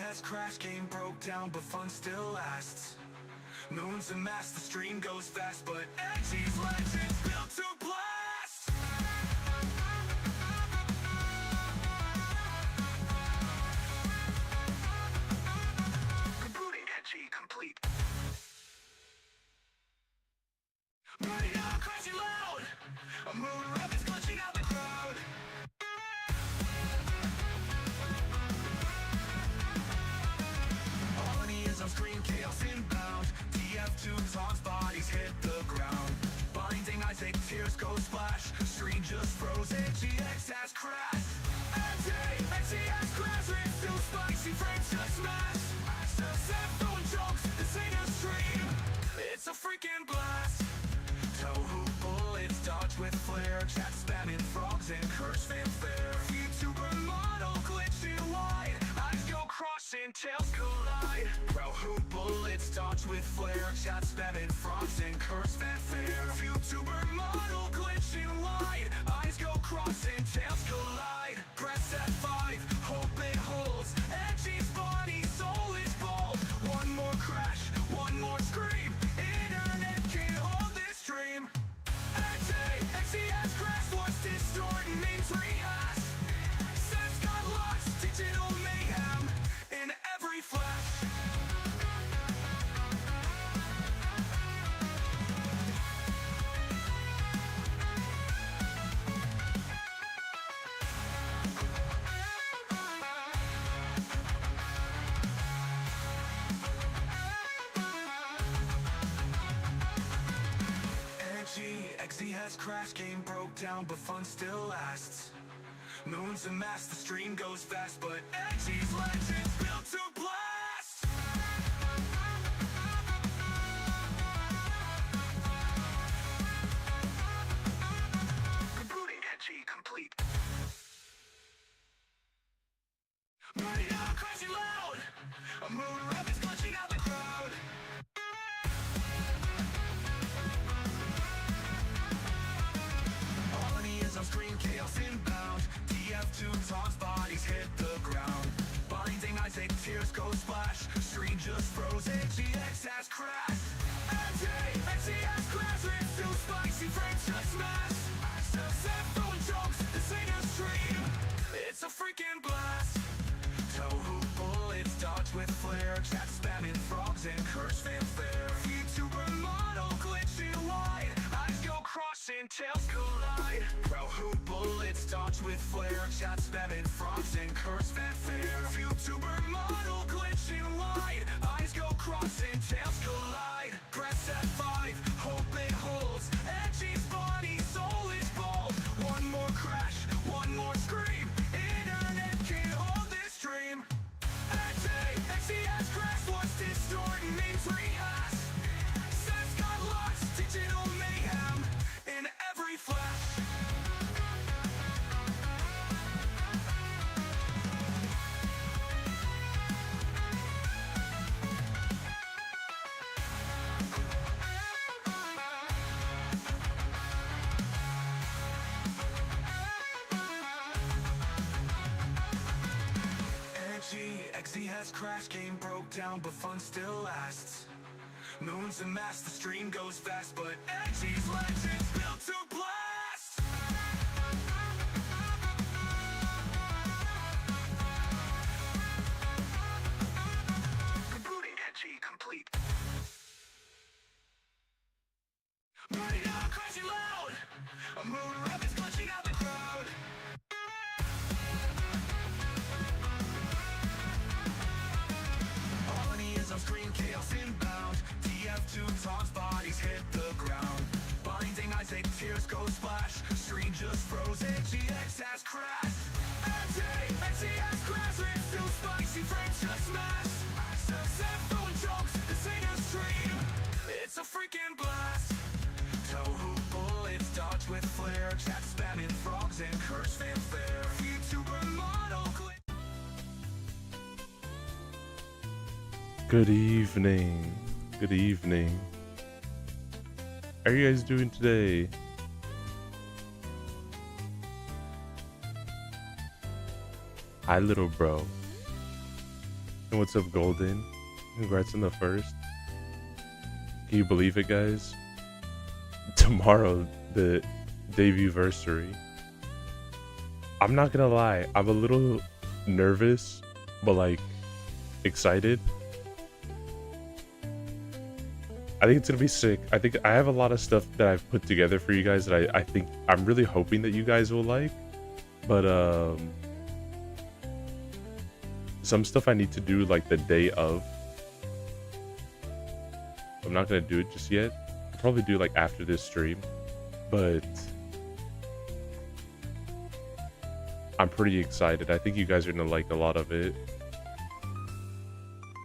has crashed, game broke down, but fun still lasts. Moons and mass, the stream goes fast, but Edgey's legends built to blast. Rebooting Edgey complete. Running out, crashing loud. A moon rabbit's glitching out the crowd. On screen, chaos inbound. TF2 Tom's bodies hit the ground. Blinding eyes, fake tears go splash. Screen just froze, GX has crashed. Edgey has crashed. It's too spicy, frames just smash. Set throwing jokes, this ain't a stream. It's a freaking blast. Tohu bullets dodge with flare. Chat spamming frogs and curse fanfare. YouTuber model glitching wide. Eyes go crossing, tails collide. Tohu bullets dodge with flare. Chat spamming frogs and curse fanfare. YouTuber model glitching wide. Eyes go crossing, tails collide. Press F5, hope it holds. Edgey's body, soul is bald. One more crash, one more scream. Internet can't hold this stream. Edgey has crashed, what's distorting means rehash. Sets got lost, digital mayhem in every flash. Edgey has crashed, game broke down, but fun still lasts. Moons and mass, the stream goes fast, but Edgey's legends built to blast. Rebooting Edgey complete. Running out, crashing loud. A moon rabbit's glitching out the crowd. On screen, chaos inbound. TF2 Tom's bodies hit the ground. Blinding eyes, fake tears go splash. Screen just froze, GX has crashed. Edgey has crashed. It's too spicy, frames just smash. Set throwing jokes, this ain't a stream. It's a freaking blast. Tohu bullets dodge with flare. Chat spamming frogs and curse fanfare. YouTuber model glitching wide. Eyes go crossing, tails collide. Tohu bullets dodge with flare. Chat spamming frogs and curse fanfare. YouTuber model glitching wide. Eyes go crossing, tails collide. Press F5, hope it holds. Edgey's body, soul is bald. One more crash, one more scream. Internet can't hold this stream. Edgey has crashed, what's distorting means rehash. Sets got lost, digital mayhem in every flash. Edgey has crashed, game broke down, but fun still lasts. Moons and mass, the stream goes fast, but Edgey's legends built to blast. Rebooting Edgey complete. Running out, crashing loud. A moon rabbit's glitching out the crowd. On screen, chaos inbound. TF2 Tom's bodies hit the ground. Blinding eyes, fake tears go splash. Screen just froze, GX has crashed. Edgey has crashed. It's too spicy, frames just smash. Set throwing jokes, this ain't a stream. It's a freaking blast. Tohu bullets dodge with flare. Chat spamming frogs and curse fanfare. YouTuber model glitch. Good evening. Good evening. How are you guys doing today? Hi, little bro. And what's up, Golden? Congrats on the first. Can you believe it, guys? Tomorrow, the debut-versary. I'm not gonna lie, I'm a little nervous, but like excited. I think it's gonna be sick. I think I have a lot of stuff that I've put together for you guys that I think I'm really hoping that you guys will like. But some stuff I need to do like the day of. I'm not gonna do it just yet. I'll probably do like after this stream, but I'm pretty excited. I think you guys are gonna like a lot of it.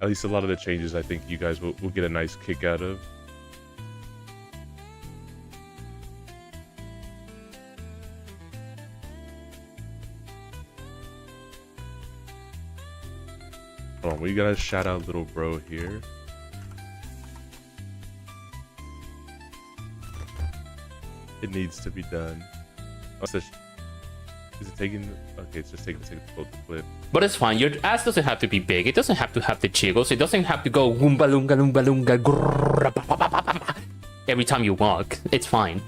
At least a lot of the changes I think you guys will get a nice kick out of. Hold on, we gotta shout out little bro here. It needs to be done. Is it taking? Okay, it's just taking a second to load the clip. But it's fine. Your ass doesn't have to be big. It doesn't have to have the jiggles. It doesn't have to go goomba loomba loomba loomba grrrr, ba, ba, ba, ba, ba, every time you walk. It's fine.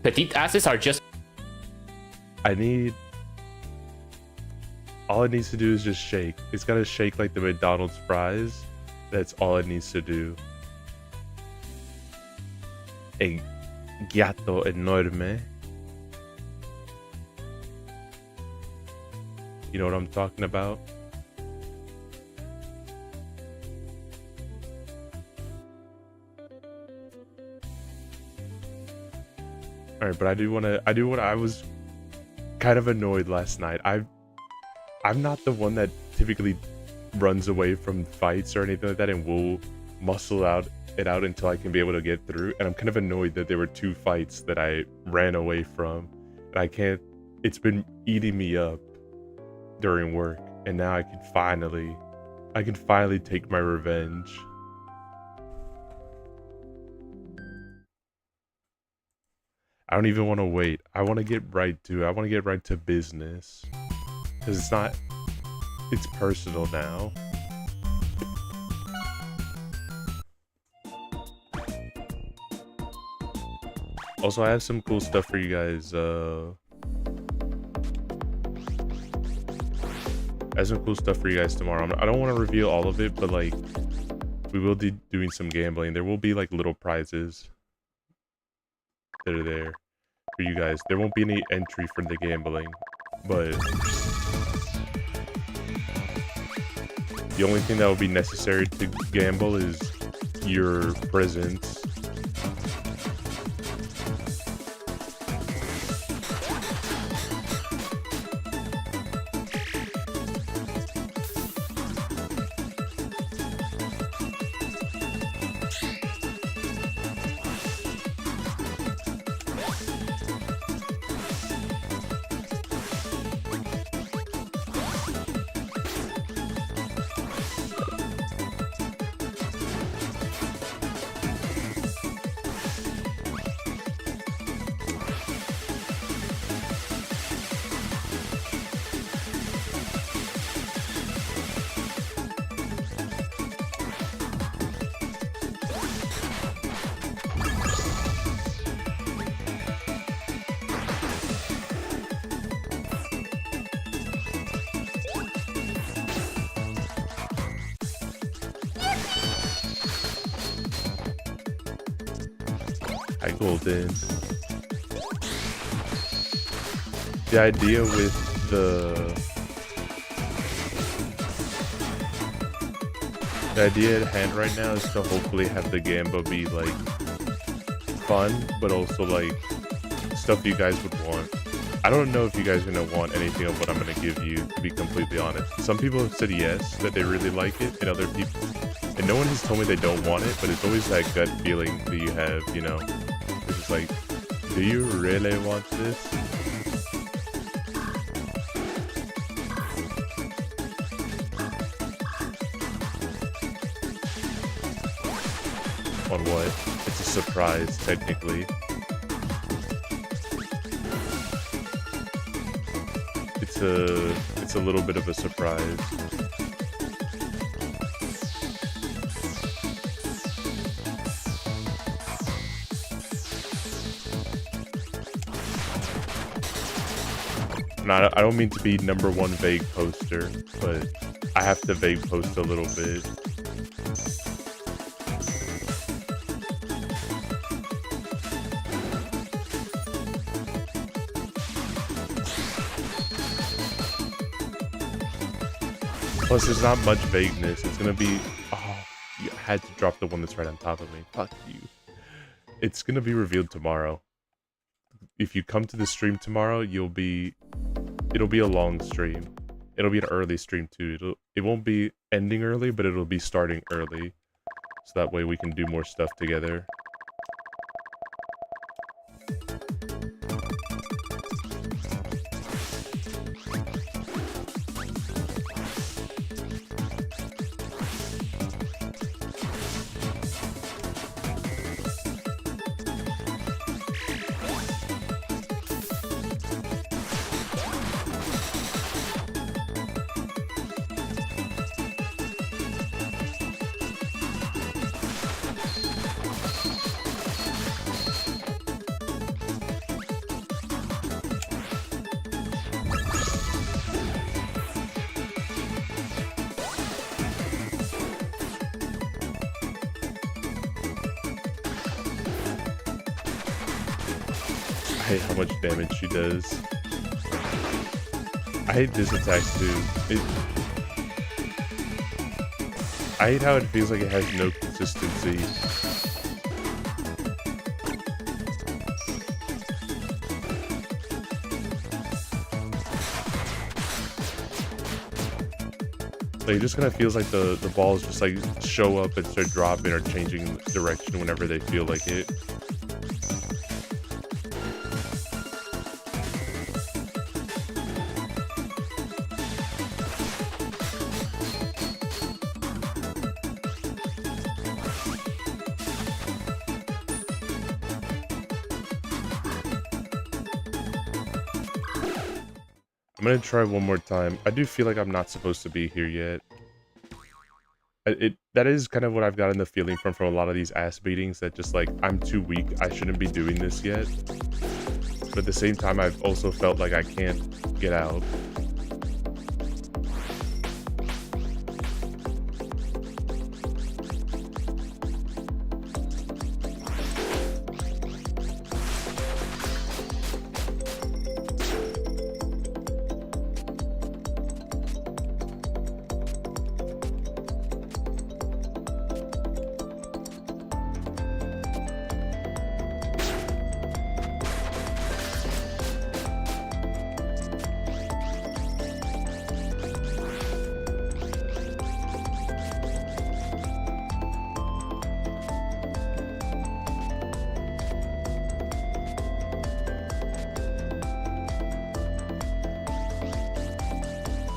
Petite asses are just. All it needs to do is just shake. It's gotta shake like the McDonald's fries. That's all it needs to do. A gatto enorme. You know what I'm talking about? All right, but I was kind of annoyed last night. I'm not the one that typically runs away from fights or anything like that and will muscle it out until I can be able to get through. And I'm kind of annoyed that there were 2 fights that I ran away from. And it's been eating me up during work, and now I can finally take my revenge. I don't even want to wait. I want to get right to business, because it's personal now. Also, I have some cool stuff for you guys. I have some cool stuff for you guys tomorrow. I don't want to reveal all of it, but like, we will be doing some gambling. There will be like little prizes that are there for you guys. There won't be any entry for the gambling, but the only thing that will be necessary to gamble is your presence. Hi, Golden. The idea with the idea at hand right now is to hopefully have the Gamba be like fun, but also like stuff you guys would want. I don't know if you guys are gonna want anything of what I'm gonna give you, to be completely honest. Some people have said yes, that they really like it, and other people, and no one has told me they don't want it, but it's always that gut feeling that you have, you know? It's just like, do you really want this? On what? It's a surprise, technically. It's a little bit of a surprise. And I don't mean to be #1 vague poster, but I have to vague post a little bit. Plus, there's not much vagueness. It's gonna be... Oh, you had to drop the one that's right on top of me. Fuck you. It's gonna be revealed tomorrow. If you come to the stream tomorrow, it'll be a long stream. It'll be an early stream too. It won't be ending early, but it'll be starting early. So that way we can do more stuff together. I hate how much damage she does. I hate this attack too. I hate how it feels like it has no consistency. Like, it just kind of feels like the balls just like show up and start dropping or changing direction whenever they feel like it. I'm gonna try one more time. I do feel like I'm not supposed to be here yet. That is kind of what I've gotten the feeling from a lot of these ass beatings, that just like, I'm too weak, I shouldn't be doing this yet. But at the same time, I've also felt like I can't get out.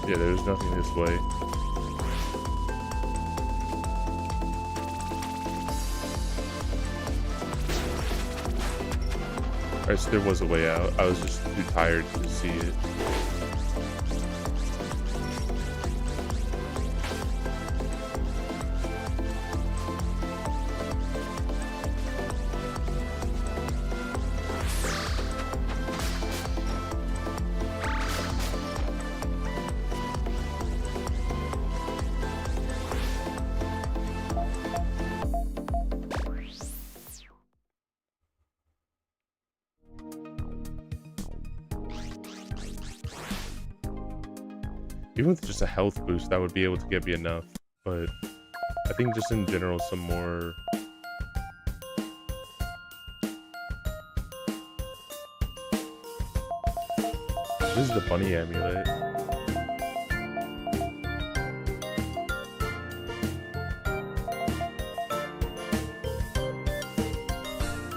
Yeah, there's nothing this way. Alright, so there was a way out. I was just too tired to see it. Even with just a health boost, that would be able to get me enough. But I think just in general, some more... This is the bunny amulet.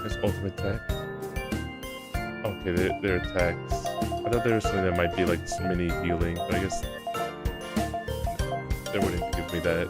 That's ultimate attack. Okay, they're attacks. I thought there was something that might be like some mini healing, but I guess they wouldn't give me that.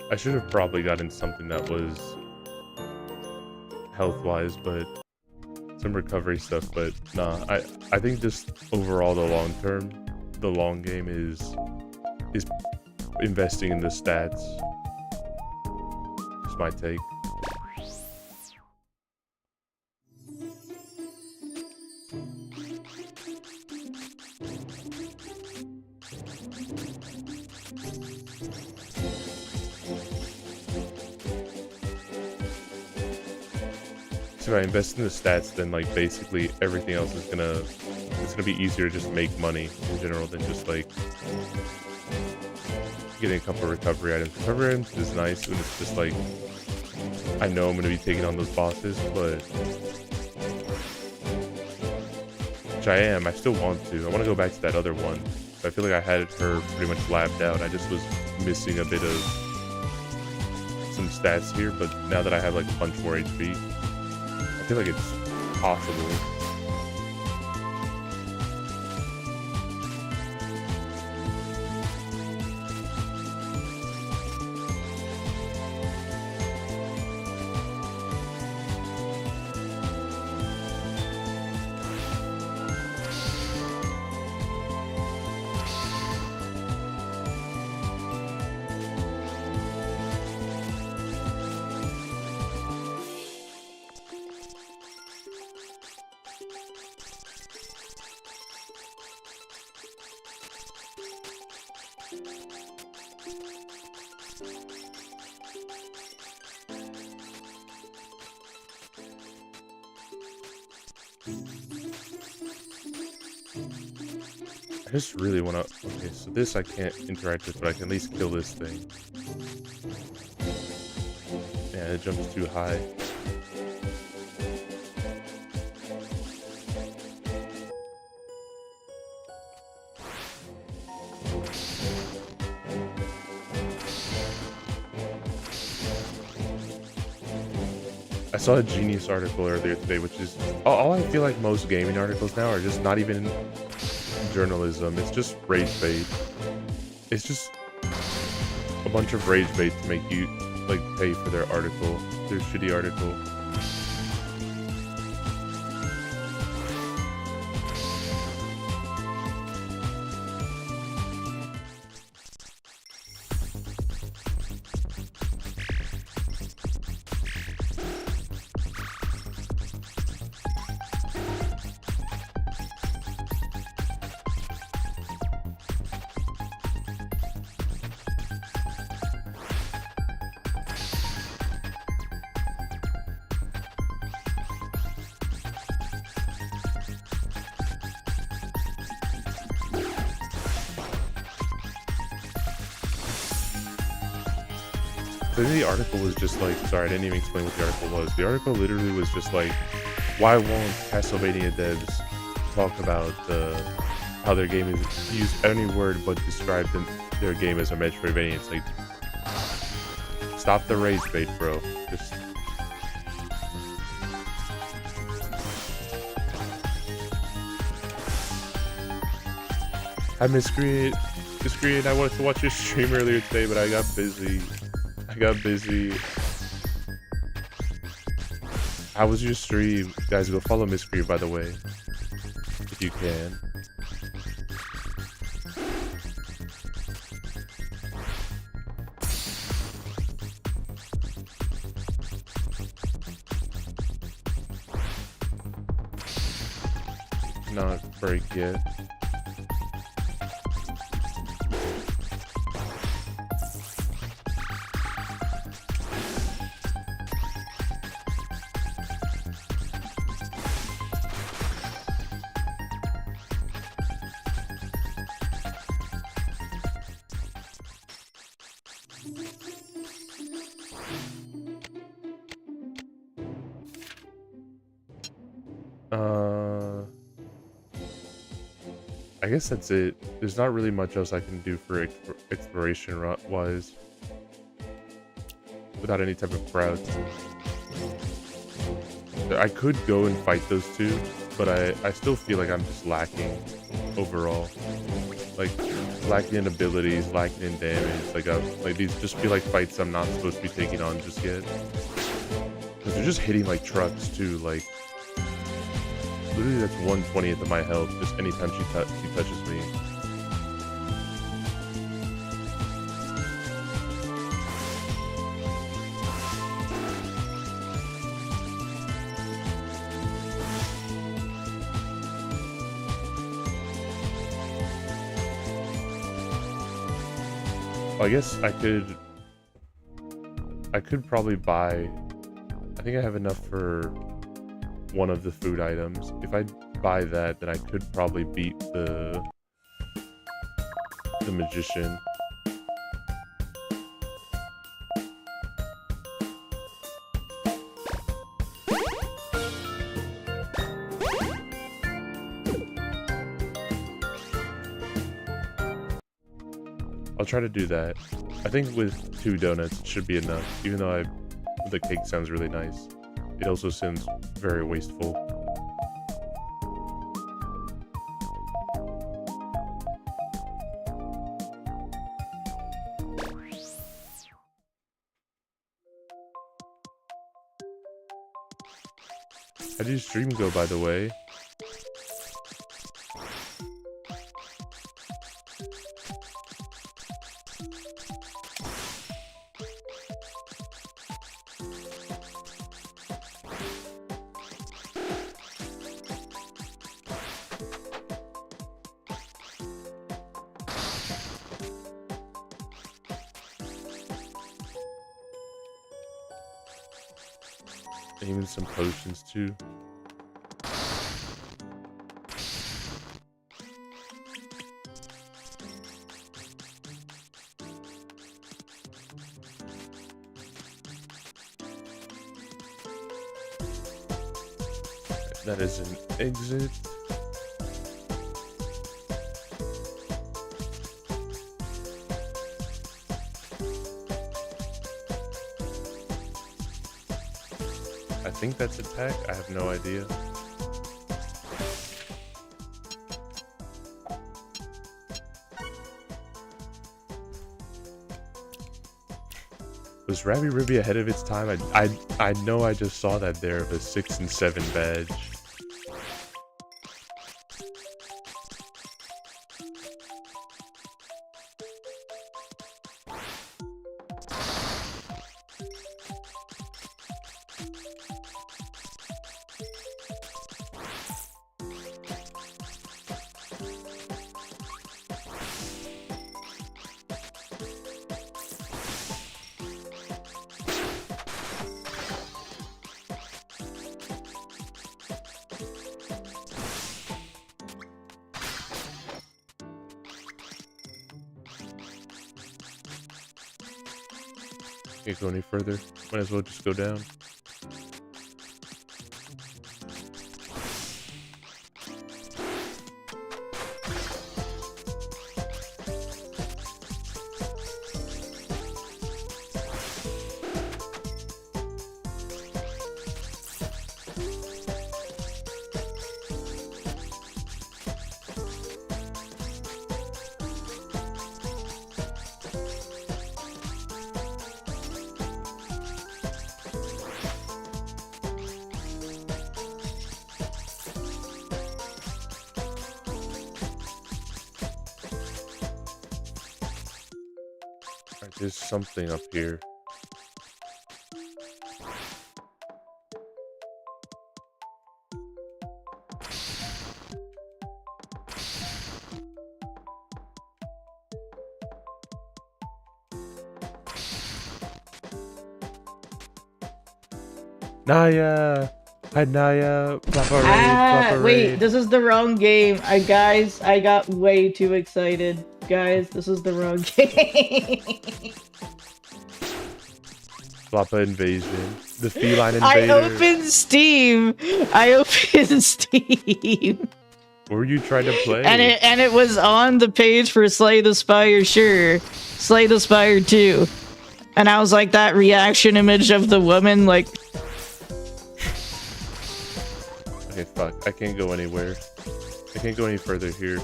I should have probably gotten something that was health-wise, but some recovery stuff. But nah, I think just overall the long term, the long game is investing in the stats. Just my take. If I invest in the stats, then like basically everything else is it's gonna be easier to just make money in general than just like getting a couple of recovery items. Recovery items is nice when it's just like I know I'm gonna be taking on those bosses, but which I am. I still want to. I want to go back to that other one. But I feel like I had her pretty much lapped out. I just was missing a bit of some stats here, but now that I have like a bunch more HP, I feel like it's possible. I just really want to... Okay, so this I can't interact with, but I can at least kill this thing. Yeah, it jumps too high. I saw a Genius article earlier today, which is... All I feel like most gaming articles now are just not even journalism. It's just rage bait. It's just a bunch of rage bait to make you like pay for their article, their shitty article. I think the article was just like, sorry, I didn't even explain what the article was. The article literally was just like, why won't Castlevania devs talk about how their game is, use any word but describe their game as a Metroidvania? It's like, stop the rage bait, bro. Just... I Miscreate. I wanted to watch your stream earlier today, but I got busy. How was your stream? Guys, go follow Miscreate, by the way, if you can. Not break yet. I guess that's it. There's not really much else I can do for exploration wise without any type of crowds. I could go and fight those two, but I still feel like I'm just lacking overall. like lacking in abilities, lacking in damage. Like these just feel like fights I'm not supposed to be taking on just yet. Cause they're just hitting like trucks too. Like literally, that's 1/20th of my health just anytime she touches me. I guess I could probably buy, I think I have enough for one of the food items. If I buy that, then I could probably beat the magician. I'll try to do that. I think with 2 donuts it should be enough, even though the cake sounds really nice. It also seems very wasteful. How did your stream go, by the way? Even some potions too. That is an exit. I think that's attack. I have no idea. Was Rabi-Ribi ahead of its time? I know I just saw that there of a 6 and 7 badge. Can't go any further. Might as well just go down. There's something up here. Naya! Hi Naya! Wait, this is the wrong game. Guys, I got way too excited. Guys, this is the wrong game. Floppa invasion. The feline invader. I opened Steam. What were you trying to play? And it was on the page for Slay the Spire, sure. Slay the Spire 2. And I was like, that reaction image of the woman, like... Okay, fuck. I can't go anywhere. I can't go any further here.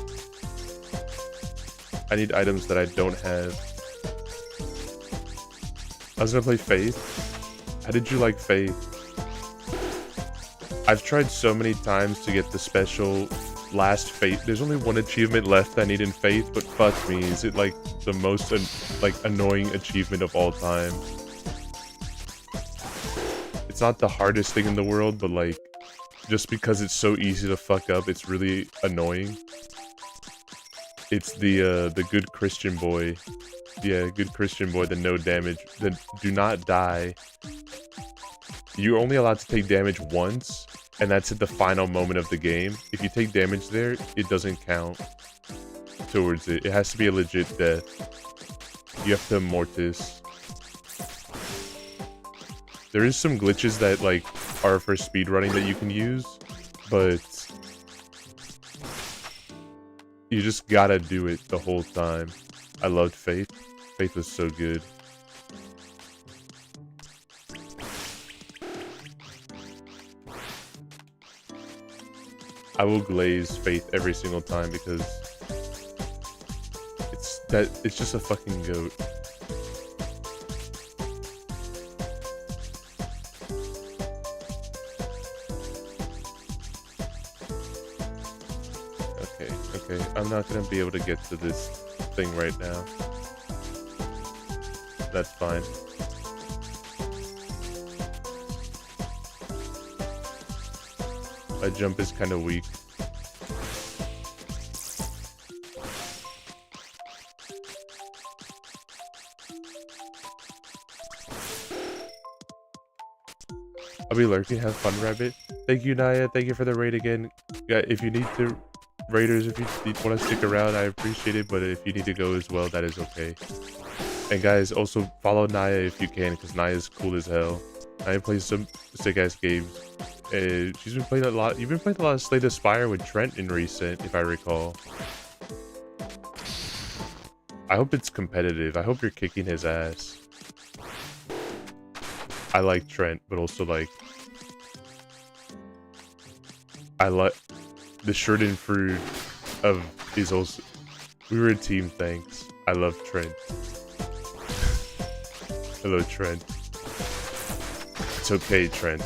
I need items that I don't have. I was gonna play Faith. How did you like Faith? I've tried so many times to get the special last Faith. There's only one achievement left I need in Faith, but fuck me, is it like the most annoying achievement of all time? It's not the hardest thing in the world, but like, just because it's so easy to fuck up, it's really annoying. It's the good Christian boy. Yeah, good Christian boy, the no damage, the do not die. You're only allowed to take damage once, and that's at the final moment of the game. If you take damage there, it doesn't count towards it. It has to be a legit death. You have to Mortis. There is some glitches that like are for speedrunning that you can use, but you just gotta do it the whole time. I loved Faith. Faith was so good. I will glaze Faith every single time because it's just a fucking goat. Okay, I'm not gonna be able to get to this thing right now. That's fine. My jump is kind of weak. I'll be lurking. Have fun, Rabbit. Thank you, Naya. Thank you for the raid again. Yeah, if you need to, raiders, if you want to stick around, I appreciate it. But if you need to go as well, that is okay. And guys, also follow Naya if you can, because Naya's cool as hell. Naya plays some sick ass games. She's been playing a lot. You've been playing a lot of Slay the Spire with Trent in recent, if I recall. I hope it's competitive. I hope you're kicking his ass. I like Trent, but also like I like the shirt and fruit of is also. We were a team. Thanks. I love Trent. Hello, Trent. It's okay, Trent.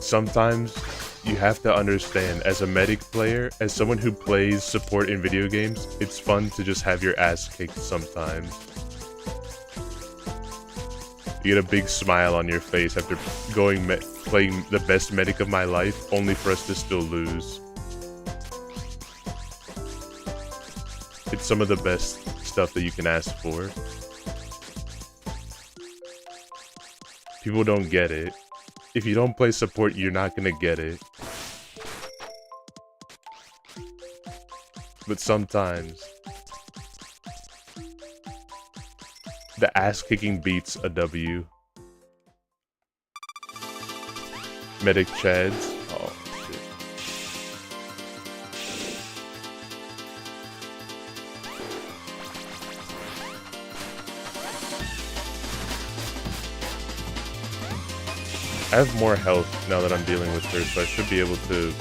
Sometimes you have to understand, as a medic player, as someone who plays support in video games, it's fun to just have your ass kicked sometimes. You get a big smile on your face after playing the best medic of my life, only for us to still lose. It's some of the best stuff that you can ask for. People don't get it. If you don't play support, you're not gonna get it. But sometimes the ass kicking beats a W. Medic Chads. Oh shit. I have more health now that I'm dealing with her, so I should be able to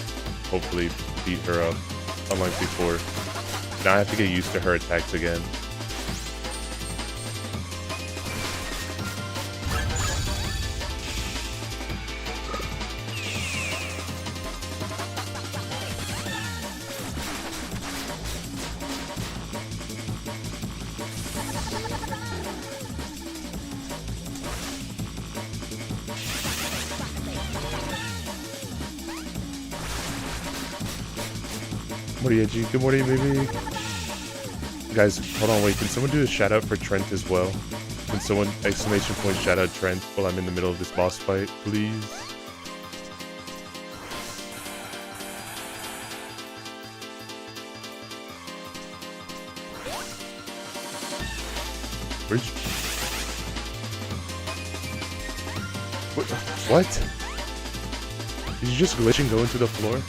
hopefully beat her up, unlike before. Now I have to get used to her attacks again. Morning, Edgey. Good morning, baby. Guys, hold on, wait. Can someone do a shout out for Trent as well? Can someone exclamation point shout out Trent while I'm in the middle of this boss fight, please? Where'd you... What? Did you just glitch and go into the floor?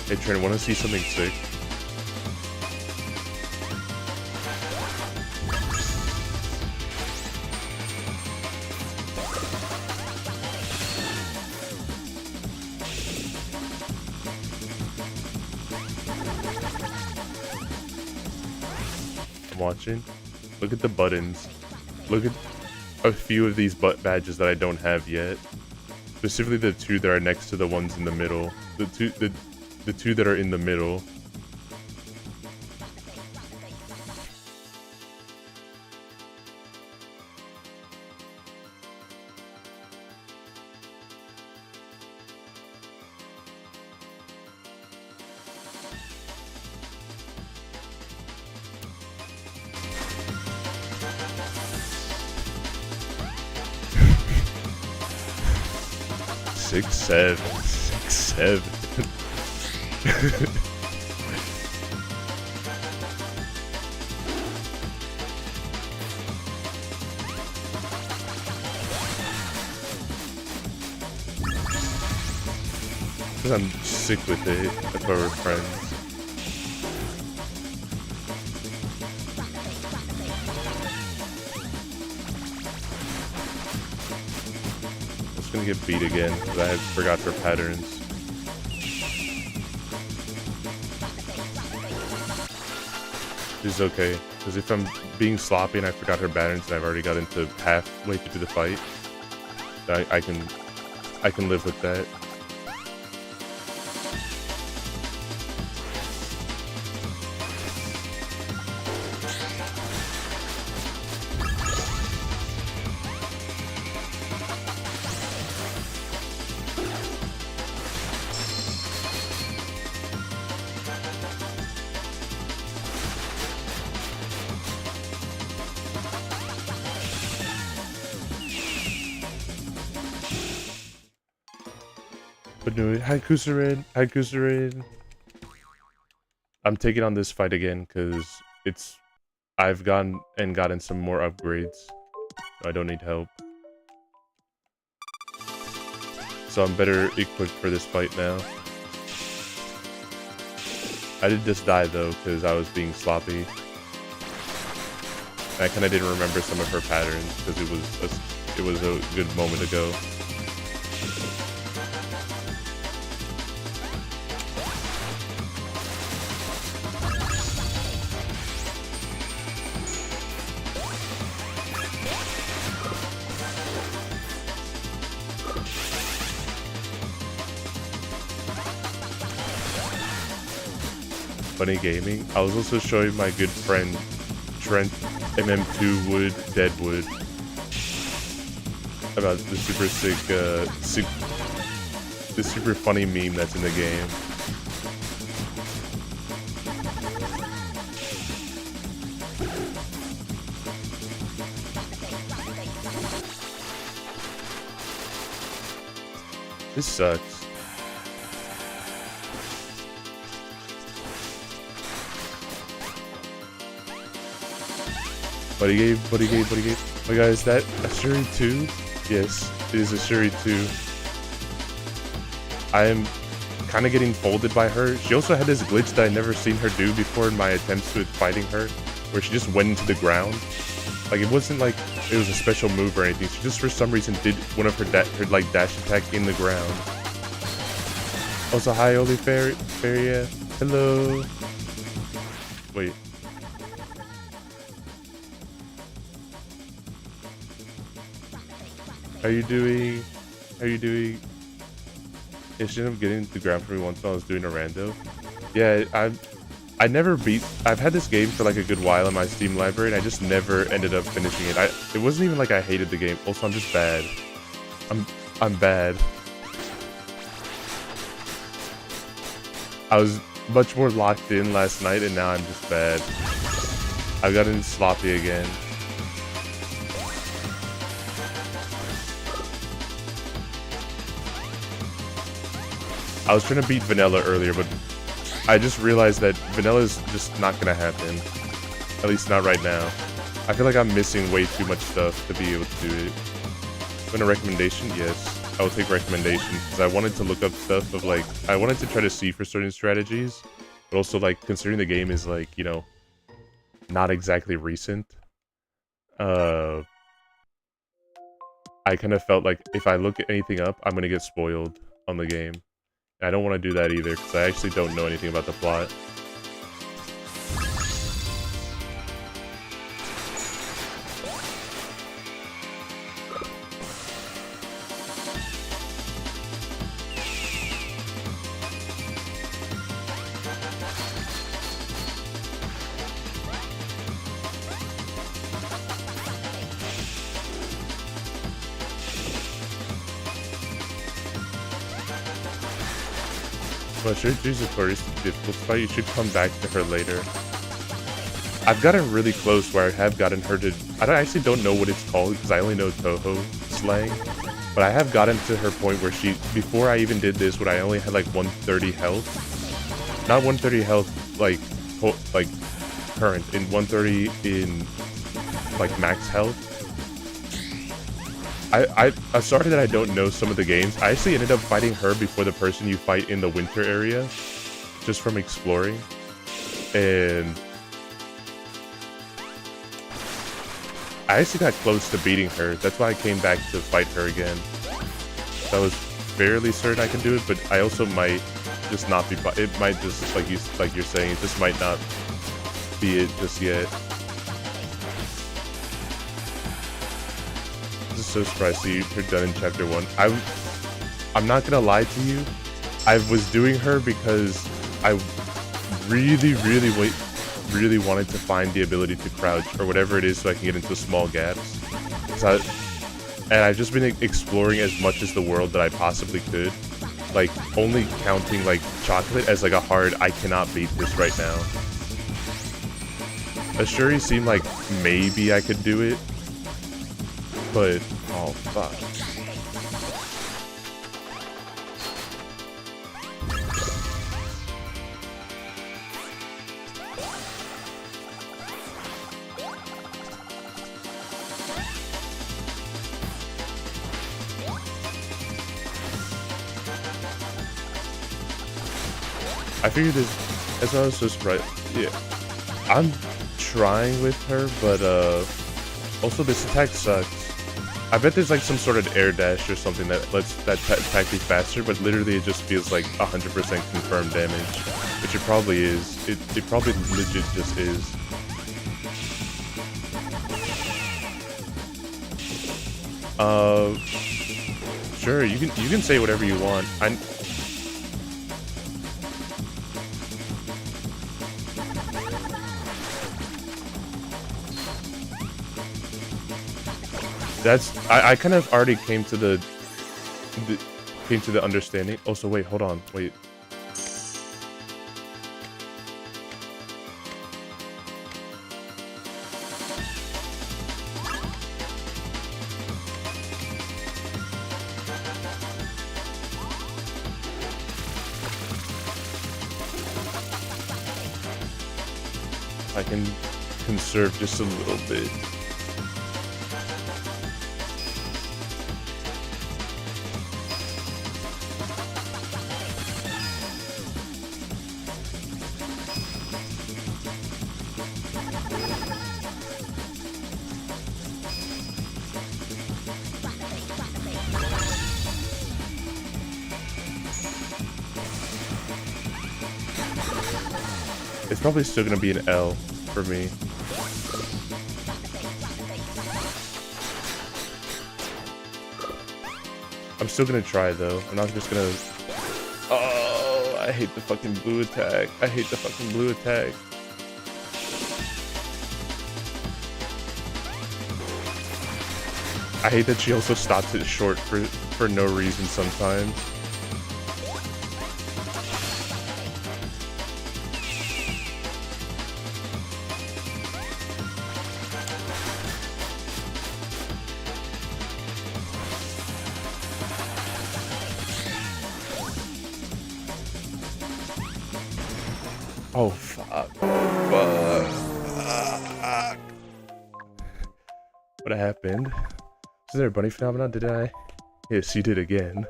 Hey Trent, wanna see something sick? watching. Look at the buttons. Look at a few of these butt badges that I don't have yet. Specifically the two that are next to the ones in the middle. The two that are in the middle. Six, seven. Because I'm sick with it. That's why we're friends. Gonna get beat again because I had forgot her patterns. This is okay, because if I'm being sloppy and I forgot her patterns and I've already got into halfway through the fight, I can live with that. But no, hi Kusarin. I'm taking on this fight again because I've gotten some more upgrades. I don't need help. So I'm better equipped for this fight now. I did just die though because I was being sloppy. I kind of didn't remember some of her patterns because it was a good moment ago. Funny Gaming. I was also showing my good friend Trent MM2 Wood Deadwood about the super sick, the super funny meme that's in the game. This sucks. Buddy gave. Oh my god, is that a Shuri 2? Yes, it is a Shuri 2. I am kind of getting folded by her. She also had this glitch that I never seen her do before in my attempts with fighting her, where she just went into the ground. Like, it wasn't like it was a special move or anything. She just for some reason did one of her like dash attack in the ground. Also, hi Oliferia. Hello. Wait. How you doing? Yeah, she ended up getting to the ground for me once when I was doing a rando. Yeah, I've had this game for like a good while in my Steam library, and I just never ended up finishing it. It wasn't even like I hated the game. Also, I'm just bad. I'm bad. I was much more locked in last night, and now I'm just bad. I've gotten sloppy again. I was trying to beat Vanilla earlier, but I just realized that Vanilla is just not gonna happen. At least not right now. I feel like I'm missing way too much stuff to be able to do it. Want a recommendation? Yes. I will take recommendations, because I wanted to look up stuff of like, I wanted to try to see for certain strategies, but also like, considering the game is like, you know, not exactly recent. I kind of felt like if I look at anything up, I'm gonna get spoiled on the game. I don't want to do that either, because I actually don't know anything about the plot. Well, Shuri's a first difficult fight. You should come back to her later. I've gotten really close where I have gotten her to... I actually don't know what it's called because I only know Toho slang. But I have gotten to her point where she... Before I even did this, when I only had like 130 health. Not 130 health like current. In 130 in like max health. I'm sorry that I don't know some of the games. I actually ended up fighting her before the person you fight in the winter area. Just from exploring. And... I actually got close to beating her. That's why I came back to fight her again. I was fairly certain I can do it, but I also might just not be... It might just, like you're saying, it just might not be it just yet. I'm just so surprised to see you're done in chapter 1. I'm not gonna lie to you. I was doing her because I really wanted to find the ability to crouch or whatever it is so I can get into small gaps. And I've just been exploring as much as the world that I possibly could. Like, only counting, like, chocolate as, like, a hard, I cannot beat this right now. Ashuri seemed like maybe I could do it. But, oh, fuck. I figured this, that's why I was so surprised. Yeah, I'm trying with her, but also this attack sucks. I bet there's like some sort of air dash or something that lets that attack be faster, but literally it just feels like 100% confirmed damage, which it probably is. It probably legit just is. Sure, you can say whatever you want. I kind of already came to the understanding. Also, wait, hold on, wait. I can conserve just a little bit. It's probably still gonna be an L for me. I'm still gonna try though. I'm not just gonna... Oh, I hate the fucking blue attack. I hate the fucking blue attack. I hate that she also stops it short for no reason sometimes. Oh, fuck. Fuck. What happened? Is there a bunny phenomenon? Did I? Yes, you did again.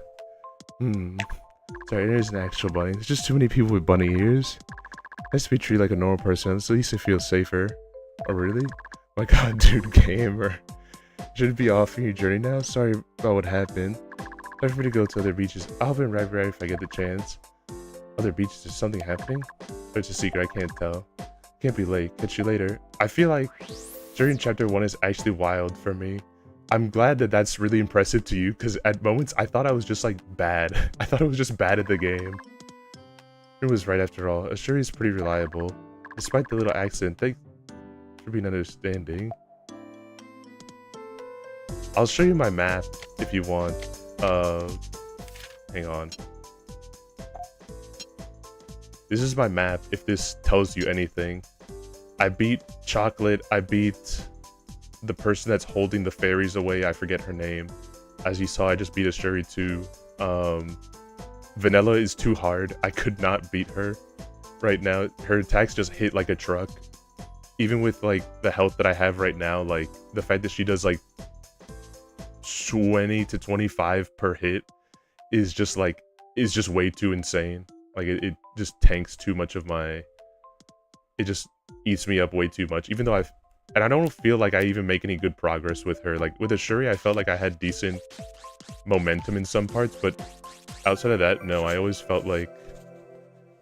Sorry, there's an actual bunny. There's just too many people with bunny ears. Nice to be treated like a normal person. At least I feel safer. Oh, really? My god, dude, gamer. Should be off in your journey now? Sorry about what happened. Time for me to go to other beaches. I'll hop in Rabi-Ribi if I get the chance. Other beaches, is something happening? Or it's a secret, I can't tell. Can't be late. Catch you later. I feel like during chapter 1 is actually wild for me. I'm glad that that's really impressive to you, because at moments I thought I was just like bad. I thought I was just bad at the game. It was right after all. Ashuri is pretty reliable. Despite the little accident, thanks for being understanding. I'll show you my map if you want. Hang on. This is my map, if this tells you anything. I beat Chocolate, I beat the person that's holding the fairies away, I forget her name. As you saw, I just beat a Shuri too. Vanilla is too hard, I could not beat her right now. Her attacks just hit like a truck. Even with like the health that I have right now, like the fact that she does like 20 to 25 per hit is just way too insane. Like it just tanks too much of my, it just eats me up way too much. Even though I don't feel like I even make any good progress with her. Like with Ashuri, I felt like I had decent momentum in some parts, but outside of that, no, I always felt like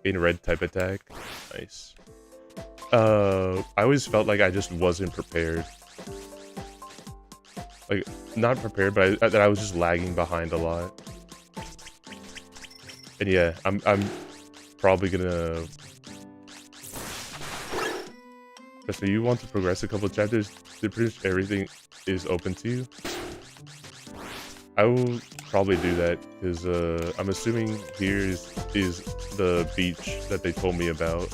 in red type attack. Nice. I always felt like I just wasn't prepared. Like, not prepared, but that I was just lagging behind a lot. And yeah, I'm probably gonna... So you want to progress a couple chapters? Pretty much everything is open to you. I will probably do that, because I'm assuming here is the beach that they told me about.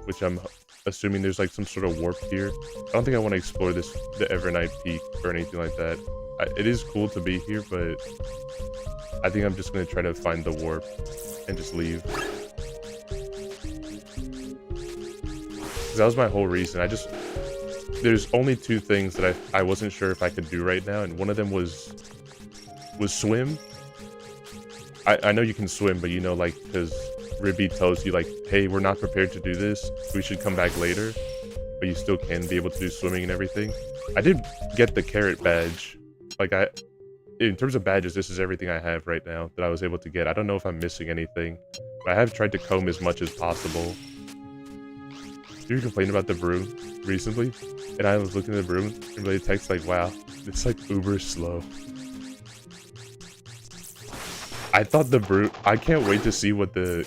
Which I'm assuming there's like some sort of warp here. I don't think I want to explore the Evernight Peak or anything like that. It is cool to be here, but I think I'm just going to try to find the warp and just leave. That was my whole reason. There's only two things that I wasn't sure if I could do right now, and one of them was swim. I know you can swim, but you know, like, because Ribi tells you, like, hey, we're not prepared to do this, we should come back later, but you still can be able to do swimming and everything. I did get the carrot badge. Like, in terms of badges, this is everything I have right now that I was able to get. I don't know if I'm missing anything, but I have tried to comb as much as possible. You were complaining about the broom recently, and I was looking at the broom and really text like, wow, it's like uber slow. I thought the broom, I can't wait to see what the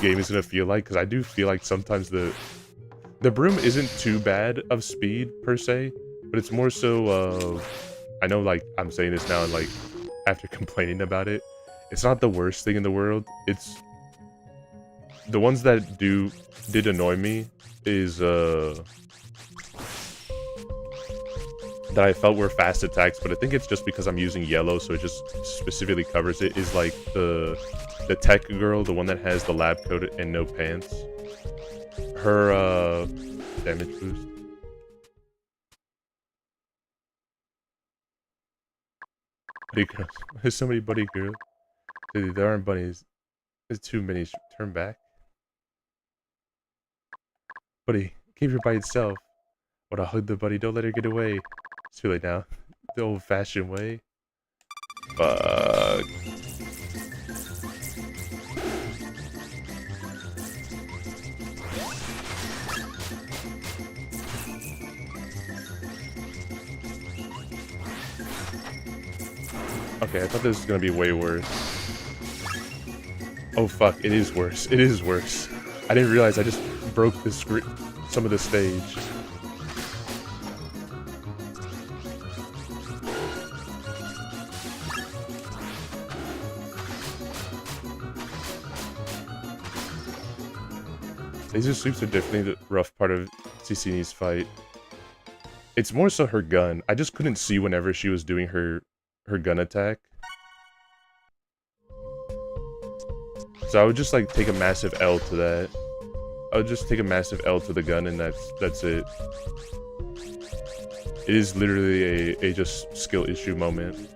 game is going to feel like, because I do feel like sometimes the broom isn't too bad of speed per se, but it's more so I know, like, I'm saying this now and like after complaining about it, it's not the worst thing in the world. It's the ones that did annoy me is that I felt were fast attacks, but I think it's just because I'm using yellow, so it just specifically covers it, is like the tech girl, the one that has the lab coat and no pants. Her damage boost. Buddy girls. There's so many buddy girls. Dude, there aren't bunnies. There's too many. Turn back. Buddy, keep her by itself. Wanna hug the buddy, don't let her get away. It's too late now. The old-fashioned way. Fuck. Okay, I thought this was gonna be way worse. Oh fuck, it is worse. It is worse. I didn't realize I just broke the some of the stage. Laser sweeps are definitely the rough part of Cicini's fight. It's more so her gun. I just couldn't see whenever she was doing her gun attack. So I would just like take a massive L to that. I would just take a massive L to the gun, and that's it. It is literally a just skill issue moment.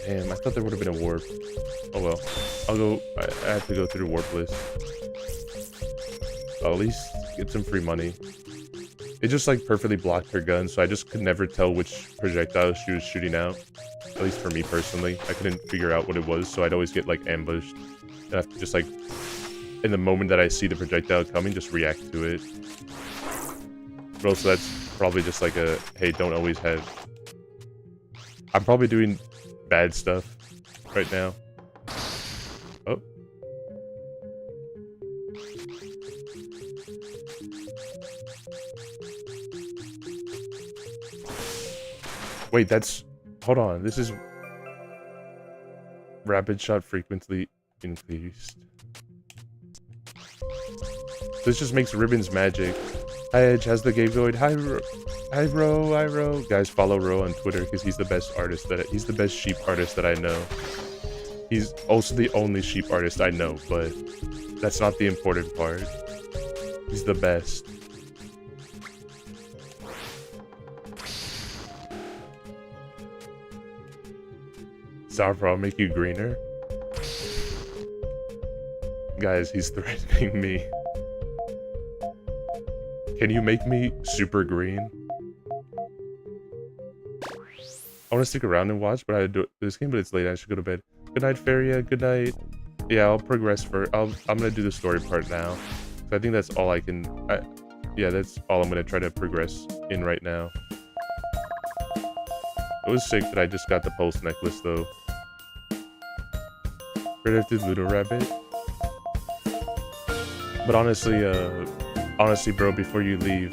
Damn, I thought there would have been a warp. Oh well. I have to go through the warp list. I'll at least get some free money. It just like perfectly blocked her gun, so I just could never tell which projectile she was shooting out. At least for me personally. I couldn't figure out what it was, so I'd always get like ambushed. And I have to just like, in the moment that I see the projectile coming, just react to it. But also that's probably just like a, hey, don't always have... I'm probably doing bad stuff right now. Oh. Wait, that's... Hold on. This is... Rapid shot frequently increased. This just makes Ribbon's magic. Hi Edge, how's the game going? Hi Ro. Guys, follow Ro on Twitter because he's the best artist he's the best sheep artist that I know. He's also the only sheep artist I know, but that's not the important part. He's the best. Saffron, I'll make you greener. Guys, he's threatening me. Can you make me super green? I want to stick around and watch, but I do this game, but it's late. I should go to bed. Good night, Feria. Good night. Yeah, I'll progress for. I'm gonna do the story part now. So I think that's all I can. Yeah, that's all I'm gonna try to progress in right now. It was sick that I just got the pulse necklace though. Predicted Ludo Rabbit. But honestly, bro, before you leave,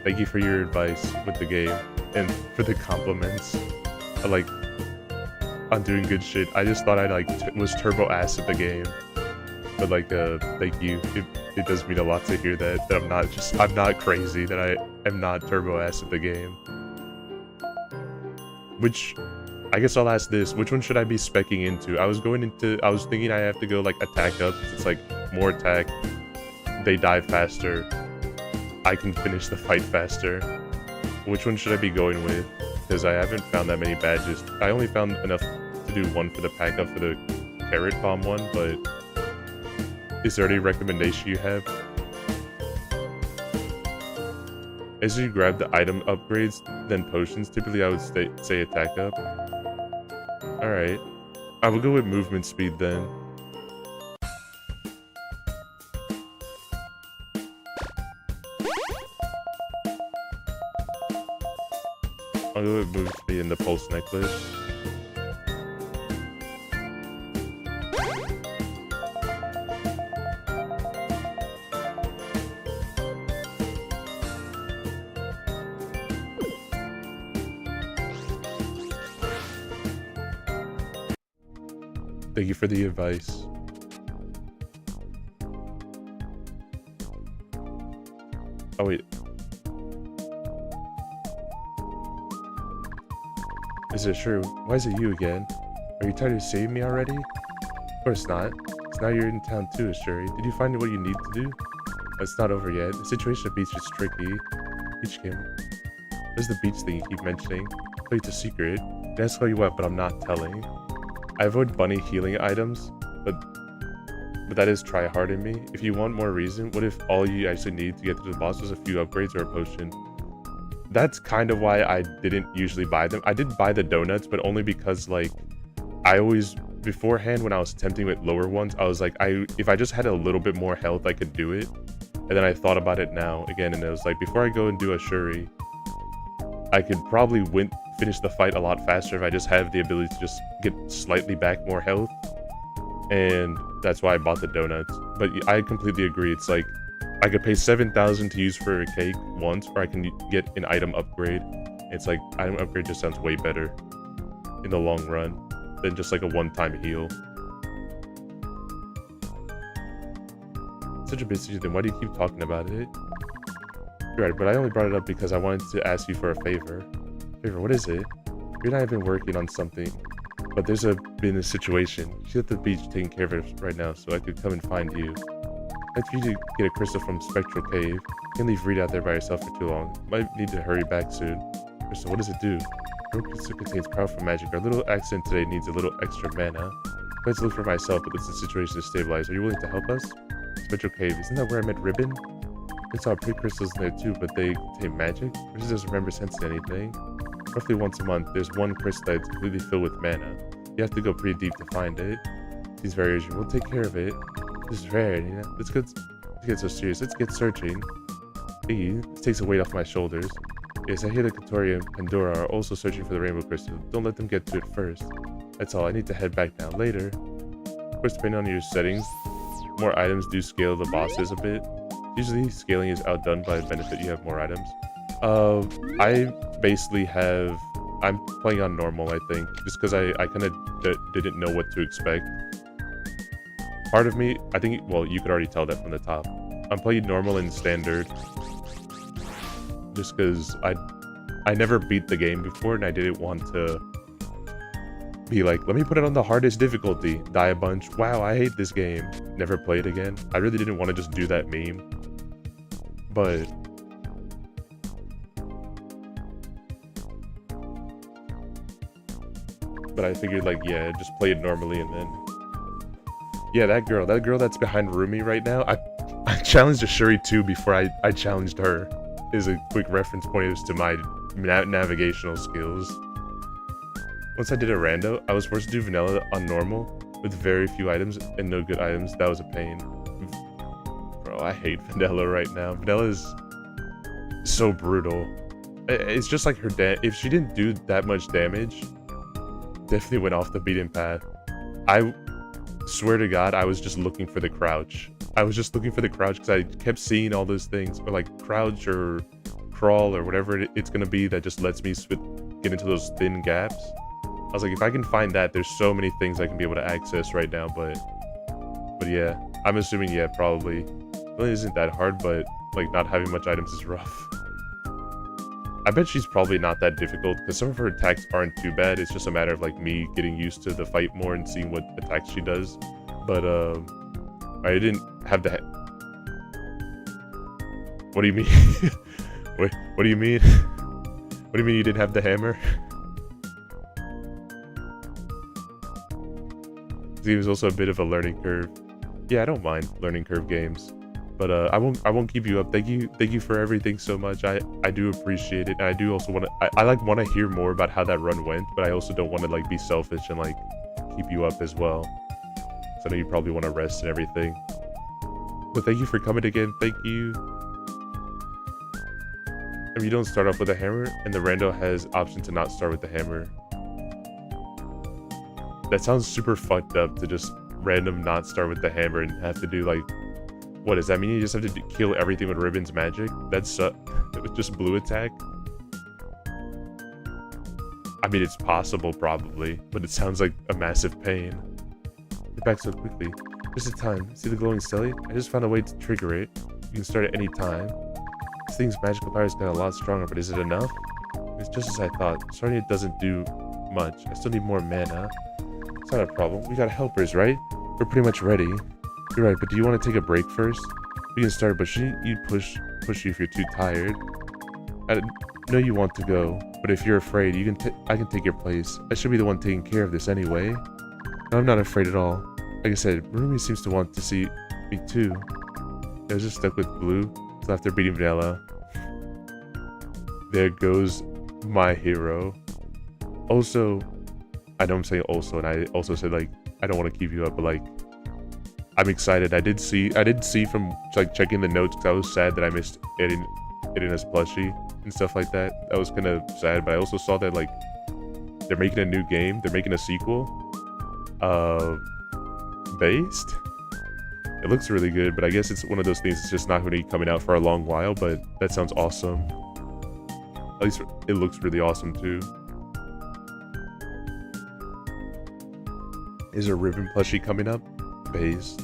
thank you for your advice with the game and for the compliments. I'm doing good shit. I just thought I was turbo ass at the game, but thank you. It does mean a lot to hear that I'm not crazy, that I am not turbo ass at the game. Which, I guess I'll ask this: which one should I be speccing into? I was thinking I have to go attack up. It's more attack. They die faster. I can finish the fight faster. Which one should I be going with? Because I haven't found that many badges. I only found enough to do one for the pack up for the carrot bomb one, but is there any recommendation you have? As you grab the item upgrades, then potions, typically I would say attack up. Alright. I will go with movement speed then. I'll go with move speed in the pulse necklace. Thank you for the advice. Oh wait. Is it true? Why is it you again? Are you tired of saving me already? Of course not. So now you're in town too, Shuri. Did you find what you need to do? It's not over yet. The situation at beach is tricky. Beach game. There's the beach thing you keep mentioning. I'll tell you it's a secret. That's call you what, but I'm not telling. I avoid bunny healing items, but that is try hard in me. If you want more reason, what if all you actually need to get to the boss was a few upgrades or a potion? That's kind of why I didn't usually buy them. I did buy the donuts, but only because I always beforehand when I was attempting with lower ones, I was if I just had a little bit more health, I could do it. And then I thought about it now again, and it was before I go and do a Shuri, I could probably finish the fight a lot faster if I just have the ability to just get slightly back more health. And that's why I bought the donuts. But I completely agree. It's I could pay 7,000 to use for a cake once, or I can get an item upgrade. It's item upgrade just sounds way better in the long run than just a one-time heal. Such a busy thing. Why do you keep talking about it? You're right, but I only brought it up because I wanted to ask you for a favor. Favor, what is it? You and I have been working on something, but there's been a situation. She's at the beach taking care of it right now, so I could come and find you. I'd like you to get a crystal from Spectral Cave. You can't leave Rita out there by herself for too long. Might need to hurry back soon. Crystal, what does it do? Your crystal contains powerful magic. Our little accident today needs a little extra mana. I had to look for myself, but it's the situation to stabilize. Are you willing to help us? Spectral Cave, isn't that where I met Ribbon? I saw pretty crystals in there too, but they contain magic? Or does doesn't remember sensing anything? Roughly once a month, there's one crystal that's completely filled with mana. You have to go pretty deep to find it. She's very urgent. We'll take care of it. This is rare, you know? Let's get so serious. Let's get searching. Hey, this takes a weight off my shoulders. Yes, I hear the Katoria and Pandora are also searching for the rainbow crystal. Don't let them get to it first. That's all. I need to head back now. Later. Of course, depending on your settings, more items do scale the bosses a bit. Usually, scaling is outdone by the benefit you have more items. I basically have... I'm playing on normal, I think, just because I kind of didn't know what to expect. Part of me, I think, well, you could already tell that from the top. I'm playing normal and standard, just because I never beat the game before, and I didn't want to be like, let me put it on the hardest difficulty, die a bunch, wow, I hate this game, never play it again. I really didn't want to just do that meme, but I figured, like, yeah, just play it normally. And then yeah, that girl that's behind Rumi right now, I challenged Ashuri too before I challenged her, is a quick reference point as to my navigational skills. Once I did a rando, I was forced to do vanilla on normal with very few items and no good items. That was a pain. Bro, I hate vanilla right now. Vanilla is so brutal. It's just like her if she didn't do that much damage, definitely went off the beaten path. I swear to God, I was just looking for the crouch. I was just looking for the crouch because I kept seeing all those things, or like crouch or crawl or whatever it's gonna be that just lets me get into those thin gaps. I was like, if I can find that, there's so many things I can be able to access right now. But yeah, I'm assuming, yeah, probably. It really isn't that hard, but like not having much items is rough. I bet she's probably not that difficult because some of her attacks aren't too bad. It's just a matter of like me getting used to the fight more and seeing what attacks she does. But I didn't have the... What do you mean? Wait, what do you mean? What do you mean you didn't have the hammer? It was also a bit of a learning curve. Yeah, I don't mind learning curve games, but I won't keep you up. Thank you for everything so much. I do appreciate it, and I do also want to. I like want to hear more about how that run went, but I also don't want to like be selfish and like keep you up as well. So I know you probably want to rest and everything. But thank you for coming again. Thank you. If you don't start off with a hammer, and the rando has option to not start with the hammer. That sounds super fucked up to just random not start with the hammer and have to do like, what does that mean? You just have to kill everything with Ribbon's magic? That's just blue attack? I mean, it's possible probably, but it sounds like a massive pain. Get back so quickly. Just in time. See the glowing stelly? I just found a way to trigger it. You can start at any time. This thing's magical power has gotten a lot stronger, but is it enough? It's just as I thought. Starting it doesn't do much. I still need more mana. It's not a problem. We got helpers, right? We're pretty much ready. You're right, but do you want to take a break first? We can start, but you'd push you if you're too tired. I know you want to go, but if you're afraid, I can take your place. I should be the one taking care of this anyway. No, I'm not afraid at all. Like I said, Rumi seems to want to see me too. I was just stuck with blue until after beating Vanilla. There goes my hero. Also, I know I'm saying also, and I also said like I don't want to keep you up, but like I'm excited. I did see from like checking the notes because I was sad that I missed Edina's plushie and stuff like that. That was kind of sad, but I also saw that like they're making a new game. They're making a sequel. Based. It looks really good, but I guess it's one of those things. It's just not going to be coming out for a long while. But that sounds awesome. At least it looks really awesome too. Is a Ribbon plushie coming up? Based.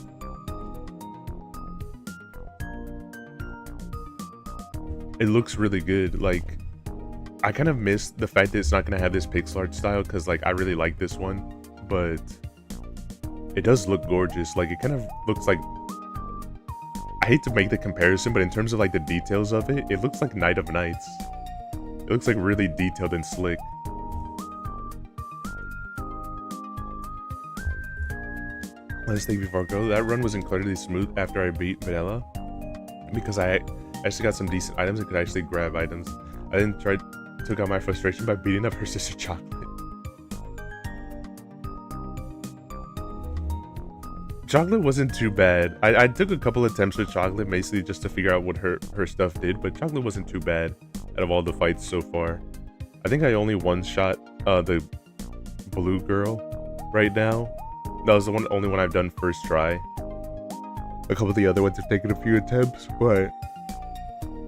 It looks really good. Like, I kind of missed the fact that it's not going to have this pixel art style because like I really like this one, but it does look gorgeous. Like it kind of looks like, I hate to make the comparison, but in terms of like the details of it, it looks like Night of Nights. It looks like really detailed and slick. Last thing before I go, that run was incredibly smooth after I beat Vanilla because I actually got some decent items and could actually grab items. I then took out my frustration by beating up her sister Chocolate. Chocolate wasn't too bad. I took a couple attempts with Chocolate basically just to figure out what her stuff did, but Chocolate wasn't too bad out of all the fights so far. I think I only one-shot the blue girl right now. That was the only one I've done first try. A couple of the other ones have taken a few attempts, but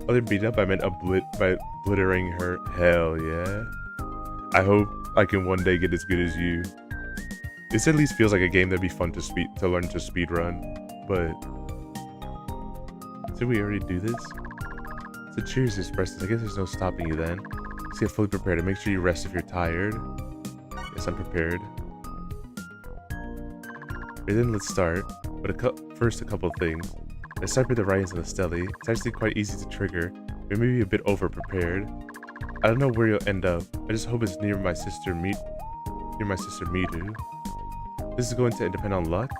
Oh, they're beat up? I meant by obliterating her. Hell yeah. I hope I can one day get as good as you. This at least feels like a game that'd be fun to learn to speedrun, but... Did we already do this? So cheers, this Preston. I guess there's no stopping you then. Just get fully prepared and make sure you rest if you're tired. Yes, I'm prepared. Okay, then let's start. But first, a couple things. Let's start with the writings on the stele. It's actually quite easy to trigger. You're maybe a bit over-prepared. I don't know where you'll end up. I just hope it's near my sister Midu. This is going to depend on luck.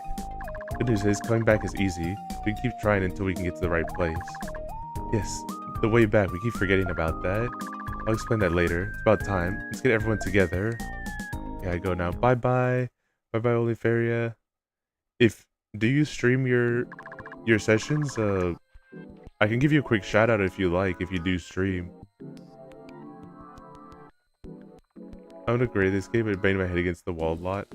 Good news is, coming back is easy. We can keep trying until we can get to the right place. Yes, the way back, we keep forgetting about that. I'll explain that later. It's about time. Let's get everyone together. Yeah, I go now. Bye-bye. Bye-bye, Oliferia. Do you stream your sessions? I can give you a quick shout-out if you like, if you do stream. I'm gonna grade this game and bang my head against the wall a lot.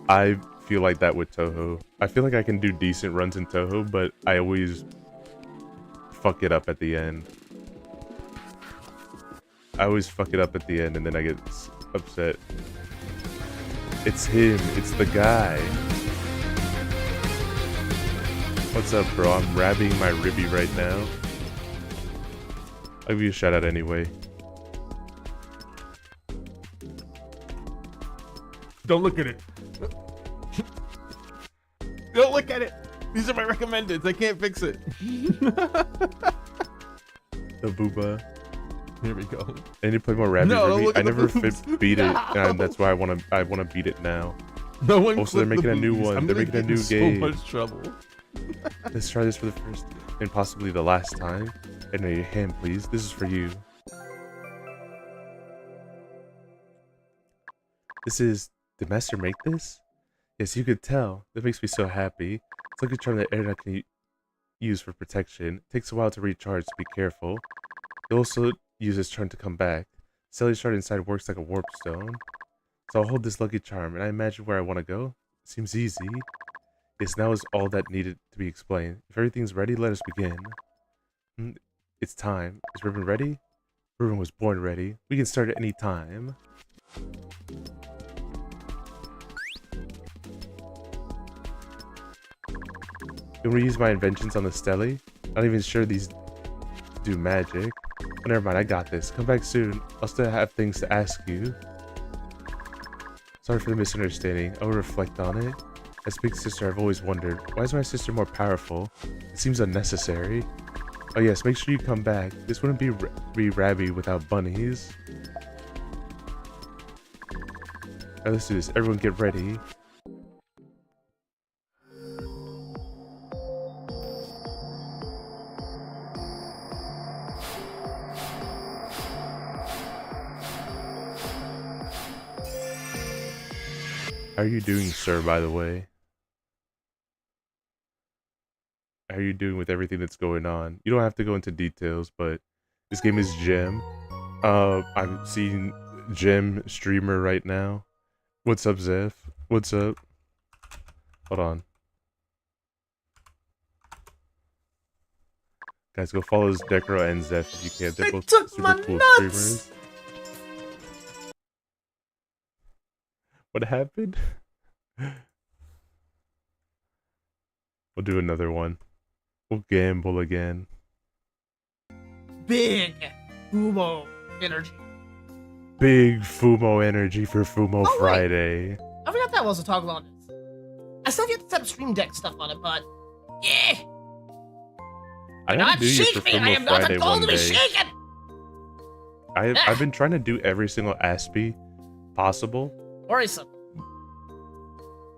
I feel like that with Toho. I feel like I can do decent runs in Toho, but I always fuck it up at the end. I always fuck it up at the end and then I get upset. It's him. It's the guy. What's up, bro? I'm rabbing my Ribi right now. I'll give you a shout out anyway. Don't look at it. Don't look at it. These are my recommendeds. I can't fix it. The booba. Here we go. I need to play more Rabi-Ribi. No, I never beat it, and that's why I wanna beat it now. No one. Also, they're making a new one. They're making a new game. So much trouble. Let's try this for the first and possibly the last time. And your hand, please. This is for you. Did Master make this? Yes, you could tell. That makes me so happy. It's like a charm that Erna can use for protection. It takes a while to recharge, so be careful. You'll also use this charm to come back. Celly shard inside works like a warp stone. So I'll hold this lucky charm, and I imagine where I want to go. Seems easy. Yes, now is all that needed to be explained. If everything's ready, let us begin. It's time. Is Ribbon ready? Ribbon was born ready. We can start at any time. Can we use my inventions on the stele? Not even sure these do magic. Oh, never mind, I got this. Come back soon. I'll still have things to ask you. Sorry for the misunderstanding. I'll reflect on it. As big sister, I've always wondered, why is my sister more powerful? It seems unnecessary. Oh yes, make sure you come back. This wouldn't be Rabi without bunnies. Alright, let's do this. Everyone get ready. How are you doing, sir, by the way? How are you doing with everything that's going on? You don't have to go into details, but this game is Gem. I'm seeing Gem streamer right now. What's up, Zeph? What's up? Hold on. Guys, go follow Decro and Zeph if you can. They're both super cool streamers. What happened? We'll do another one. We'll gamble again. Big Fumo energy. Big Fumo energy for Fumo Friday. I forgot that was a toggle on this. I still have to set up Stream Deck stuff on it, but yeah. I Not have to do you for shake me. I Fumo am not Friday a goal one to be day. shaken. I've been trying to do every single Aspie possible. Worrisome.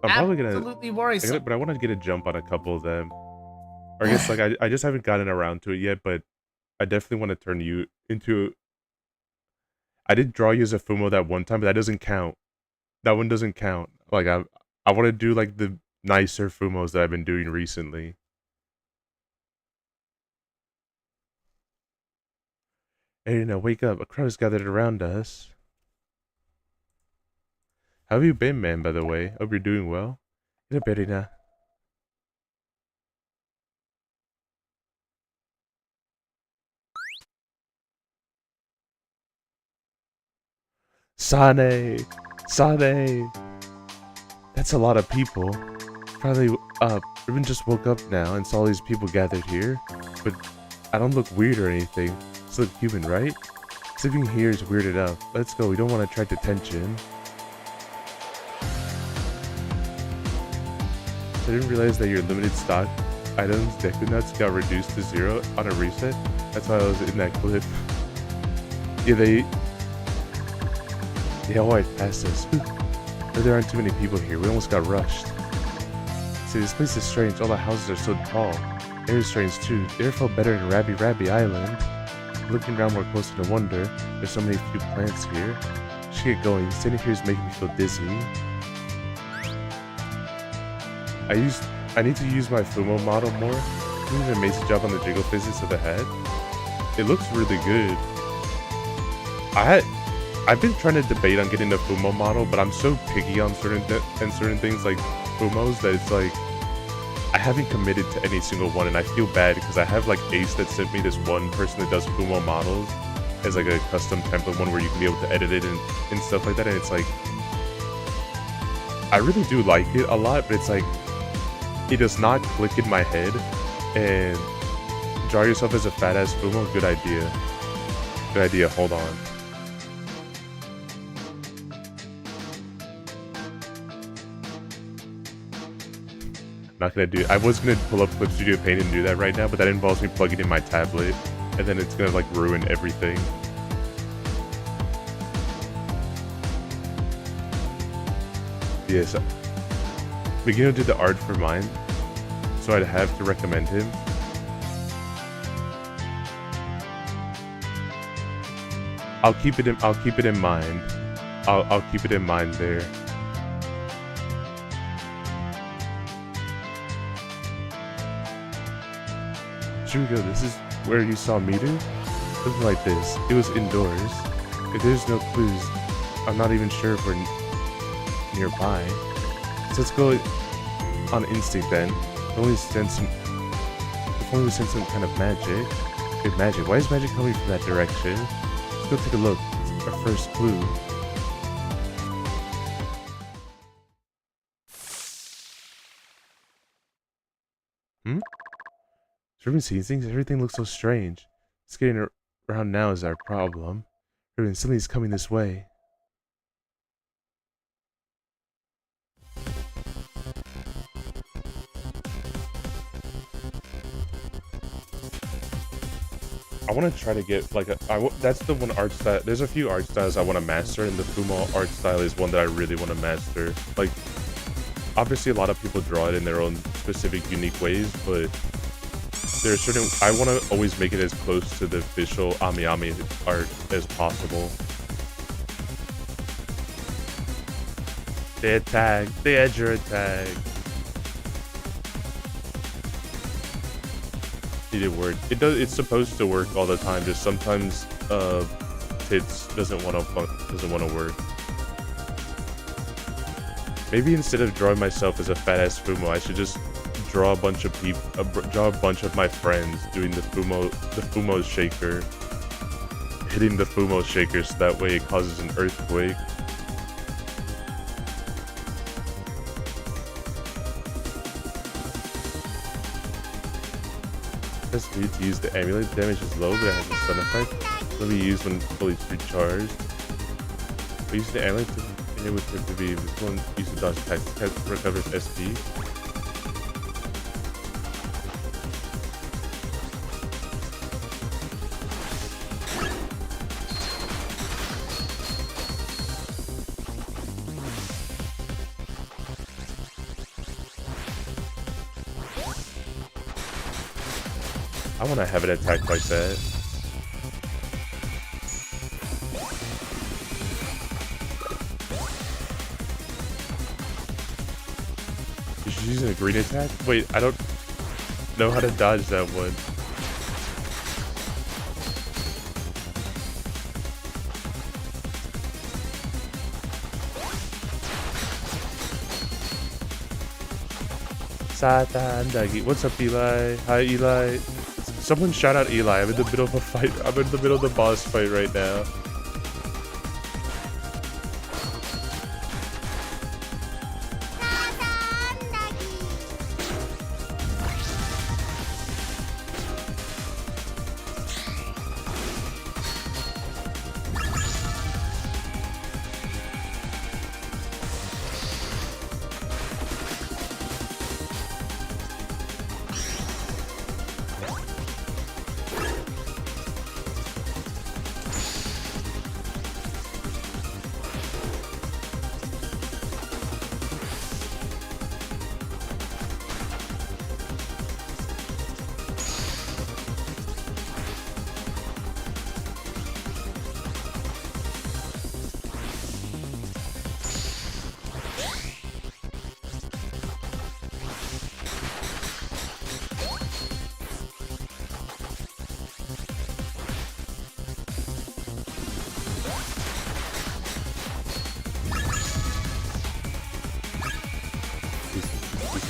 I'm probably gonna, Absolutely worrisome. but I want to get a jump on a couple of them. Or I guess like I just haven't gotten around to it yet, but I definitely want to turn you into. I did draw you as a Fumo that one time, but that doesn't count. That one doesn't count. Like I want to do like the nicer Fumos that I've been doing recently. Hey, now wake up! A crowd has gathered around us. How have you been, man? By the way, hope you're doing well. Get up, Erina. Sane! Sane! That's a lot of people. Probably, Ribbon just woke up now and saw all these people gathered here. But I don't look weird or anything. Just look human, right? Sleeping here is weird enough. Let's go, we don't want to attract attention. I didn't realize that your limited stock items, Deku Nuts, got reduced to 0 on a reset. That's why I was in that clip. Yeah, alright, passed us. There aren't too many people here. We almost got rushed. See, this place is strange. All the houses are so tall. Air is strange too. The air felt better in Rabi-Ribi Island. Looking around more closely to wonder. There's so many few plants here. I should get going. Standing here is making me feel dizzy. I need to use my Fumo model more. Doing an amazing job on the jiggle physics of the head. It looks really good. I've been trying to debate on getting the Fumo model, but I'm so picky on certain things like Fumos that it's like I haven't committed to any single one, and I feel bad because I have like Ace that sent me this one person that does Fumo models as like a custom template one where you can be able to edit it and stuff like that, and it's like I really do like it a lot, but it's like it does not click in my head. And draw yourself as a fat ass Fumo, good idea. Good idea, hold on. Not gonna do. I was gonna pull up Clip Studio Paint and do that right now, but that involves me plugging in my tablet, and then it's gonna like ruin everything. Yes, Begino did the art for mine, so I'd have to recommend him. I'll keep it in mind. I'll keep it in mind there. Here we go, this is where you saw Meter? Something like this. It was indoors. If there's no clues, I'm not even sure if we're nearby. So let's go on instinct then. If only we sense some kind of magic. Good magic. Why is magic coming from that direction? Let's go take a look. It's our first clue. Ruben sees things. Everything looks so strange. Just getting around now is our problem. Ruben, something's coming this way. I want to try to get like that's the one art style. There's a few art styles I want to master, and the Fumo art style is one that I really want to master. Like, obviously a lot of people draw it in their own specific, unique ways, but there's certain, I want to always make it as close to the official Ami art as possible. They attack, the edger attack. It did work. It's supposed to work all the time. Just sometimes, Tits doesn't want to work. Maybe instead of drawing myself as a fat ass Fumo, I should just draw a bunch of people, draw a bunch of my friends doing the Fumo shaker, hitting the Fumo shaker, so that way it causes an earthquake. Press B to use the amulet. Damage is low, but it has a stun effect. Will be used when fully recharged. We use the amulet to hit with the B. This one use the dodge attack. Recovers SP. I want to have it attack like that. She's using a green attack? Wait, I don't know how to dodge that one. Satan Dagi. What's up, Eli? Hi, Eli. Someone shout out Eli. I'm in the middle of a fight. I'm in the middle of the boss fight right now.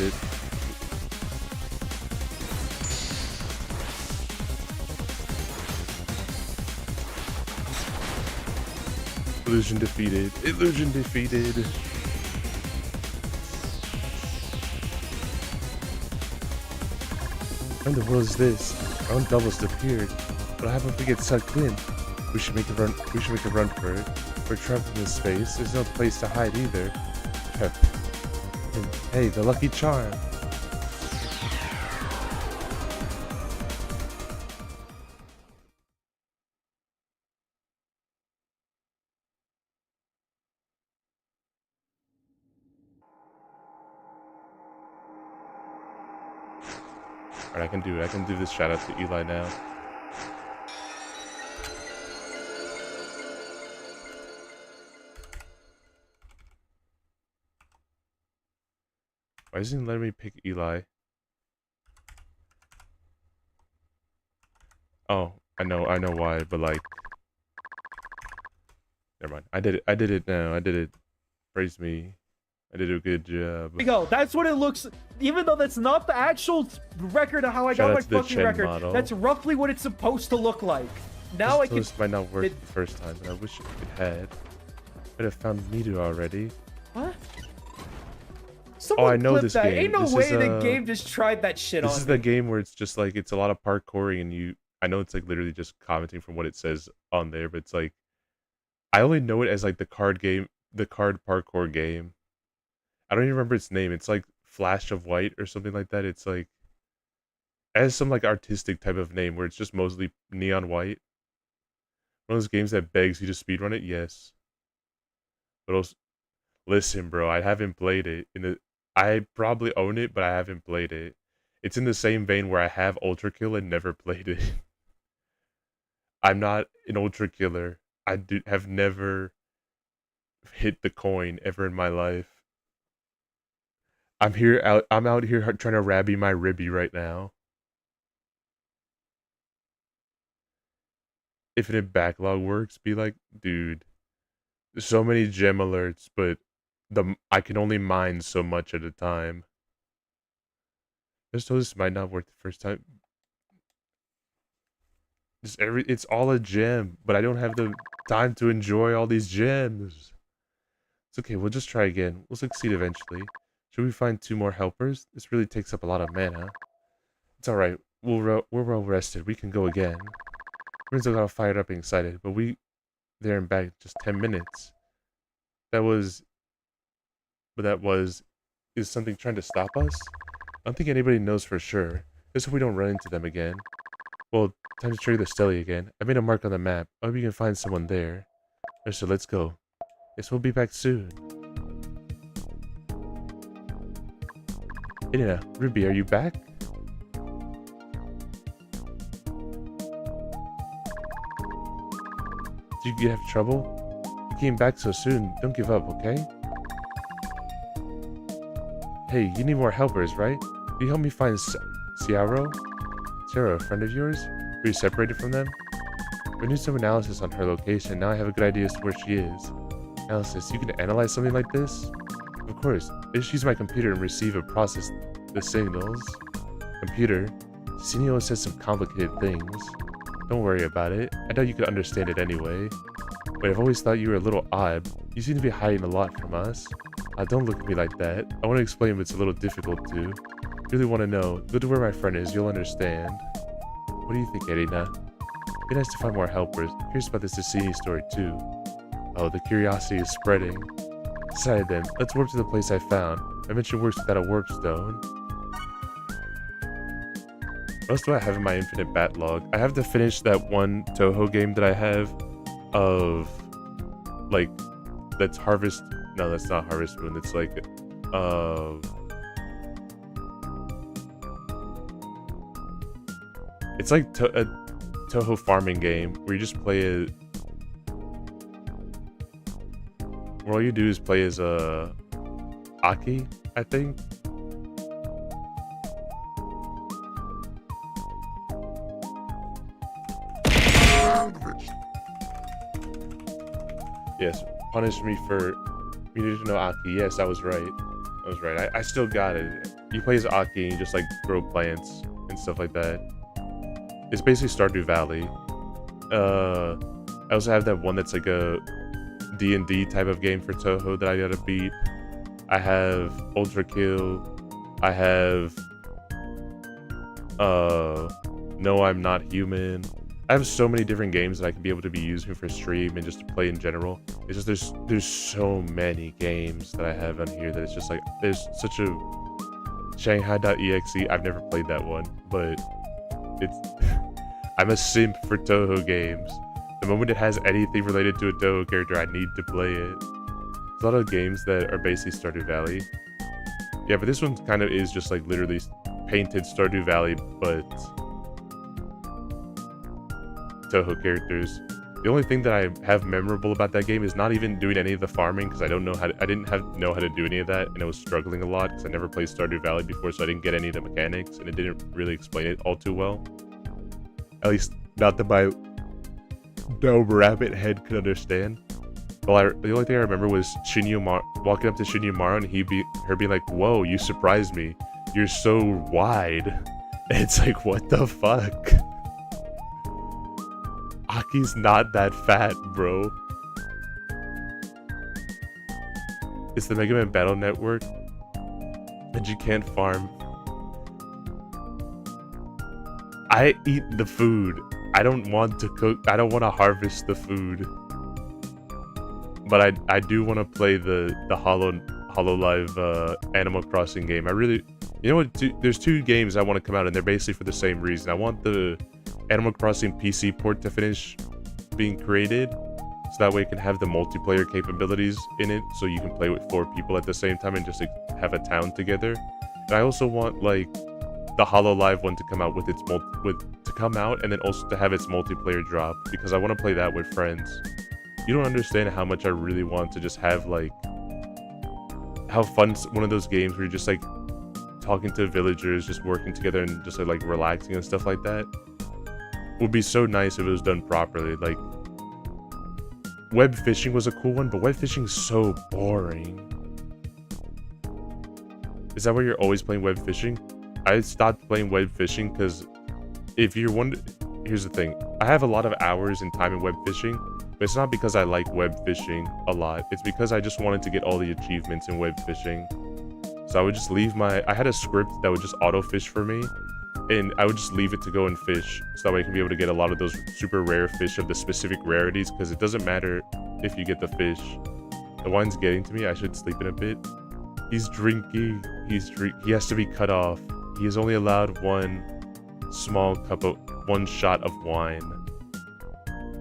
it. Illusion defeated. Illusion defeated. What in the world is this? Our own doubles appeared. What happens if we get sucked in? We should make a run. We should make a run for it. We're trapped in this space. There's no place to hide either. And hey, the lucky charm. Alright, I can do it. I can do this shout out to Eli now. Why isn't he letting me pick Eli? Oh, I know why, but like, never mind. I did it now. I did it. Praise me. I did a good job. we go. That's what it looks. Even though that's not the actual record of how I Shout got out my to the fucking Chen record, model. that's roughly what it's supposed to look like. Now I can. This might not work the first time, but I wish it had. Could have found Midu already. What? Someone I know clip this that. game. Ain't no This way is, the game just tried that shit on. This is the game where it's just like it's a lot of parkouring, and you. I know it's like literally just commenting from what it says on there, but it's like I only know it as like the card game, the card parkour game. I don't even remember its name. It's like Flash of White or something like that. It's like it has some like artistic type of name where it's just mostly neon white. One of those games that begs you to speedrun it. Yes. But also, listen, bro, I haven't played it. I probably own it, but I haven't played it. It's in the same vein where I have Ultra Kill and never played it. I'm not an Ultra Killer. Have never hit the coin ever in my life. I'm out here trying to Rabi-Ribi right now. Infinite backlog works. Be like, dude, there's so many gem alerts, but I can only mine so much at a time. Just so this might not work the first time. It's all a gem, but I don't have the time to enjoy all these gems. It's okay, we'll just try again. We'll succeed eventually. Should we find 2 more helpers? This really takes up a lot of mana. It's alright. We're well rested. We can go again. We're still all fired up and excited, but we there and back in just 10 minutes. Is something trying to stop us? I don't think anybody knows for sure. Just so we don't run into them again. Well, time to trigger the Stelly again. I made a mark on the map. I hope you can find someone there. So let's go. Guess we'll be back soon. Hey, Ruby, are you back? Did you have trouble? You came back so soon. Don't give up, okay? Hey, you need more helpers, right? Can you help me find Ciaro? Ciaro, a friend of yours? Were you separated from them? We need some analysis on her location. Now I have a good idea as to where she is. Analysis, you can analyze something like this? Of course. I just use my computer and receive and process the signals. Computer, Senio says some complicated things. Don't worry about it. I know you could understand it anyway. But I've always thought you were a little odd. You seem to be hiding a lot from us. Don't look at me like that. I want to explain, but it's a little difficult to. Really want to know. Go to where my friend is. You'll understand. What do you think, Erina? It'd be nice to find more helpers. I'm curious about this Cassini story too. Oh, the curiosity is spreading. Decided then. Let's warp to the place I found. I mentioned works without a warp stone. What else do I have in my infinite bat log? I have to finish that one Toho game that I have of like that's Harvest. No, that's not Harvest Moon. It's like it's like a Toho farming game where you just play it. Where all you do is play as Aki, I think. Yes, punish me for. You need to know Aki. Yes, I was right. I still got it. you play as Aki and you just like grow plants and stuff like that. It's basically Stardew Valley. I also have that one that's like a D&D type of game for Toho that I gotta beat. I have Ultra Kill. I have No, I'm Not Human. I have so many different games that I could be able to be using for stream and just to play in general. It's just there's so many games that I have on here that it's just like there's such a Shanghai.exe. I've never played that one, but it's I'm a simp for Toho games. The moment it has anything related to a Toho character, I need to play it. There's a lot of games that are basically Stardew Valley. Yeah, but this one kind of is just like literally painted Stardew Valley, but Toho characters. The only thing that I have memorable about that game is not even doing any of the farming, because I didn't know how to do any of that, and I was struggling a lot because I never played Stardew Valley before, so I didn't get any of the mechanics, and it didn't really explain it all too well. At least not that my dumb rabbit head could understand. Well, the only thing I remember was walking up to Shinyamaru and her being like, "Whoa, you surprised me. You're so wide." And it's like, what the fuck? Aki's not that fat, bro. It's the Mega Man Battle Network, and you can't farm. I eat the food. I don't want to cook. I don't want to harvest the food. But I do want to play the Hololive Animal Crossing game. I really, you know what? There's two games I want to come out, and they're basically for the same reason. I want the Animal Crossing PC port to finish being created, so that way it can have the multiplayer capabilities in it, so you can play with 4 people at the same time and just like, have a town together. And I also want like the Hololive one to come out with its and then also to have its multiplayer drop, because I want to play that with friends. You don't understand how much I really want to just have like how fun one of those games where you're just like talking to villagers, just working together and just like relaxing and stuff like that would be so nice if it was done properly. Like web fishing was a cool one, but web fishing is so boring. Is that why you're always playing web fishing? I stopped playing web fishing because if you're here's the thing, I have a lot of hours and time in web fishing, but it's not because I like web fishing a lot. It's because I just wanted to get all the achievements in web fishing. So I would just leave I had a script that would just auto fish for me, and I would just leave it to go and fish, so that way I can be able to get a lot of those super rare fish of the specific rarities, because it doesn't matter if you get the fish. The wine's getting to me. I should sleep in a bit. He's drinking. He has to be cut off. He is only allowed one shot of wine,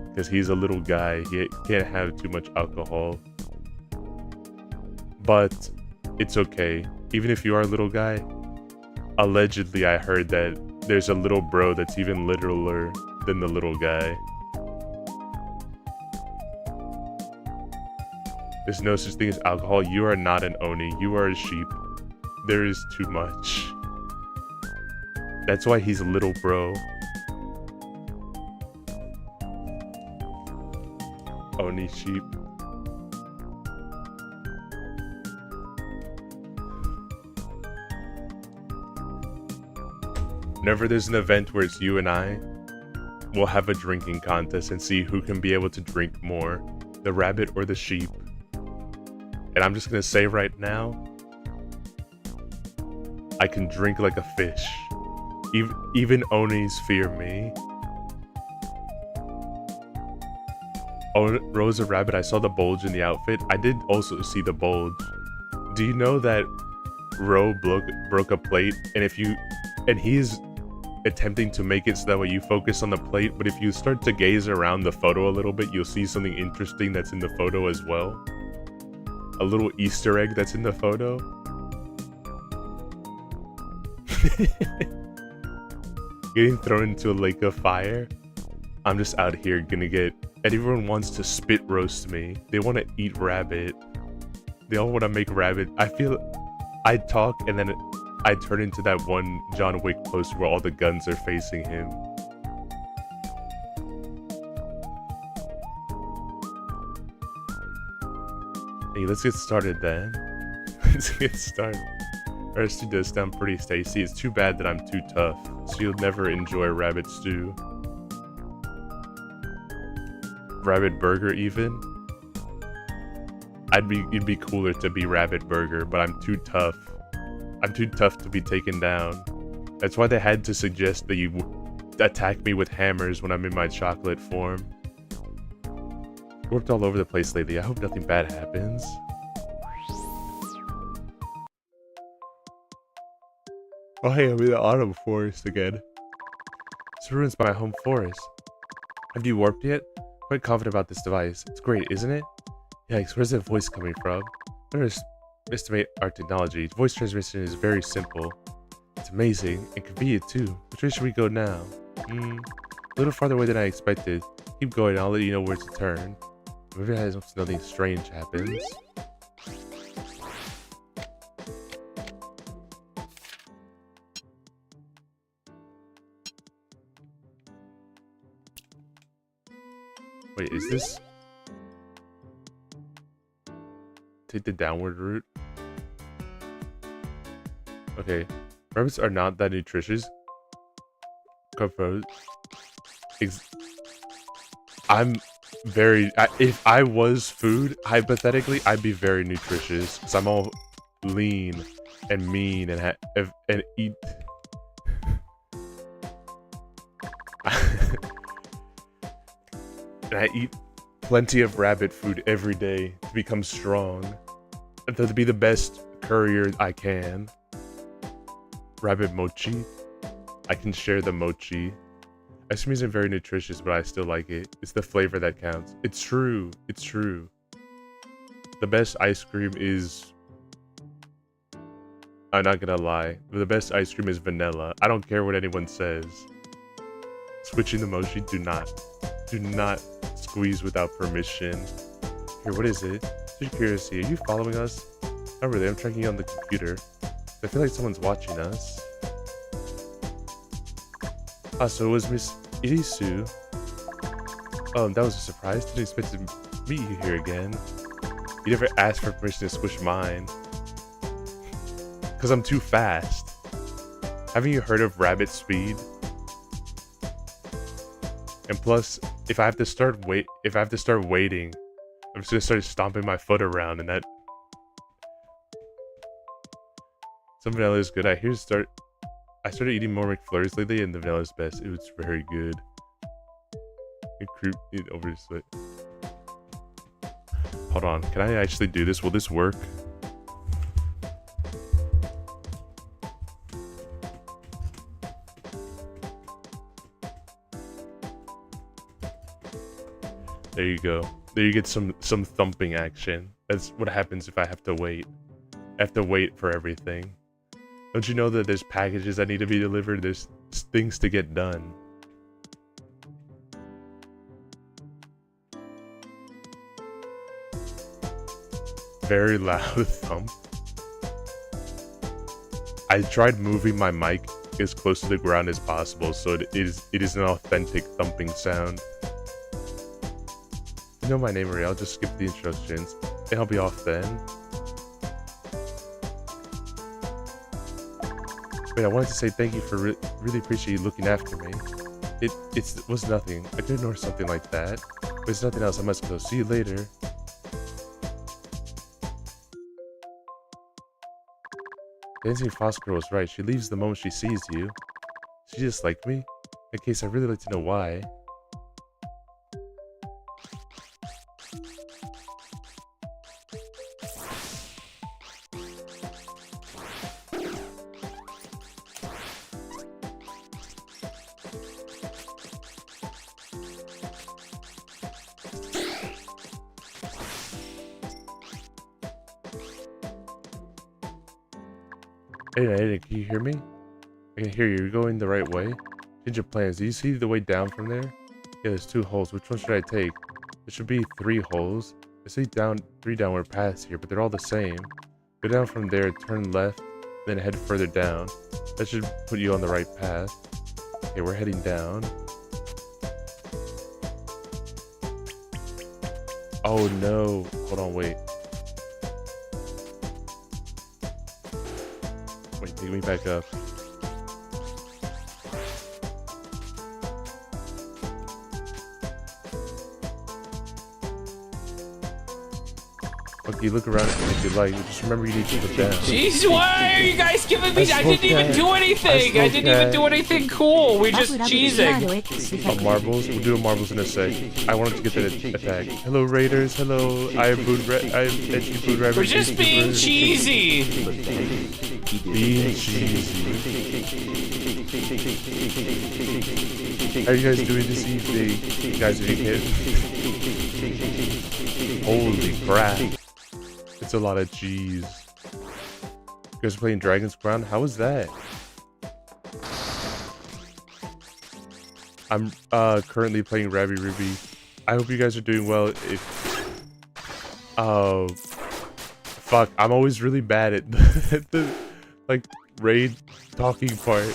because he's a little guy. He can't have too much alcohol. But it's okay. Even if you are a little guy, allegedly I heard that there's a little bro that's even littler than the little guy. There's no such thing as alcohol. You are not an Oni. You are a sheep. There is too much. That's why he's a little bro. Oni sheep. Whenever there's an event where it's you and I, we'll have a drinking contest and see who can be able to drink more, the rabbit or the sheep. And I'm just gonna say right now, I can drink like a fish. Even Onis fear me. Oh, Rosa Rabbit, I saw the bulge in the outfit. I did also see the bulge. Do you know that Ro broke a plate, and he's attempting to make it so that way you focus on the plate, but if you start to gaze around the photo a little bit, you'll see something interesting that's in the photo as well. A little Easter egg that's in the photo. Getting thrown into a lake of fire. I'm just out here gonna get... And everyone wants to spit roast me. They want to eat rabbit. They all want to make rabbit. I feel... I talk and then I turn into that one John Wick poster where all the guns are facing him. Hey, let's get started then. Let's get started. Rusty does sound pretty tasty. It's too bad that I'm too tough, so you'll never enjoy rabbit stew. Rabbit burger even? It'd be cooler to be rabbit burger, but I'm too tough. I'm too tough to be taken down. That's why they had to suggest that you attack me with hammers when I'm in my chocolate form. Worked all over the place lately. I hope nothing bad happens. Oh hey, I'm in the autumn forest again. It's ruins my home forest. Have you warped yet? Quite confident about this device. It's great, isn't it? Yikes, where's that voice coming from? Don't underestimate our technology. Voice transmission is very simple. It's amazing and convenient too. Which way should we go now? A little farther away than I expected. Keep going, I'll let you know where to turn. Maybe I hope nothing strange happens. Wait, is this? Take the downward route? Okay. Rabbits are not that nutritious. I'm very... if I was food, hypothetically, I'd be very nutritious. Because I'm all lean and mean and eat... and I eat plenty of rabbit food every day to become strong. And to be the best courier I can. Rabbit mochi. I can share the mochi. Ice cream isn't very nutritious, but I still like it. It's the flavor that counts. It's true. It's true. The best ice cream is... I'm not gonna lie. The best ice cream is vanilla. I don't care what anyone says. Switching the mochi, do not squeeze without permission. Here, what is it? Just curiosity, are you following us? Not really, I'm tracking you on the computer. I feel like someone's watching us. Ah, so it was Miss Irisu. Oh, that was a surprise. Didn't expect to meet you here again. You never asked for permission to squish mine. Because I'm too fast. Haven't you heard of rabbit speed? And plus, if I have to start waiting, I'm just gonna start stomping my foot around, and that some vanilla is good. I started eating more McFlurries lately, and the vanilla is best. It was very good. It over this way. Hold on, can I actually do this? Will this work? There you go. There you get some thumping action. That's what happens if I have to wait. I have to wait for everything. Don't you know that there's packages that need to be delivered? There's things to get done. Very loud thump. I tried moving my mic as close to the ground as possible, so it is an authentic thumping sound. You know my name already, I'll just skip the instructions, and I'll be off then. Wait, I wanted to say thank you for really appreciate you looking after me. It was nothing. I could ignore something like that. But it's nothing else, I must go. See you later. Dancing Fox Girl was right. She leaves the moment she sees you. She just liked me? In case, I'd really like to know why. Hey, can you hear me? I can hear you. You're going the right way. Change your plans. Do you see the way down from there? Yeah, there's 2 holes. Which one should I take? There should be 3 holes. I see 3 downward paths here, but they're all the same. Go down from there, turn left, then head further down. That should put you on the right path. Okay, we're heading down. Oh no. Hold on, wait. Pick me back up. Okay, look around if you like. Just remember you need to look down. Jeez, why are you guys giving me? I didn't even do anything. I didn't even do anything cool. We're just cheesing. Oh, marbles? We'll do marbles in a sec. I wanted to get that attack. Hello, Raiders. Hello. I am Edgey Food Rabbit. We're just being cheesy. Being cheesy. How are you guys doing this evening? You guys doing it? Holy crap. It's a lot of cheese. You guys are playing Dragon's Crown? How is that? I'm currently playing Rabi-Ribi. I hope you guys are doing well. Fuck, I'm always really bad at the like raid talking part.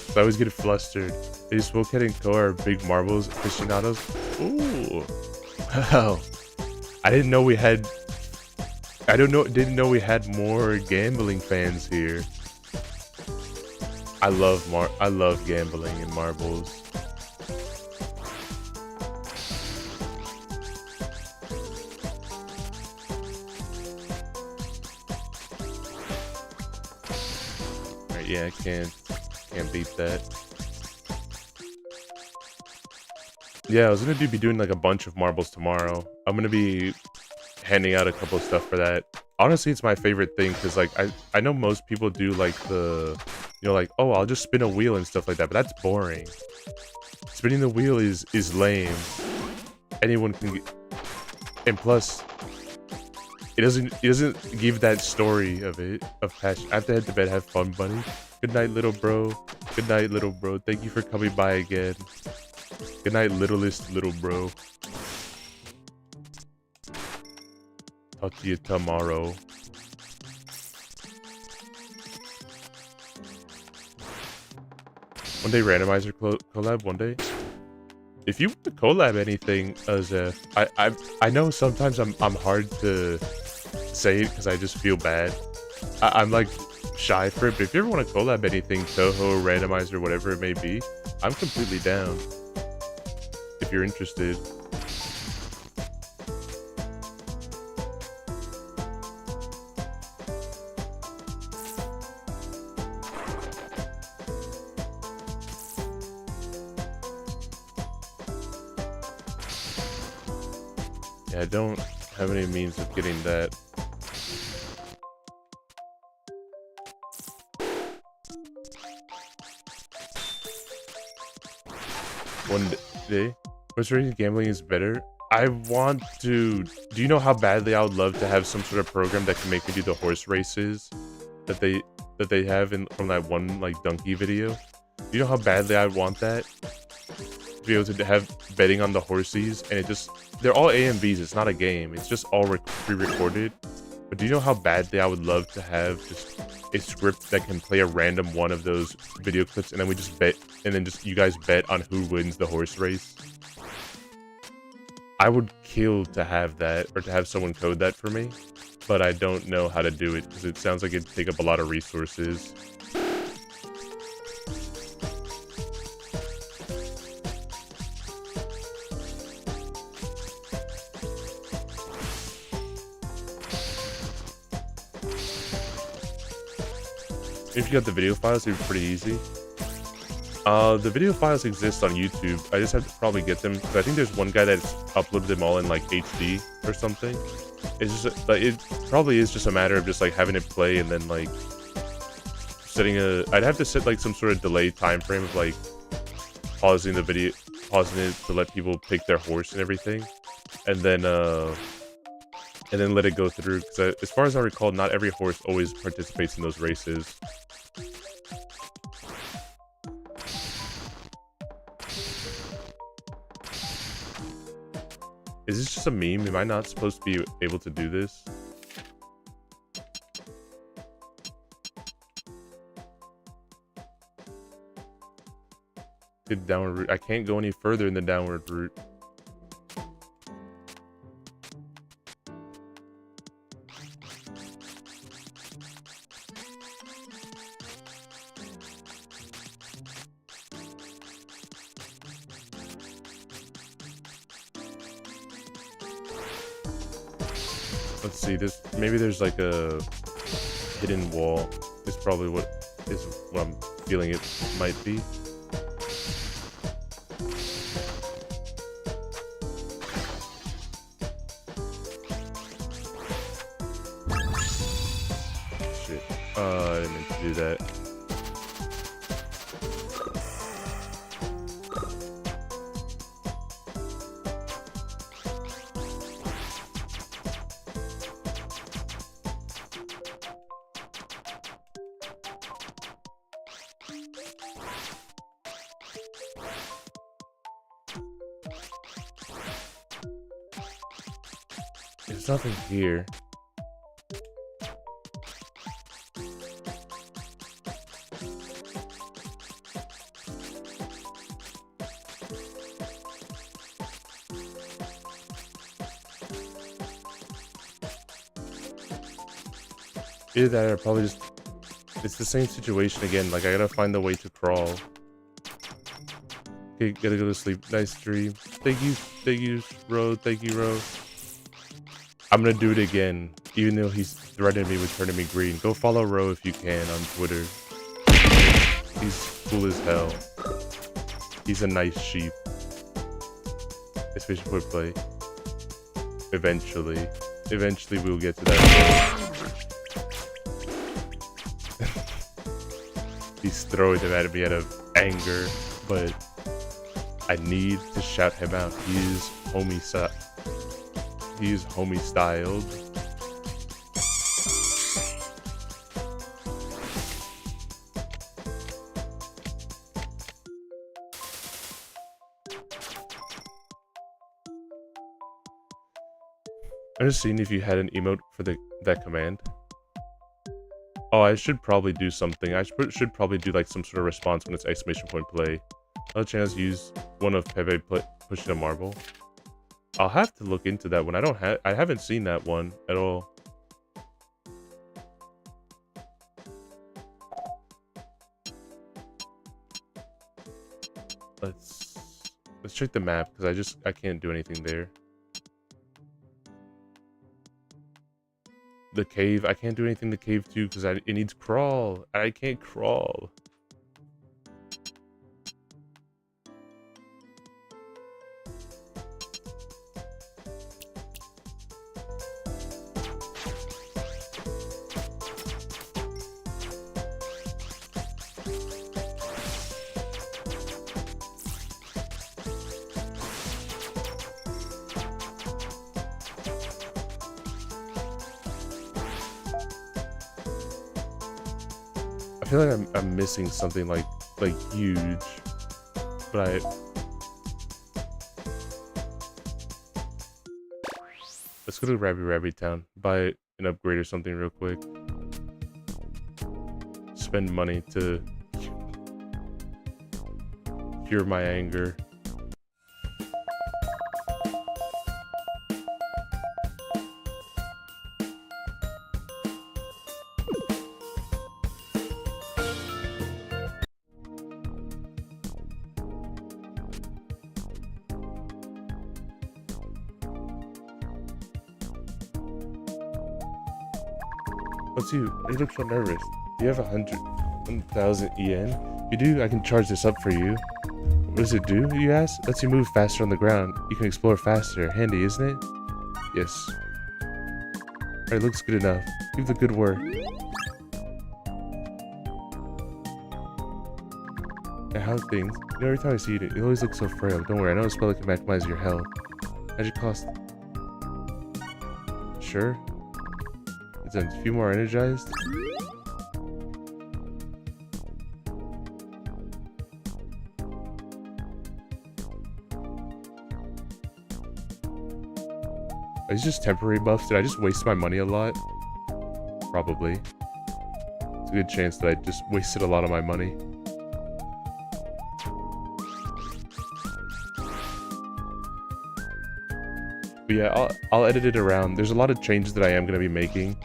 So I always get flustered. These Swokehead and Co are big marbles aficionados. Ooh. Wow. I didn't know we had didn't know we had more gambling fans here. I love gambling and marbles. Alright, yeah, I can't beat that. Yeah, I was gonna be doing like a bunch of marbles tomorrow. I'm gonna be handing out a couple of stuff for that. Honestly, it's my favorite thing because like I know most people do like the, you know, like, oh, I'll just spin a wheel and stuff like that, but that's boring. Spinning the wheel is lame. Anyone can get, and plus it doesn't give that story of passion. I have to head to bed. Have fun, buddy. Good night, little bro. Good night, little bro. Thank you for coming by again. Good night, littlest little bro. Talk to you tomorrow. One day randomizer collab. One day. If you want to collab anything, Zeph, I know sometimes I'm hard to say it because I just feel bad. I'm like shy for it, but if you ever want to collab anything, Toho, randomizer, whatever it may be, I'm completely down. If you're interested. Yeah, I don't have any means of getting that. One day? Horse racing gambling is better. I want to. Do you know how badly I would love to have some sort of program that can make me do the horse races that they have from that one like donkey video? Do you know how badly I want that? To be able to have betting on the horses, and they're all A and Bs. It's not a game. It's just all pre-recorded. But do you know how badly I would love to have just a script that can play a random one of those video clips, and then we just bet, and then just you guys bet on who wins the horse race? I would kill to have that, or to have someone code that for me, but I don't know how to do it because it sounds like it'd take up a lot of resources. If you got the video files, it'd be pretty easy. The video files exist on YouTube. I just have to probably get them, because I think there's one guy that's uploaded them all in like HD or something. It's just like, it probably is just a matter of just like having it play and then like setting I'd have to set like some sort of delay time frame of like pausing it to let people pick their horse and everything, and then let it go through, because as far as I recall, not every horse always participates in those races. Is this just a meme? Am I not supposed to be able to do this? The downward route. I can't go any further in the downward route. Let's see. Maybe there's like a hidden wall. Is probably what I'm feeling it might be. Shit. I didn't mean to do that. There's nothing here. Either that or probably just... It's the same situation again. Like, I gotta find the way to crawl. Okay, gotta go to sleep. Nice dream. Thank you, Ro. Thank you, Ro. I'm gonna do it again, even though he's threatened me with turning me green. Go follow Ro if you can on Twitter. He's cool as hell. He's a nice sheep. Especially for play. Eventually we'll get to that. He's throwing them at me out of anger, but I need to shout him out. He is homie styled. I'm just seeing if you had an emote for that command. Oh, I should probably do something. I should probably do like some sort of response when it's exclamation point play. Another chance to use one of Pepe pushing a marble. I'll have to look into that one. I haven't seen that one at all. Let's check the map because I can't do anything there. The cave, I can't do anything in the cave too because it needs crawl. I can't crawl. I feel like I'm missing something like huge, but let's go to Rabi-Ribi town, buy an upgrade or something real quick. Spend money to cure my anger. What's you? You look so nervous. Do you have 1,000 yen? You do? I can charge this up for you. What does it do, you ask? Lets you move faster on the ground. You can explore faster. Handy, isn't it? Yes. Alright, looks good enough. Keep the good work. And how things? You know, every time I see you always look so frail. Don't worry, I know a spell that can maximize your health. How'd it cost? Sure. It's a few more energized. Are these just temporary buffs? Did I just waste my money a lot? Probably. It's a good chance that I just wasted a lot of my money. But yeah, I'll edit it around. There's a lot of changes that I am going to be making.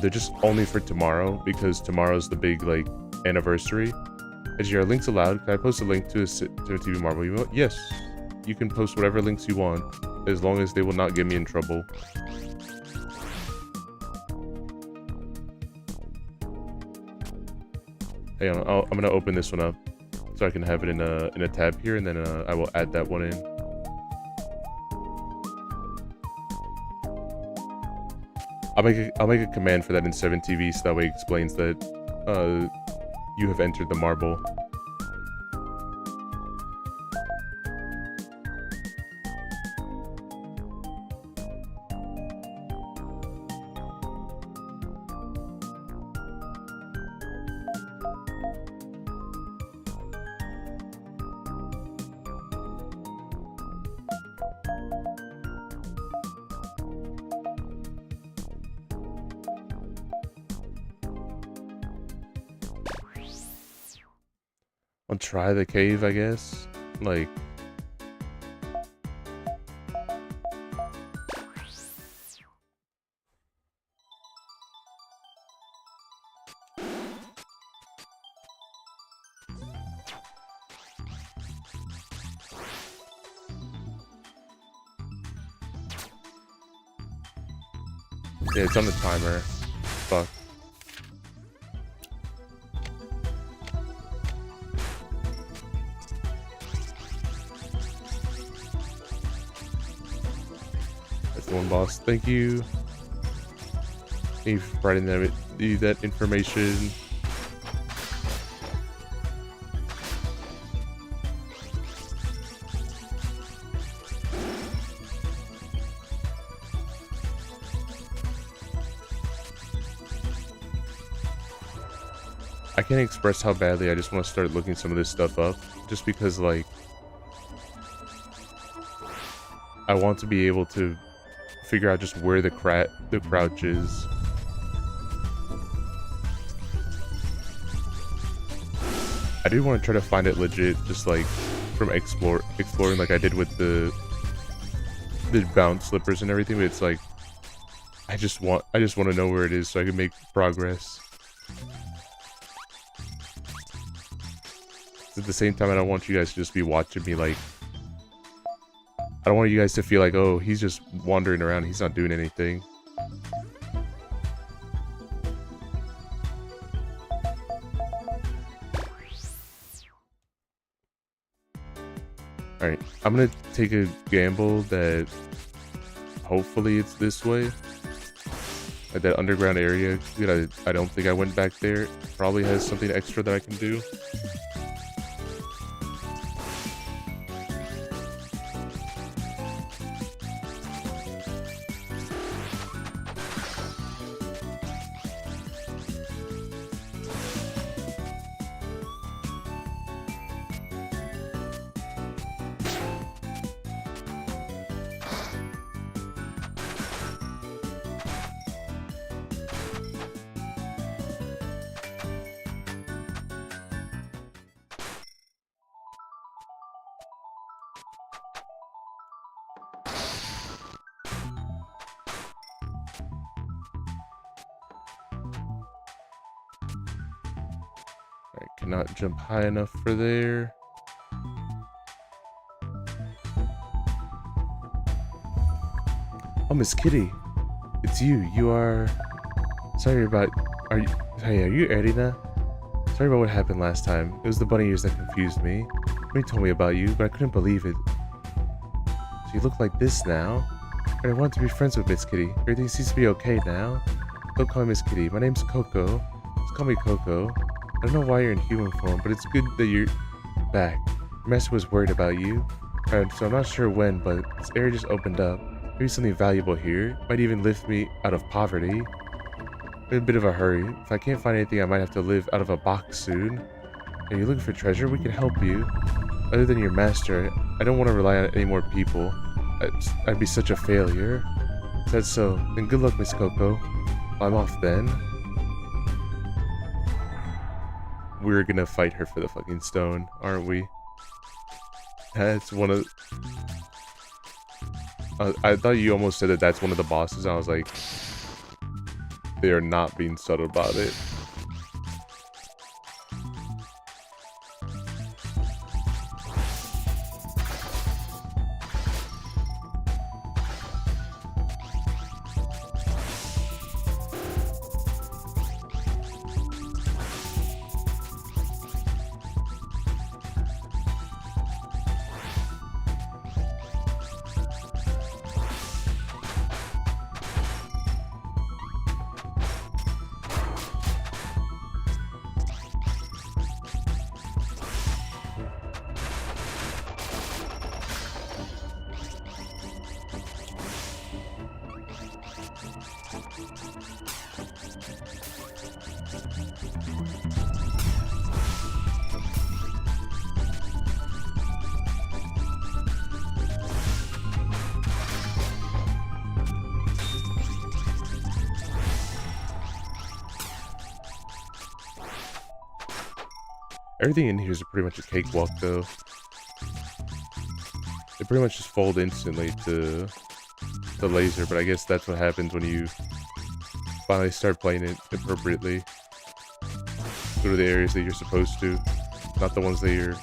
They're just only for tomorrow, because tomorrow's the big, like, anniversary. Edgey, are links allowed? Can I post a link to a TV Marvel emote? Yes. You can post whatever links you want, as long as they will not get me in trouble. Hang on, I'm gonna open this one up so I can have it in a tab here, and then I will add that one in. I'll make a command for that in 7TV so that way it explains that you have entered the marble. I'll try the cave, I guess. Like, yeah, it's on the timer. Fuck. One boss, thank you. Thank you for providing that information. I can't express how badly I just want to start looking some of this stuff up, just because, like, I want to be able to figure out just where the crouch is. I do want to try to find it legit, just like from exploring like I did with the bounce slippers and everything, but it's like I just want to know where it is so I can make progress. At the same time, I don't want you guys to just be watching me like, I don't want you guys to feel like, oh, he's just wandering around, he's not doing anything. Alright, I'm gonna take a gamble that hopefully it's this way. At that underground area, I don't think I went back there. It probably has something extra that I can do. Cannot jump high enough for there. Oh, Miss Kitty, it's you. You are. Sorry about. Hey, are you Erina? Sorry about what happened last time. It was the bunny ears that confused me. They told me about you, but I couldn't believe it. So you look like this now. And I want to be friends with Miss Kitty. Everything seems to be okay now. Don't call me Miss Kitty. My name's Coco. Just call me Coco. I don't know why you're in human form, but it's good that you're back. Your master was worried about you, and so I'm not sure when, but this area just opened up. Maybe something valuable here. Might even lift me out of poverty. I'm in a bit of a hurry. If I can't find anything, I might have to live out of a box soon. Are you looking for treasure? We can help you. Other than your master, I don't want to rely on any more people. I'd be such a failure. Said so. Then good luck, Miss Coco. I'm off then. We're gonna fight her for the fucking stone, aren't we? That's one of... I thought you almost said that that's one of the bosses. I was like, they are not being subtle about it. Everything in here is pretty much a cakewalk, though. They pretty much just fold instantly to the laser, but I guess that's what happens when you finally start playing it appropriately. Go to the areas that you're supposed to, not the ones that you're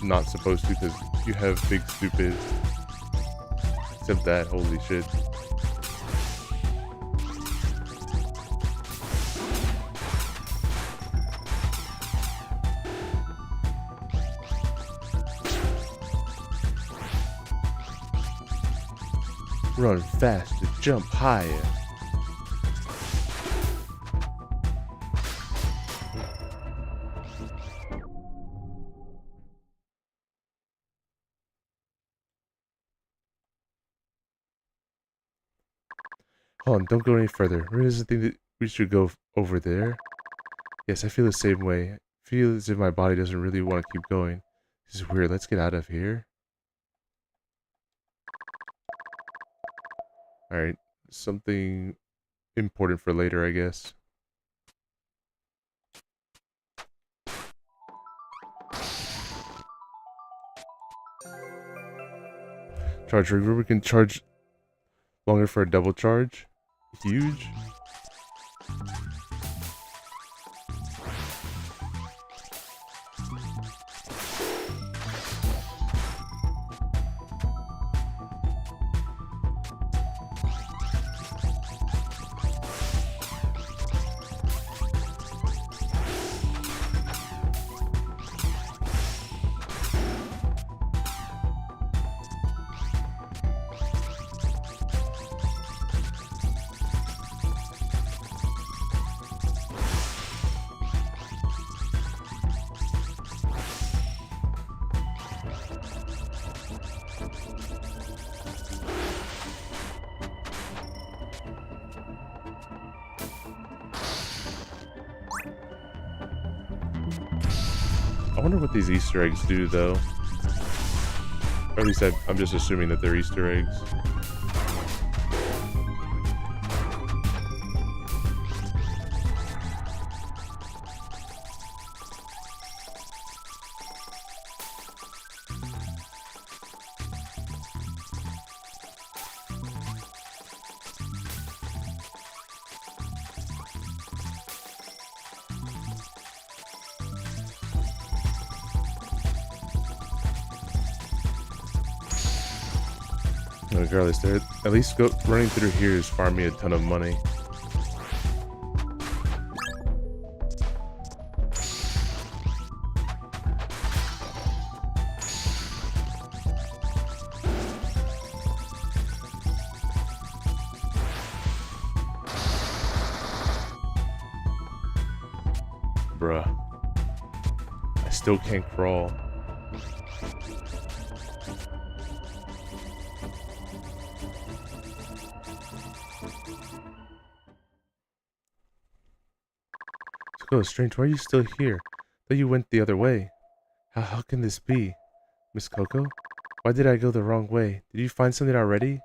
not supposed to, because you have big stupid. Except that, holy shit. Run faster, jump higher. Hold on, don't go any further. Where does it think that we should go over there? Yes, I feel the same way. I feel as if my body doesn't really want to keep going. This is weird. Let's get out of here. Alright, something important for later, I guess. Charge rig. We can charge longer for a double charge. Huge. I wonder what these Easter eggs do, though. Or at least I'm just assuming that they're Easter eggs. Regardless, they're at least running through here is farming me a ton of money. Bruh. I still can't crawl. Oh, strange, why are you still here? Thought you went the other way. How can this be? Miss Coco? Why did I go the wrong way? Did you find something already?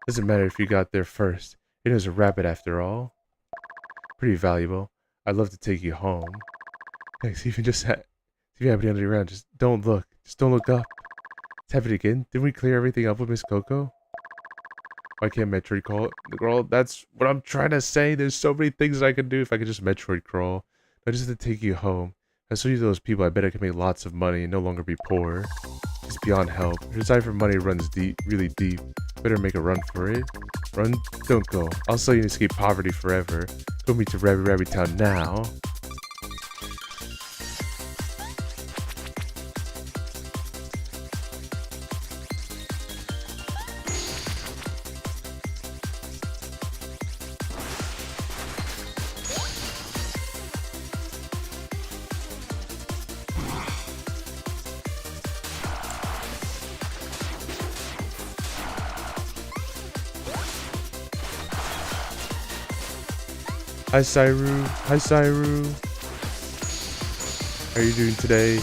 Doesn't matter if you got there first. It is a rabbit after all. Pretty valuable. I'd love to take you home. Thanks, even just if you have anybody around, just don't look. Just don't look up. Let's have it again. Didn't we clear everything up with Miss Coco? Why can't Metroid crawl? That's what I'm trying to say. There's so many things that I could do if I could just Metroid crawl. I just have to take you home. I saw you those people. I bet I can make lots of money and no longer be poor. Just beyond help. Your desire for money runs deep, really deep. Better make a run for it. Run? Don't go. I'll sell you and escape poverty forever. Go meet to Rabi-Ribi Town now. Hi Cyru. Hi Cyru. How are you doing today?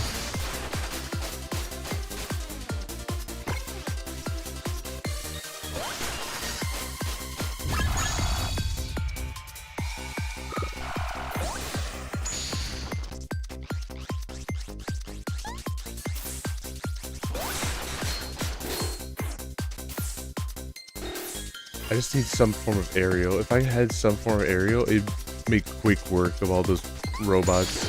I just need some form of aerial. If I had some form of aerial, it'd make quick work of all those robots.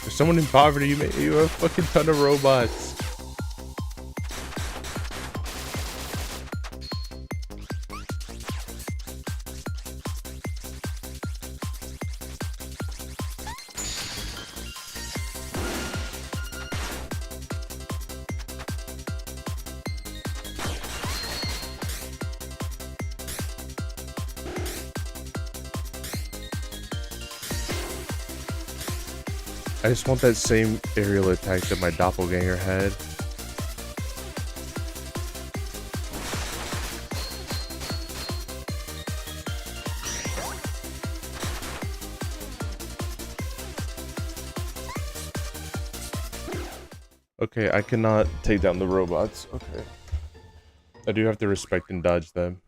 There's someone in poverty, you have a fucking ton of robots. I just want that same aerial attack that my doppelganger had. Okay, I cannot take down the robots. Okay. I do have to respect and dodge them.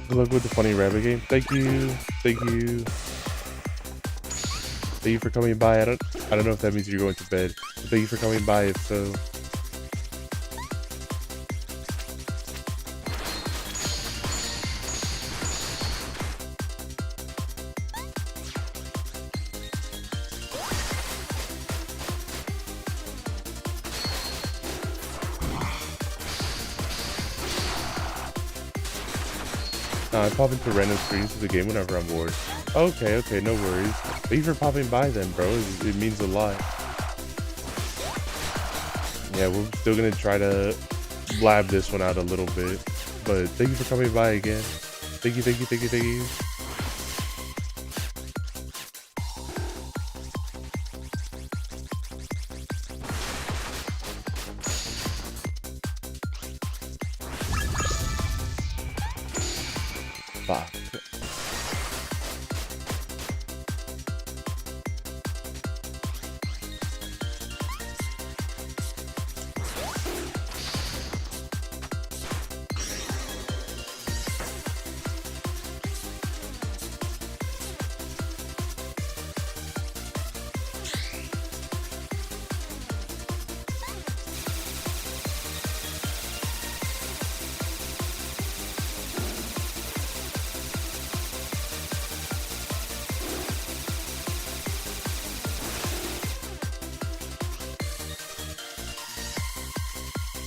Good luck with the funny rabbit game. Thank you. Thank you. Thank you for coming by. I don't know if that means you're going to bed. But thank you for coming by if so. I pop into random screens of the game whenever I'm bored. Okay, okay, no worries. Thank you for popping by then, bro. It means a lot. Yeah, we're still gonna try to blab this one out a little bit. But thank you for coming by again. Thank you, thank you, thank you, thank you. Fuck.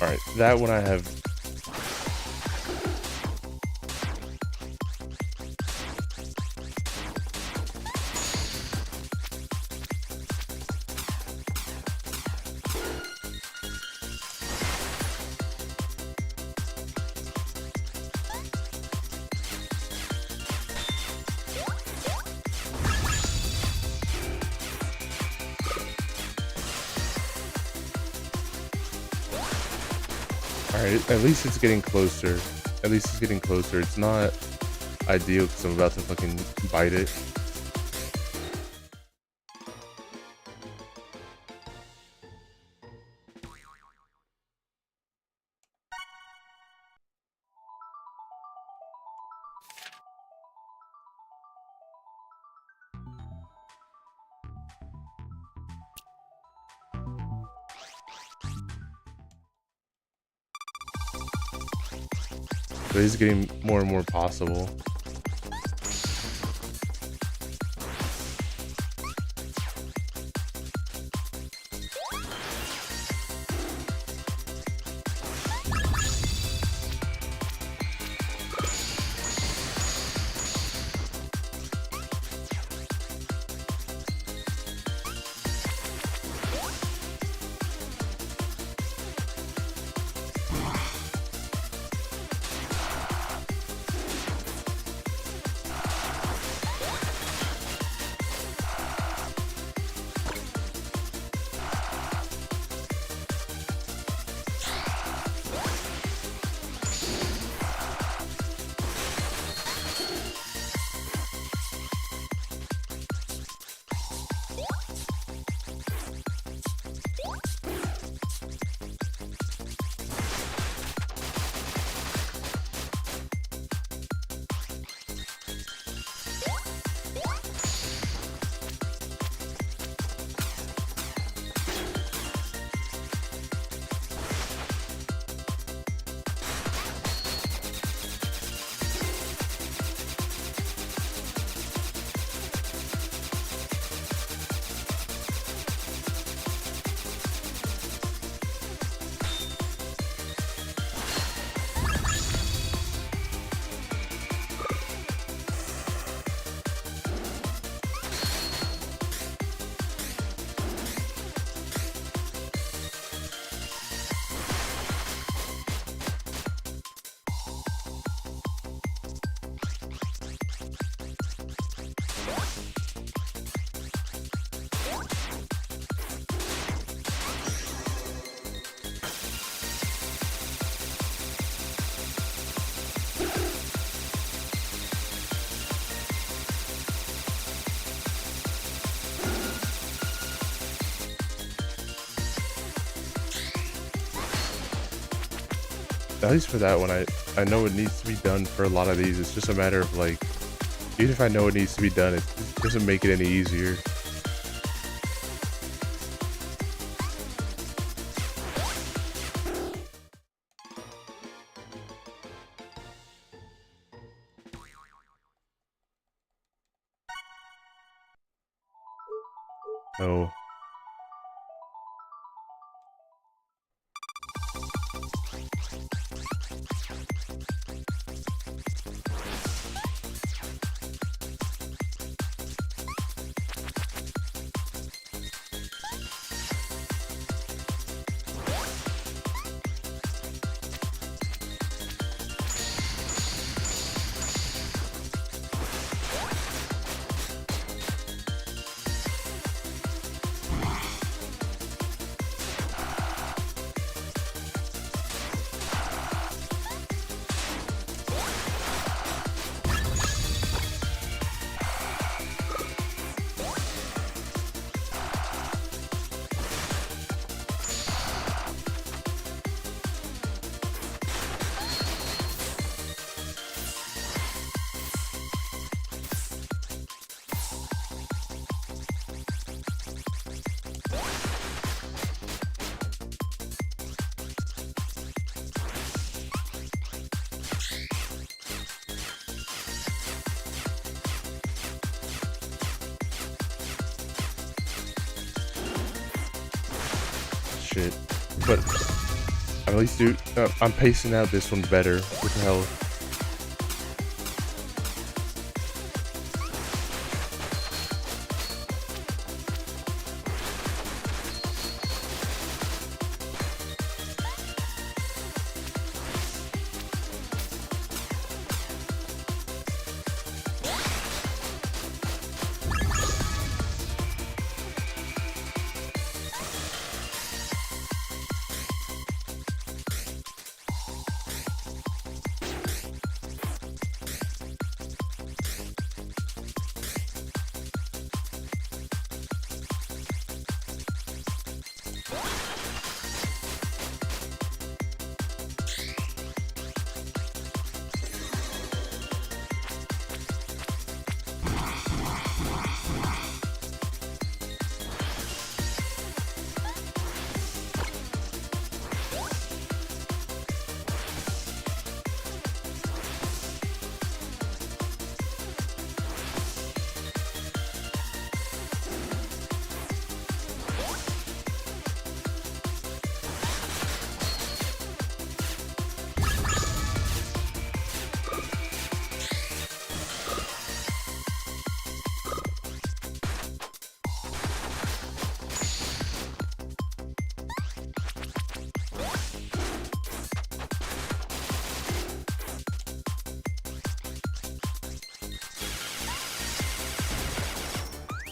Alright, that one I have. Alright, at least it's getting closer. At least it's getting closer. It's not ideal because I'm about to fucking bite it. But it's getting more and more possible. at least for that one, I know it needs to be done for a lot of these. It's just a matter of like, even if I know it needs to be done, it doesn't make it any easier. No. Shit. But at least I'm pacing out this one better with health.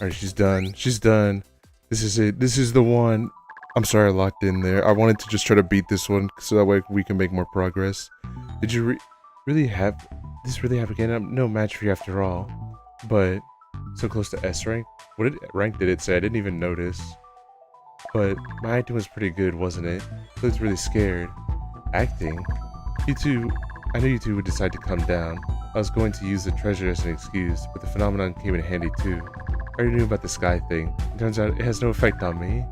Alright, she's done. She's done. This is it. This is the one. I'm sorry I locked in there. I wanted to just try to beat this one so that way we can make more progress. Did you really have this really happen again? No match for you after all. But so close to S rank? What rank did it say? I didn't even notice. But my acting was pretty good, wasn't it? I was really scared. Acting? You two, I knew you two would decide to come down. I was going to use the treasure as an excuse, but the phenomenon came in handy too. I already knew about the sky thing. It turns out it has no effect on me.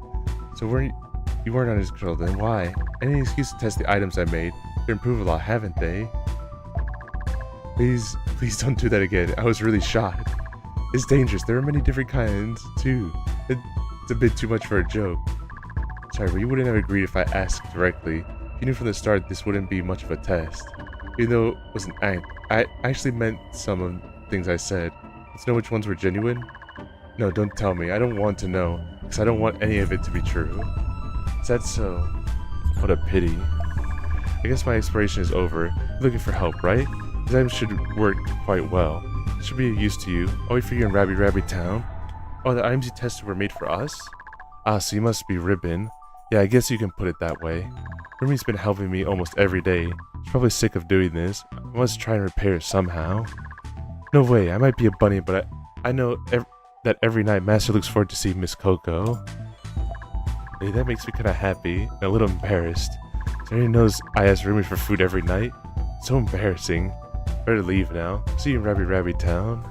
So you weren't under his control then? Why? Any excuse to test the items I made. They're improved a lot, haven't they? Please don't do that again. I was really shocked. It's dangerous. There are many different kinds, too. It's a bit too much for a joke. Sorry, but you wouldn't have agreed if I asked directly. You knew from the start this wouldn't be much of a test. Even though it was an act, I actually meant some of the things I said. Let's know which ones were genuine? No, don't tell me. I don't want to know, because I don't want any of it to be true. Is that so? What a pity. I guess my exploration is over. You're looking for help, right? These items should work quite well. It should be of use to you. I'll wait for you in Rabi-Ribi town. Oh, the items you tested were made for us? Ah, so you must be Ribbon. Yeah, I guess you can put it that way. Rumi's been helping me almost every day. She's probably sick of doing this. I must try and repair it somehow. No way, I might be a bunny, but I know that every night Master looks forward to seeing Miss Coco. Hey, that makes me kinda happy and a little embarrassed. Everybody knows I ask Rumi for food every night. So embarrassing. Better leave now. See you in Rabi-Ribi town.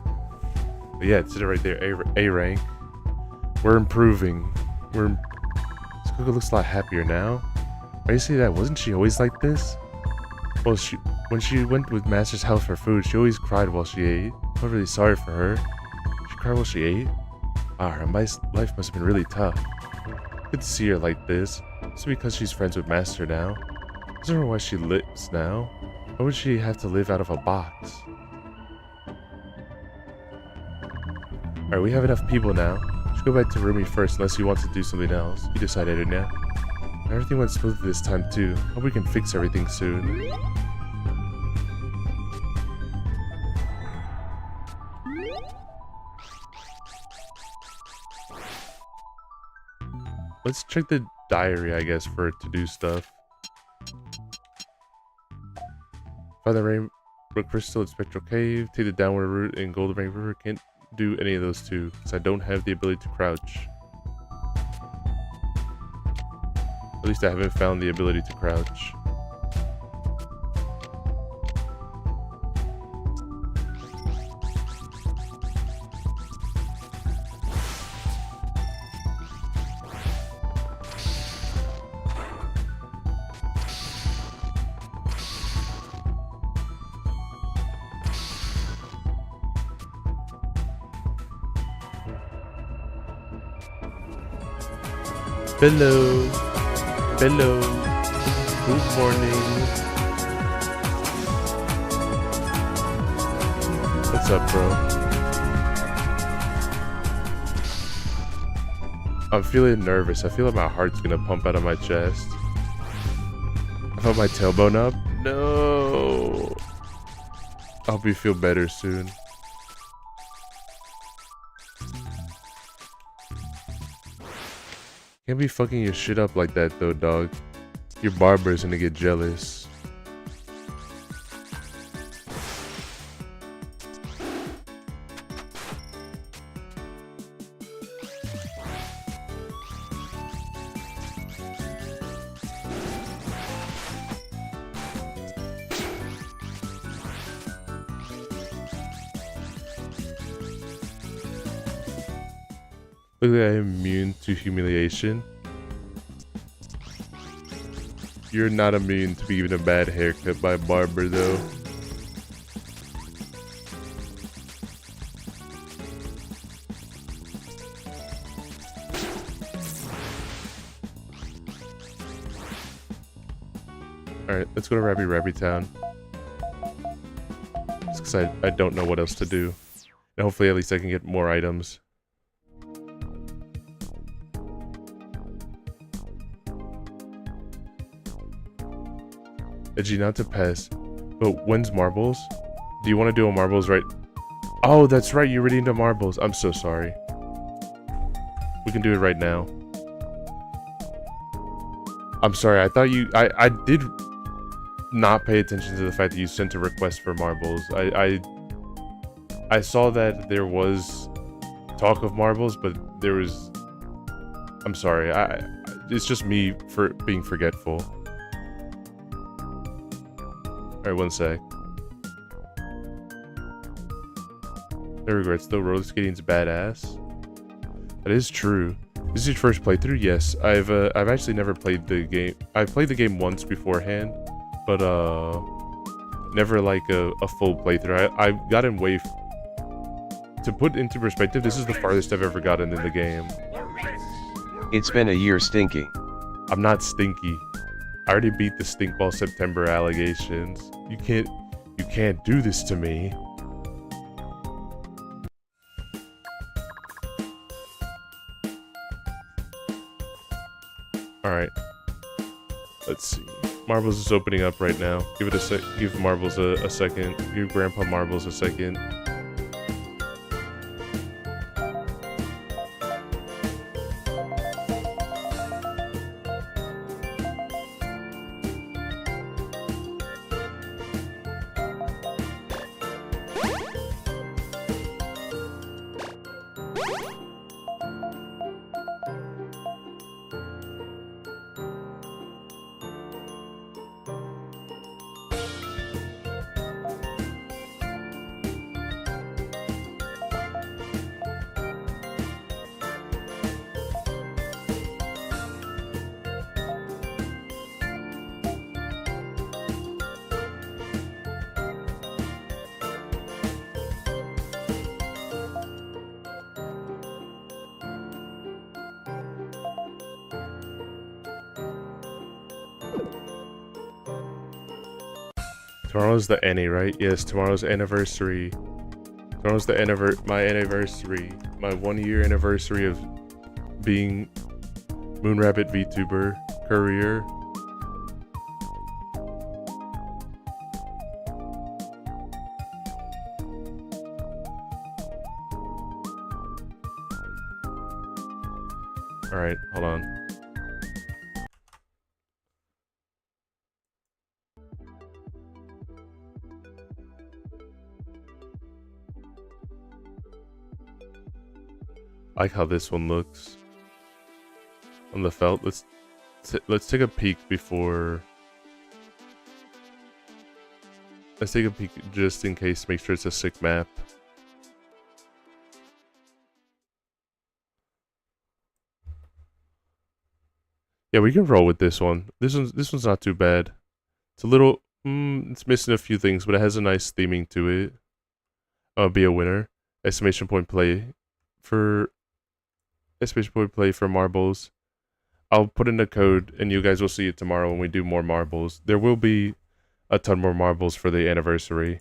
But yeah, it's it right there. A rank. We're improving. This Coco looks a lot happier now. Why do you say that? Wasn't she always like this? Well, when she went with Master's house for food, she always cried while she ate. I'm really sorry for her. She cried while she ate? Ah, her life must have been really tough. Good to see her like this. It's because she's friends with Master now. I don't know why she lives now. Why would she have to live out of a box? Alright, we have enough people now. Let's go back to Rumi first unless he wants to do something else. You decided it now. Everything went smoothly this time too. Hope we can fix everything soon. Let's check the diary, I guess, for to-do stuff. Find the Rainbow Crystal at Spectral Cave. Take the downward route in Golden Rain River. Can't do any of those two, because I don't have the ability to crouch. At least I haven't found the ability to crouch. Hello. Hello. Good morning. What's up, bro? I'm feeling nervous. I feel like my heart's gonna pump out of my chest. I felt my tailbone up. No. I hope you feel better soon. Can't be fucking your shit up like that though, dog. Your barber's gonna get jealous. Look like I'm immune to humiliation. You're not immune to being a bad haircut by a barber though. Alright, let's go to Rabi-Ribi town. Just because I don't know what else to do. And hopefully at least I can get more items. Edgey, not to pass, but when's marbles? Do you want to do a marbles right? Oh, that's right, you're ready into marbles. I'm so sorry. We can do it right now. I'm sorry, I thought you... I did not pay attention to the fact that you sent a request for marbles. I saw that there was talk of marbles, but there was... I'm sorry, it's just me for being forgetful. Alright, one sec. No regrets though, roller skating's badass. That is true. This is your first playthrough? Yes. I've actually never played the game. I played the game once beforehand, but never like a full playthrough. I've gotten way to put into perspective, this is the farthest I've ever gotten in the game. It's been a year, Stinky. I'm not stinky. I already beat the Stinkball September allegations. You can't do this to me. Alright. Let's see. Marbles is opening up right now. Give it a sec. Give Marbles a second. Give Grandpa Marbles a second. Tomorrow's the Annie, right? Yes, tomorrow's anniversary. Tomorrow's the my anniversary. My 1-year anniversary of being Moonrabbit VTuber career. Alright, hold on. I like how this one looks on the felt. Let's take a peek before. Let's take a peek just in case. Make sure it's a sick map. Yeah, we can roll with this one. This one's not too bad. It's a little. It's missing a few things, but it has a nice theming to it. Be a winner. Exclamation point play for. Exclamation point play for marbles. I'll put in the code, and you guys will see it tomorrow when we do more marbles. There will be a ton more marbles for the anniversary.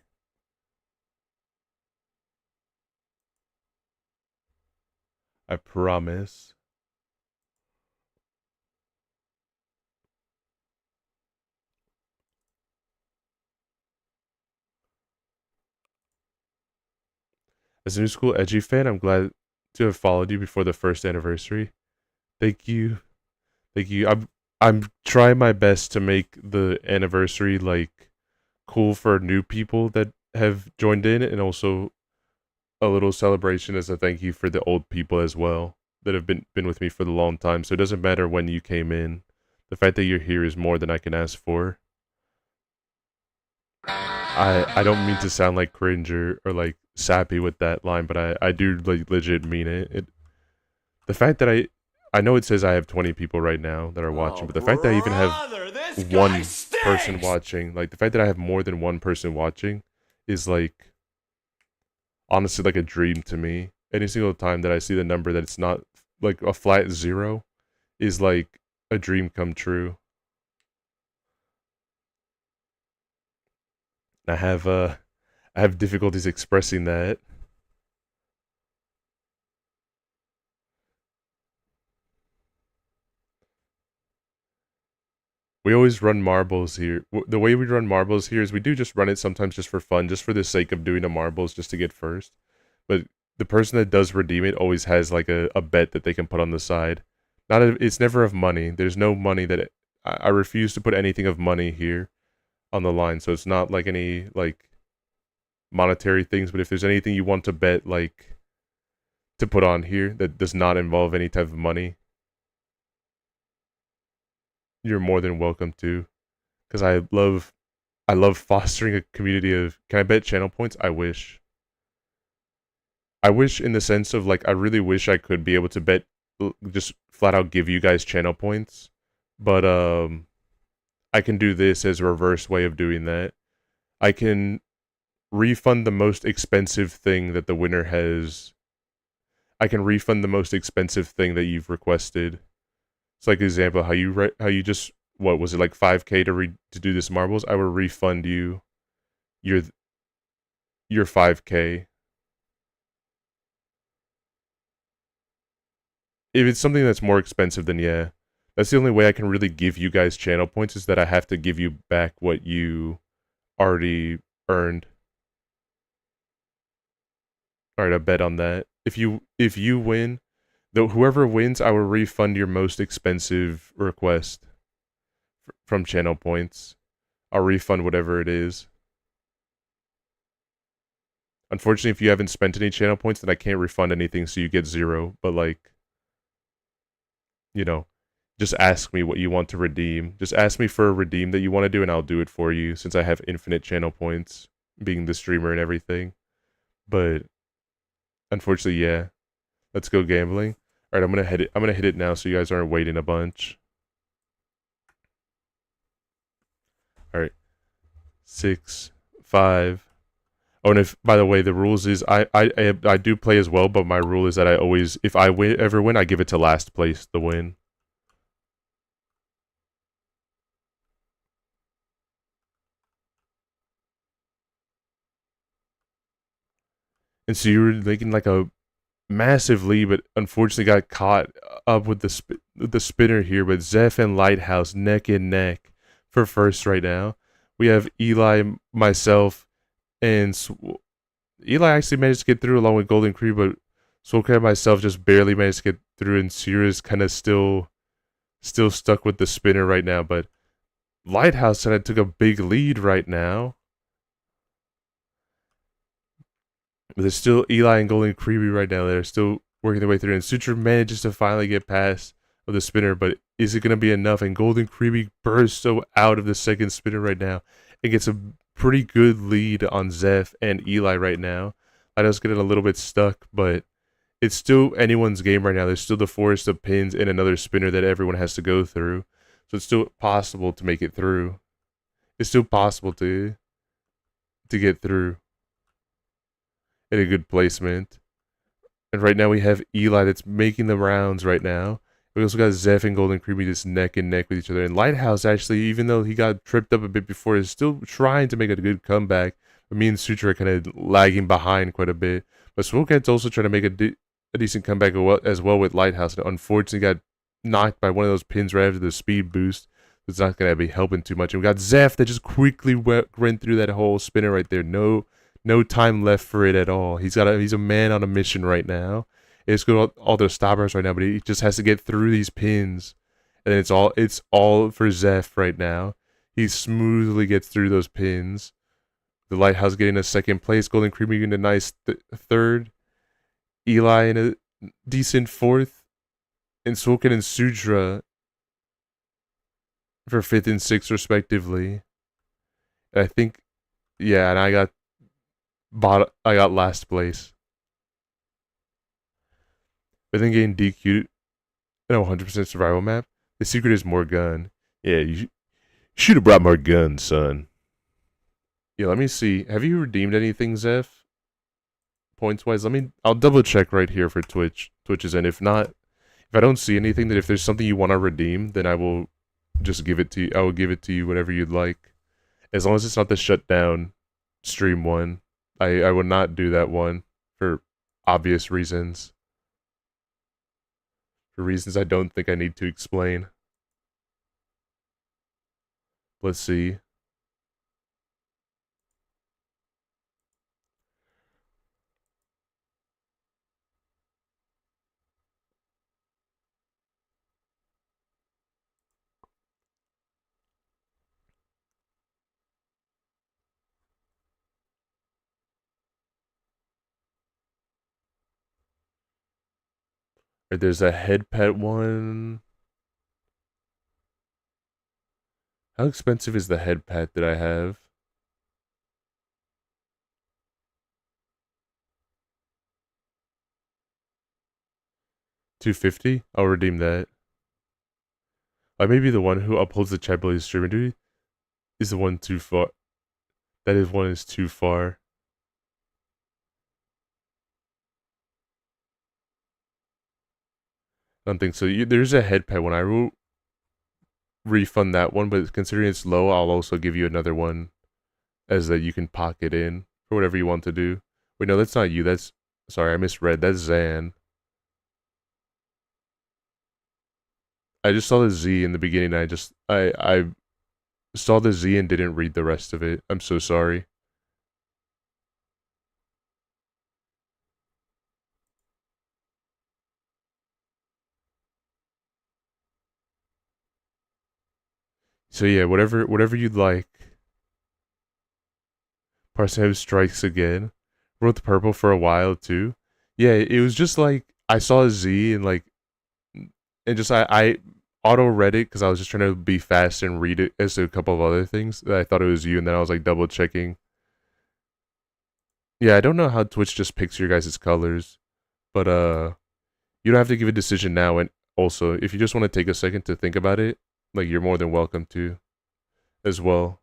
I promise. As a new school Edgey fan, I'm glad to have followed you before the first anniversary. Thank you. Thank you. I'm trying my best to make the anniversary like cool for new people that have joined in, and also a little celebration as a thank you for the old people as well that have been with me for the long time. So it doesn't matter when you came in. The fact that you're here is more than I can ask for. I don't mean to sound like cringe or like sappy with that line, but I do like legit mean it. The fact that I know it says I have 20 people right now that are watching, but the fact that I even have one person watching, like the fact that I have more than one person watching is like honestly like a dream to me. Any single time that I see the number that it's not like a flat 0 is like a dream come true. I have difficulties expressing that. We always run marbles here. The way we run marbles here is we do just run it sometimes just for fun, just for the sake of doing the marbles, just to get first. But the person that does redeem it always has like a bet that they can put on the side. It's never of money. There's no money that I refuse to put anything of money here on the line. So it's not like any like monetary things. But if there's anything you want to bet, like to put on here that does not involve any type of money, you're more than welcome to, because I love fostering a community of. Can I bet channel points? I wish in the sense of like I really wish I could be able to bet, just flat out give you guys channel points, but I can do this as a reverse way of doing that. I can refund the most expensive thing that the winner has. I can refund the most expensive thing that you've requested. It's like example how you just, what was it, like 5K to do this marbles? I will refund you your 5K. If it's something that's more expensive, then yeah. That's the only way I can really give you guys channel points, is that I have to give you back what you already earned. Alright, I bet on that. If you win, whoever wins, I will refund your most expensive request from channel points. I'll refund whatever it is. Unfortunately, if you haven't spent any channel points, then I can't refund anything, so you get 0. But like, you know, just ask me what you want to redeem. Just ask me for a redeem that you want to do, and I'll do it for you, since I have infinite channel points, being the streamer and everything. But unfortunately, yeah. Let's go gambling. All right, I'm gonna hit it now, so you guys aren't waiting a bunch. All right, 6, 5. Oh, and if, by the way, the rules is I do play as well, but my rule is that I always, if I ever win, I give it to last place the win. And so you were making like a massive lead, but unfortunately got caught up with the spinner here. But Zeph and Lighthouse neck and neck for first right now. We have Eli, myself, and Eli actually managed to get through along with Golden Creed, but Swoka and myself just barely managed to get through, and Sierra's kind of still stuck with the spinner right now. But Lighthouse kind of took a big lead right now. But there's still Eli and Golden Creepy right now that are still working their way through. And Sutra manages to finally get past of the spinner, but is it going to be enough? And Golden Creepy bursts out of the second spinner right now and gets a pretty good lead on Zeph and Eli right now. I know it's getting a little bit stuck, but it's still anyone's game right now. There's still the forest of pins and another spinner that everyone has to go through. So it's still possible to make it through. It's still possible to get through in a good placement. And right now we have Eli that's making the rounds right now. We also got Zeph and Golden Creepy just neck and neck with each other. And Lighthouse actually, even though he got tripped up a bit before, is still trying to make a good comeback. But me and Sutra are kind of lagging behind quite a bit. But Swokat's also trying to make a decent comeback as well with Lighthouse. And unfortunately got knocked by one of those pins right after the speed boost. It's not going to be helping too much. And we got Zeph that just quickly went through that whole spinner right there. No time left for it at all. He's a man on a mission right now. It's good all those stoppers right now, but he just has to get through these pins, and it's all for Zeph right now. He smoothly gets through those pins. The Lighthouse getting a second place, Golden Creepy getting a nice third, Eli in a decent fourth, and Swoken and Sudra for fifth and sixth respectively. And I think, yeah, and I got last place. But then getting DQ'd in a 100% survival map, the secret is more gun. Yeah, you should have brought more guns, son. Yeah, let me see. Have you redeemed anything, Zeph? Points-wise? I'll double check right here for Twitch's end. If not, if I don't see anything, then if there's something you want to redeem, then I will just give it to you. I will give it to you, whatever you'd like. As long as it's not the shutdown stream one. I would not do that one for obvious reasons. For reasons I don't think I need to explain. Let's see. Right, there's a head pet one. How expensive is the head pet that I have? $250? I'll redeem that. Maybe the one who upholds the chat bully streamer duty is the one too far. That is one is too far. I don't think so. There's a head pet one. I will refund that one, but considering it's low, I'll also give you another one as that you can pocket in for whatever you want to do. Wait, no, that's not you. Sorry, I misread. That's Zan. I just saw the Z in the beginning. I saw the Z and didn't read the rest of it. I'm so sorry. So yeah, whatever you'd like. Parsnip strikes again. Wrote the purple for a while too. Yeah, it was just like I saw a Z and just I auto read it because I was just trying to be fast and read it as to a couple of other things that I thought it was you, and then I was like double checking. Yeah, I don't know how Twitch just picks your guys' colors, but you don't have to give a decision now. And also, if you just want to take a second to think about it, like you're more than welcome to, as well.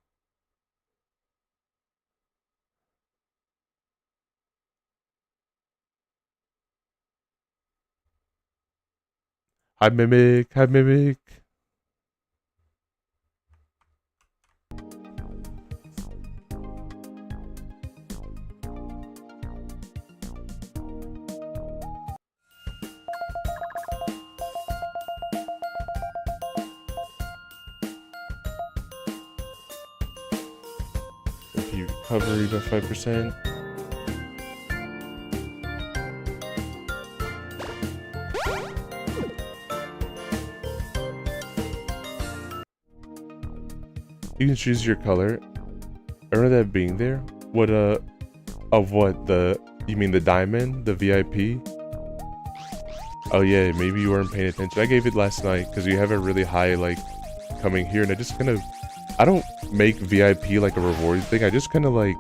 Hi Mimic, hi Mimic. HP recovery by 5%. You can choose your color. I remember that being there. What of what, you mean the diamond, the VIP? Oh yeah, maybe you weren't paying attention. I gave it last night because you have a really high like coming here, and I just kind of, I don't make VIP like a reward thing. I just kind of like,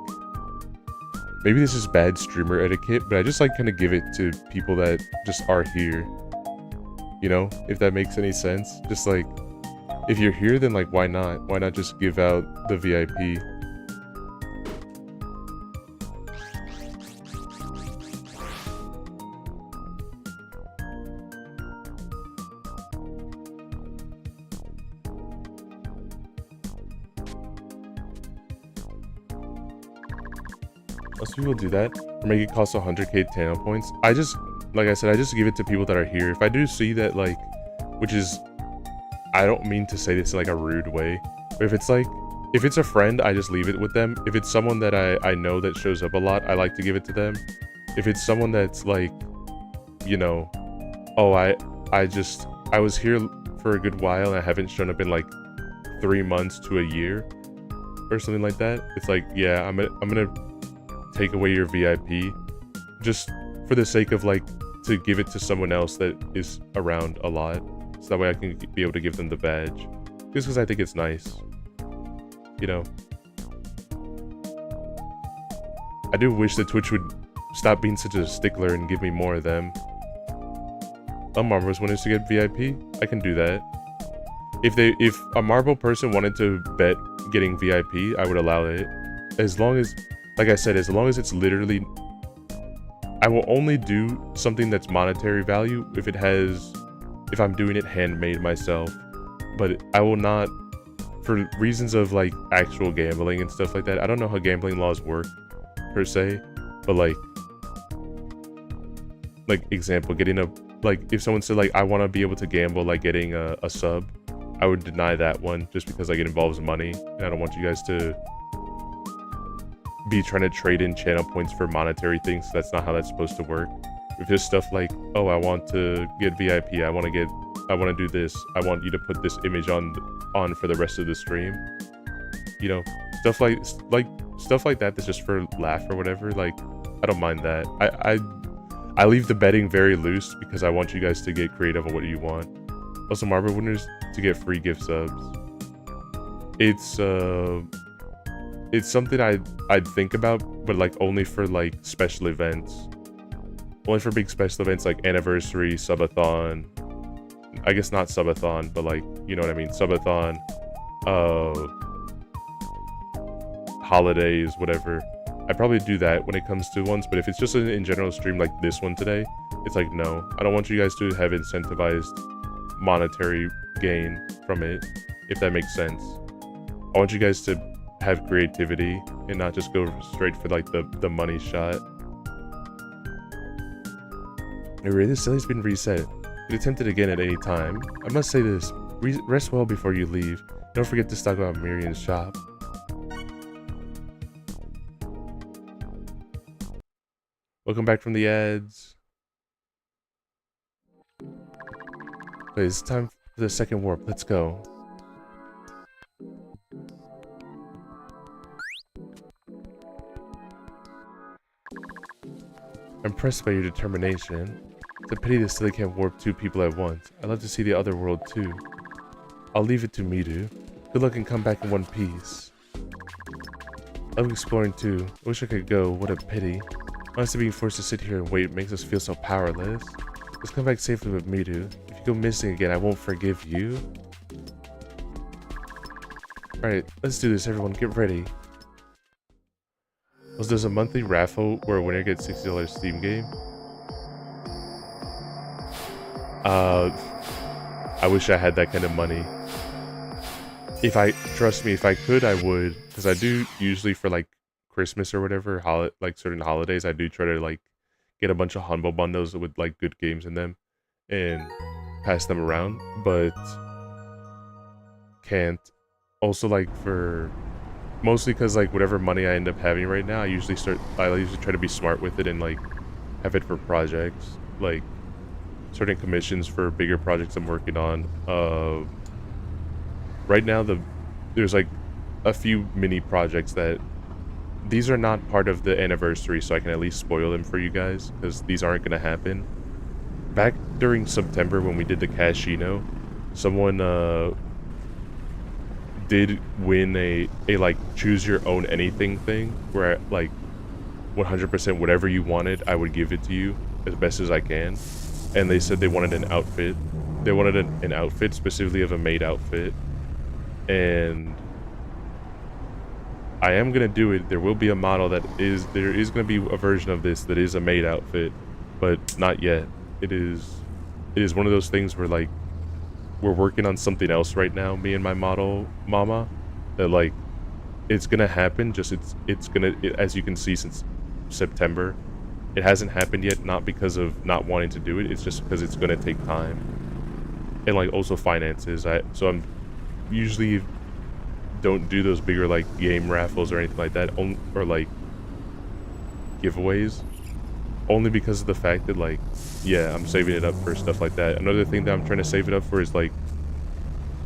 maybe this is bad streamer etiquette, but I just like kind of give it to people that just are here. You know, if that makes any sense. Just like, if you're here, then like why not? Why not just give out the VIP? Most people do that, or make it cost 100k Tana points. I just, like I said, I just give it to people that are here. If I do see that, like, which is, I don't mean to say this in like a rude way, but if it's like, if it's a friend, I just leave it with them. If it's someone that I know that shows up a lot, I like to give it to them. If it's someone that's like, you know, oh, I was here for a good while and I haven't shown up in like 3 months to a year or something like that, it's like, yeah, I'm gonna take away your VIP just for the sake of like to give it to someone else that is around a lot, so that way I can be able to give them the badge, just because I think it's nice, you know. I do wish that Twitch would stop being such a stickler and give me more of them. Marbles wanted to get VIP, I can do that. If a Marble person wanted to bet getting VIP, I would allow it, as long as, like I said, as long as it's literally, I will only do something that's monetary value if I'm doing it handmade myself. But I will not, for reasons of like actual gambling and stuff like that. I don't know how gambling laws work per se, but like example, getting a, like if someone said like I want to be able to gamble like getting a sub, I would deny that one just because like it involves money, and I don't want you guys to be trying to trade in channel points for monetary things. That's not how that's supposed to work. If it's stuff like, oh, I want to get VIP, I want to do this, I want you to put this image on for the rest of the stream, you know, stuff like that that's just for laugh or whatever, like I don't mind that. I leave the betting very loose because I want you guys to get creative on what you want. Also, Marble winners to get free gift subs. It's something I'd think about, but like only for like special events. Only for big special events like anniversary, subathon. I guess not subathon, but like, you know what I mean, subathon, holidays, whatever. I probably do that when it comes to ones, but if it's just an in general stream like this one today, it's like, no, I don't want you guys to have incentivized monetary gain from it, if that makes sense. I want you guys to have creativity and not just go straight for like the money shot. This silly's been reset. You can attempt it again at any time. I must say this, rest well before you leave. Don't forget to stock out Miriam's shop. Welcome back from the ads. Okay, it's time for the second warp. Let's go. I'm impressed by your determination. It's a pity this silly can't warp 2 people at once. I'd love to see the other world too. I'll leave it to Midu. Good luck and come back in one piece. I love exploring too. I wish I could go. What a pity. Honestly, being forced to sit here and wait makes us feel so powerless. Let's come back safely with Midu. If you go missing again, I won't forgive you. Alright, let's do this, everyone. Get ready. There's a monthly raffle where a winner gets $60 Steam game. I wish I had that kind of money. Trust me, if I could, I would. Because I do usually for like Christmas or whatever, like certain holidays, I do try to like get a bunch of humble bundles with like good games in them and pass them around, but can't. Also, like for mostly because like whatever money I end up having right now, I usually try to be smart with it and like have it for projects, like certain commissions for bigger projects I'm working on. Right now there's like a few mini projects that these are not part of the anniversary, so I can at least spoil them for you guys because these aren't gonna happen. Back during September when we did the Casino, someone did win a like choose your own anything thing where like 100% whatever you wanted I would give it to you as best as I can, and they said they wanted an outfit. They wanted an outfit, specifically of a maid outfit, and I am gonna do it. There will be a model there is gonna be a version of this that is a maid outfit, but not yet. It is one of those things where like we're working on something else right now, me and my model mama, that like it's gonna happen. Just it's gonna, as you can see, since September it hasn't happened yet, not because of not wanting to do it, it's just because it's gonna take time and like also finances. So I'm usually don't do those bigger like game raffles or anything like that, or like giveaways, only because of the fact that like, yeah, I'm saving it up for stuff like that. Another thing that I'm trying to save it up for is like,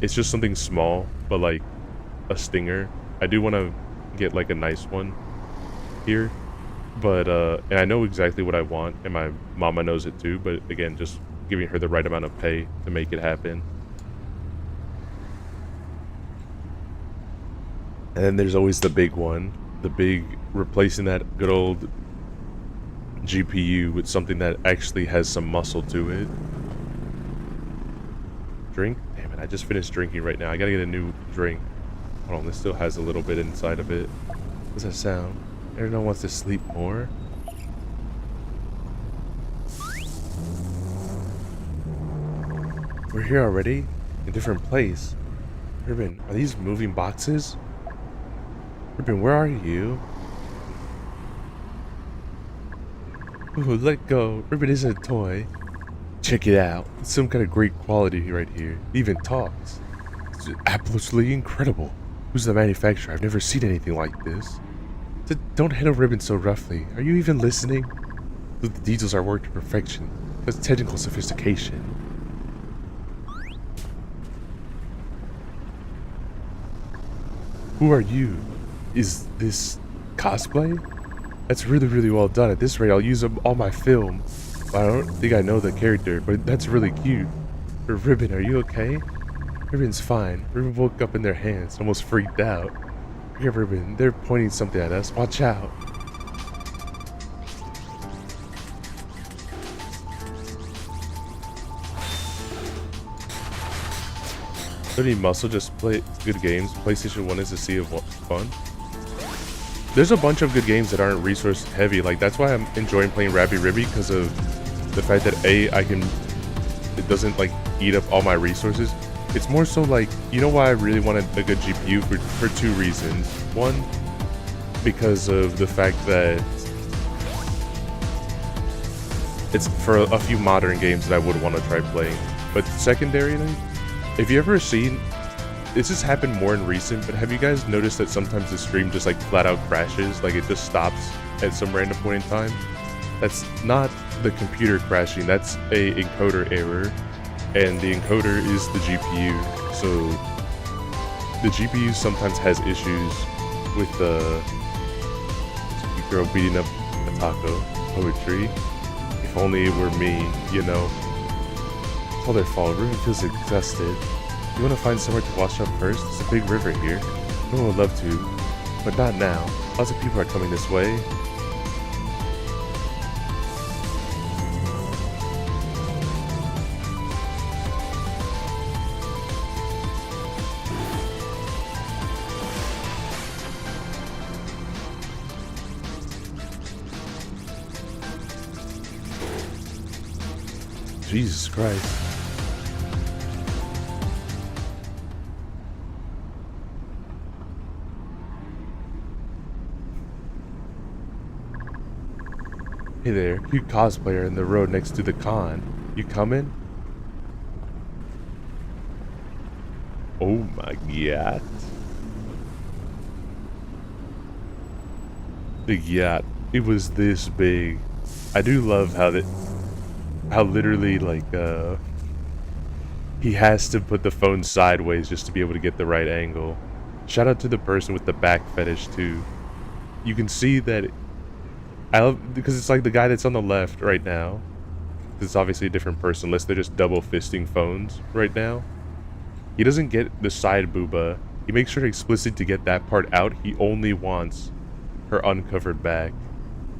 it's just something small, but like a stinger. I do want to get like a nice one here, but and I know exactly what I want, and my mama knows it too, but again, just giving her the right amount of pay to make it happen. And then there's always the big one, replacing that good old GPU with something that actually has some muscle to it. Drink? Damn it, I just finished drinking right now. I gotta get a new drink. Hold on, this still has a little bit inside of it. What's that sound? Everyone wants to sleep more? We're here already? A different place. Ribbon, are these moving boxes? Ribbon, where are you? Ooh, let go. Ribbon isn't a toy. Check it out. It's some kind of great quality right here. It even talks. It's absolutely incredible. Who's the manufacturer? I've never seen anything like this. Don't handle Ribbon so roughly. Are you even listening? The details are worked to perfection. That's technical sophistication. Who are you? Is this cosplay? That's really, really well done. At this rate, I'll use all my film. I don't think I know the character, but that's really cute. Ribbon, are you okay? Ribbon's fine. Ribbon woke up in their hands, almost freaked out. Here, Ribbon, they're pointing something at us. Watch out. Don't need muscle, just play good games. PlayStation 1 is a sea of fun. There's a bunch of good games that aren't resource heavy. Like, that's why I'm enjoying playing Rabi-Ribi, because of the fact that it doesn't like eat up all my resources. It's more so like, you know why I really wanted a good GPU? For two reasons. One, because of the fact that it's for a few modern games that I would want to try playing. But secondarily, have you ever seen, this has happened more in recent, but have you guys noticed that sometimes the stream just like flat out crashes? Like it just stops at some random point in time? That's not the computer crashing, that's a encoder error. And the encoder is the GPU. So the GPU sometimes has issues with the girl beating up a taco poetry. If only it were me, you know. It's all their fault. River feels exhausted. You want to find somewhere to wash up first? There's a big river here. No one would love to, but not now. Lots of people are coming this way. Jesus Christ. Hey there, cute cosplayer in the road next to the con. You coming? Oh my god. The yacht, it was this big. I do love how literally like he has to put the phone sideways just to be able to get the right angle. Shout out to the person with the back fetish too. You can see that I love because it's like the guy that's on the left right now. It's obviously a different person unless they're just double fisting phones right now. He doesn't get the side booba. He makes sure explicit to get that part out. He only wants her uncovered back.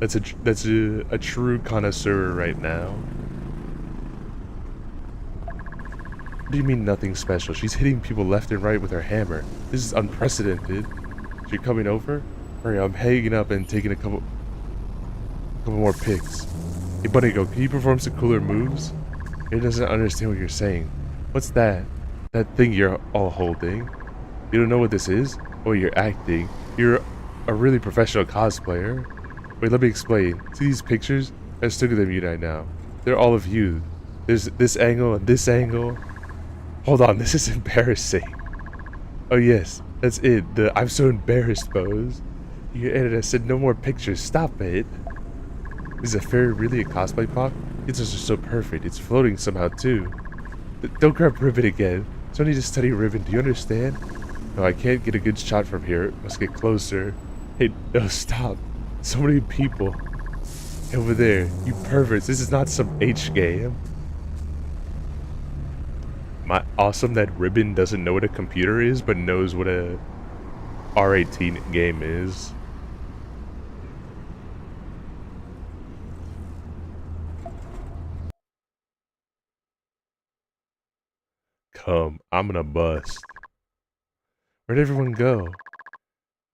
That's a true connoisseur right now. What do you mean nothing special? She's hitting people left and right with her hammer. This is unprecedented. You're coming over? Hurry, I'm hanging up and taking a couple more pics. Hey Bunny Go, can you perform some cooler moves? He doesn't understand what you're saying. What's that? That thing you're all holding? You don't know what this is? Oh, you're acting. You're a really professional cosplayer. Wait, let me explain. See these pictures? I stuck at them right now. They're all of you. There's this angle and this angle. Hold on, this is embarrassing. Oh yes, that's it. The I'm so embarrassed pose. You editor said no more pictures. Stop it. Is a fairy really a cosplay pop? It's just so perfect. It's floating somehow too. Don't grab Ribbon again. It's only to study Ribbon. Do you understand? No, I can't get a good shot from here. Must get closer. Hey, no, stop. So many people. Over there. You perverts. This is not some H game. Awesome that Ribbon doesn't know what a computer is, but knows what a R18 game is. Come, I'm gonna bust. Where'd everyone go?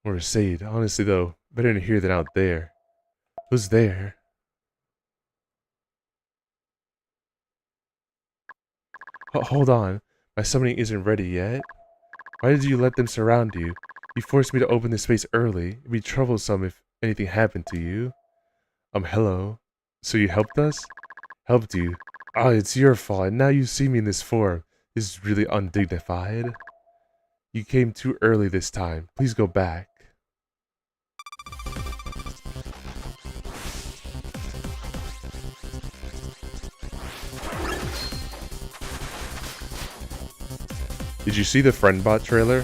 Or Sade, honestly though, better in here than out there. Who's there? Hold on, my summoning isn't ready yet. Why did you let them surround you? You forced me to open this space early. It'd be troublesome if anything happened to you. Hello. So you helped us? Helped you? Oh, it's your fault, and now you see me in this form. This is really undignified. You came too early this time. Please go back. Did you see the Friendbot trailer?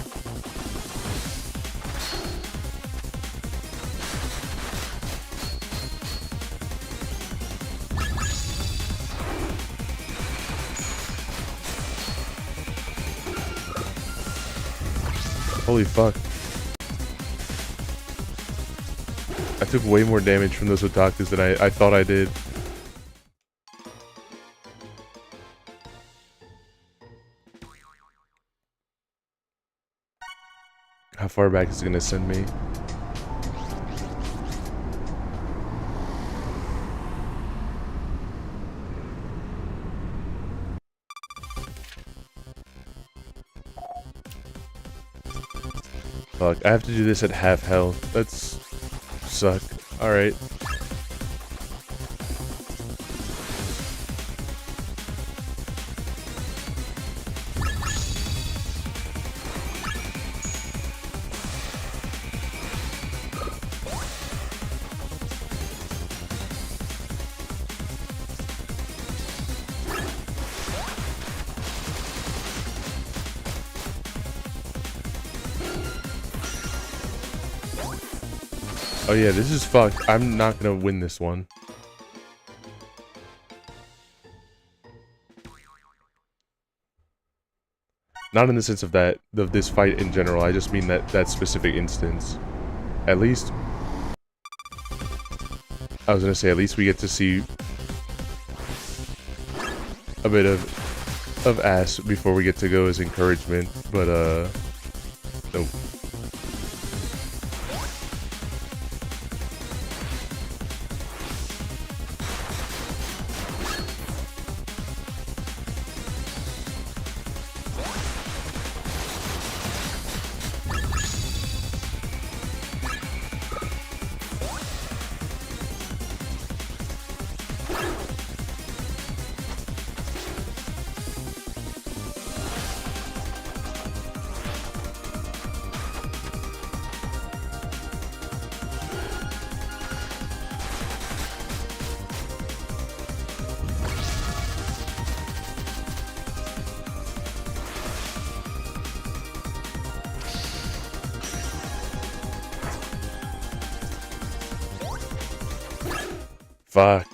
Holy fuck. I took way more damage from those otakus than I thought I did. How far back is it gonna send me? Fuck, I have to do this at half health. That's suck. Alright. Oh yeah, this is fucked. I'm not gonna win this one. Not in the sense of that, of this fight in general. I just mean that specific instance. At least, I was gonna say, at least we get to see a bit of ass before we get to go as encouragement. But nope. Fuck.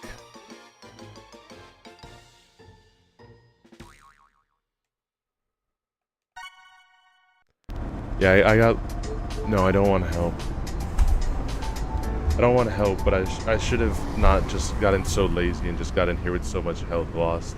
Yeah, I got... No, I don't want to help. I don't want to help, but I should have not just gotten so lazy and just got in here with so much health lost.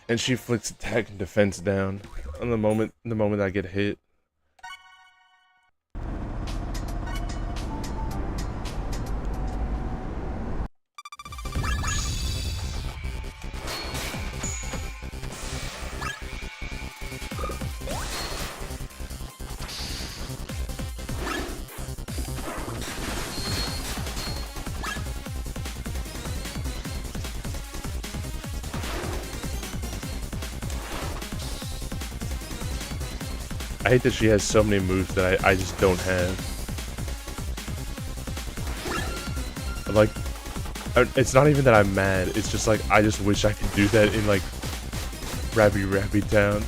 And she flicks attack and defense down on the moment I get hit. I hate that she has so many moves that I just don't have. I'm like, it's not even that I'm mad, it's just like, I just wish I could do that in like Rabi-Ribi Town.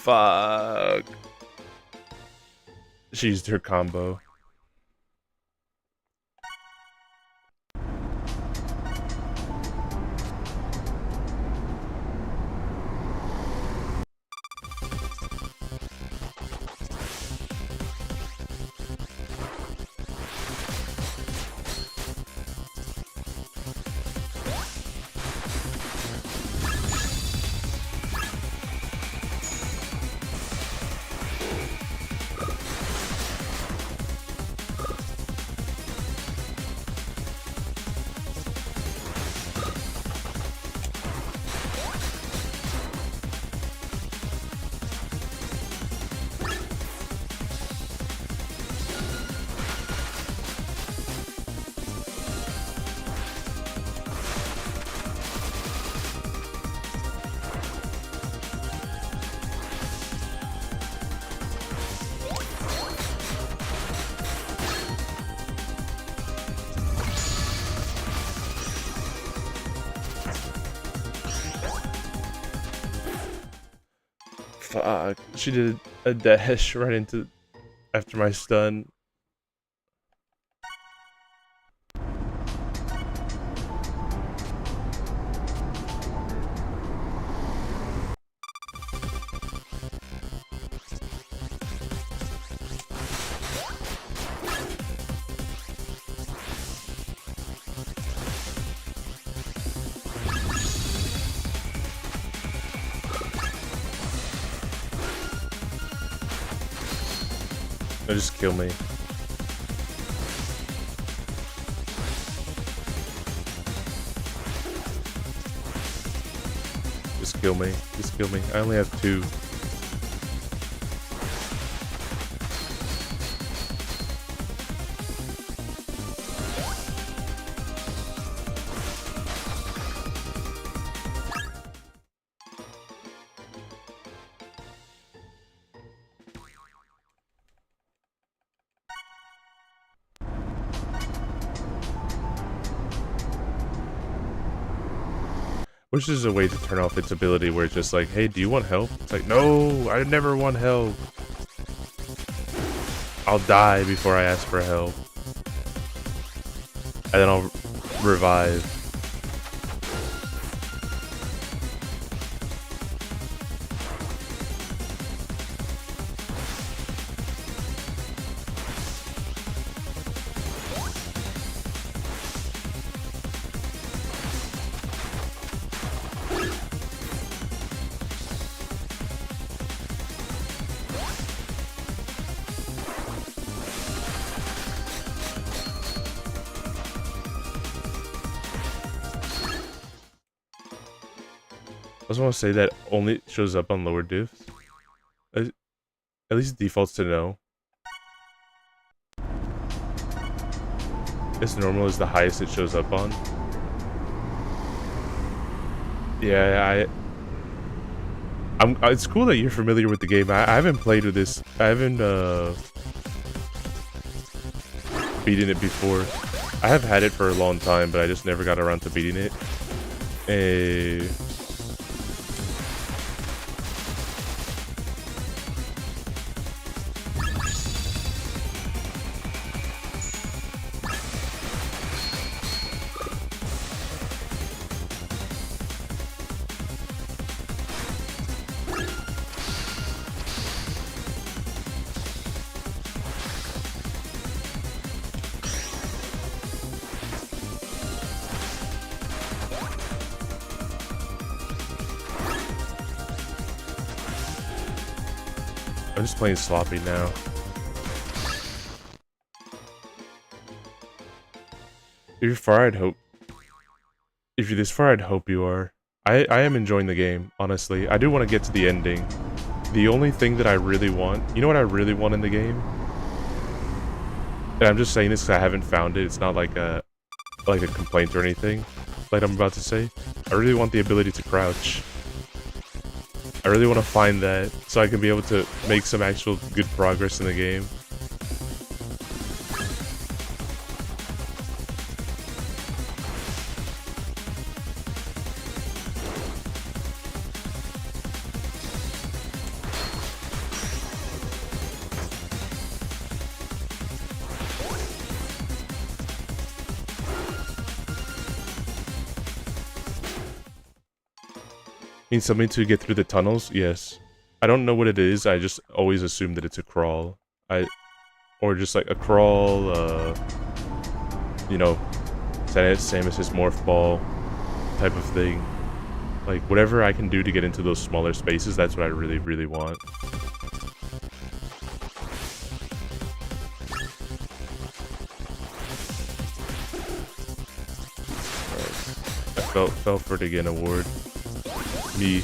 Fuck. She used her combo. Fuck. She did a dash right into after my stun. No, just kill me. Just kill me. Just kill me. I only have 2. Which is a way to turn off its ability where it's just like, hey, do you want help? It's like, no, I never want help. I'll die before I ask for help. And then I'll revive. also want to say that only shows up on lower diffs. At least it defaults to no. It's normal is the highest it shows up on. Yeah, it's cool that you're familiar with the game. I haven't played with this. I haven't beaten it before. I have had it for a long time, but I just never got around to beating it. I'm just playing sloppy now. If you're far, I'd hope. If you're this far, I'd hope you are. I am enjoying the game, honestly. I do want to get to the ending. The only thing that I really want... You know what I really want in the game? And I'm just saying this because I haven't found it. It's not like a complaint or anything, like I'm about to say. I really want the ability to crouch. I really want to find that so I can be able to make some actual good progress in the game. Need something to get through the tunnels? Yes. I don't know what it is. I just always assume that it's a crawl. Or just like a crawl, you know, same as his morph ball type of thing. Like whatever I can do to get into those smaller spaces, that's what I really, really want. Alright. I fell for it again award. Me.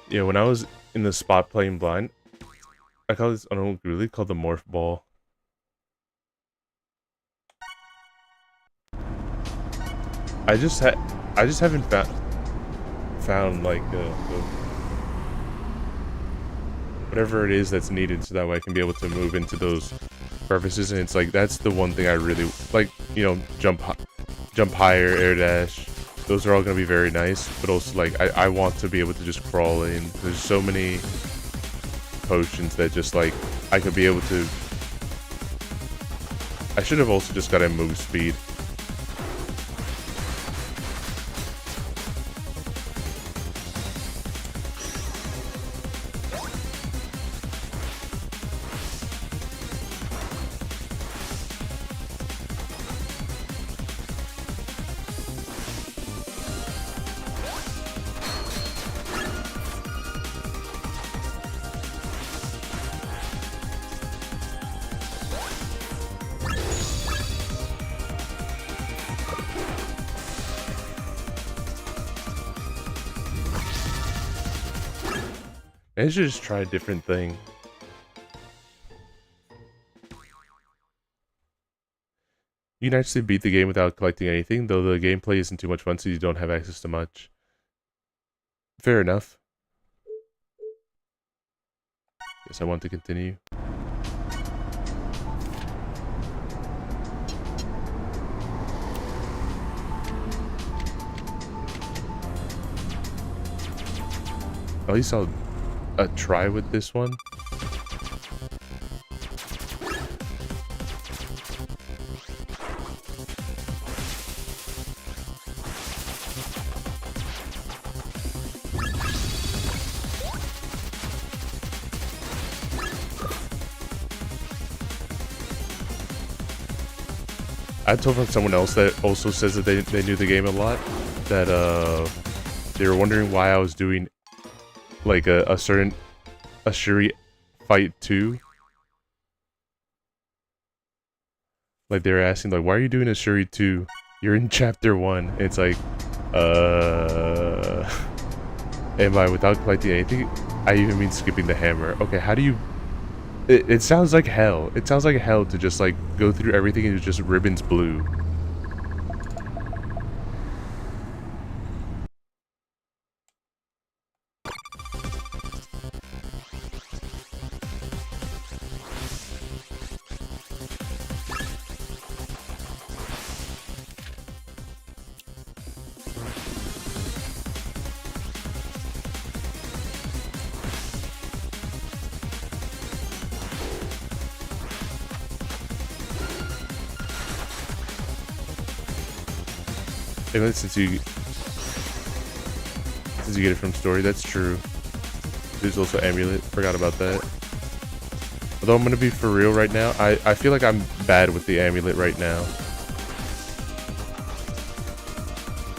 Yeah, when I was in the spot playing blind, I call this really called the morph ball. I just haven't found like whatever it is that's needed so that way I can be able to move into those crevices, and it's like that's the one thing I really like. You know, jump higher, air dash. Those are all gonna be very nice, but also like I want to be able to just crawl in. There's so many potions that just like I could be able to. I should have also just got a move speed. I should just try a different thing. You can actually beat the game without collecting anything, though the gameplay isn't too much fun, so you don't have access to much. Fair enough. Yes, I want to continue. At least I'll try with this one. I told from someone else that also says that they knew the game a lot, that they were wondering why I was doing like a certain Shuri fight 2. Like they were asking like, why are you doing a Shuri 2? You're in chapter 1. And it's like, am I without collecting anything? I even mean skipping the hammer. Okay, how do you... It sounds like hell. It sounds like hell to just like go through everything and it's just ribbons blue. Anyway, since you get it from story, that's true. There's also amulet. Forgot about that. Although I'm gonna be for real right now, I feel like I'm bad with the amulet right now.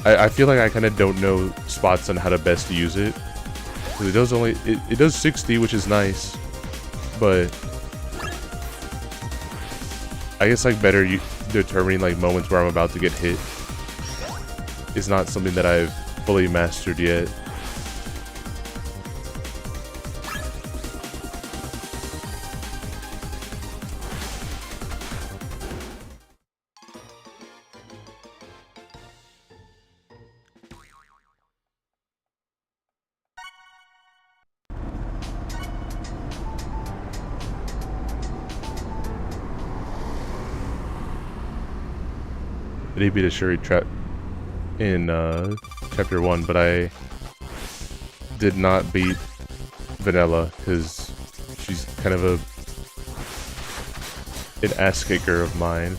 I feel like I kind of don't know spots on how to best use it. Cause it does only it does 60, which is nice, but I guess like better determining like moments where I'm about to get hit is not something that I've fully mastered yet. They beat a Shuri trap in chapter 1, but I did not beat Vanilla because she's kind of an ass kicker of mine.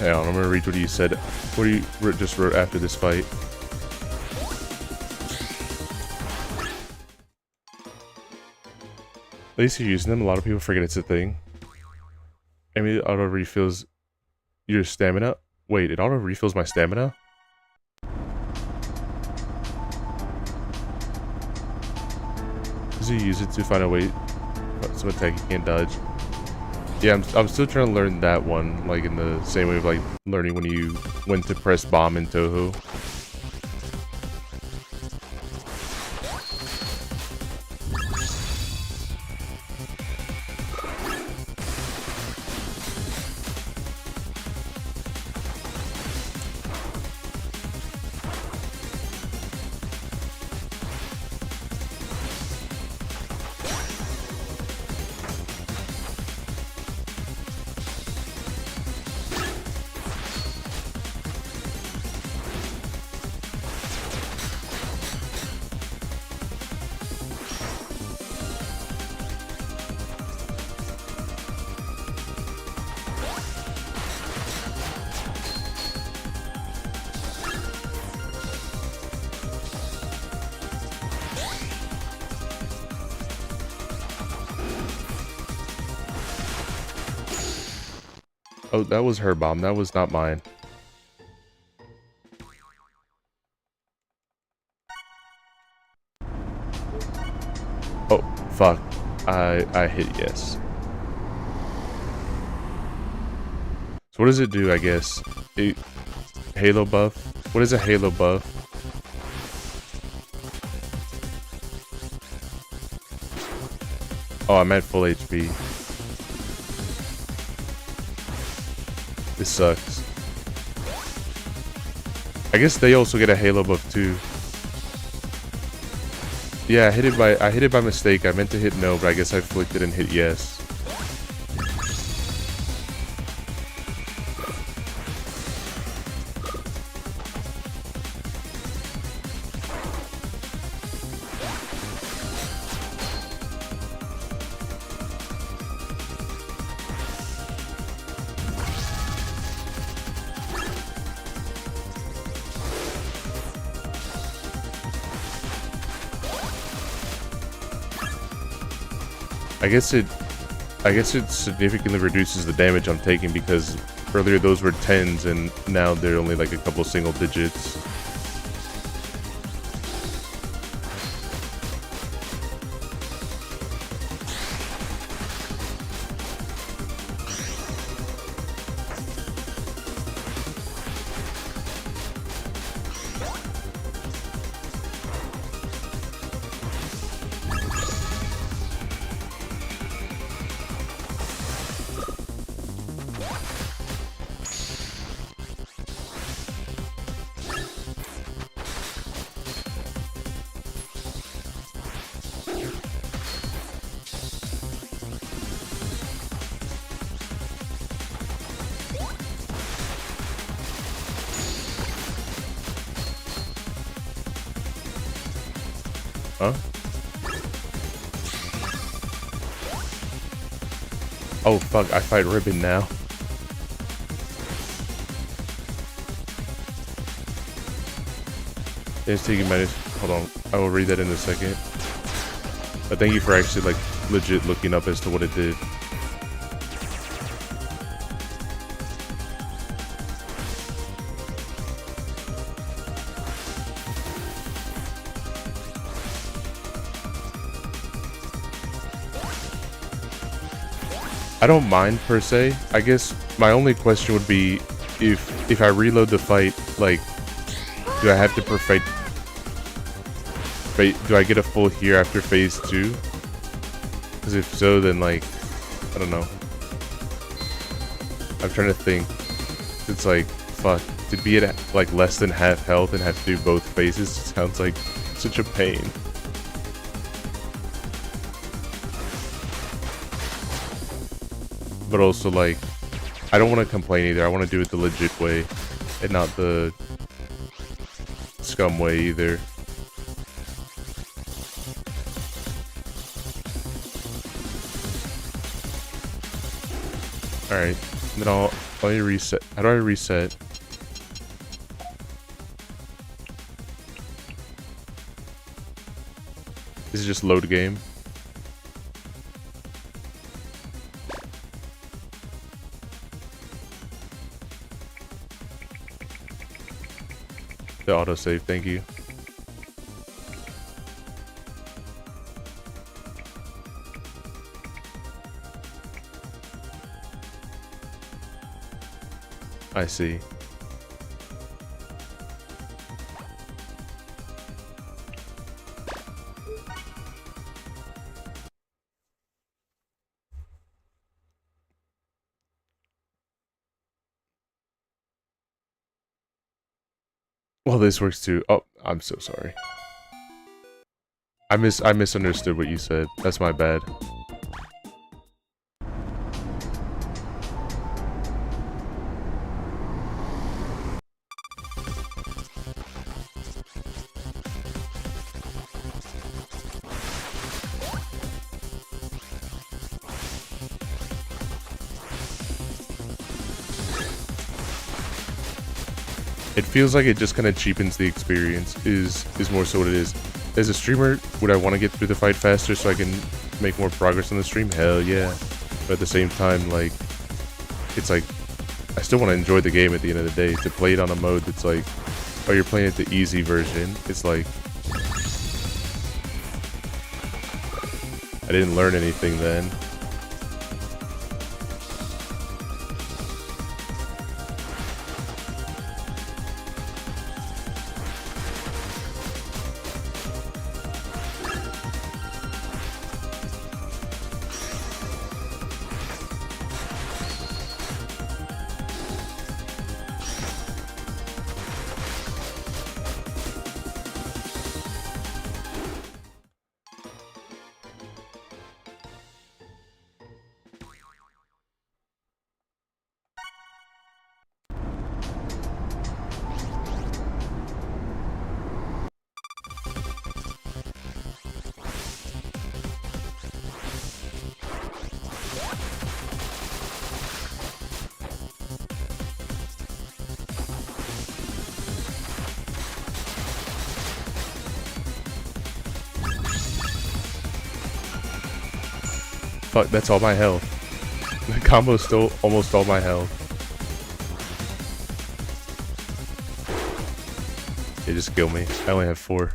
Hang on, I'm gonna read what you said. What you just wrote after this fight. At least you're using them. A lot of people forget it's a thing. I mean, it auto refills your stamina. Wait, it auto refills my stamina? Does he use it to find a way some attack you can't dodge? Yeah, I'm still trying to learn that one, like in the same way of like learning when to press bomb in Toho. Oh, that was her bomb. That was not mine. Oh, fuck. I hit yes. So what does it do, I guess? Halo buff? What is a halo buff? Oh, I'm at full HP. This sucks. I guess they also get a Halo buff too. Yeah, I hit it by mistake. I meant to hit no, but I guess I flicked it and hit yes. I guess it significantly reduces the damage I'm taking because earlier those were 10s and now they're only like a couple single digits. Huh? Oh fuck, I fight Ribbon now. It's taking minus. Hold on, I will read that in a second. But thank you for actually like legit looking up as to what it did. I don't mind per se. I guess my only question would be if I reload the fight, like, do I have to perfect? Do I get a full here after phase 2? Because if so, then like, I don't know. I'm trying to think. It's like, fuck, to be at like less than half health and have to do both phases sounds like such a pain. But also, like, I don't want to complain either. I want to do it the legit way and not the scum way either. Alright, then let me reset. How do I reset? This is just load game. The autosave, thank you. I see. Well, this works too. Oh, I'm so sorry. I misunderstood what you said. That's my bad. It feels like it just kind of cheapens the experience, is more so what it is. As a streamer, would I want to get through the fight faster so I can make more progress on the stream? Hell yeah. But at the same time, like, it's like, I still want to enjoy the game at the end of the day. To play it on a mode that's like, oh, you're playing it the easy version, it's like, I didn't learn anything then. fuck? That's all my health. The combo stole almost all my health. They just kill me. I only have 4.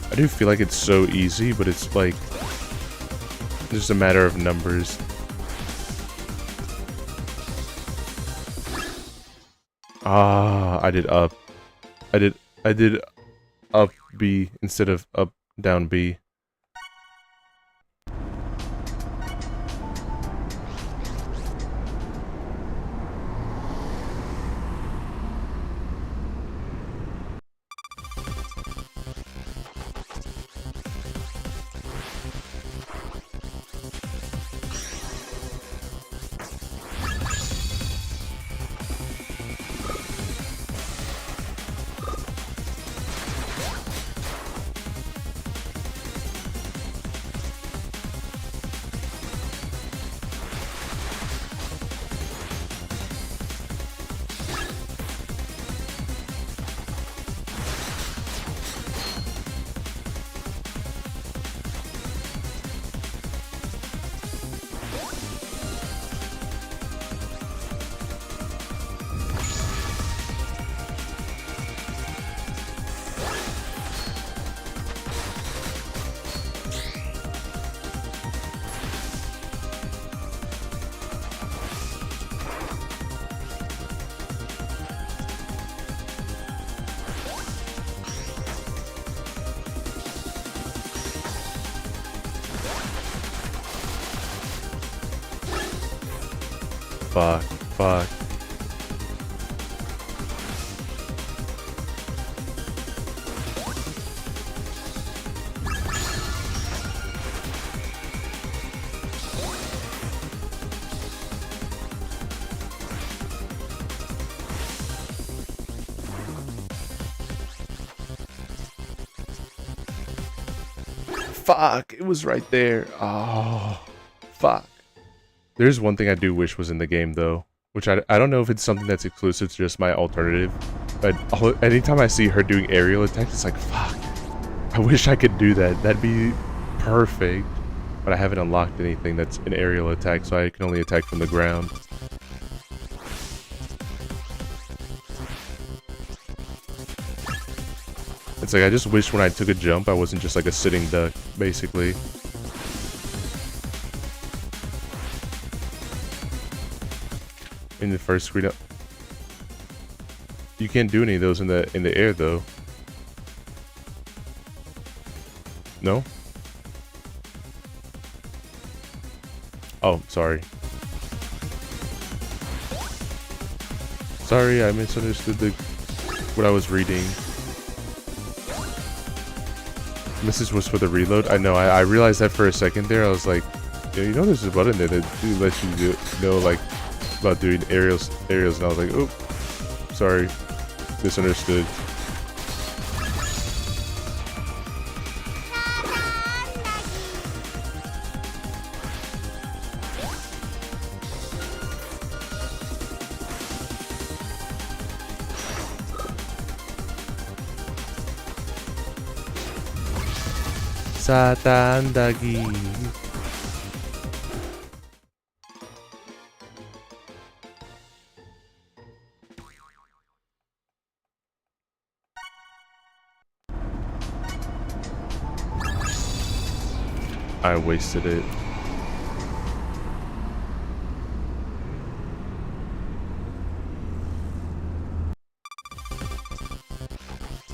I do feel like it's so easy, but it's like just a matter of numbers. Ah, I did up. I did up B instead of up down B. Fuck. Fuck, it was right there. Oh, fuck. There's one thing I do wish was in the game, though, which I don't know if it's something that's exclusive to just my alternative, but anytime I see her doing aerial attacks, it's like, fuck, I wish I could do that. That'd be perfect, but I haven't unlocked anything that's an aerial attack, so I can only attack from the ground. It's like, I just wish when I took a jump, I wasn't just like a sitting duck, basically. In the first screen up. You can't do any of those in the air though. No? Oh, sorry. Sorry, I misunderstood what I was reading. Message was for the reload. I know, I realized that for a second there. I was like, yeah, you know there's a button there that lets you know like about doing aerials, and I was like, oh, sorry, misunderstood. sa tandagi. I wasted it.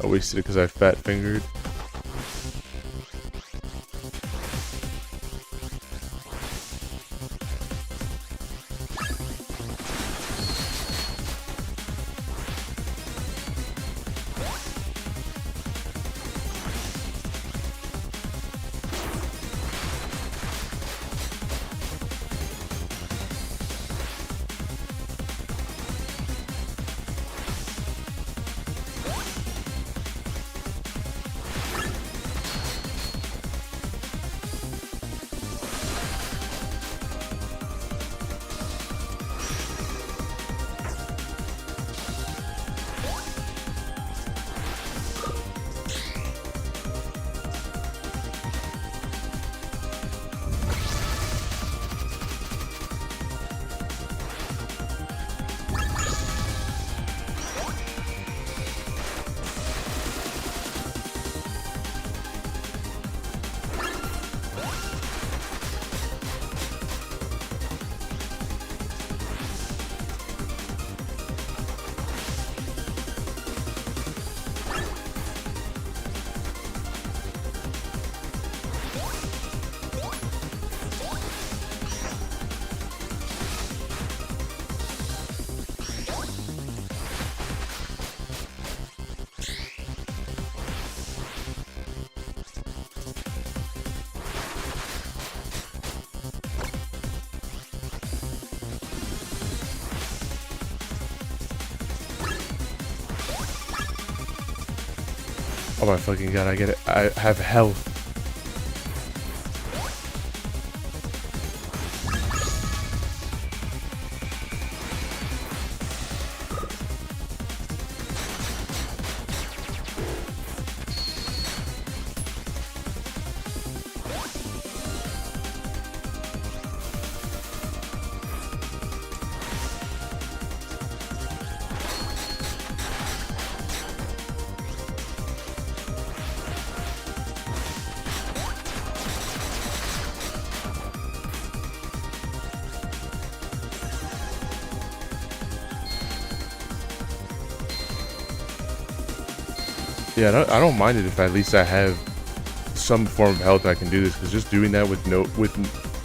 I wasted it because I fat fingered. Oh my fucking god, I get it. I have health. Yeah, I don't mind it if at least I have some form of health I can do this, because just doing that with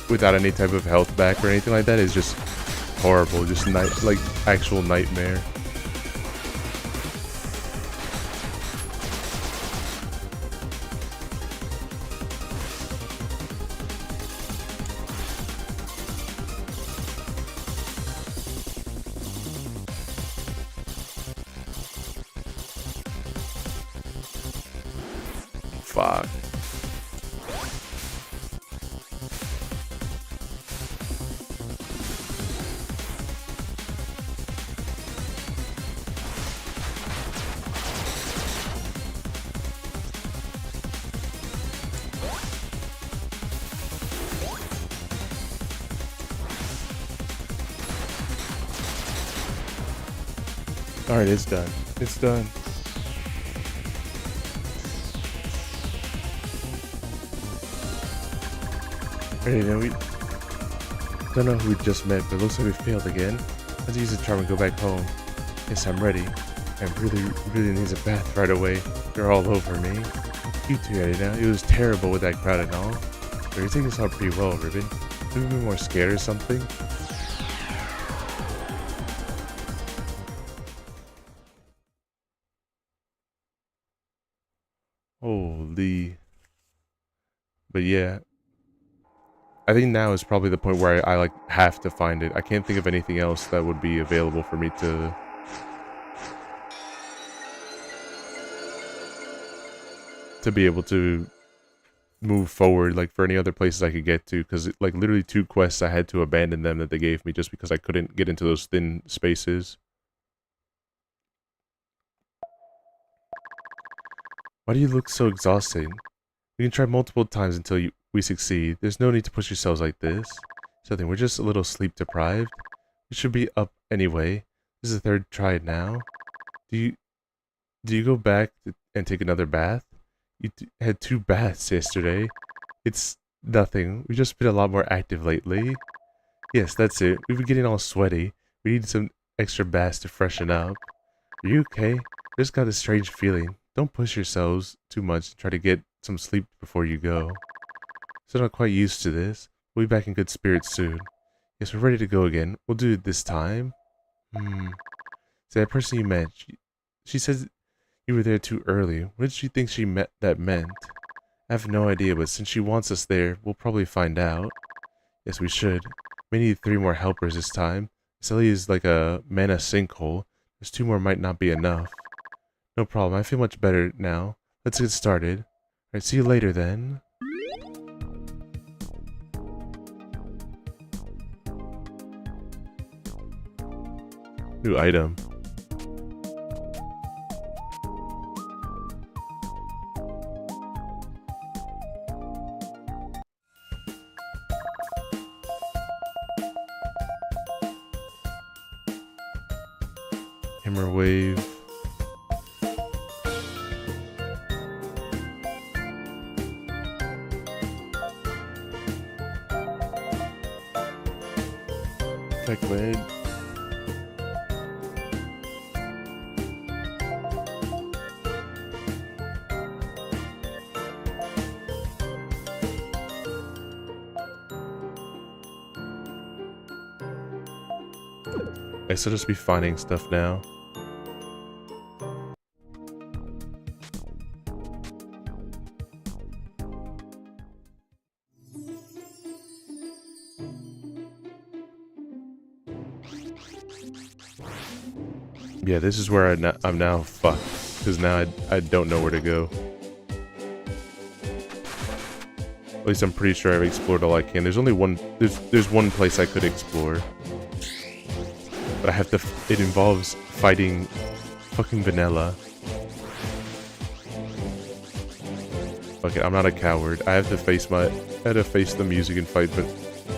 without any type of health back or anything like that is just horrible. Just like actual nightmare. Fuck. Alright, it's done. It's done. Alright, now we don't know who we just met, but it looks like we failed again. Let's use the charm and go back home. Yes, I'm ready. I really needs a bath right away. They're all over me. You two ready now? It was terrible with that crowd and all. But you're taking this out pretty well, Ribbon. Could we be more scared or something? Holy. But yeah. I think now is probably the point where I like have to find it. I can't think of anything else that would be available for me to be able to move forward, like for any other places I could get to, because like literally 2 quests I had to abandon them that they gave me just because I couldn't get into those thin spaces. Why do you look so exhausted? We can try multiple times until we succeed. There's no need to push yourselves like this. Something, we're just a little sleep deprived. We should be up anyway. This is the third try now. Do you go back and take another bath? You had 2 baths yesterday. It's nothing. We've just been a lot more active lately. Yes, that's it. We've been getting all sweaty. We need some extra baths to freshen up. Are you okay? I just got a strange feeling. Don't push yourselves too much. Try to get some sleep before you go. So I'm not quite used to this. We'll be back in good spirits soon. Yes, we're ready to go again. We'll do it this time. See, that person you met, she says you were there too early. What did she think that meant? I have no idea, but since she wants us there, we'll probably find out. Yes, we should. We need 3 more helpers this time. Silly is like a mana sinkhole. There's 2 more might not be enough. No problem, I feel much better now. Let's get started. Alright, see you later then. New item. Hammer wave. Tech med. I should just be finding stuff now. Yeah, this is where I'm now fucked, because now I don't know where to go. At least I'm pretty sure I've explored all I can. There's only one. There's one place I could explore, but I have to. It involves fighting fucking vanilla. Okay, I'm not a coward. I have to face the music and fight, but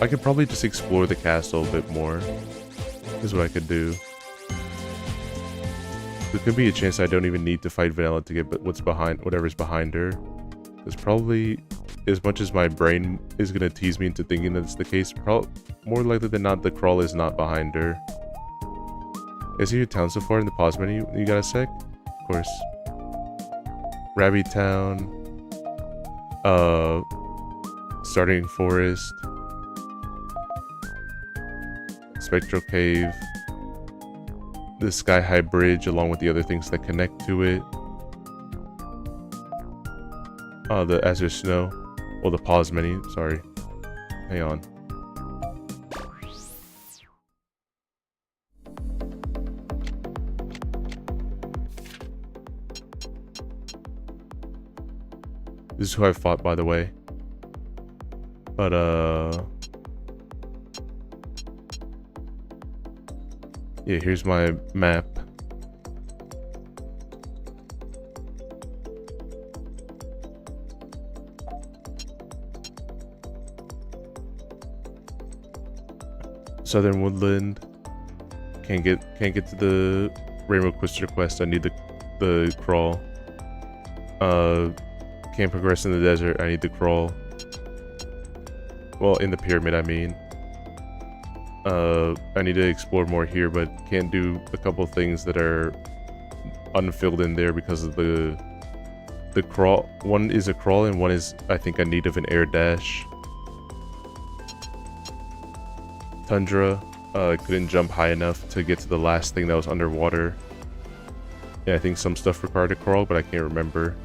I could probably just explore the castle a bit more. Is what I could do. There could be a chance I don't even need to fight Vanilla to get whatever's behind her. There's probably, as much as my brain is gonna tease me into thinking that's the case, more likely than not, the crawl is not behind her. I see your town so far in the pause menu. You got a sec? Of course. Rabi Town. Starting Forest. Spectral Cave. The Sky High Bridge, along with the other things that connect to it. The Azure Snow. Well, the pause menu, sorry. Hang on. This is who I fought, by the way. But, yeah, here's my map. Southern Woodland. Can't get to the Rainbow Twister quest. I need the crawl. Can't progress in the desert. I need the crawl. Well, in the pyramid, I mean. I need to explore more here, but can't do a couple things that are unfilled in there because of the crawl. One is a crawl and one is, I think, a need of an air dash. Tundra, couldn't jump high enough to get to the last thing that was underwater. Yeah, I think some stuff required a crawl, but I can't remember.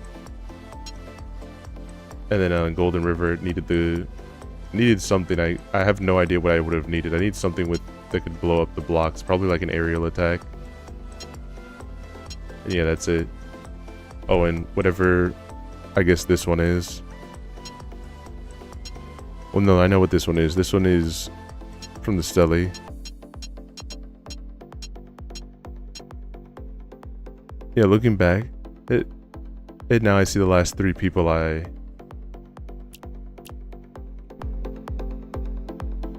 And then Golden River needed something. I have no idea what I would have needed. I need something that could blow up the blocks, probably like an aerial attack. And yeah, that's it. Oh, and whatever I guess this one is. Well, no, I know what this one is. This one is from the Stele. Yeah, looking back, now I see the last 3 people I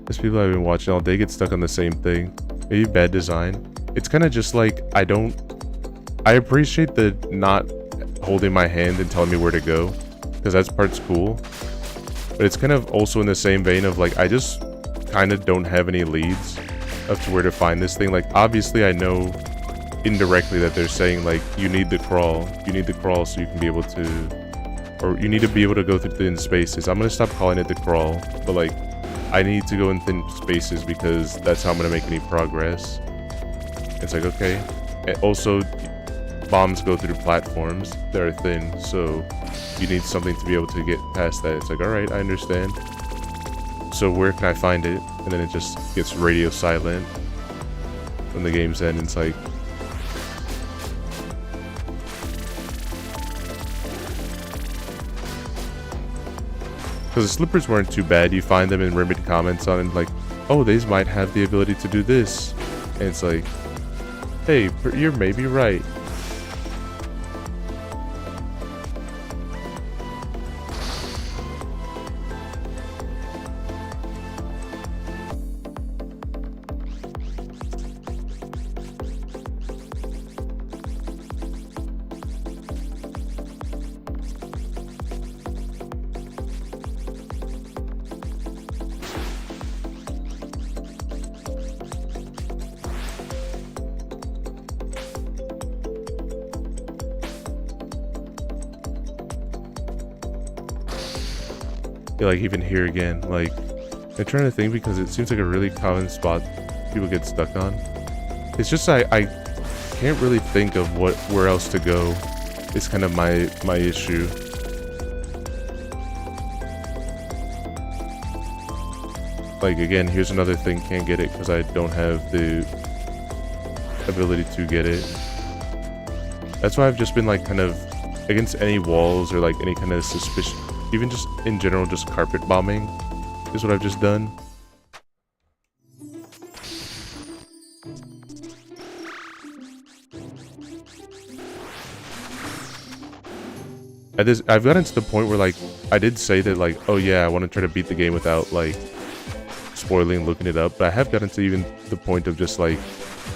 There's people I've been watching all day get stuck on the same thing. Maybe bad design. It's kind of just like, I appreciate the not holding my hand and telling me where to go, because that part's cool. But it's kind of also in the same vein of like, I just kind of don't have any leads up to where to find this thing. Like, obviously I know indirectly that they're saying like, you need the crawl. You need the crawl so you can be able to, or you need to be able to go through thin spaces. I'm gonna stop calling it the crawl, but like, I need to go in thin spaces because that's how I'm gonna make any progress. It's like, okay. And also, bombs go through platforms that are thin, so you need something to be able to get past that. It's like, alright, I understand. So where can I find it? And then it just gets radio silent when the game's end. It's like, because the slippers weren't too bad. You find them in Ribbit comments on it, like, oh, these might have the ability to do this. And it's like, hey, you're maybe right. Like even here again, like I'm trying to think because it seems like a really common spot people get stuck on. It's just I can't really think of where else to go. It's kind of my issue. Like again, here's another thing, can't get it because I don't have the ability to get it. That's why I've just been like kind of against any walls or like any kind of suspicion. Even just in general, just carpet bombing is what I've just done. I've gotten to the point where like, I did say that like, oh yeah, I want to try to beat the game without like spoiling, looking it up. But I have gotten to even the point of just like,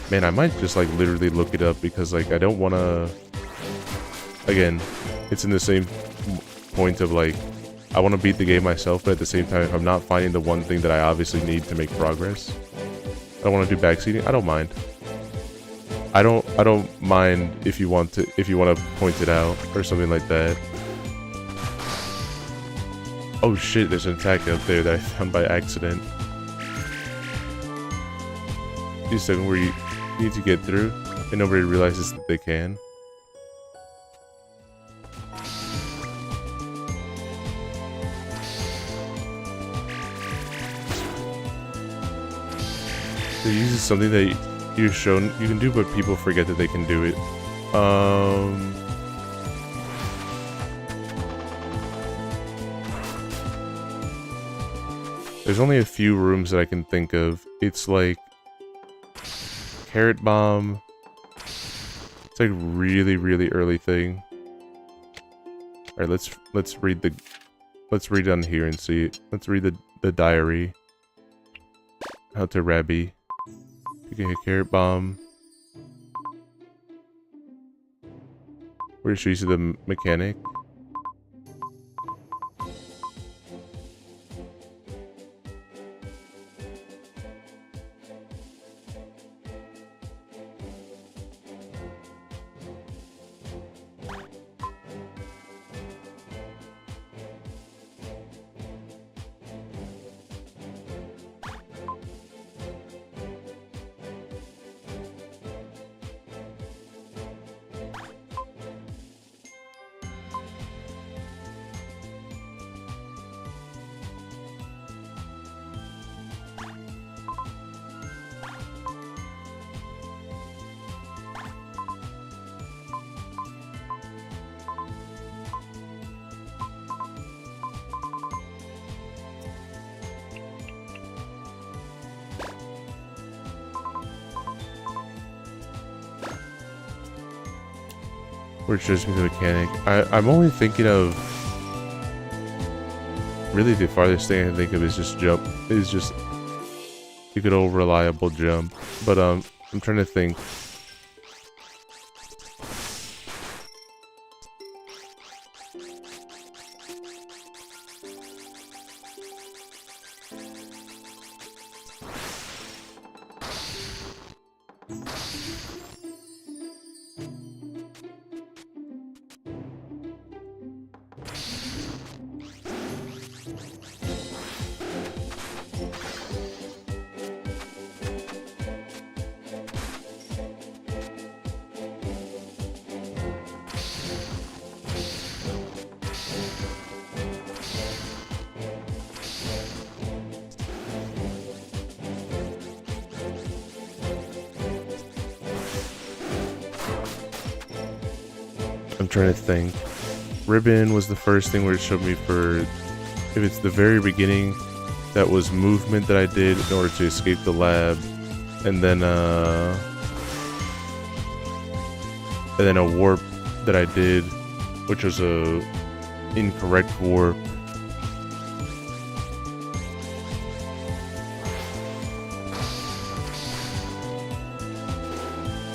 man, I might just like literally look it up because like, I don't want to, again, it's in the same point of like, I want to beat the game myself, but at the same time, if I'm not finding the one thing that I obviously need to make progress, I don't want to do backseating. I don't mind. I don't mind if you want to point it out or something like that. Oh shit, there's an attack out there that I found by accident. Just a second where you need to get through and nobody realizes that they can. It uses something that you've shown you can do, but people forget that they can do it. There's only a few rooms that I can think of. It's like Carrot Bomb. It's like really early thing. All right, let's read on here and see. Let's read the diary. How to Rabi. You can hit Carrot Bomb. Where should you see the mechanic? Where it shows me the mechanic. I'm only thinking of... Really the farthest thing I can think of is just a good old reliable jump. But I'm trying to think. I'm trying to think. Ribbon was the first thing where it showed me for, if it's the very beginning, that was movement that I did in order to escape the lab, and then a warp that I did, which was a incorrect warp.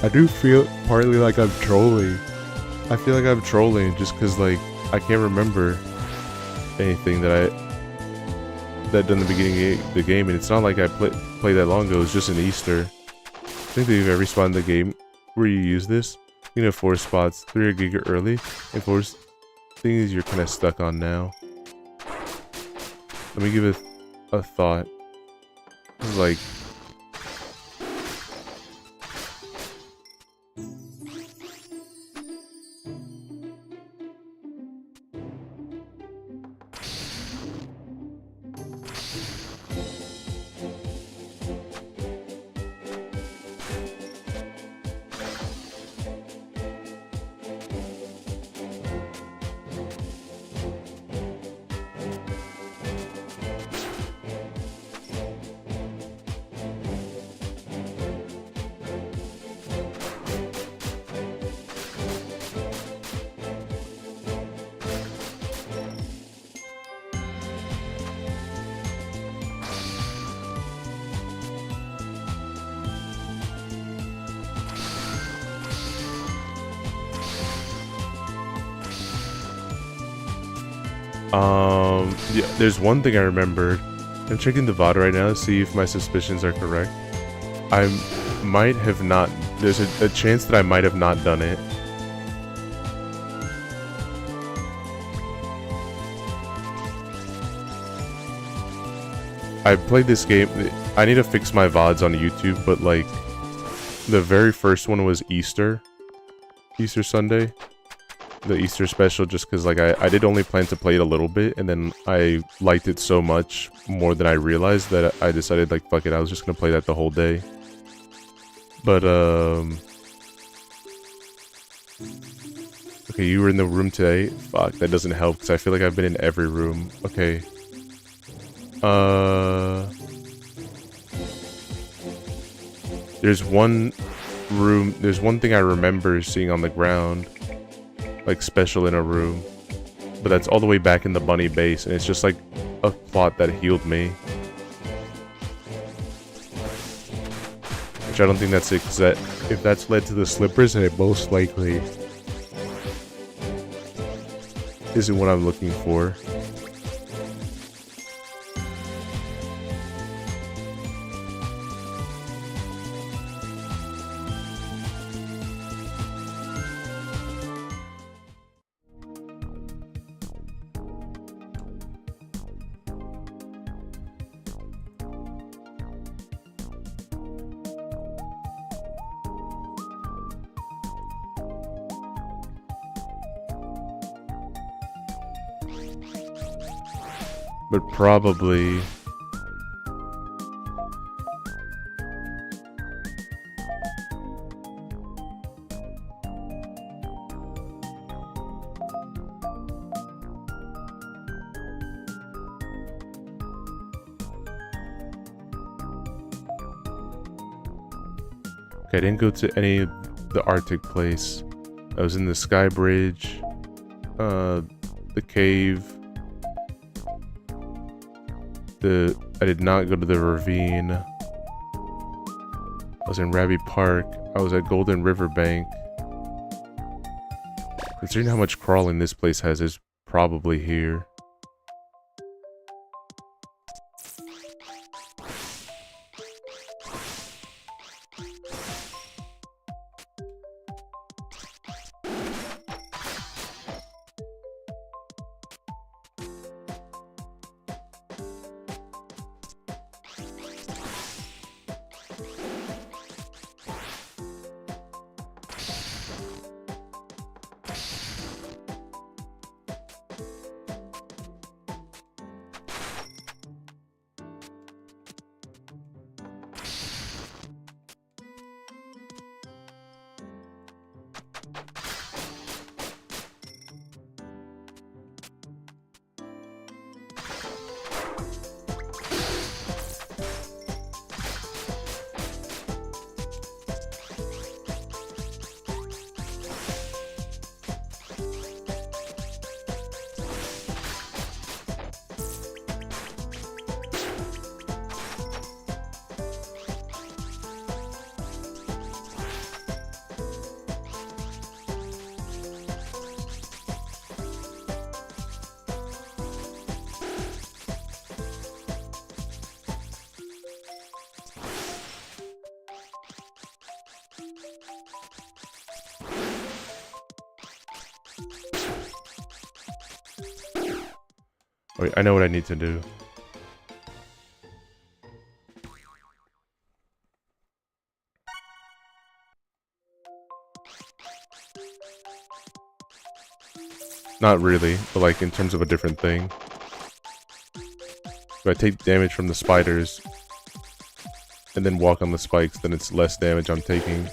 I do feel partly like I'm trolling. I feel like I'm trolling just because, like, I can't remember anything that done in the beginning of the game, and it's not like I played that long ago. It was just an Easter. I think they've every spot in the game where you use this. You know, 4 spots, 3 are giga early, and 4 things you're kind of stuck on now. Let me give it a thought. It's like, yeah, there's one thing I remembered. I'm checking the VOD right now to see if my suspicions are correct. I might have not, there's a chance that I might have not done it. I played this game, I need to fix my VODs on YouTube, but like, the very first one was Easter Sunday. The Easter special, just because like I did only plan to play it a little bit, and then I liked it so much more than I realized that I decided, like, fuck it, I was just gonna play that the whole day. But okay, you were in the room today. Fuck, that doesn't help because I feel like I've been in every room. Okay. There's one room, there's one thing I remember seeing on the ground, like special in a room, but that's all the way back in the bunny base, and it's just like a plot that healed me, which I don't think that's exact. If that's led to the slippers, then it most likely isn't what I'm looking for. But probably okay, I didn't go to any of the Arctic place. I was in the Sky Bridge, the cave. I did not go to the ravine. I was in Rabi Park. I was at Golden River Bank. Considering how much crawling this place has, is probably here. Wait, I know what I need to do. Not really, but like in terms of a different thing. If I take damage from the spiders and then walk on the spikes, then it's less damage I'm taking.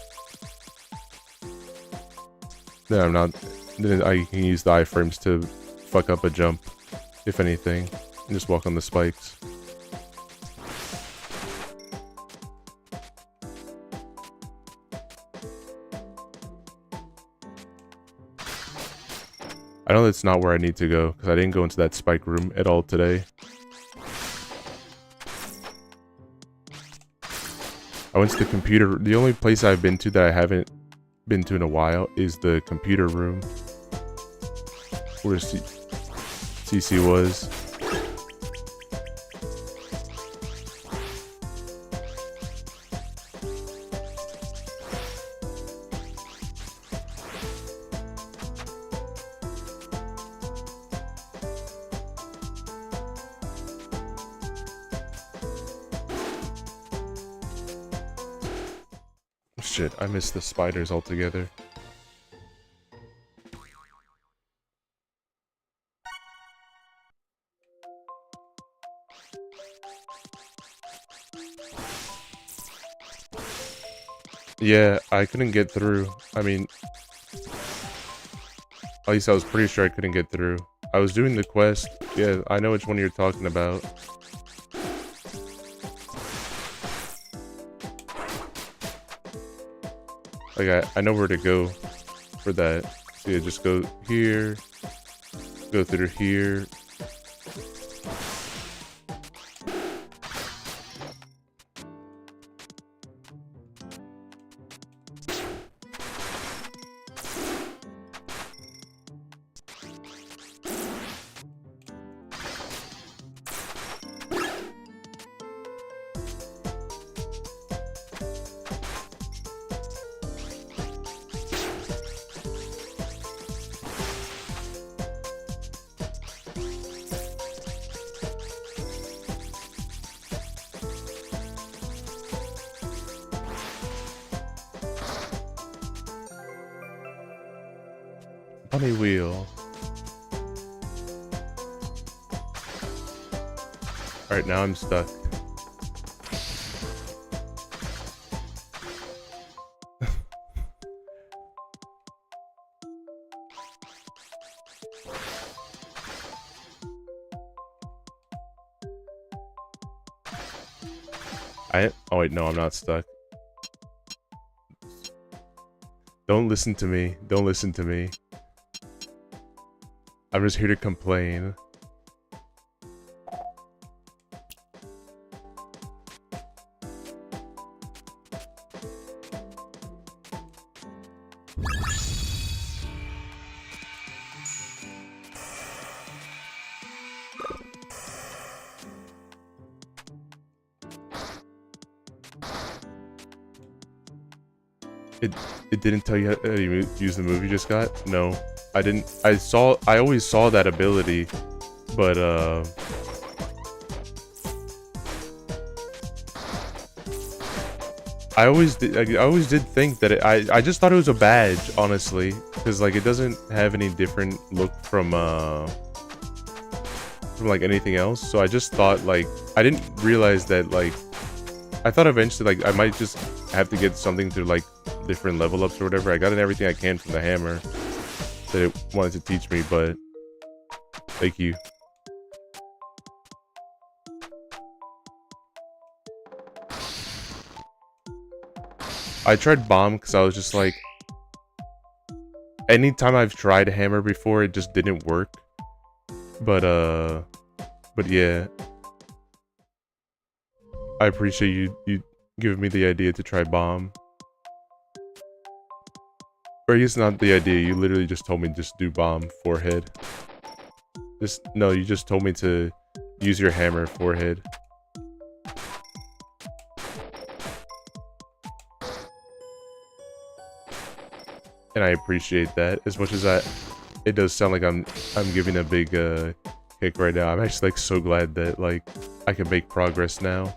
Then I'm not. Then I can use the iframes to fuck up a jump, if anything, and just walk on the spikes. I know that's not where I need to go, because I didn't go into that spike room at all today. I went to the computer. The only place I've been to that I haven't been to in a while is the computer room, where CC was. Shit, I missed the spiders altogether. Yeah, I couldn't get through. I mean, at least I was pretty sure I couldn't get through. I was doing the quest. Yeah, I know which one you're talking about. Like, I know where to go for that. So yeah, just go here, go through here. Bunny wheel. Alright, now I'm stuck. Oh wait, no, I'm not stuck. Don't listen to me. Don't listen to me. I'm just here to complain. It didn't tell you how to use the move you just got? No, I didn't. I always saw that ability, but I always did think that I just thought it was a badge, honestly, because like it doesn't have any different look from like anything else. So I just thought, like, I didn't realize that, like, I thought eventually like I might just have to get something to like different level ups or whatever. I got in everything I can from the hammer that it wanted to teach me, but thank you. I tried bomb because I was just like, anytime I've tried hammer before, it just didn't work. But yeah, I appreciate you giving me the idea to try bomb. Or I guess not the idea, you literally just told me just do bomb forehead. No, you just told me to use your hammer forehead. And I appreciate that as much as it does sound like I'm giving a big kick right now. I'm actually like so glad that like I can make progress now.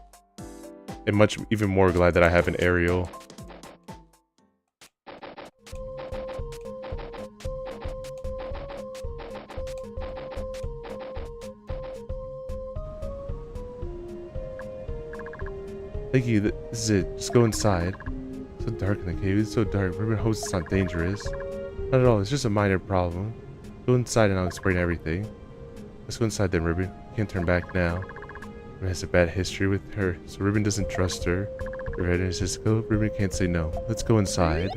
And even more glad that I have an aerial. Thank you, this is it. Just go inside. It's so dark in the cave. It's so dark. Ribbon hopes it's not dangerous. Not at all. It's just a minor problem. Go inside and I'll explain everything. Let's go inside then, Ribbon. You can't turn back now. Ribbon has a bad history with her, so Ribbon doesn't trust her. Ribbon says go. Ribbon can't say no. Let's go inside.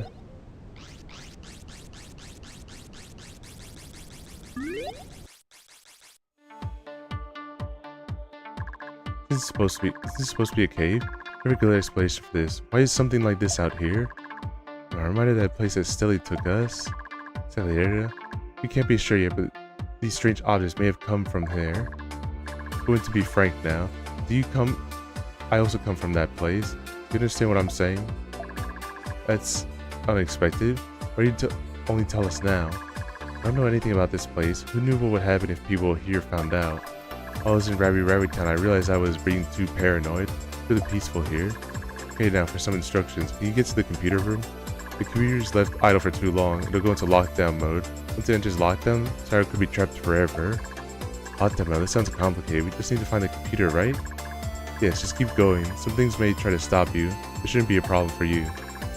This is supposed to be a cave? Very good explanation for this. Why is something like this out here? I'm reminded of that place that Stilly took us. Exactly the area. We can't be sure yet, but these strange objects may have come from there. I'm going to be frank now. I also come from that place. Do you understand what I'm saying? That's unexpected. Why do you only tell us now? I don't know anything about this place. Who knew what would happen if people here found out? While I was in Rabi-Ribi town, I realized I was being too paranoid. Really peaceful here. Okay, now for some instructions. Can you get to the computer room? The computer's left idle for too long. It'll go into lockdown mode. Once it enters lockdown, Sarah could be trapped forever. Lockdown mode, that sounds complicated. We just need to find the computer, right? Yes, just keep going. Some things may try to stop you. It shouldn't be a problem for you.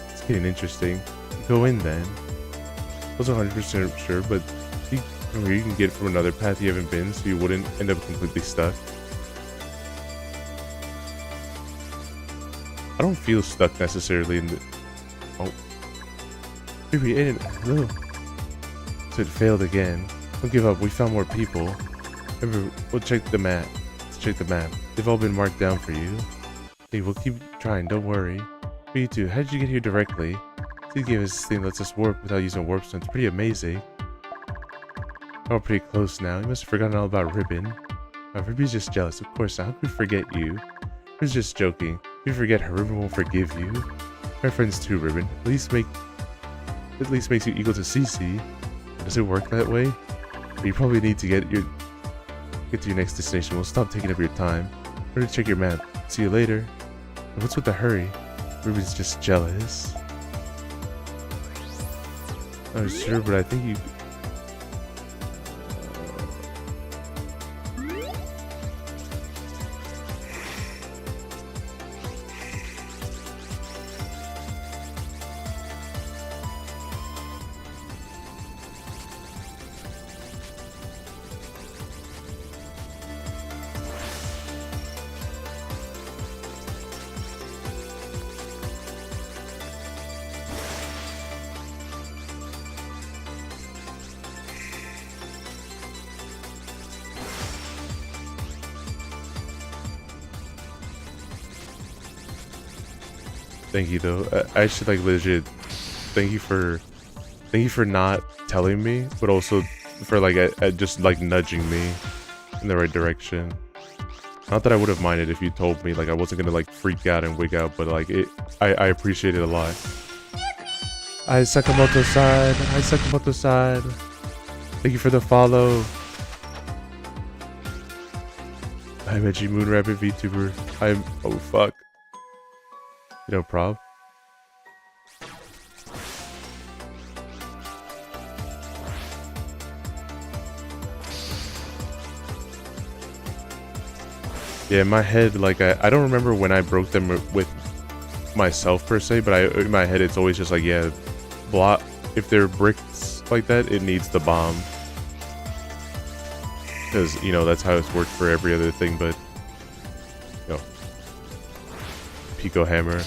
It's getting interesting. Go in then. I wasn't 100% sure, but from here you can get from another path you haven't been, so you wouldn't end up completely stuck. I don't feel stuck necessarily in the... Oh. Maybe it didn't... Hello. So it failed again. Don't give up, we found more people. Remember, we'll check the map. Let's check the map. They've all been marked down for you. Hey, we'll keep trying, don't worry. But you two, how did you get here directly? Steve gave us this thing that lets us warp without using warp stone. It's pretty amazing. We're all pretty close now. You must have forgotten all about Ribbon. Ribbon's just jealous, of course. How could we forget you? Ribbon's just joking. If you forget her, Ribbon won't forgive you. Our friends too, Ribbon. At least makes you equal to CC. Does it work that way? But you probably need to get to your next destination. We'll stop taking up your time. Better check your map. See you later. And what's with the hurry? Ribbon's just jealous. I'm sure, but I think you... Thank you though. I should like legit thank you for not telling me, but also for like just like nudging me in the right direction. Not that I would have minded if you told me, like I wasn't gonna like freak out and wig out, but like I appreciate it a lot. Hi Sakamoto-san. Hi Sakamoto-san. Thank you for the follow. I'm Edgey Moon Rabbit VTuber. I'm oh fuck. No prob. Yeah, in my head, like I don't remember when I broke them with myself per se, but in my head it's always just like, yeah, block. If they're bricks like that, it needs the bomb, because you know that's how it's worked for every other thing. But you know, Pico Hammer.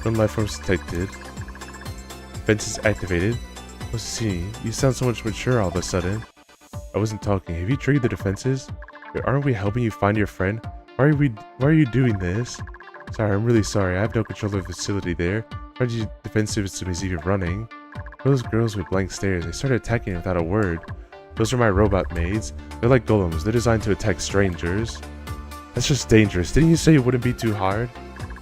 No life forms detected. Fences activated. Let's see. You sound so much mature all of a sudden. I wasn't talking. Have you triggered the defenses? Aren't we helping you find your friend? Why are you doing this? Sorry, I'm really sorry. I have no control of the facility there. Why did you defensive system is even running? Those girls with blank stares. They started attacking without a word. Those are my robot maids. They're like golems. They're designed to attack strangers. That's just dangerous. Didn't you say it wouldn't be too hard?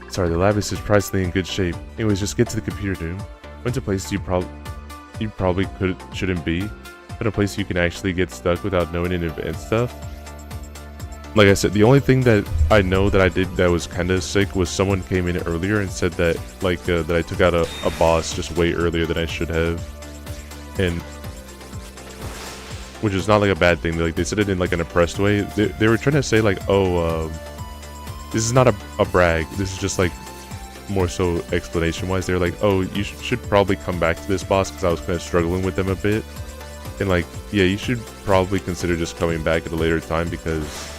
Sorry, the lab is surprisingly in good shape. Anyways, just get to the computer room. Went to a place you probably shouldn't be. But a place you can actually get stuck without knowing in advance stuff. Like I said, the only thing that I know that I did that was kind of sick was someone came in earlier and said that that I took out a boss just way earlier than I should have, and which is not like a bad thing. They said it in like an oppressed way. They were trying to say like, oh, this is not a brag. This is just like more so explanation wise. They're like, oh, you should probably come back to this boss because I was kind of struggling with them a bit, and like, yeah, you should probably consider just coming back at a later time because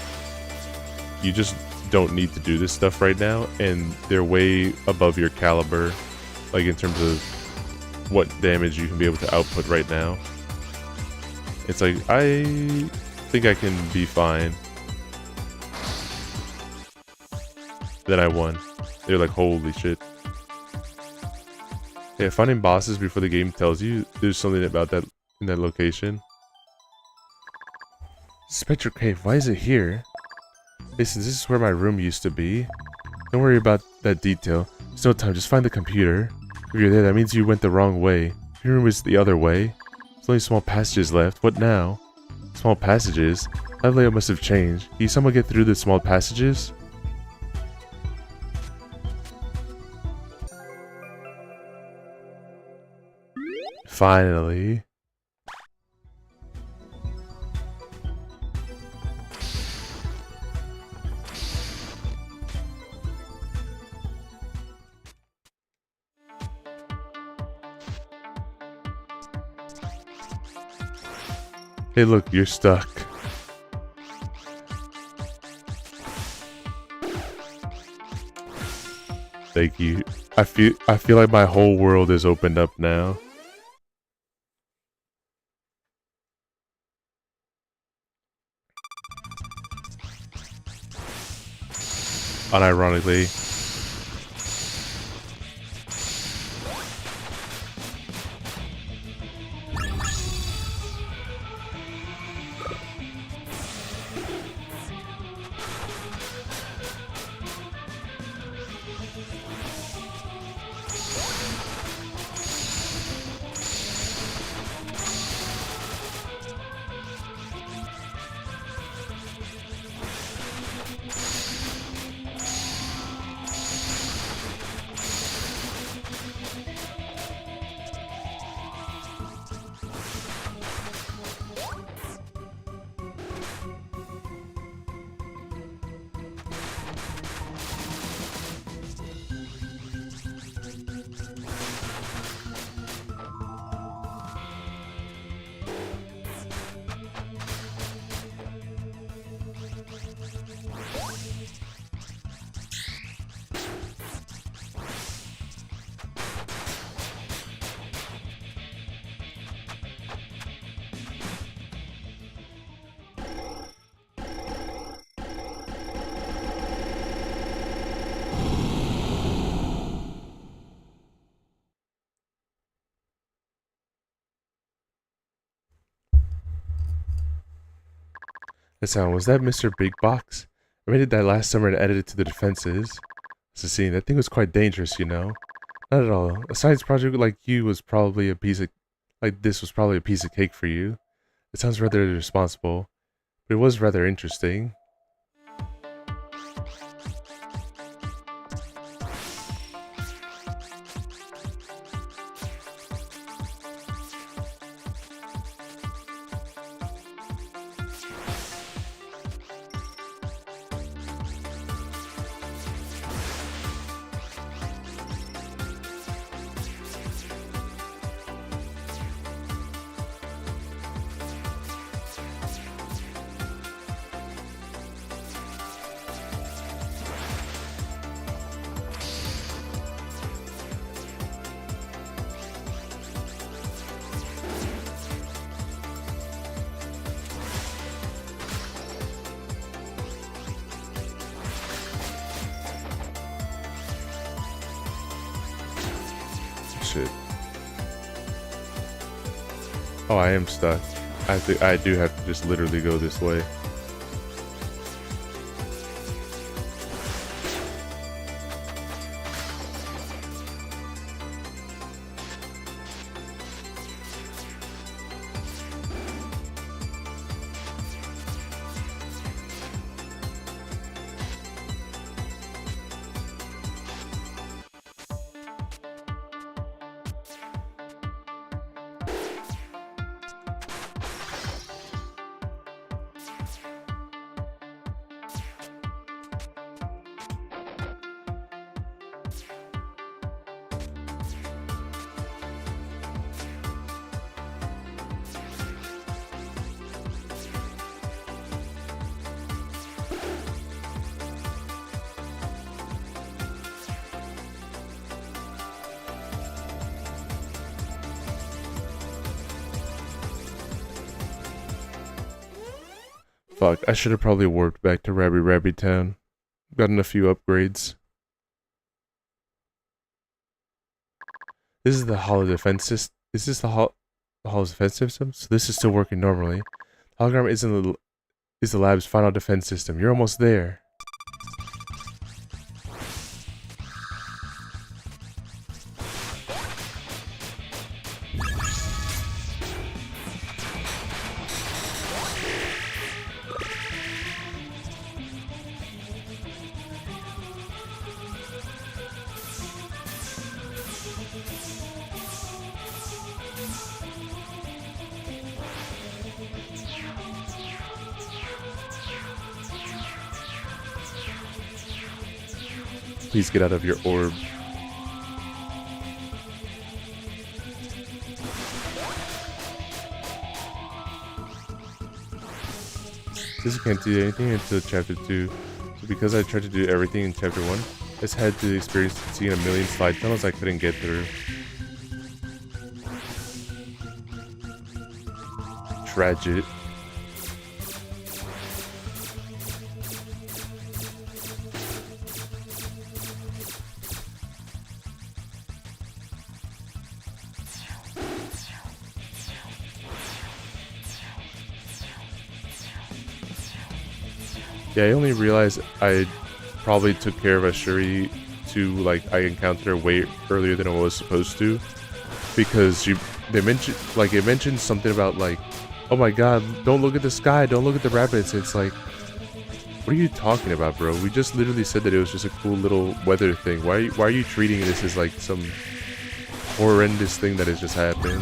you just don't need to do this stuff right now, and they're way above your caliber, like in terms of what damage you can be able to output right now. It's like, I think I can be fine. Then I won. They're like, holy shit. Yeah, finding bosses before the game tells you there's something about that in that location. Spectral Cave, why is it here? Listen, this is where my room used to be. Don't worry about that detail. There's no time, just find the computer. If you're there, that means you went the wrong way. Your room is the other way. There's only small passages left. What now? Small passages? That layout must have changed. Can someone get through the small passages? Finally. Hey look, you're stuck. Thank you. I feel like my whole world is opened up now. Unironically. That sound, was that Mr. Big Box? I made it that last summer and added it to the defenses. It's a scene. That thing was quite dangerous, you know. Not at all. A science project like you was probably a piece of... Like this was probably a piece of cake for you. It sounds rather irresponsible, but it was rather interesting. Shit. Oh, I am stuck. I do have to just literally go this way. Fuck, I should have probably warped back to Rabi-Ribi Town. Gotten a few upgrades. This is the holo defense system. Is this the holo defense system? So this is still working normally. Hologram is the lab's final defense system. You're almost there. Please get out of your orb. This can't do anything until chapter 2. So because I tried to do everything in chapter 1, I just had the experience of seeing a million slide tunnels I couldn't get through. Tragic. Yeah, I only realized I probably took care of Ashuri to, like, I encountered her way earlier than I was supposed to. Because it mentioned something about, like, oh my god, don't look at the sky, don't look at the rabbits. It's like, what are you talking about, bro? We just literally said that it was just a cool little weather thing. Why are you treating this as, like, some horrendous thing that has just happened?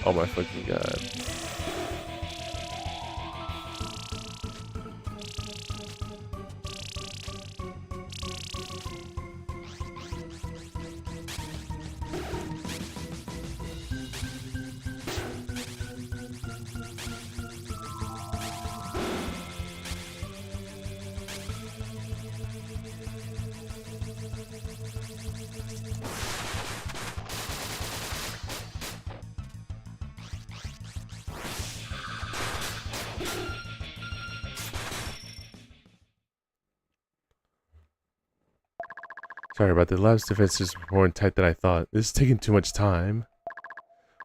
Oh my fucking god. Sorry about the lab's defenses were more tight than I thought. This is taking too much time.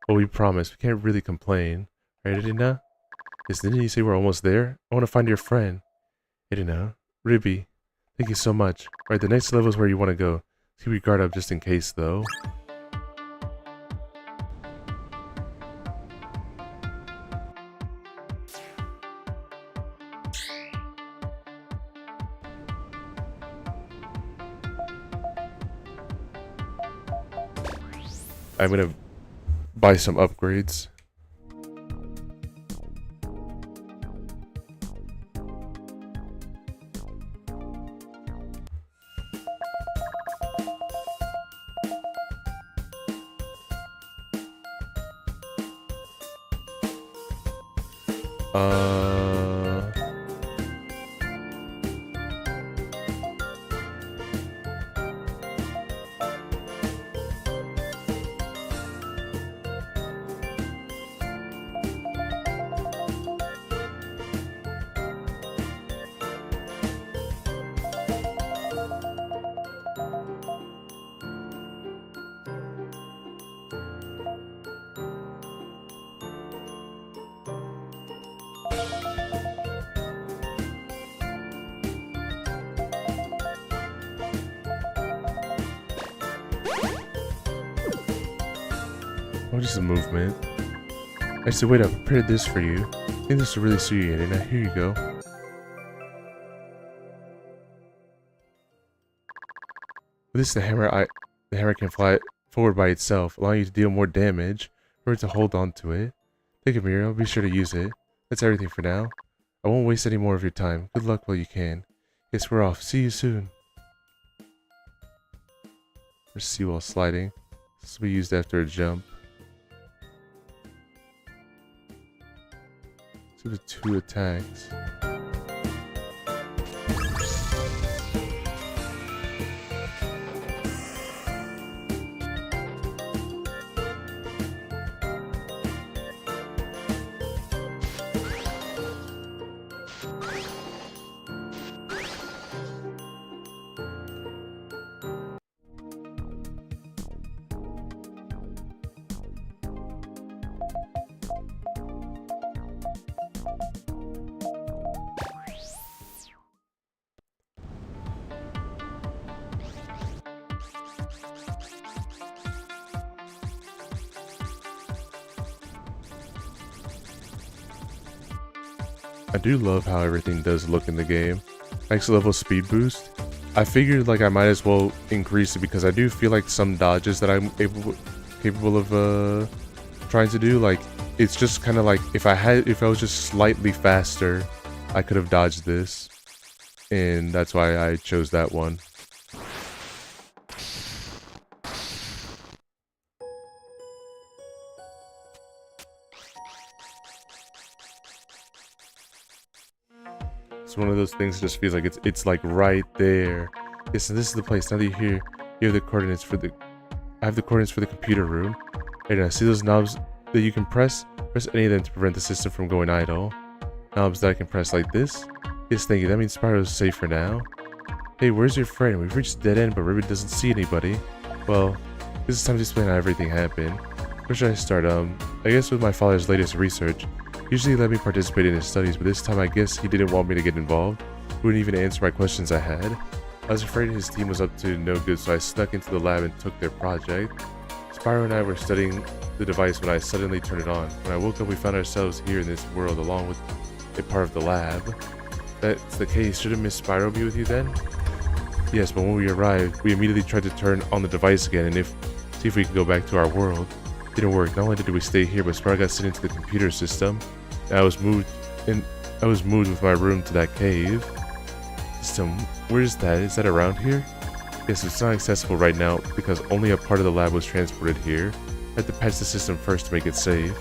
But we promise, we can't really complain. Right, Adina? Yes, didn't you say we're almost there? I want to find your friend. I don't know. Ribi, thank you so much. Alright, the next level is where you want to go. Keep your guard up just in case, though. I'm gonna buy some upgrades. Oh, just a movement. Actually, wait, I prepared this for you. I think this will really suit you, and here you go. With this, the hammer can fly forward by itself, allowing you to deal more damage. Remember to hold on to it. Take it, Muriel. Be sure to use it. That's everything for now. I won't waste any more of your time. Good luck while you can. Yes, we're off. See you soon. There's seawall sliding. This will be used after a jump. So the 2 attacks. I do love how everything does look in the game. Next level speed boost. I figured like I might as well increase it because I do feel like some dodges that I'm capable of trying to do, like it's just kind of like if I was just slightly faster, I could have dodged this, and that's why I chose that one. It's one of those things that just feels like it's like right there. Yes, and this is the place. Now that you're here, you have the coordinates for the. I have the coordinates for the computer room. Right now, see those knobs that you can press? Press any of them to prevent the system from going idle. Knobs that I can press like this. Yes, thank you. That means Spyro's safe for now. Hey, where's your friend? We've reached dead end, but Rabbit doesn't see anybody. Well, this is time to explain how everything happened. Where should I start? I guess with my father's latest research. Usually he let me participate in his studies, but this time I guess he didn't want me to get involved. He wouldn't even answer my questions I had. I was afraid his team was up to no good, so I snuck into the lab and took their project. Spyro and I were studying the device when I suddenly turned it on. When I woke up, we found ourselves here in this world along with a part of the lab. That's the case. Shouldn't Miss Spyro be with you then? Yes, but when we arrived, we immediately tried to turn on the device again and see if we could go back to our world. It didn't work. Not only did we stay here, but Spyro got sent into the computer system. And I was moved with my room to that cave. System, where is that? Is that around here? Yes, it's not accessible right now because only a part of the lab was transported here. I had to patch the system first to make it safe.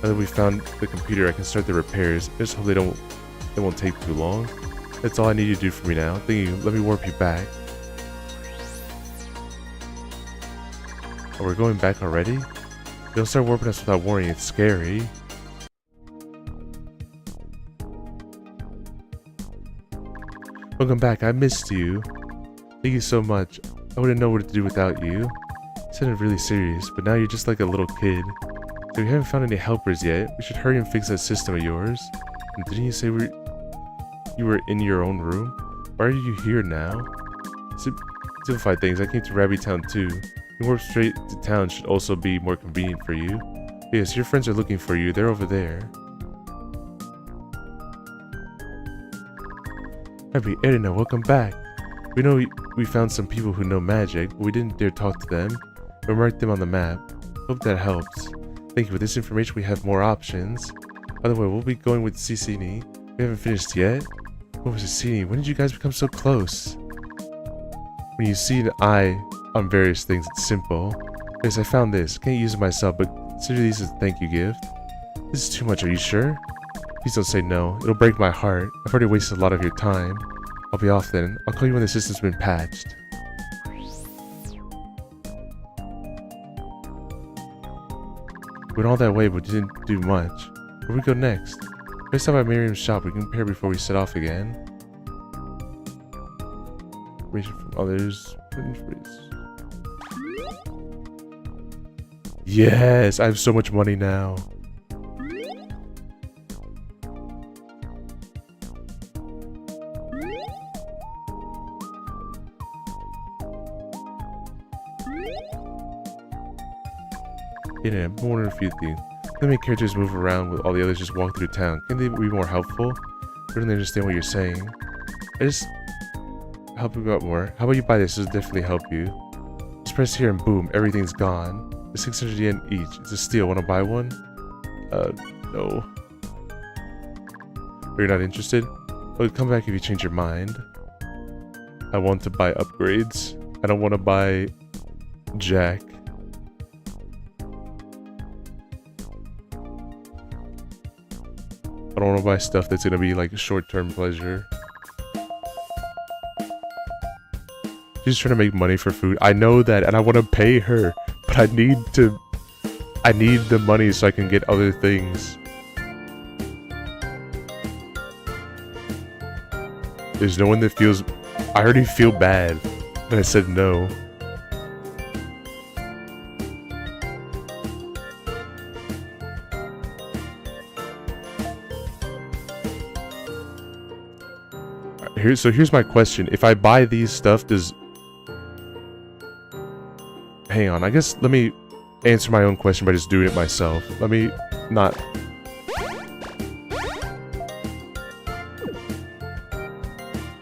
Now that we found the computer, I can start the repairs. I just hope they won't take too long. That's all I need you to do for me now. Thank you. Let me warp you back. Oh, we're going back already? Don't start warping us without warning. It's scary. Welcome back. I missed you. Thank you so much. I wouldn't know what to do without you. It sounded really serious, but now you're just like a little kid. So we haven't found any helpers yet. We should hurry and fix that system of yours. And didn't you say you were in your own room? Why are you here now? Simplify things. I came to Rabbit Town too. You warp straight to town should also be more convenient for you. Yes, your friends are looking for you. They're over there. Happy Erina, welcome back. We know we found some people who know magic, but we didn't dare talk to them. We marked them on the map. Hope that helps. Thank you. With this information, we have more options. By the way, we'll be going with Cicini. We haven't finished yet. What was Cicini? When did you guys become so close? When you see an eye on various things, it's simple. Yes, I found this. Can't use it myself, but consider these as a thank you gift. This is too much, are you sure? Please don't say no. It'll break my heart. I've already wasted a lot of your time. I'll be off then. I'll call you when the system's been patched. We went all that way, but didn't do much. Where do we go next? Let's stop at Miriam's shop. We can compare before we set off again. Information from others. Yes, I have so much money now. Yeah, I'm wondering a few things. How many characters move around with all the others just walk through town? Can they be more helpful? I don't understand what you're saying. I just help you out more. How about you buy this? This will definitely help you. Just press here and boom, everything's gone. It's 600 yen each. It's a steal. Want to buy one? No. Are you not interested? Well, come back if you change your mind. I want to buy upgrades. I don't want to buy Jack. I don't want to buy stuff that's going to be like a short-term pleasure. She's trying to make money for food. I know that, and I want to pay her, but I need the money so I can get other things. There's no one that feels... I already feel bad that I said no. Here's my question. If I buy these stuff, does... Hang on, I guess let me answer my own question by just doing it myself. Let me not...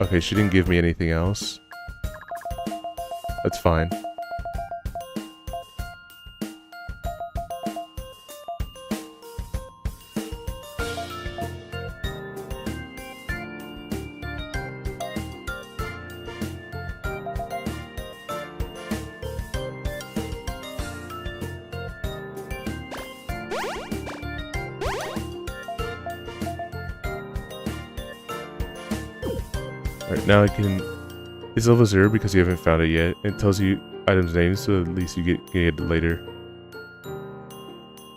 Okay, she didn't give me anything else. That's fine. Alright, now I can... It's level 0 because you haven't found it yet. It tells you items' names, so at least you can get it later.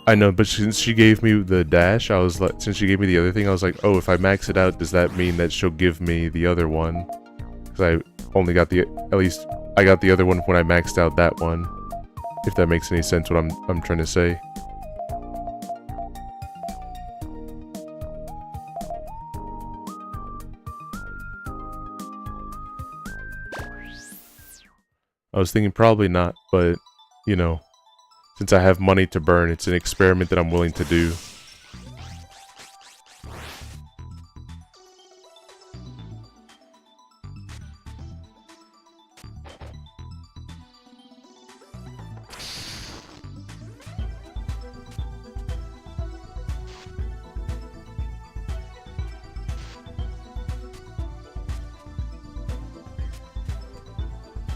I know, but since she gave me the dash, I was like... Since she gave me the other thing, I was like, oh, if I max it out, does that mean that she'll give me the other one? Because I only got the... At least, I got the other one when I maxed out that one. If that makes any sense what I'm trying to say. I was thinking probably not, but, you know, since I have money to burn, it's an experiment that I'm willing to do.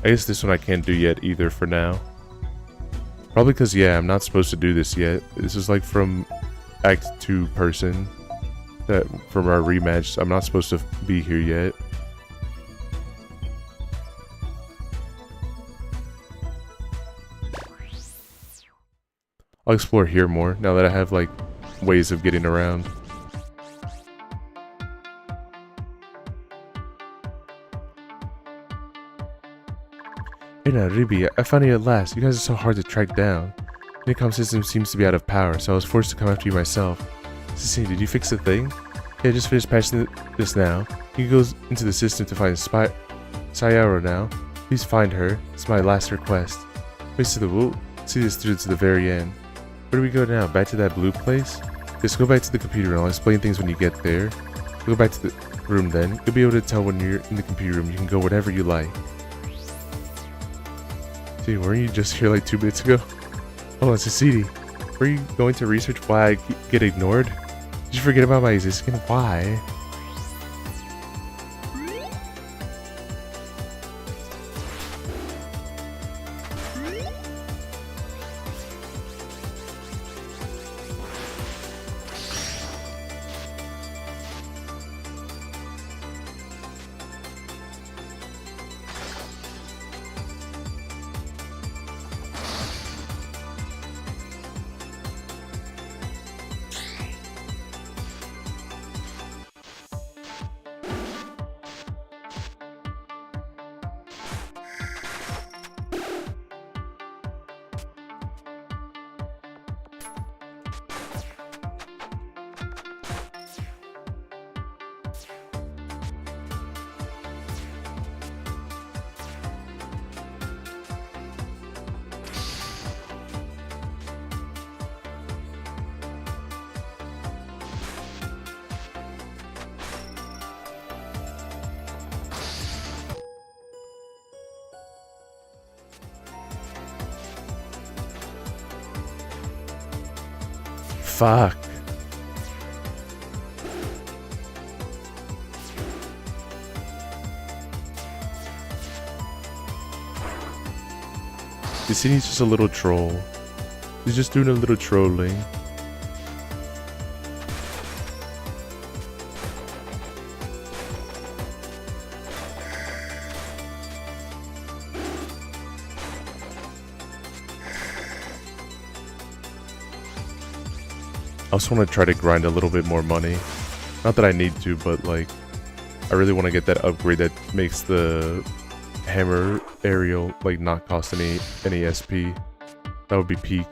I guess this one I can't do yet either for now. Probably because, yeah, I'm not supposed to do this yet. This is like from Act 2 person. That from our rematch. So I'm not supposed to be here yet. I'll explore here more now that I have like ways of getting around. Rabi-Ribi, I found you at last. You guys are so hard to track down. The intercom system seems to be out of power, so I was forced to come after you myself. Cecily, did you fix the thing? Yeah, I just finished patching it just now. You can go into the system to find Sayaro now. Please find her. It's my last request. Wait, we'll see this through to the very end. Where do we go now? Back to that blue place? Just go back to the computer room. I'll explain things when you get there. Go back to the room then. You'll be able to tell when you're in the computer room. You can go whatever you like. See, weren't you just here like 2 minutes ago? Oh, it's a CD. Were you going to research why I get ignored? Did you forget about my existence? Why? Fuck. This he's just a little troll. He's just doing a little trolling. I also want to try to grind a little bit more money. Not that I need to, but like, I really want to get that upgrade that makes the hammer aerial like not cost any SP. That would be peak.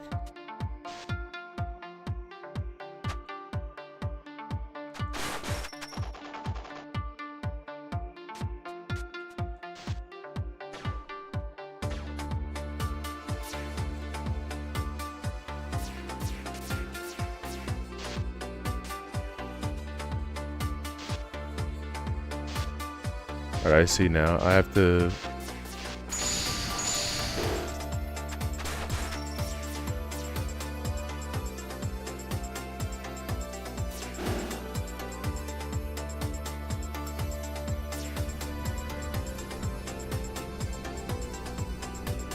Alright, I see now. I have to...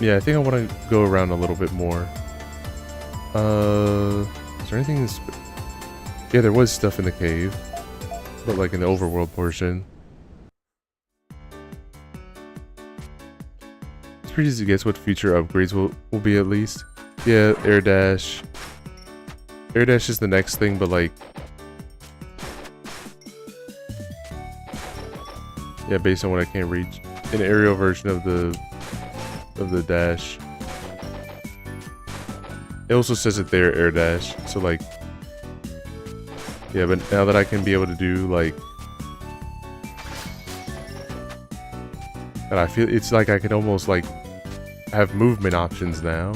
Yeah, I think I want to go around a little bit more. Is there anything Yeah, there was stuff in the cave. But like in the overworld portion. It's pretty easy to guess what future upgrades will be at least. Yeah, air dash. Air dash is the next thing, but like... Yeah, based on what I can't reach. An aerial version of the dash. It also says it there, air dash. So like... Yeah, but now that I can be able to do like... And I feel it's like I can almost like have movement options now.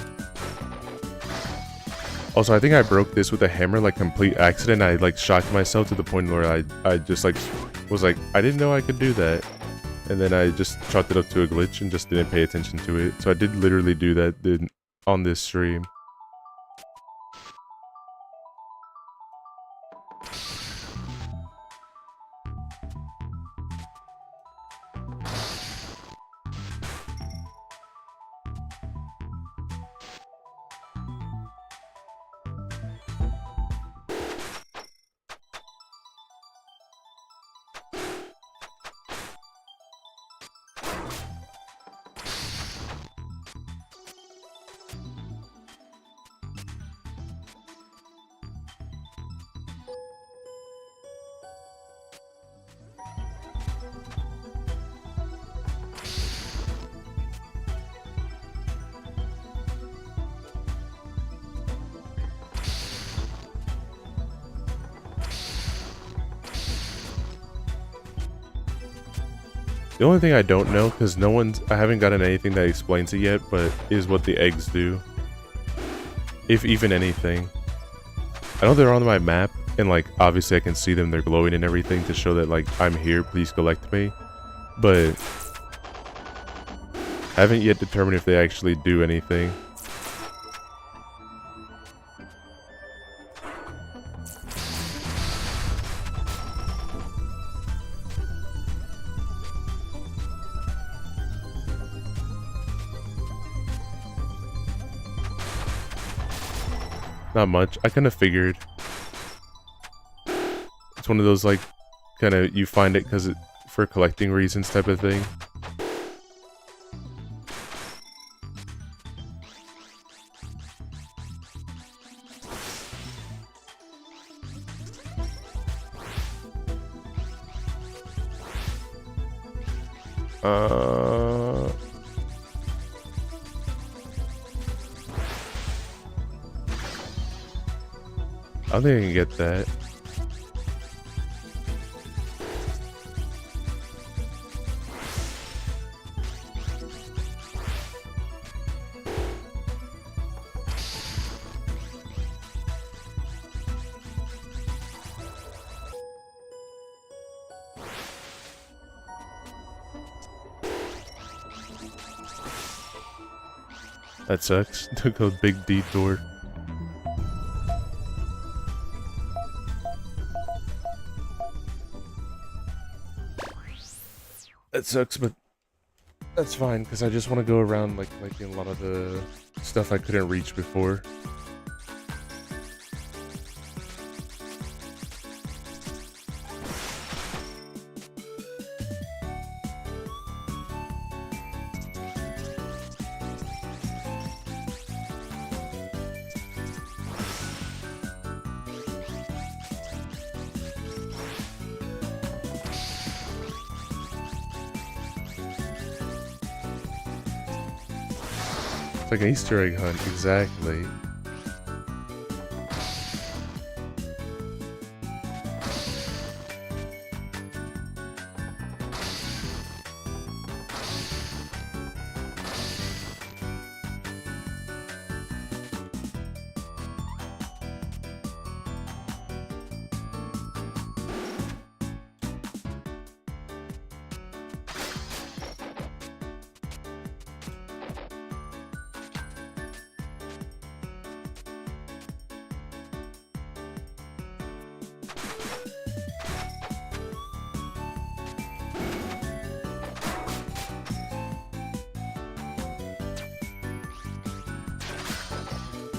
Also, I think I broke this with a hammer like complete accident. I like shocked myself to the point where I just like was like, I didn't know I could do that. And then I just chalked it up to a glitch and just didn't pay attention to it. So I did literally do that on this stream. The only thing I don't know, because I haven't gotten anything that explains it yet, but is what the eggs do. If even anything. I know they're on my map, and like, obviously I can see them, they're glowing and everything to show that like, I'm here, please collect me. But I haven't yet determined if they actually do anything. Not much. I kind of figured. It's one of those like, kind of you find it because for collecting reasons type of thing. I don't think I can get that. That sucks. Took a big detour. That sucks, but that's fine, because I just want to go around like in a lot of the stuff I couldn't reach before. It's like an Easter egg hunt, exactly.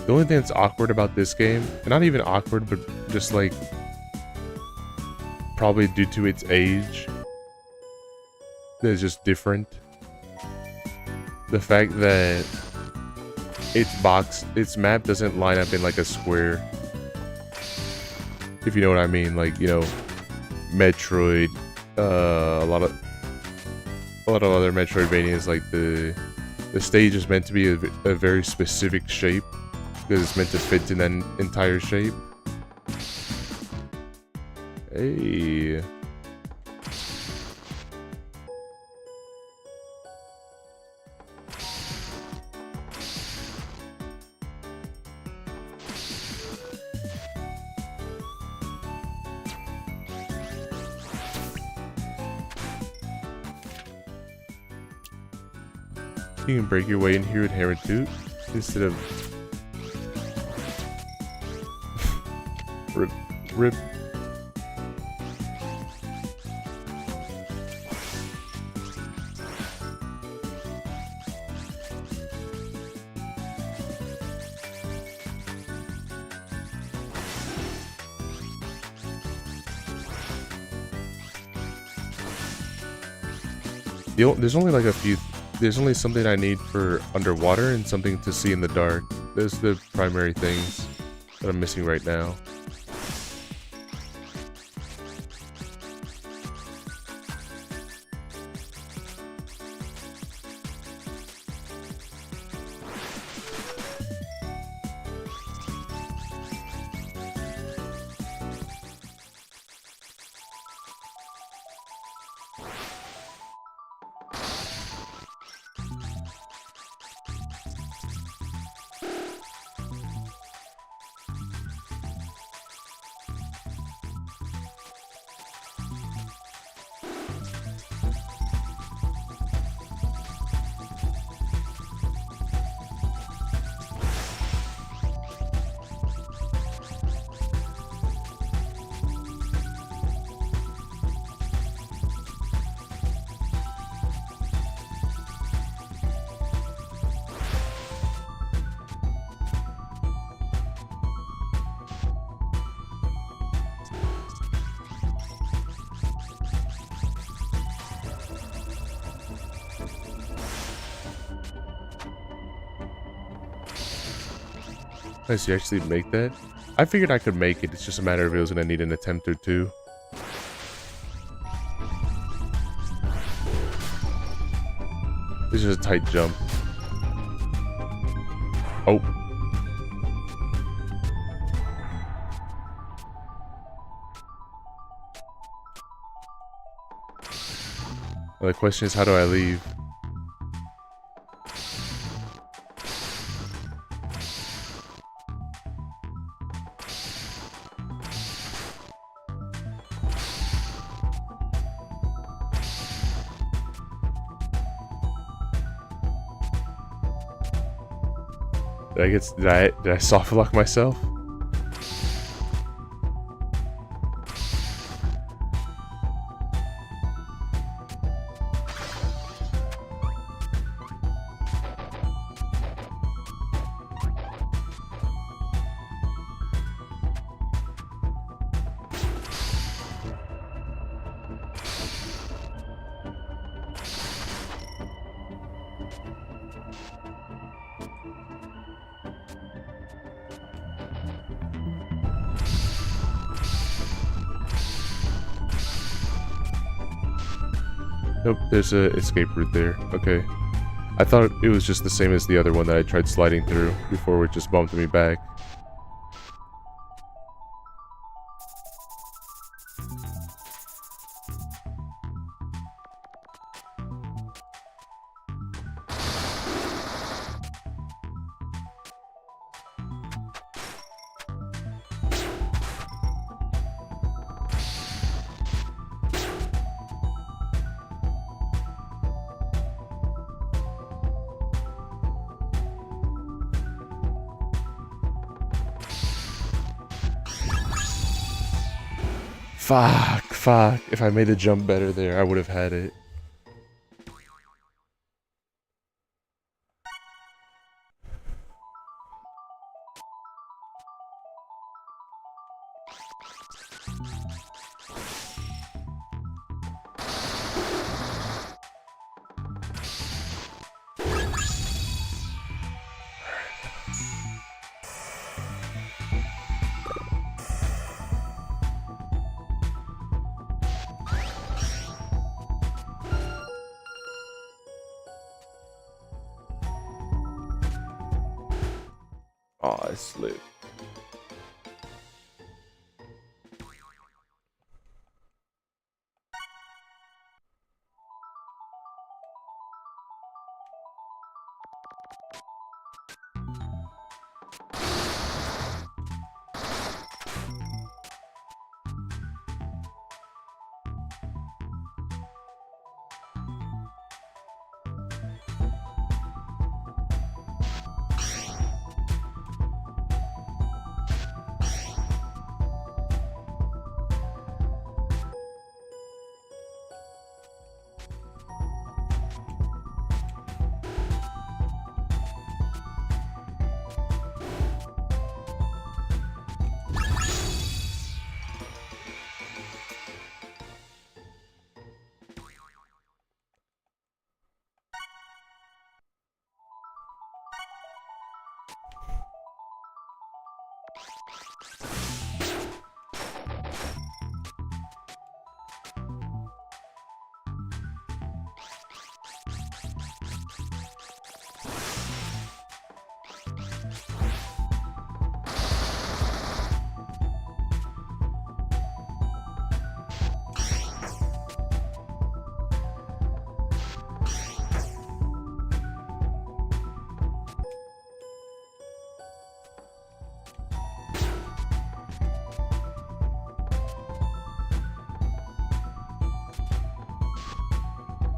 The only thing that's awkward about this game, and not even awkward, but just like, probably due to its age, that is just different. The fact that its map doesn't line up in like a square. If you know what I mean, like, you know, Metroid, a lot of other Metroidvanias, like the stage is meant to be a very specific shape. Because it's meant to fit in that entire shape. Hey. You can break your way in here with Hammer Toot instead of Rip. There's only like a few. There's only something I need for underwater and something to see in the dark. Those are the primary things that I'm missing right now. Nice, you actually make that? I figured I could make it. It's just a matter of it was gonna need an attempt or two. This is a tight jump. Oh. Well, the question is, how do I leave? Did I soft lock myself? Nope, there's a escape route there. Okay. I thought it was just the same as the other one that I tried sliding through before, it just bumped me back. Fuck. If I made the jump better there, I would have had it. Oh, I slipped.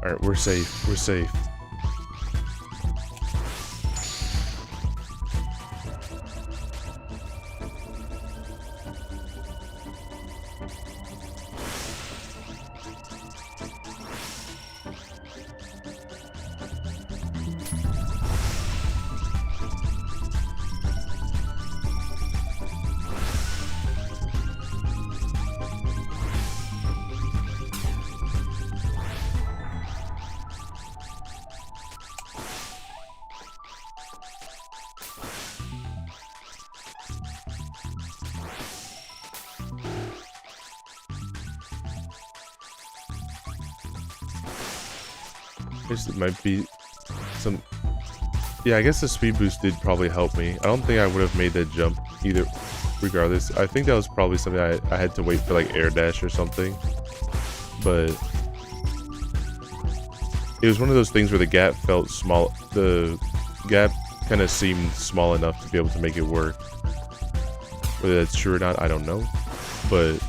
Alright, we're safe. We're safe. Guess it might be some. Yeah, I guess the speed boost did probably help me. I don't think I would have made that jump either, regardless. I think that was probably something I had to wait for like air dash or something. But it was one of those things where the gap felt small. The gap kind of seemed small enough to be able to make it work. Whether that's true or not, I don't know. But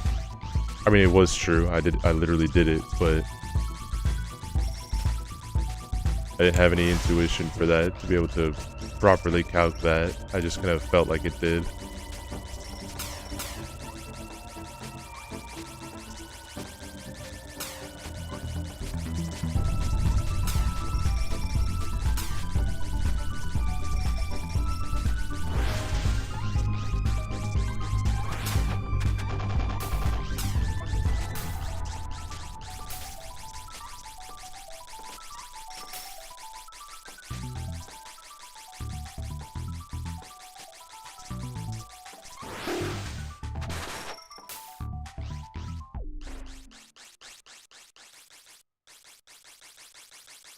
I mean, it was true. I literally did it, but I didn't have any intuition for that to be able to properly calc that. I just kind of felt like it did.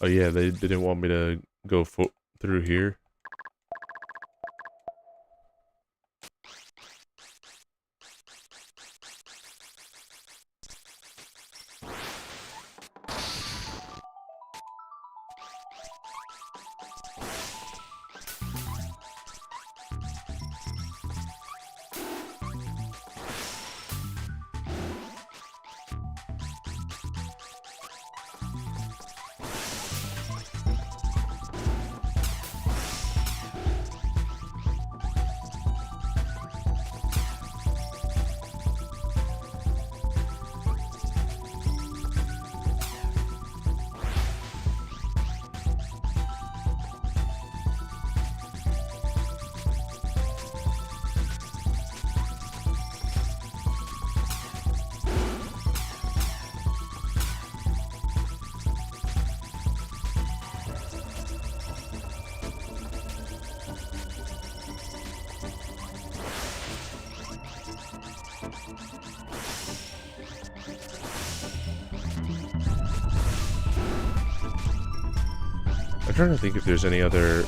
Oh yeah, they didn't want me to go through here. I'm trying to think if there's any other,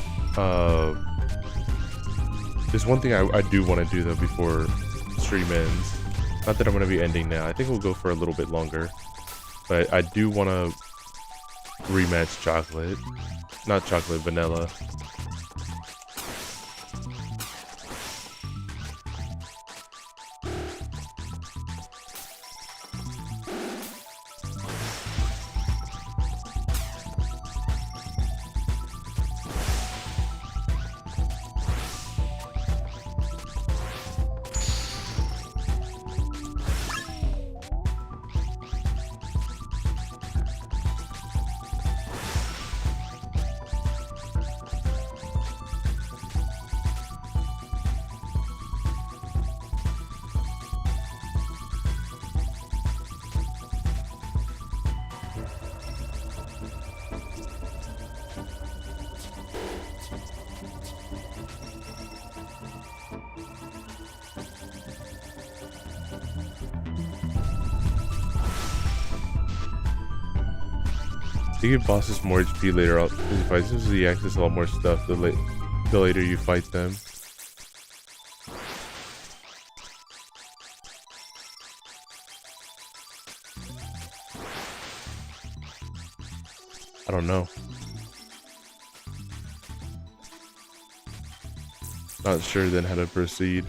there's one thing I do want to do though before stream ends. Not that I'm going to be ending now. I think we'll go for a little bit longer. But I do want to rematch chocolate. Not chocolate, vanilla. You give bosses more HP later on in fights. This is you access a lot more stuff the later you fight them. I don't know. Not sure then how to proceed.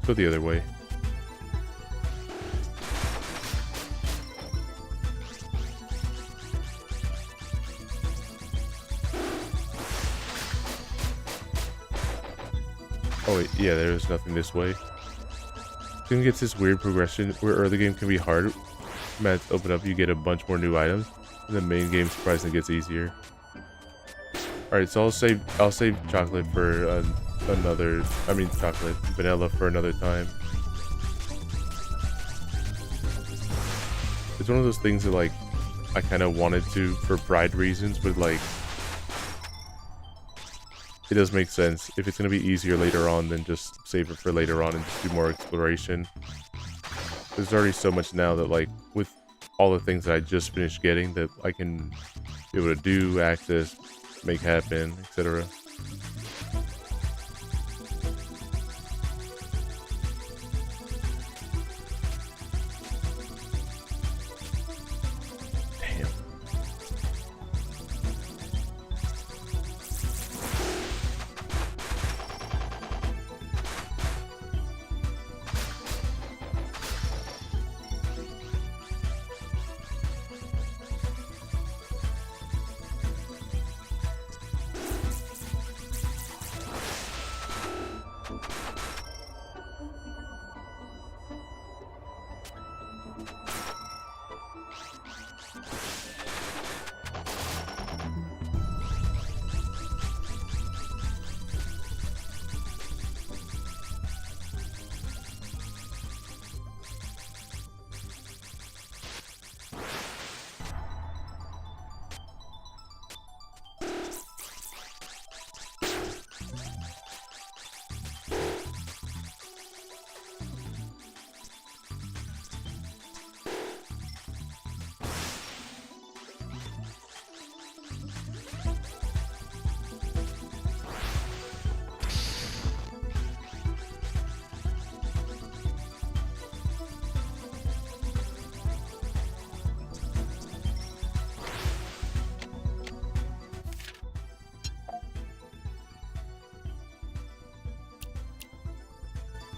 Go the other way. Oh wait, yeah, there's nothing this way. Soon gets this weird progression where early game can be hard. Mats open up, you get a bunch more new items, and the main game surprisingly gets easier. Alright, so I'll save chocolate for vanilla for another time. It's one of those things that like I kind of wanted to for pride reasons, but like it does make sense. If it's going to be easier later on, then just save it for later on and just do more exploration. There's already so much now that like with all the things that I just finished getting that I can be able to do, access, make happen, etc. Damn.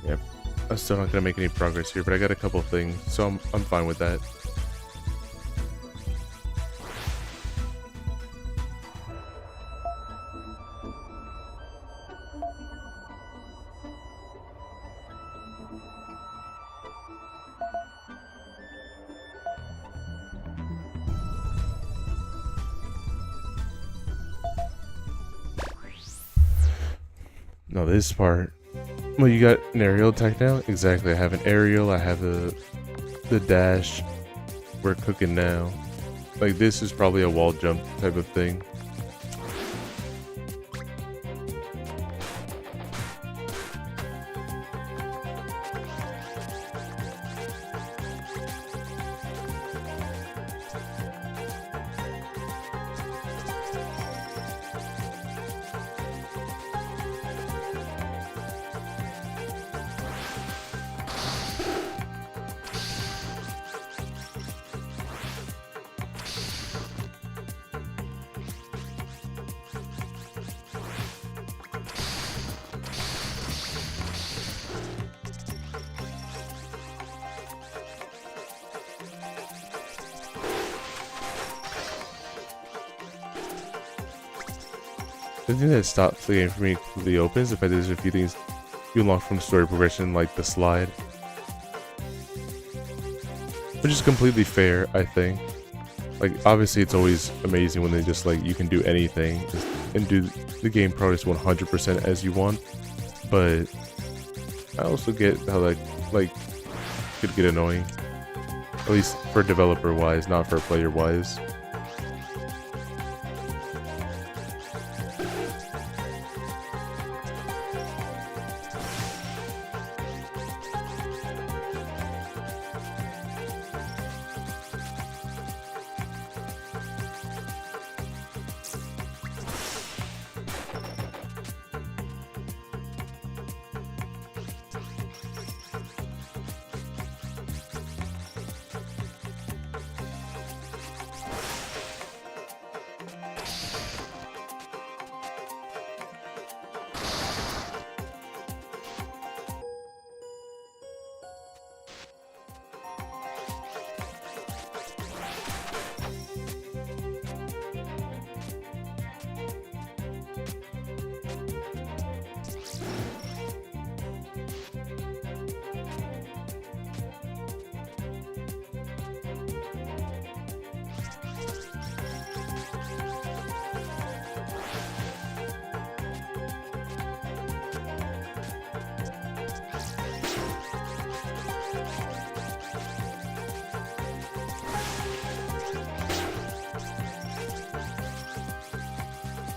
Yep. I'm still not gonna make any progress here, but I got a couple things, so I'm fine with that. Now this part. Well, you got an aerial attack now? Exactly, I have an aerial, I have the dash. We're cooking now. Like, this is probably a wall jump type of thing. The thing that stops the game for me completely open is the fact that there's a few things you unlock from story progression, like the slide. Which is completely fair, I think. Like, obviously it's always amazing when they just, like, you can do anything and do the game progress 100% as you want. But I also get how that, like, could get annoying. At least for developer-wise, not for player-wise.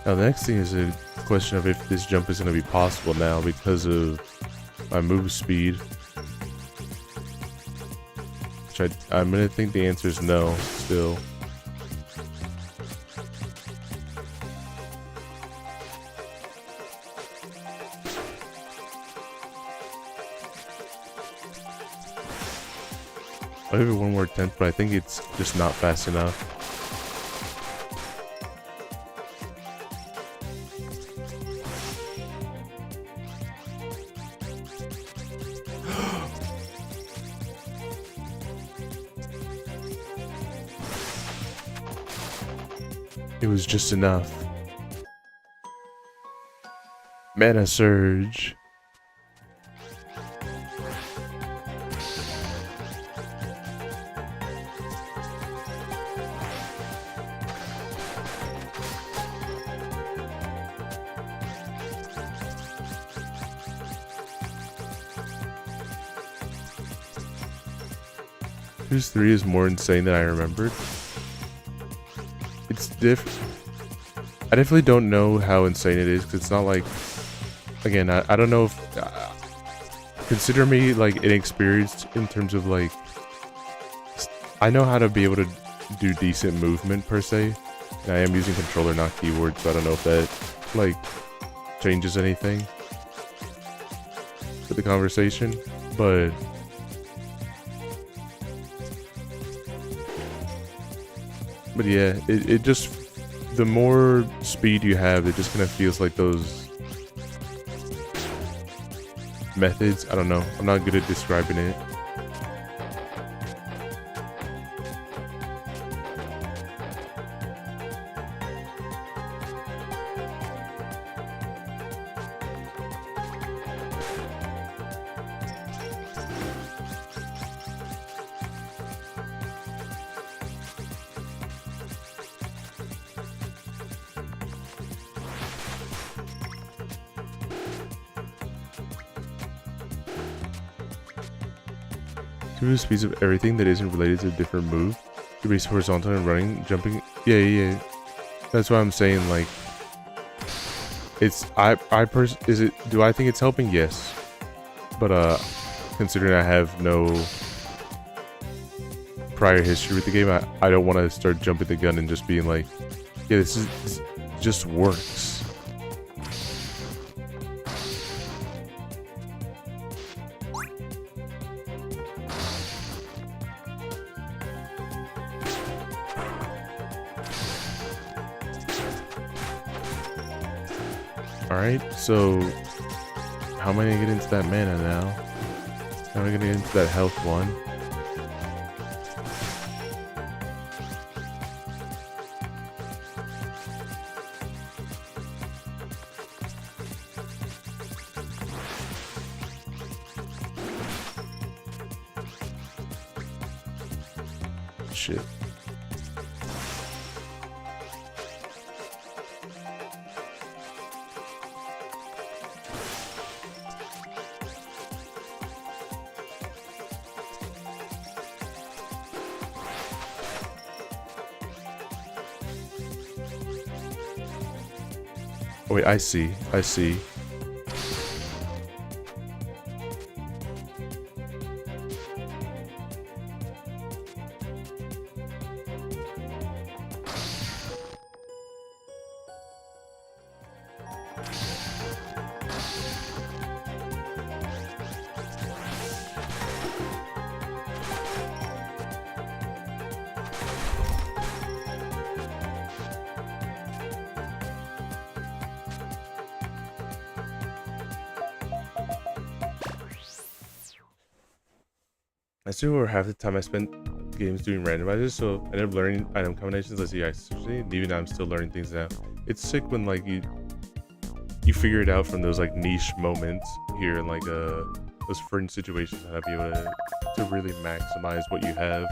Now the next thing is a question of if this jump is going to be possible now because of my move speed. Which I'm going to think the answer is no, still. I'll give it one more attempt, but I think it's just not fast enough. It was just enough. Mana surge. Here's 3 is more insane than I remembered. It's I definitely don't know how insane it is, because it's not like, again, I don't know if, consider me like inexperienced in terms of like, I know how to be able to do decent movement per se, and I am using controller, not keyboard, so I don't know if that like changes anything for the conversation, but yeah, it just, the more speed you have, it just kind of feels like those methods. I don't know. I'm not good at describing it. The speeds of everything that isn't related to a different move. You're based horizontal and running, jumping. Yeah. That's what I'm saying. Like, it's is it? Do I think it's helping? Yes, but considering I have no prior history with the game, I don't want to start jumping the gun and just being like, yeah, this just works. Alright, so how am I gonna get into that mana now? How am I gonna get into that health one? Shit. Oh, wait, I see. I still remember half the time I spent games doing randomizers, so I ended up learning item combinations. Let's see, and even now I'm still learning things now. It's sick when like you figure it out from those like niche moments here in like those fringe situations, how to be able to really maximize what you have.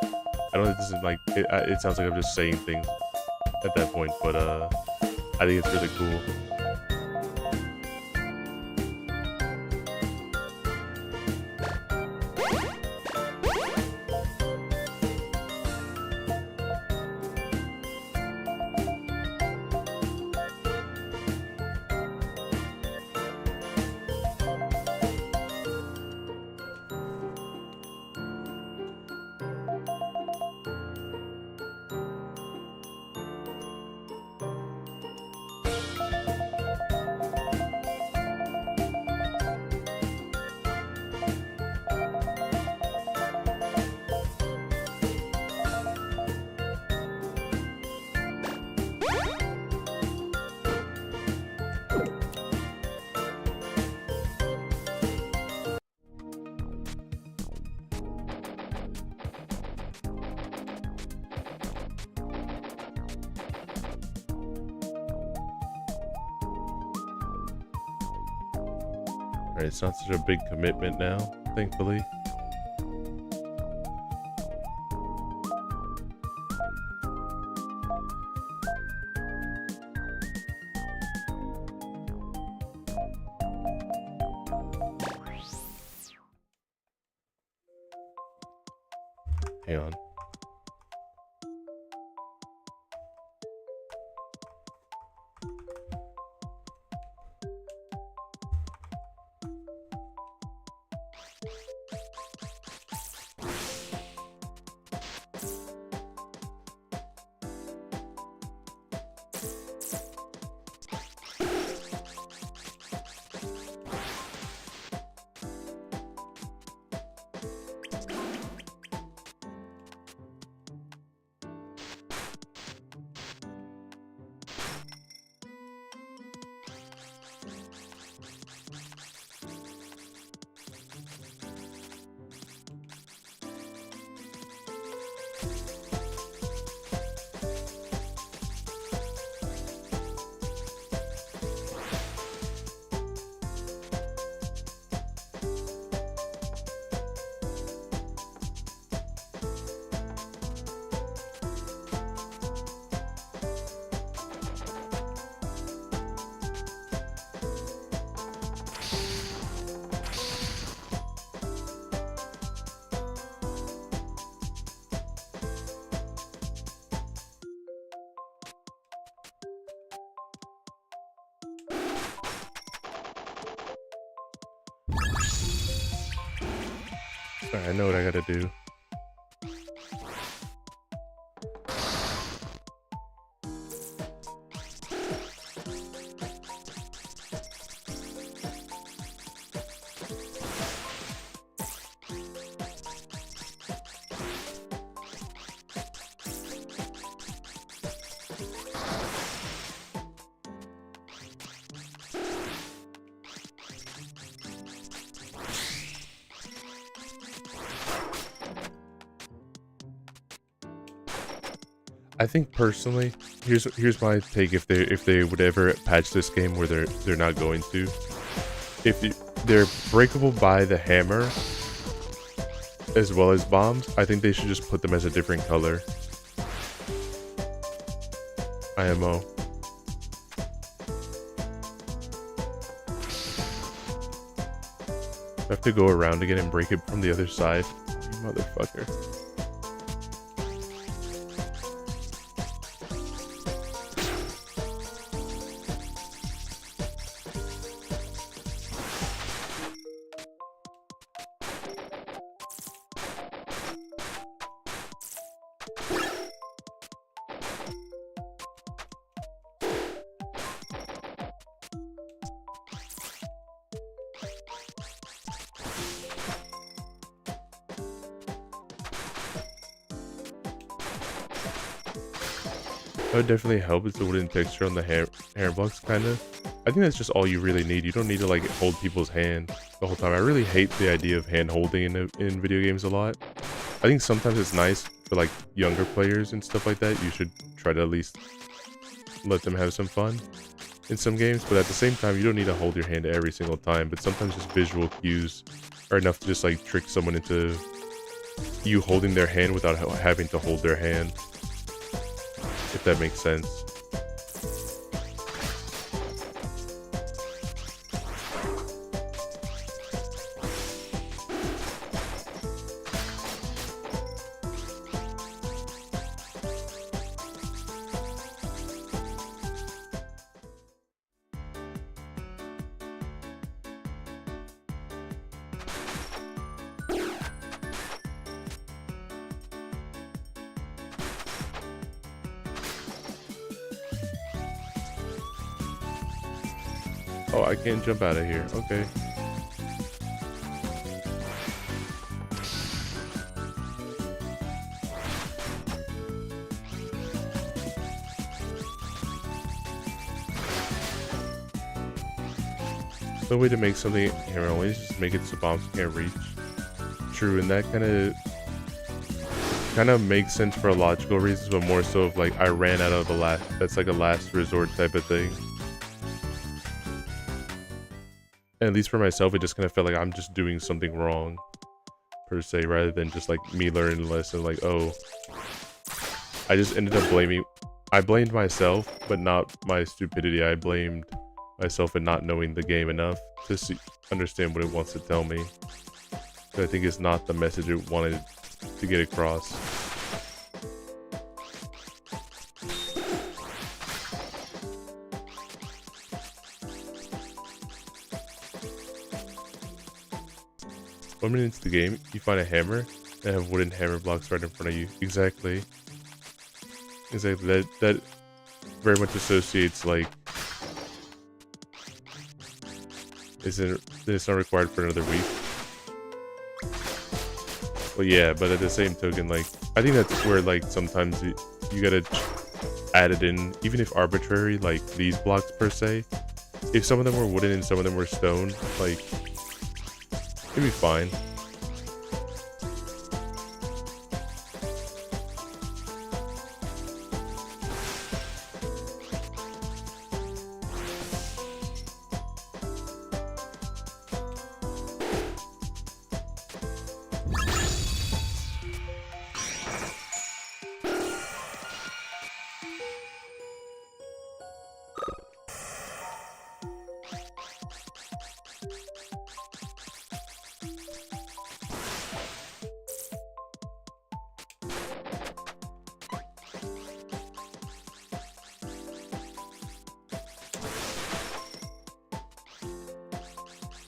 I don't know if this is like it sounds like I'm just saying things at that point, but I think it's really cool. Alright, it's not such a big commitment now, thankfully. Hang on. Alright, I know what I gotta do. I think personally, here's my take. If they would ever patch this game, where they're not going to, if they're breakable by the hammer as well as bombs, I think they should just put them as a different color. IMO. I have to go around again and break it from the other side. You motherfucker. That would definitely help, is the wooden texture on the hair blocks, kind of. I think that's just all you really need. You don't need to like hold people's hand the whole time. I really hate the idea of hand holding in video games a lot. I think sometimes it's nice for like younger players and stuff like that. You should try to at least let them have some fun in some games, but at the same time, you don't need to hold your hand every single time. But sometimes just visual cues are enough to just like trick someone into you holding their hand without having to hold their hand. If that makes sense. Oh, I can't jump out of here. Okay. The way to make something hammer only is just make it so bombs can't reach. True, and that kind of makes sense for logical reasons, but more so of like I ran out of the last. That's like a last resort type of thing. And at least for myself, it just kind of felt like I'm just doing something wrong, per se, rather than just like me learning a lesson. Like, oh, I just ended up I blamed myself, but not my stupidity. I blamed myself in not knowing the game enough to understand what it wants to tell me. But I think it's not the message it wanted to get across. One minute into the game, you find a hammer and have wooden hammer blocks right in front of you. Exactly. Exactly. That very much associates like it's not required for another week. Well, yeah, but at the same token, like I think that's where like sometimes you gotta add it in, even if arbitrary, like these blocks per se. If some of them were wooden and some of them were stone, like it'd be fine.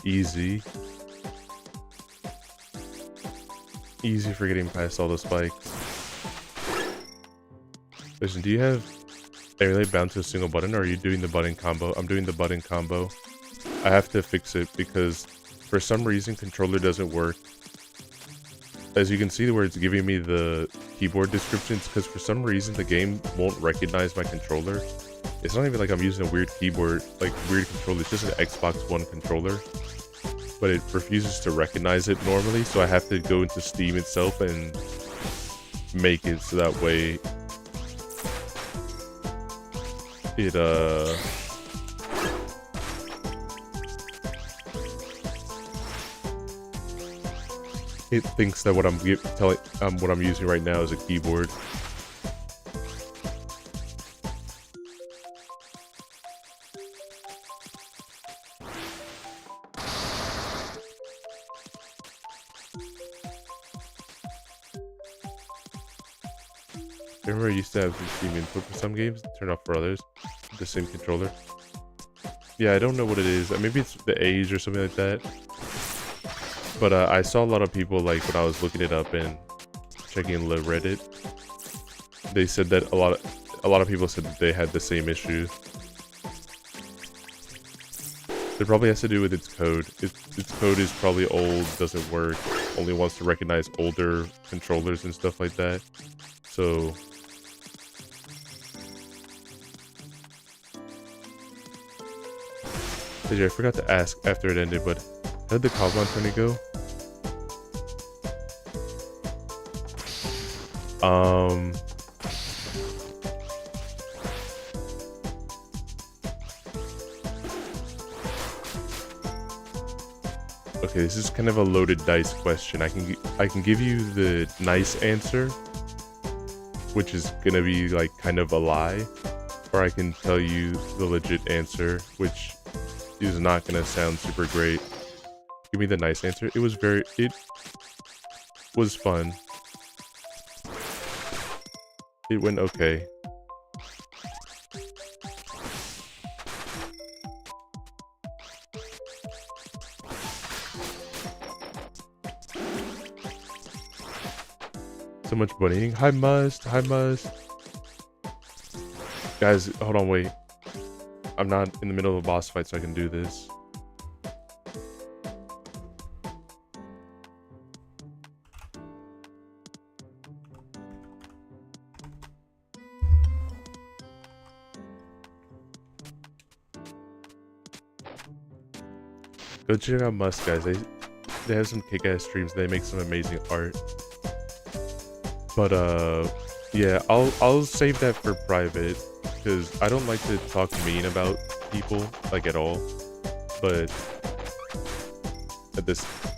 Easy. Easy for getting past all the spikes. Listen, do you have emulate bound to a single button, or are you doing the button combo? I'm doing the button combo. I have to fix it because for some reason controller doesn't work. As you can see where it's giving me the keyboard descriptions, because for some reason the game won't recognize my controller. It's not even like I'm using a weird keyboard, like weird controller. It's just an Xbox One controller. But it refuses to recognize it normally, so I have to go into Steam itself and make it so that way it thinks that what I'm using right now is a keyboard. Remember I used to have the Steam input for some games, turn off for others, the same controller. Yeah, I don't know what it is. Maybe it's the age or something like that. But I saw a lot of people, like when I was looking it up and checking the Reddit, they said that a lot of people said that they had the same issue. It probably has to do with its code. Its code is probably old, doesn't work, only wants to recognize older controllers and stuff like that. So I forgot to ask after it ended, but how did the Coblon tourney go? Okay, this is kind of a loaded dice question. I can give you the nice answer, which is gonna be like kind of a lie, or I can tell you the legit answer, which is not gonna sound super great. Give me the nice answer. It was fun. It went okay. So much bunnying. Hi Must. Hi Must. Guys, hold on, wait. I'm not in the middle of a boss fight, so I can do this. Go check out Must, guys. They have some kick-ass streams. They make some amazing art. But yeah, I'll save that for private, because I don't like to talk mean about people, like, at all. But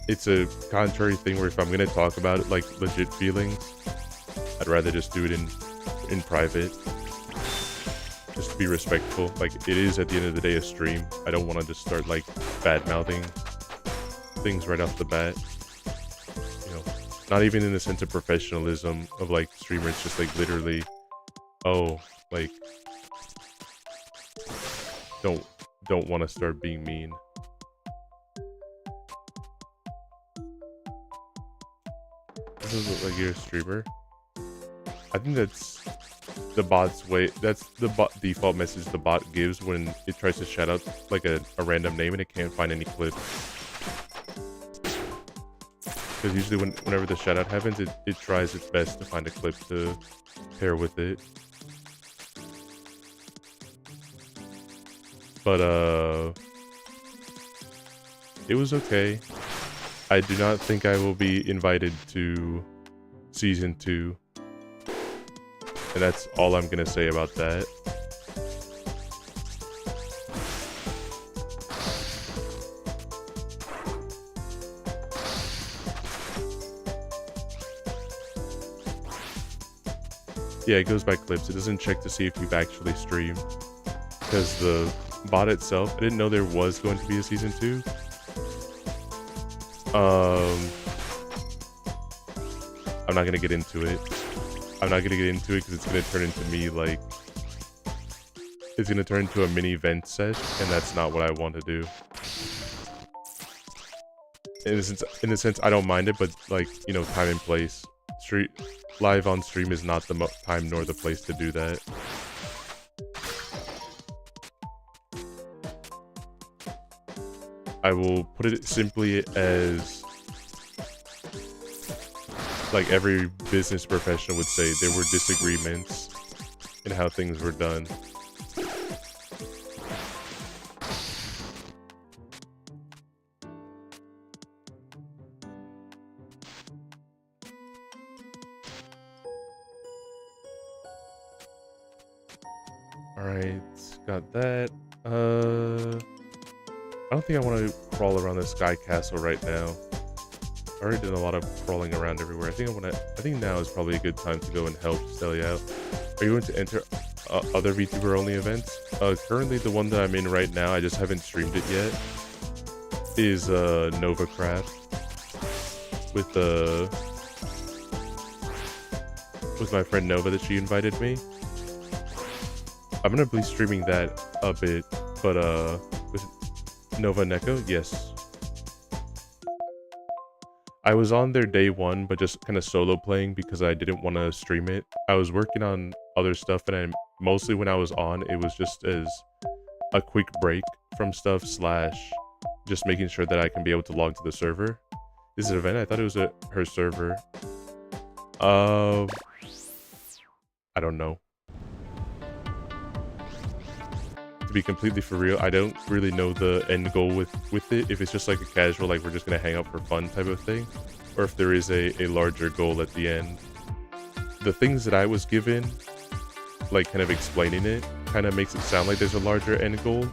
it's a contrary thing where if I'm gonna talk about it like legit feelings, I'd rather just do it in private. Just to be respectful. Like, it is at the end of the day a stream. I don't want to just start like bad-mouthing things right off the bat. You know, not even in the sense of professionalism of like streamers, just like literally, oh, like don't want to start being mean. This doesn't look like you're a streamer. I think that's the bot's way. That's the default message the bot gives when it tries to shout out like a random name and it can't find any clip. Because usually whenever the shout out happens, it tries its best to find a clip to pair with it. But it was okay. I do not think I will be invited to season 2. And that's all I'm gonna say about that. Yeah, it goes by clips. It doesn't check to see if you've actually streamed. Because the bot itself, I didn't know there was going to be a season 2. I'm not gonna get into it. I'm not gonna get into it because it's gonna turn into me like, it's gonna turn into a mini vent sesh, and that's not what I want to do. In a sense, I don't mind it, but like, you know, time and place. Live on stream is not the time nor the place to do that. I will put it simply as, like every business professional would say, there were disagreements in how things were done. Alright, got that. I don't think I want to crawl around the sky castle right now. I already did a lot of crawling around everywhere. I think now is probably a good time to go and help Stelia out. Are you going to enter other VTuber only events? Currently the one that I'm in right now, I just haven't streamed it yet, is Nova Craft with my friend Nova that she invited me. I'm gonna be streaming that a bit, but with Nova Neko, yes. I was on there day 1, but just kind of solo playing because I didn't want to stream it. I was working on other stuff, and mostly when I was on, it was just as a quick break from stuff / just making sure that I can be able to log to the server. Is it an event? I thought it was her server. I don't know. To be completely for real, I don't really know the end goal with it. If it's just like a casual, like we're just gonna hang out for fun type of thing, or if there is a larger goal at the end. The things that I was given, like kind of explaining it, kind of makes it sound like there's a larger end goal,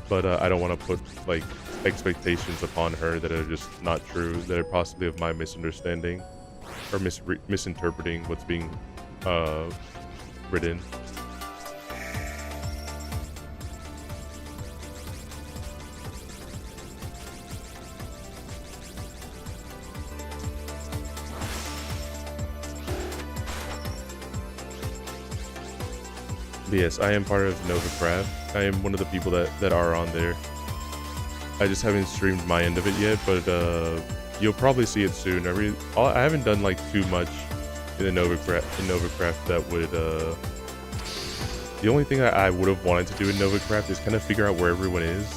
but I don't want to put like expectations upon her that are just not true, that are possibly of my misunderstanding or misinterpreting what's being written. But yes, I am part of Nova Craft. I am one of the people that are on there. I just haven't streamed my end of it yet, but you'll probably see it soon. I haven't done like too much in Nova Craft that would. The only thing I would have wanted to do in Nova Craft is kind of figure out where everyone is.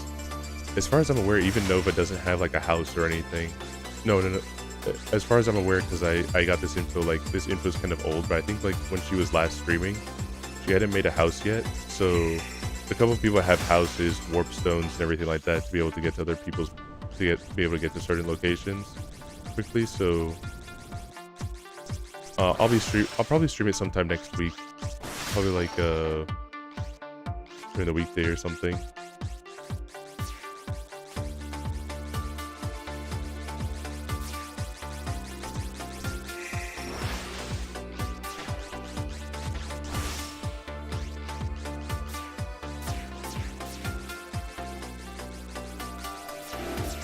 As far as I'm aware, even Nova doesn't have like a house or anything. No. As far as I'm aware, because I got this info, like this info's kind of old, but I think like when she was last streaming, she hadn't made a house yet, so a couple of people have houses, warp stones, and everything like that to be able to get to other people's, be able to get to certain locations quickly. So I'll probably stream it sometime next week, probably like during the weekday or something.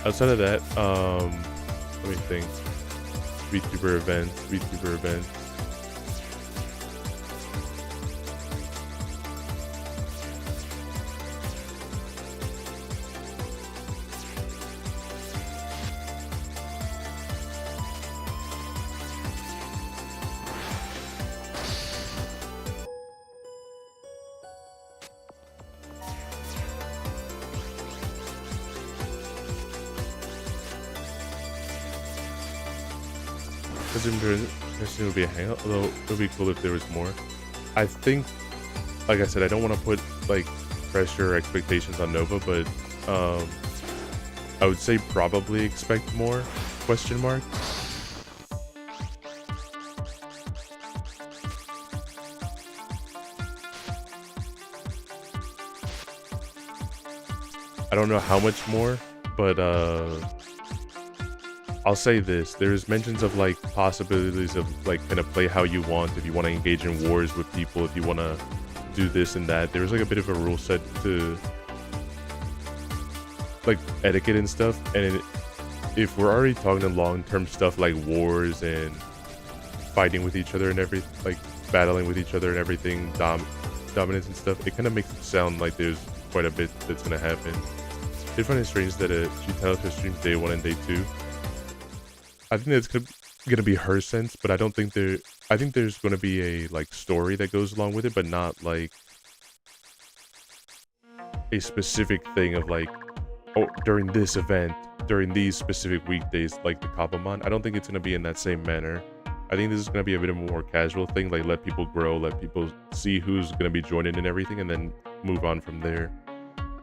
outside of that, let me think. VTuber events. It would be a hangout, although it would be cool if there was more. I think, like I said, I don't want to put like pressure or expectations on Nova, but I would say probably expect more, question mark. I don't know how much more, but I'll say this. There's mentions of like possibilities of like kind of play how you want, if you want to engage in wars with people, if you want to do this and that. There's like a bit of a rule set to like etiquette and stuff, and if we're already talking in long-term stuff like wars and fighting with each other and everything, like battling with each other and everything, dominance and stuff, it kind of makes it sound like there's quite a bit that's going to happen. I did find it strange that she titled her streams day 1 and day 2. I think that's gonna be her sense, but I don't think I think there's gonna be a like story that goes along with it, but not like a specific thing of like, oh, during this event, during these specific weekdays, like the Kabamon. I don't think it's gonna be in that same manner. I think this is gonna be a bit of a more casual thing, like let people grow, let people see who's gonna be joining and everything, and then move on from there.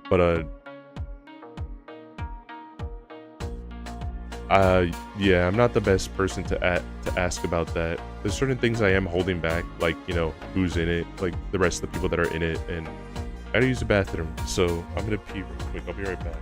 But yeah, I'm not the best person to ask about that. There's certain things I am holding back, like, you know, who's in it, like the rest of the people that are in it, and I gotta use the bathroom, so I'm gonna pee real quick. I'll be right back.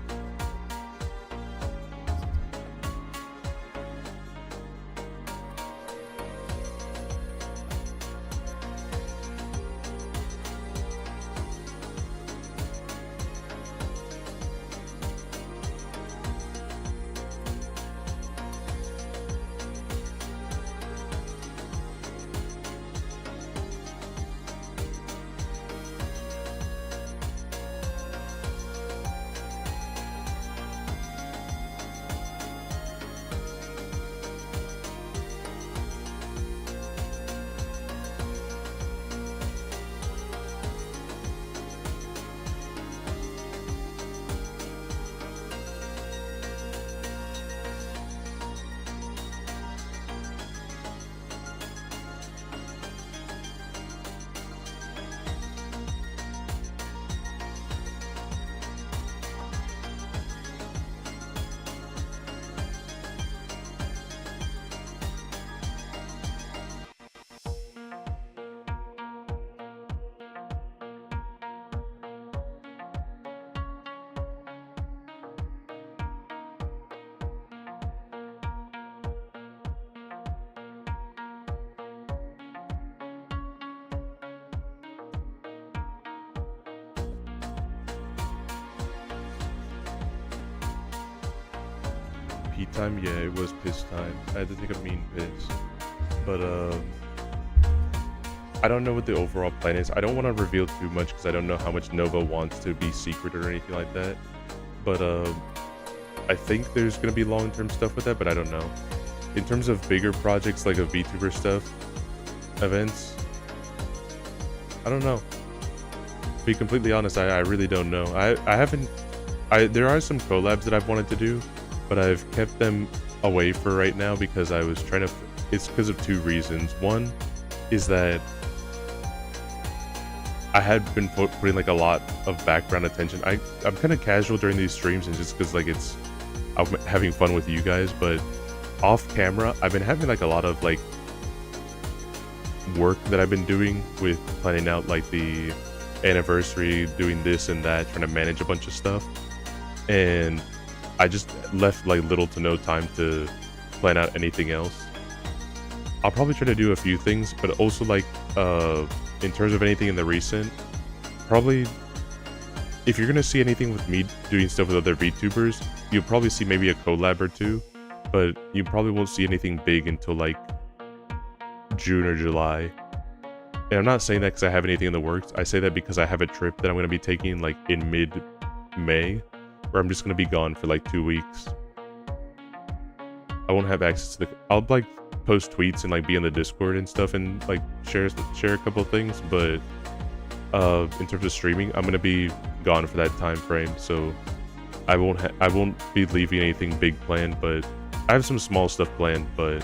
Pee time? Yeah, it was piss time. I had to take a mean piss. But, I don't know what the overall plan is. I don't want to reveal too much because I don't know how much Nova wants to be secret or anything like that. But, I think there's going to be long-term stuff with that, but I don't know. In terms of bigger projects like a VTuber stuff, events, I don't know. To be completely honest, I really don't know. There are some collabs that I've wanted to do, but I've kept them away for right now because I was trying to, it's because of two reasons. One is that I had been putting like a lot of background attention. I'm kind of casual during these streams, and just because like I'm having fun with you guys, but off camera, I've been having like a lot of like work that I've been doing with planning out like the anniversary, doing this and that, trying to manage a bunch of stuff, and I just left like little to no time to plan out anything else. I'll probably try to do a few things, but also like in terms of anything in the recent, probably if you're gonna see anything with me doing stuff with other VTubers, you'll probably see maybe a collab or two, but you probably won't see anything big until like June or July. And I'm not saying that because I have anything in the works. I say that because I have a trip that I'm gonna be taking like in mid-May, where I'm just gonna be gone for like 2 weeks. I won't have access to the. I'll like post tweets and like be in the Discord and stuff and like share a couple of things, but in terms of streaming, I'm gonna be gone for that time frame, so I won't be leaving anything big planned. But I have some small stuff planned, but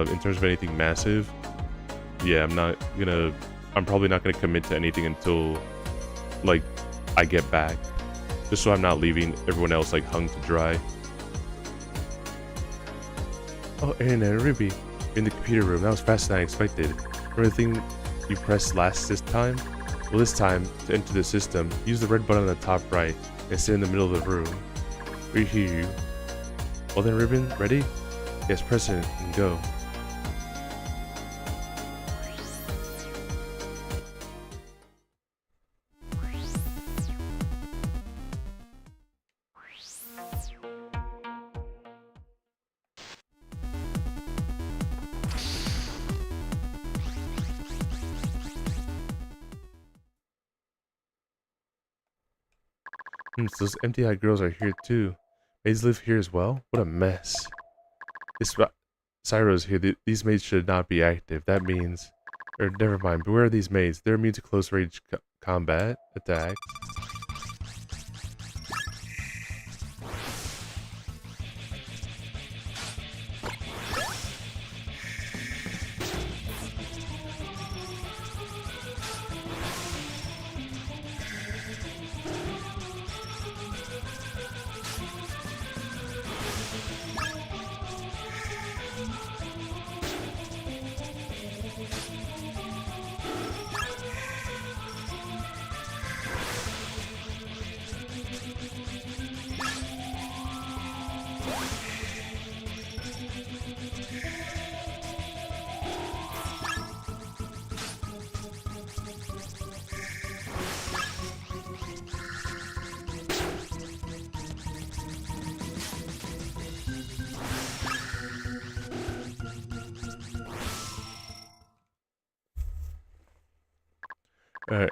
in terms of anything massive, yeah, I'm probably not gonna commit to anything until like I get back, just so I'm not leaving everyone else like hung to dry. Oh, Aaron and Ruby, you're in the computer room. That was faster than I expected. Remember the thing you pressed this time? Well, this time, to enter the system, use the red button on the top right and sit in the middle of the room. We hear you. Well then, Ribbon, ready? Yes, press it and go. So those empty-eyed girls are here too. Maids live here as well? What a mess. This Cyro's here. These maids should not be active. That means... Or never mind. Beware of these maids. They're immune to close range combat attacks.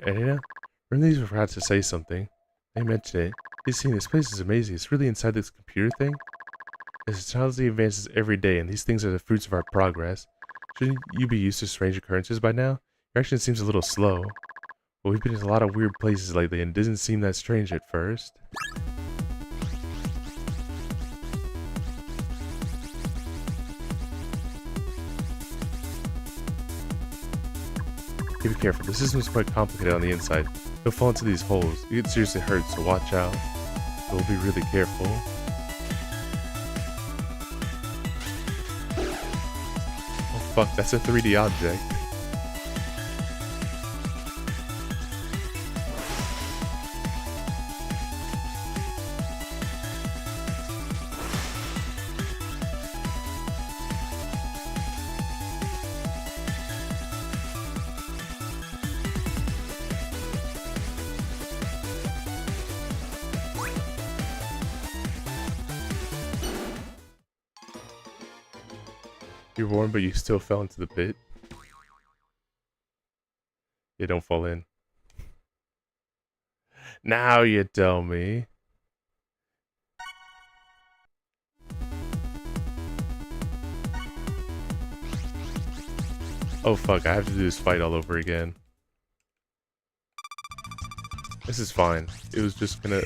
Anina? Renly's forgot to say something. They mentioned it. He's seen this place is amazing. It's really inside this computer thing. As technology advances every day, and these things are the fruits of our progress. Shouldn't you be used to strange occurrences by now? Your action seems a little slow. Well, we've been in a lot of weird places lately, and it doesn't seem that strange at first. Be careful, the system is quite complicated on the inside. You'll fall into these holes. You get seriously hurt, so watch out. We'll be really careful. Oh fuck, that's a 3D object. You're warm, but you still fell into the pit. Yeah, don't fall in. Now you tell me. Oh fuck, I have to do this fight all over again. This is fine. It was just gonna...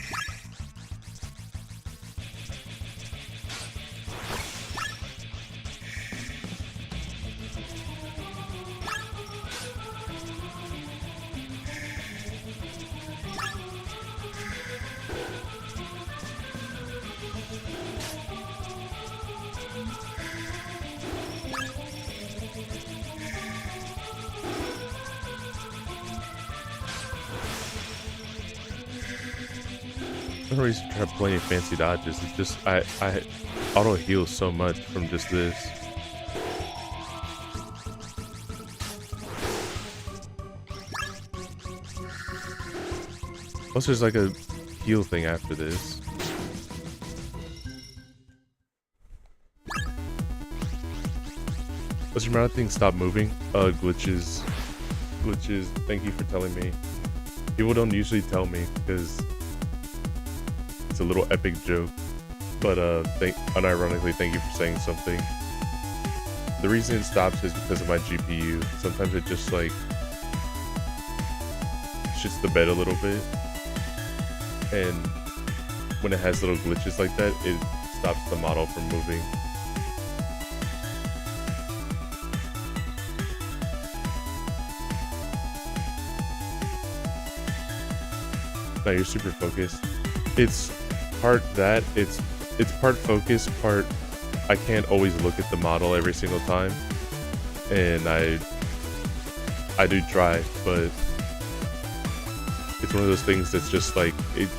No reason to try playing fancy dodges. It's just I auto heal so much from just this. Plus, there's like a heal thing after this. Does your mount thing stop moving? Glitches. Glitches. Thank you for telling me. People don't usually tell me because it's a little epic joke. But unironically, thank you for saying something. The reason it stops is because of my GPU. Sometimes it just like shits the bed a little bit, and when it has little glitches like that, it stops the model from moving. Now you're super focused. It's part that, it's part focus, part I can't always look at the model every single time, and I do try, but it's one of those things that's just like, it's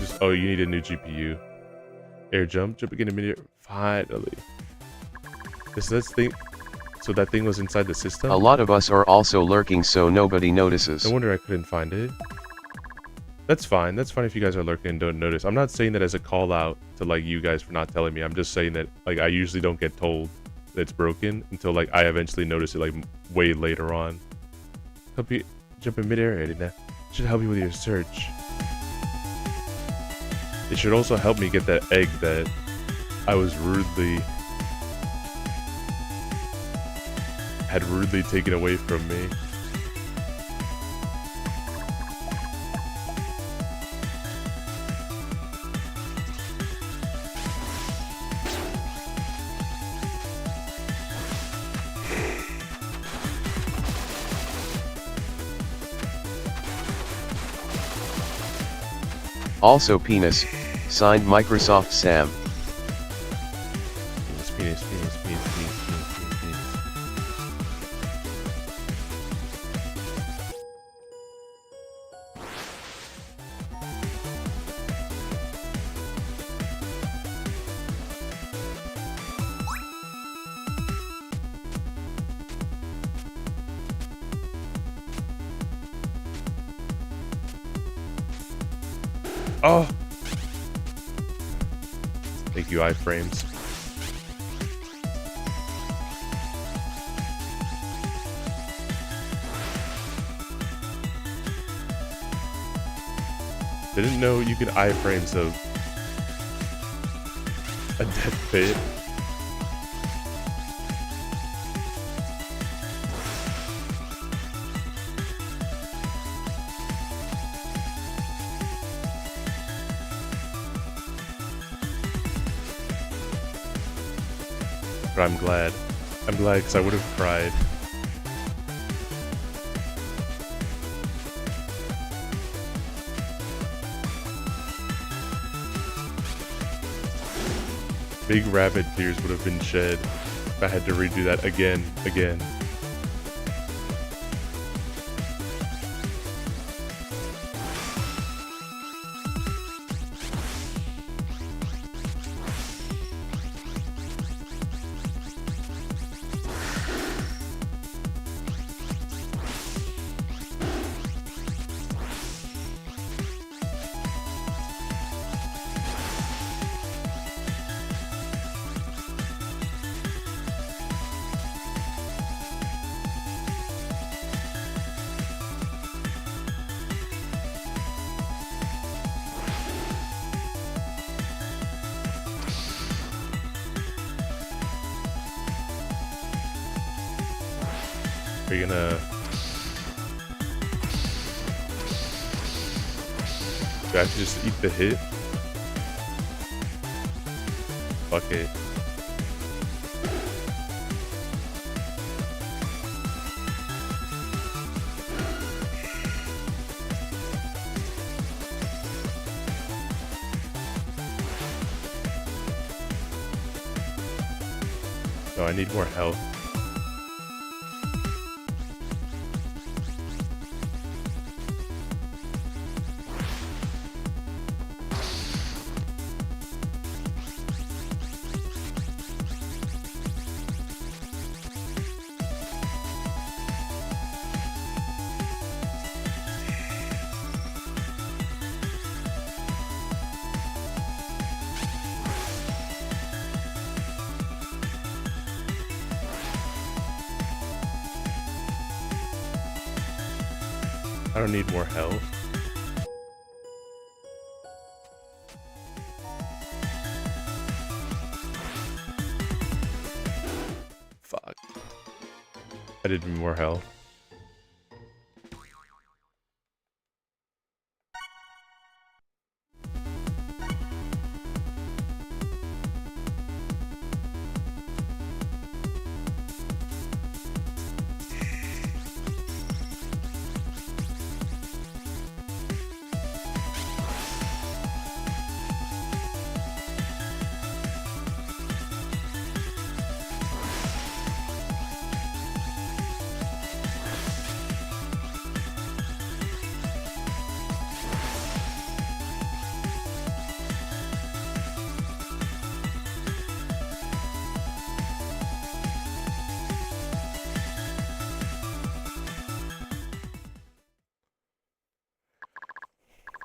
just, oh, you need a new GPU. Air jump again in mid-air. Finally. So that thing was inside the system? A lot of us are also lurking so nobody notices. No wonder I couldn't find it. That's fine. That's fine if you guys are lurking and don't notice. I'm not saying that as a call out to like you guys for not telling me. I'm just saying that like I usually don't get told that it's broken until like I eventually notice it like way later on. Help you jump in midair, Edina. Should help you with your search. It should also help me get that egg that I was rudely taken away from me. Also penis, signed Microsoft Sam. Penis. Oh! Thank you, iframes. Didn't know you could iframes of a dead pit. But I'm glad. I'm glad because I would have cried. Big rapid tears would have been shed if I had to redo that again. Are you gonna... Do I have to just eat the hit? Fuck it. No, I need more health. I don't need more health. Fuck. I did need more health.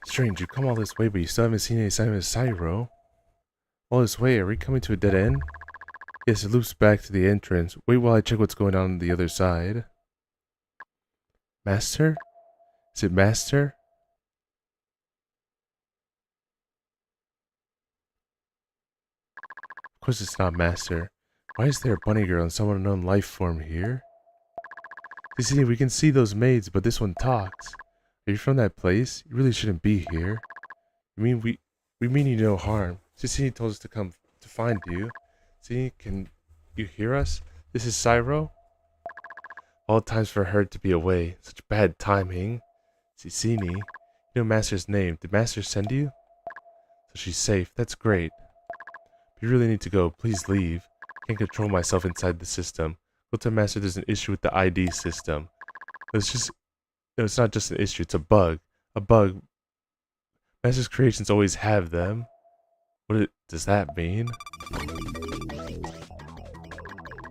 Strange, you come all this way, but you still haven't seen any sign of Cyro. All this way, are we coming to a dead end? Yes, it loops back to the entrance. Wait while I check what's going on the other side. Master? Is it Master? Of course it's not Master. Why is there a bunny girl and some unknown life form here? You see, we can see those maids, but this one talks. Are you from that place? You really shouldn't be here. You mean we mean you no harm. Cicini told us to come to find you. Cicini, can you hear us? This is Cyro? All times for her to be away. Such bad timing. Cicini, you know Master's name. Did Master send you? So she's safe. That's great. If you really need to go, please leave. I can't control myself inside the system. Go tell Master there's an issue with the ID system. No, it's not just an issue, it's a bug. A bug. Master's creations always have them. Does that mean?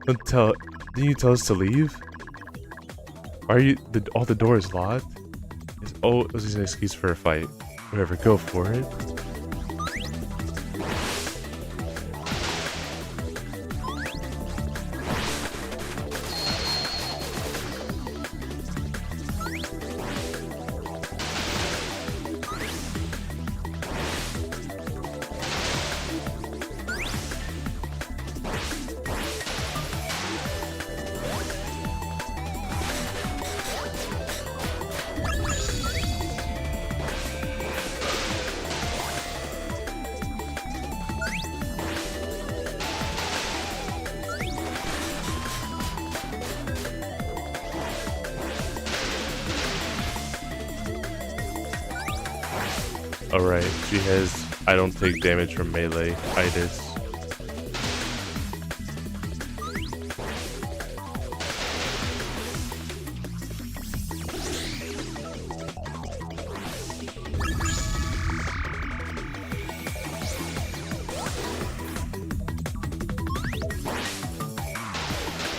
Didn't you tell us to leave? Why are you, all the doors locked? It was just an excuse for a fight. Whatever, go for it. Alright, she has I don't take damage from melee-itis.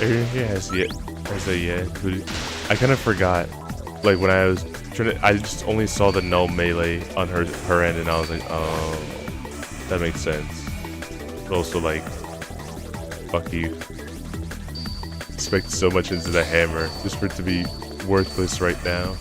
Everyone here has I kind of forgot, like when I was I just only saw the null melee on her end, and I was like, oh, that makes sense. But also, like, fuck you. Expect so much into the hammer just for it to be worthless right now.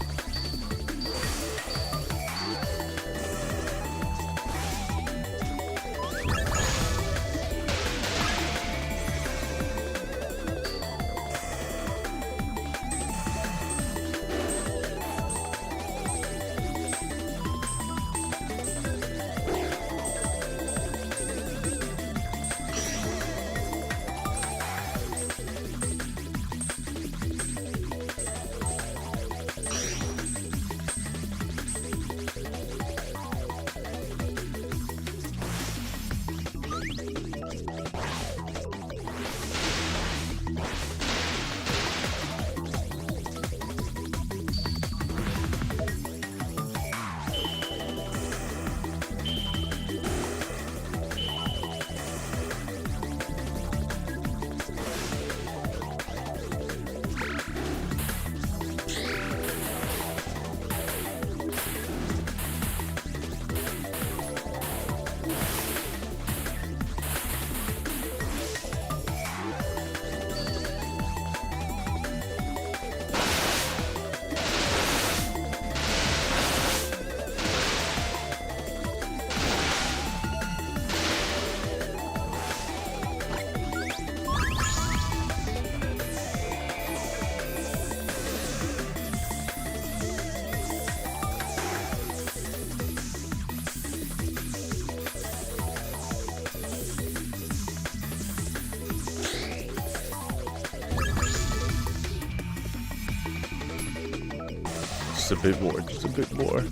Just a bit more, just a bit more.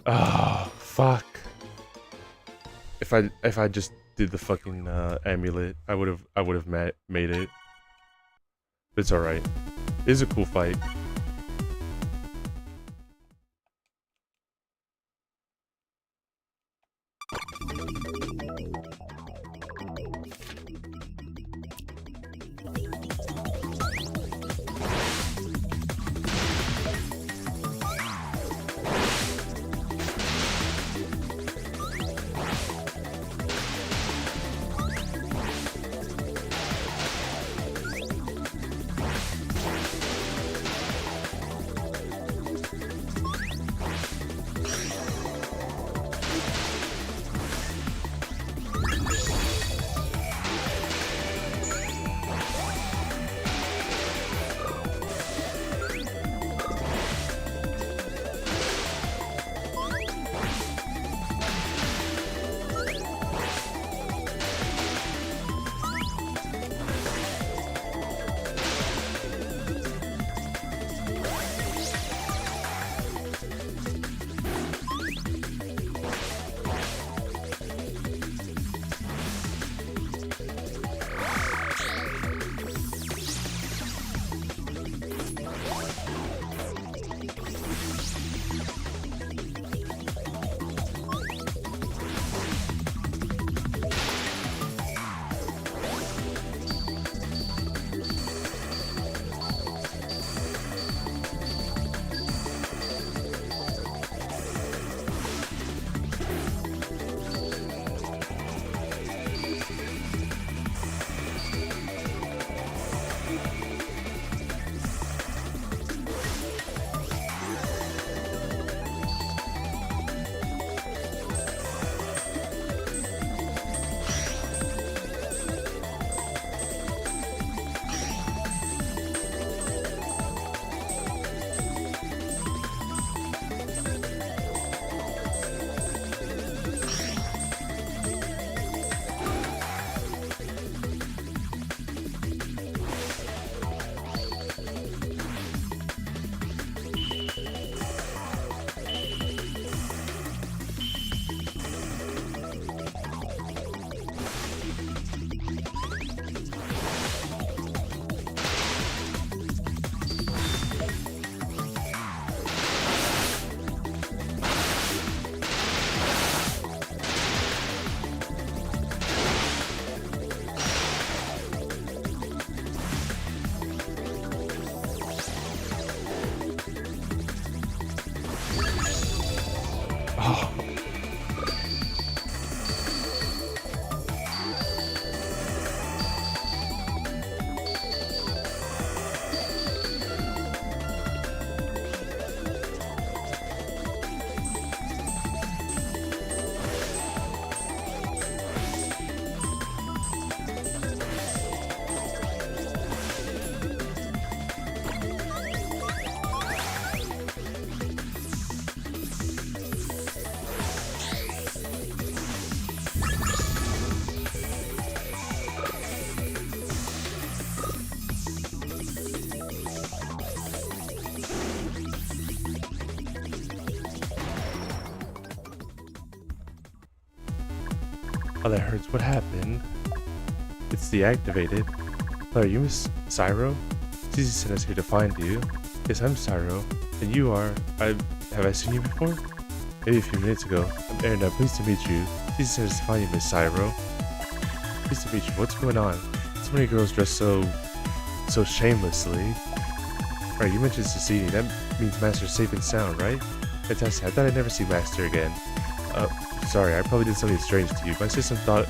Oh, fuck. If I just did the fucking amulet, I would have made it. But it's alright. It is a cool fight. Oh, that hurts. What happened? It's deactivated. Hello, are you Miss Cyro? Zizi sent us here to find you. Yes, I'm Cyro. And you are... Have I seen you before? Maybe a few minutes ago. I'm Aaron. Pleased to meet you. Zizi sent us to find you, Miss Cyro. Pleased to meet you. What's going on? So many girls dress so shamelessly. Alright, you mentioned Cecily. That means Master's safe and sound, right? Fantastic. I thought I'd never see Master again. Sorry, I probably did something strange to you. My system thought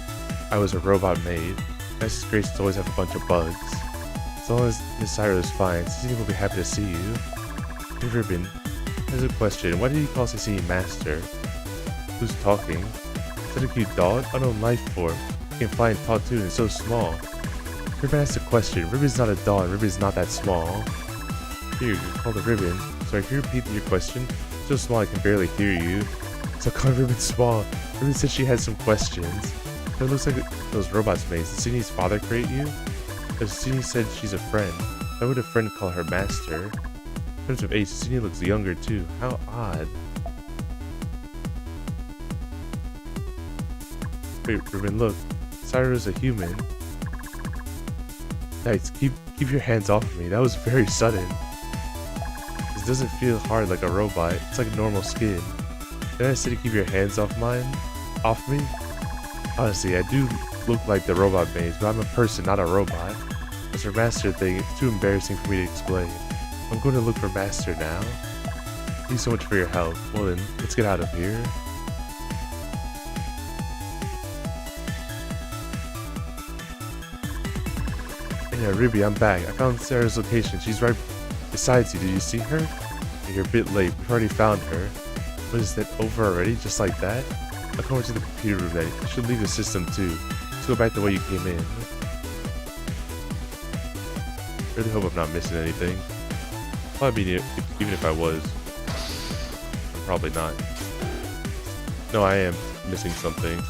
I was a robot maid. Master's graces always have a bunch of bugs. As long as Miss Cyro is fine, Cecily will be happy to see you. Hey, Ribbon, there's a question. Why did you call Cecily Master? Who's talking? Is that a cute dog? Unknown life form. It can fly and talk too, and it's so small. Ribbon asked a question. Ribbon's not a dog. Ribbon's not that small. Here, you're called a Ribbon. Sorry, can you repeat your question? So small I can barely hear you. So call Ribbon small. Ribbon said she had some questions. But it looks like those robots made. Did Sydney's father create you? If Sydney said she's a friend. Why would a friend call her master? In terms of age, Senior looks younger too. How odd. Wait, Ruben, look. Cyro's a human. Guys, keep your hands off of me. That was very sudden. This doesn't feel hard like a robot. It's like normal skin. Did I say to keep your hands off me? Honestly, I do look like the robot maze, but I'm a person, not a robot. As for Master thing, it's too embarrassing for me to explain. I'm going to look for Master now. Thank you so much for your help. Well then, let's get out of here. Yeah, Ribi, I'm back. I found Sarah's location. She's right beside you. Did you see her? You're a bit late. We've already found her. What is that, over already? Just like that? I'll come over to the computer room then. You should leave the system too. Let's go back the way you came in. Really hope I'm not missing anything. Well, I mean, even if I was, I'm probably not. No, I am missing something.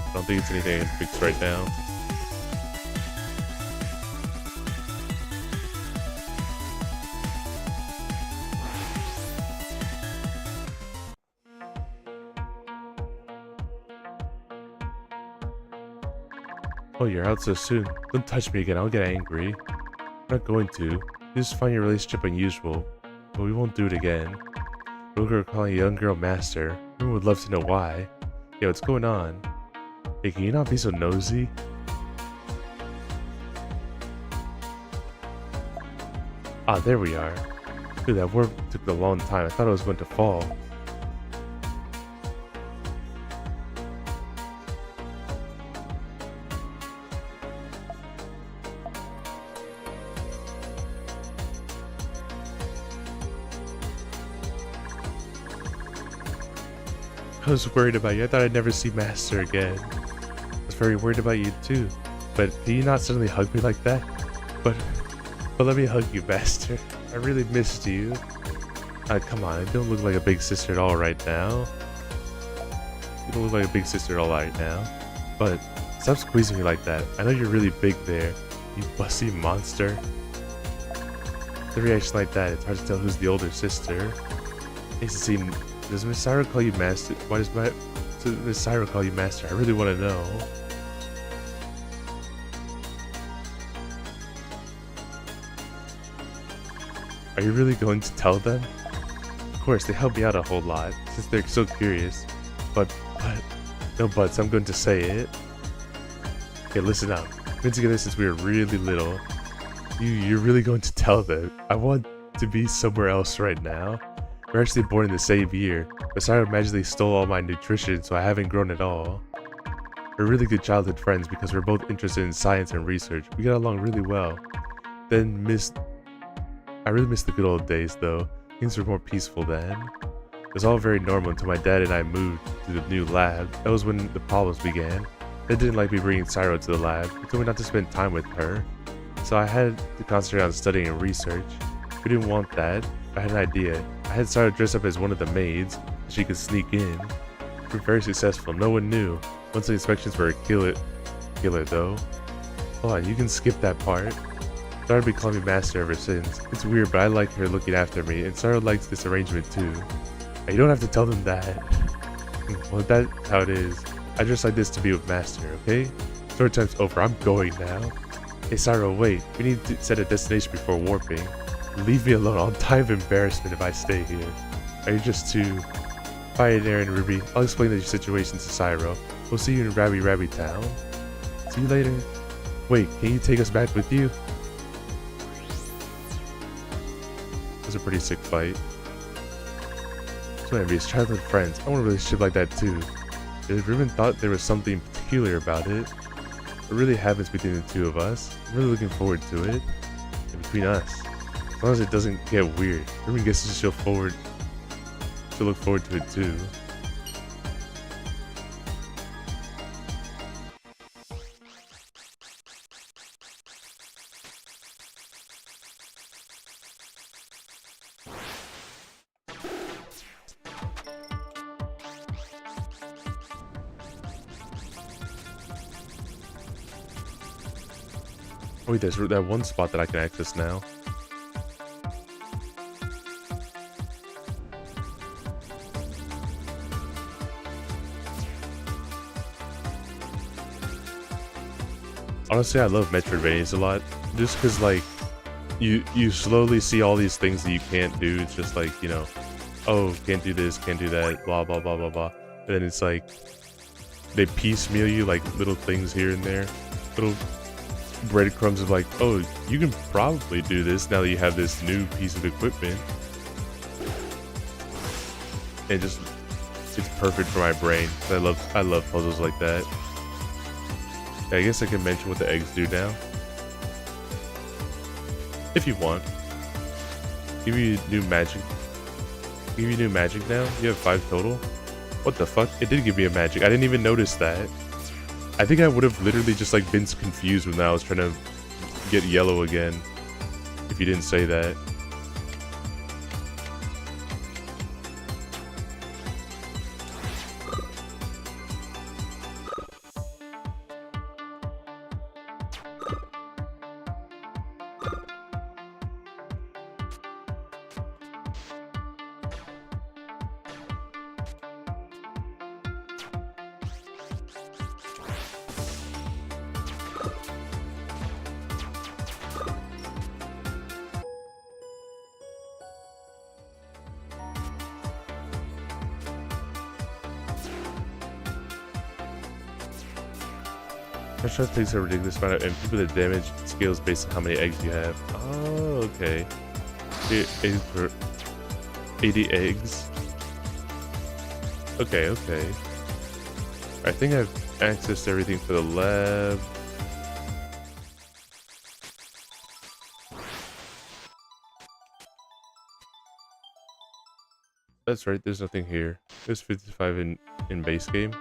I don't think it's anything I can fix right now. Oh, you're out so soon. Don't touch me again, I'll get angry. I'm not going to. You just find your relationship unusual, but we won't do it again. Little girl calling a young girl master. Everyone would love to know why. Yo, what's going on? Hey, can you not be so nosy? Ah, there we are. Dude, that warp took a long time. I thought it was going to fall. I was worried about you. I thought I'd never see Master again. I was very worried about you too. But can you not suddenly hug me like that? But let me hug you, Master. I really missed you. Come on, I don't look like a big sister at all right now. You don't look like a big sister at all right now. But stop squeezing me like that. I know you're really big there, you bussy monster. The reaction like that, it's hard to tell who's the older sister. Hey, Cecile, does Miss Syra call you Master? Why does Miss Syra call you Master? I really want to know. Are you really going to tell them? Of course, they help me out a whole lot, since they're so curious. But, no buts, I'm going to say it. Okay, listen up. We've been together since we were really little. You're really going to tell them? I want to be somewhere else right now. We're actually born in the same year, but Syra magically stole all my nutrition, so I haven't grown at all. We're really good childhood friends because we're both interested in science and research. We got along really well. I really miss the good old days though. Things were more peaceful then. It was all very normal until my dad and I moved to the new lab. That was when the problems began. Dad didn't like me bringing Syra to the lab. He told me not to spend time with her. So I had to concentrate on studying and research. We didn't want that. I had an idea. I had Syra dress up as one of the maids so she could sneak in. We were very successful. No one knew. Once the inspections were a killer though. Hold on, you can skip that part. Syra be calling me Master ever since. It's weird, but I like her looking after me, and Syra likes this arrangement too. Now, you don't have to tell them that. Well, that's how it is. I just like this to be with Master, okay? Story time's over. I'm going now. Hey, Syra, wait. We need to set a destination before warping. Leave me alone. I'll die of embarrassment if I stay here. Are you just too... Bye, Aaron and Ruby. I'll explain the situation to Syra. We'll see you in Rabi-Ribi town. See you later. Wait, can you take us back with you? It was a pretty sick fight. So envious, childhood friends. I want a relationship like that too. If Ruben thought there was something peculiar about it, it really happens between the two of us. I'm really looking forward to it. And between us. As long as it doesn't get weird. Ruben gets to look forward to it too. Oh, wait, there's that one spot that I can access now. Honestly, I love Metroidvanias a lot, just because like you slowly see all these things that you can't do. It's just like, you know, oh, can't do this, can't do that, blah blah blah blah blah. And then it's like they piecemeal you like little things here and there, little breadcrumbs of like, oh, you can probably do this now that you have this new piece of equipment. And just it's perfect for my brain. I love puzzles like that. I guess I can mention what the eggs do now. If you want. Give you new magic. Give you new magic now? You have 5 total? What the fuck? It did give me a magic. I didn't even notice that. I think I would have literally just like been confused when I was trying to get yellow again. If you didn't say that. Shot takes a ridiculous amount of MP, but the damage scales based on how many eggs you have. Oh, okay. 8 eggs per 80 eggs. Okay, okay. I think I've accessed everything for the lab. That's right, there's nothing here. There's 55 in base game.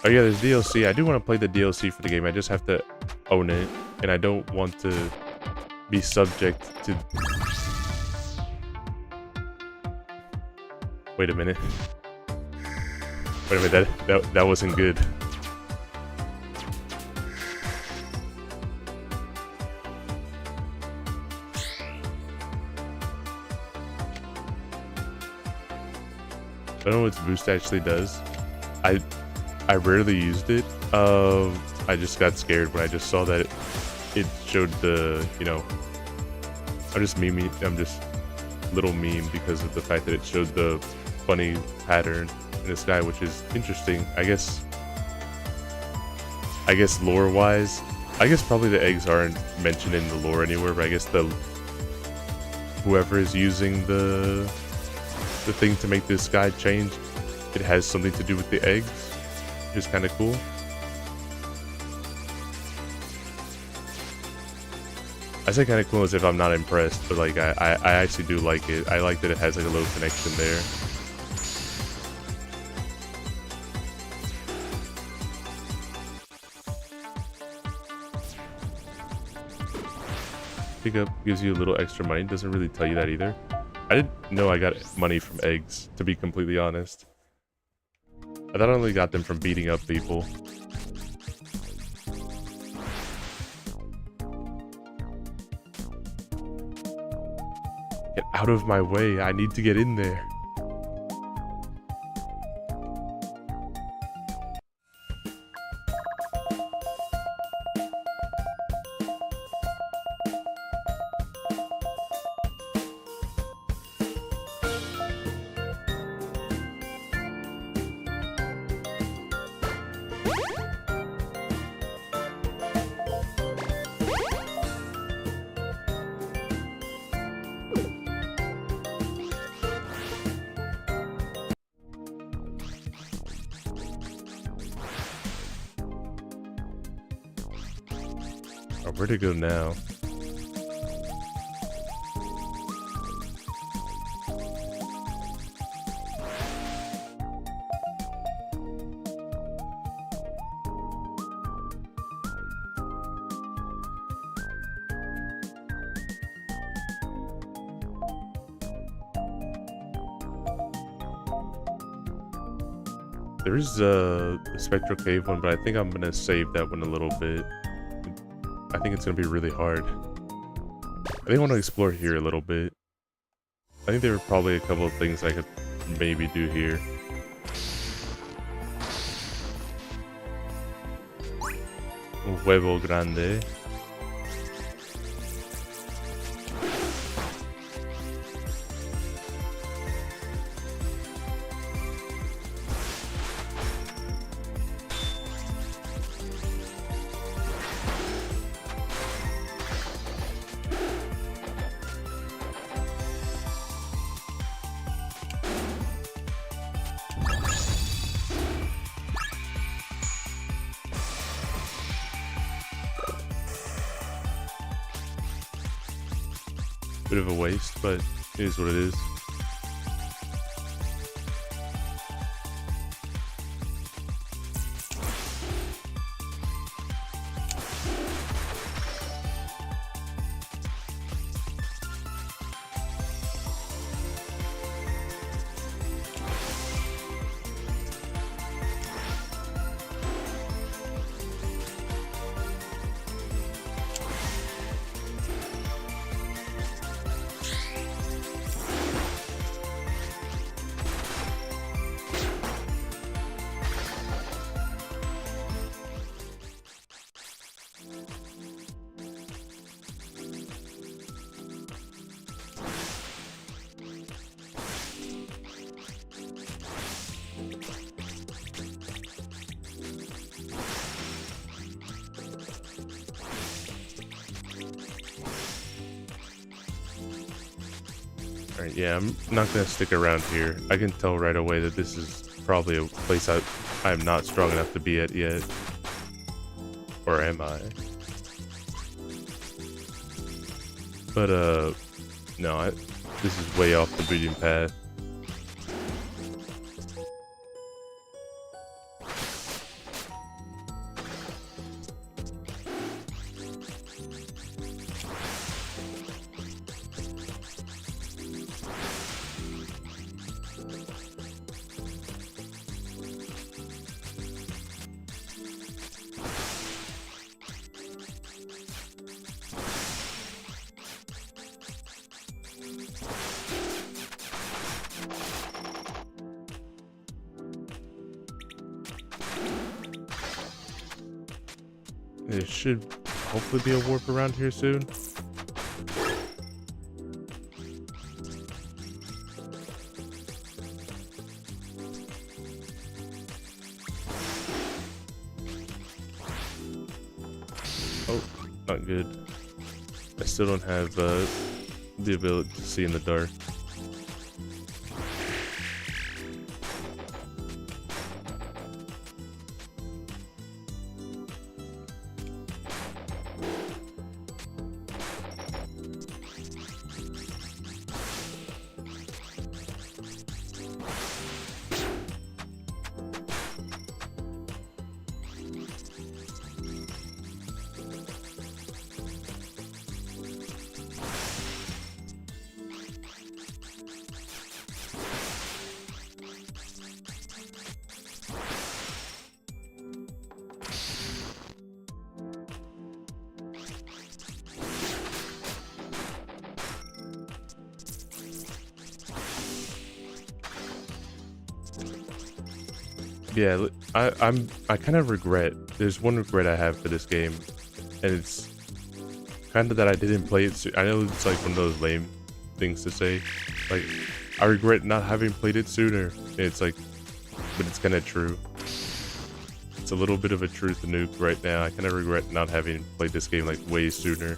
Oh yeah, there's DLC. I do want to play the DLC for the game. I just have to own it. And I don't want to be subject to... Wait a minute. Wait a minute, that wasn't good. I don't know what boost actually does. I rarely used it. I just got scared when I just saw that it showed the, you know, I'm just little meme because of the fact that it showed the funny pattern in the sky, which is interesting. I guess lore wise, I guess probably the eggs aren't mentioned in the lore anywhere, but I guess whoever is using the thing to make this sky change, it has something to do with the eggs. Which is kind of cool. I say kind of cool as if I'm not impressed, but like I actually do like it. I like that it has like a little connection there. Pickup gives you a little extra money. Doesn't really tell you that either. I didn't know I got money from eggs, to be completely honest. I thought I only got them from beating up people. Get out of my way. I need to get in there. Oh, where to go now? There's a Spectral Cave one, but I think I'm gonna save that one a little bit. I think it's gonna be really hard. I think I want to explore here a little bit. I think there are probably a couple of things I could maybe do here. Un huevo grande. Bit of a waste, but it is what it is. Alright, yeah, I'm not gonna stick around here. I can tell right away that this is probably a place I'm not strong enough to be at yet. Or am I? But, no, this is way off the beaten path. There should hopefully be a warp around here soon. Oh, not good. I still don't have the ability to see in the dark. Yeah, I kind of regret. There's one regret I have for this game, and it's kind of that I didn't play it. I know it's like one of those lame things to say. Like, I regret not having played it sooner. It's like, but it's kind of true. It's a little bit of a truth nuke right now. I kind of regret not having played this game like way sooner.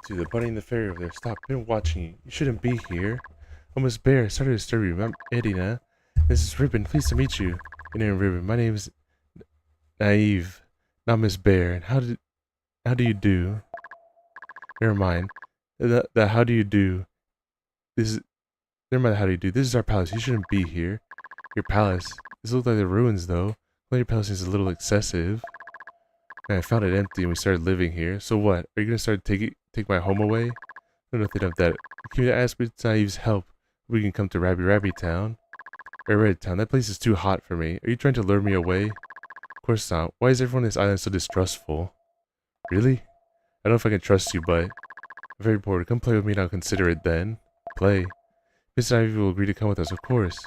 two, the bunny and the fairy over there. Stop, I've been watching you. You shouldn't be here. Oh, Miss Bear, sorry to disturb you. I'm Edina. This is Ribbon. Pleased to meet you. Your name is Ribbon. My name is Naive, not Miss Bear. And how do you do? Never mind. The how do you do? Never mind. How do you do? This is our palace. You shouldn't be here. Your palace. This looks like the ruins, though. Well, your palace seems a little excessive. And I found it empty, and we started living here. So what? Are you gonna start take my home away? I don't know nothing of that. Can you ask with Naive's help? We can come to Rabi-Ribi town. Or Red Town. That place is too hot for me. Are you trying to lure me away? Of course not. Why is everyone on this island so distrustful? Really? I don't know if I can trust you, but I'm very bored. Come play with me and I'll consider it then. Play. Miss Ivy will agree to come with us, of course.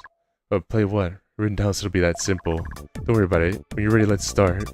But play what? Written down so it'll be that simple. Don't worry about it. When you're ready, let's start.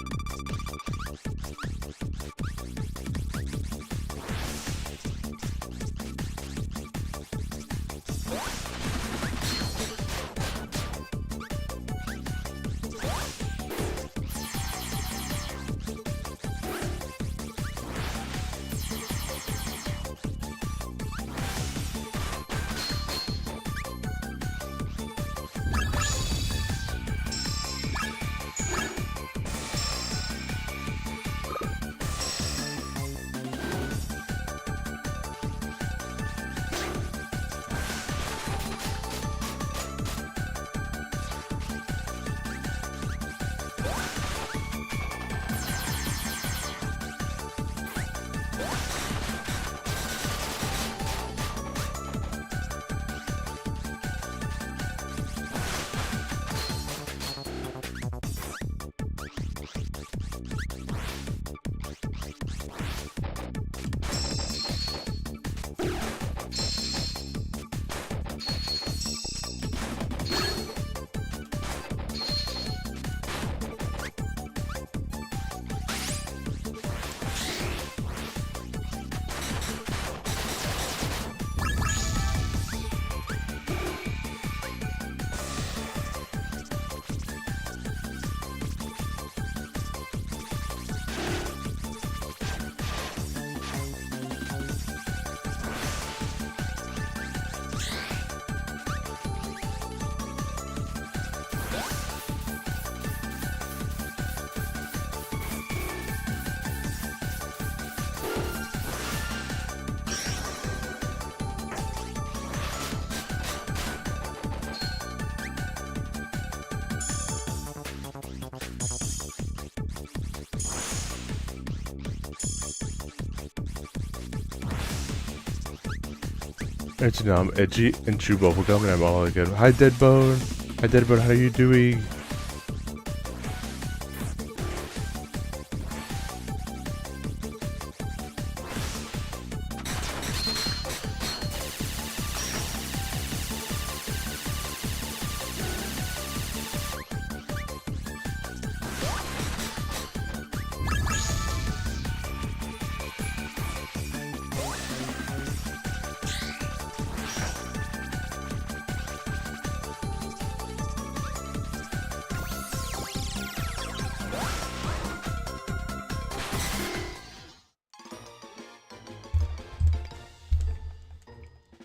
Alright, now I'm Edgy and Chew Bubblegum and I'm all again. Hi Deadbone! Hi Deadbone, how are you doing?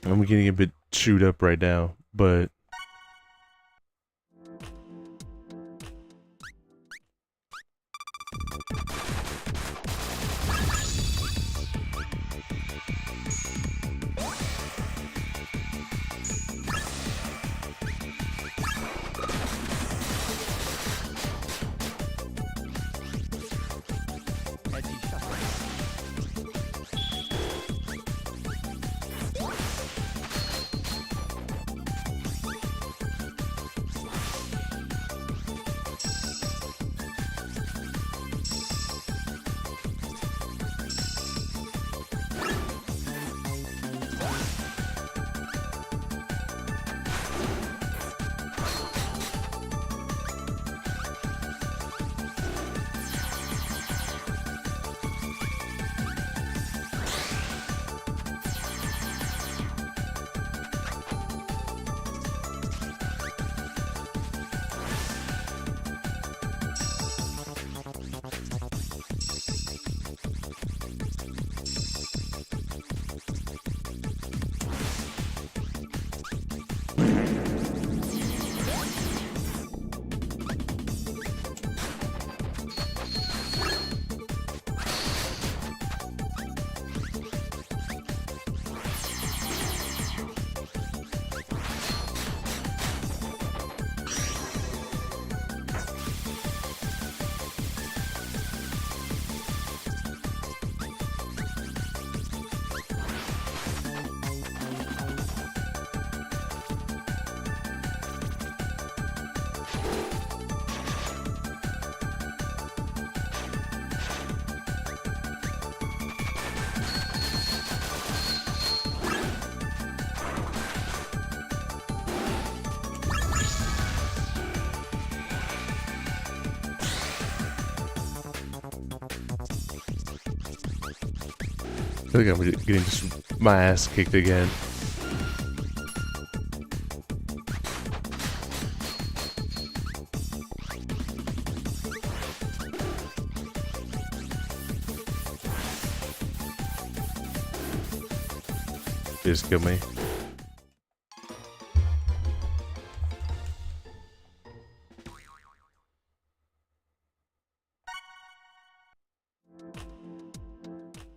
I'm getting a bit chewed up right now, but feel like I'm getting just my ass kicked again. Just kill me.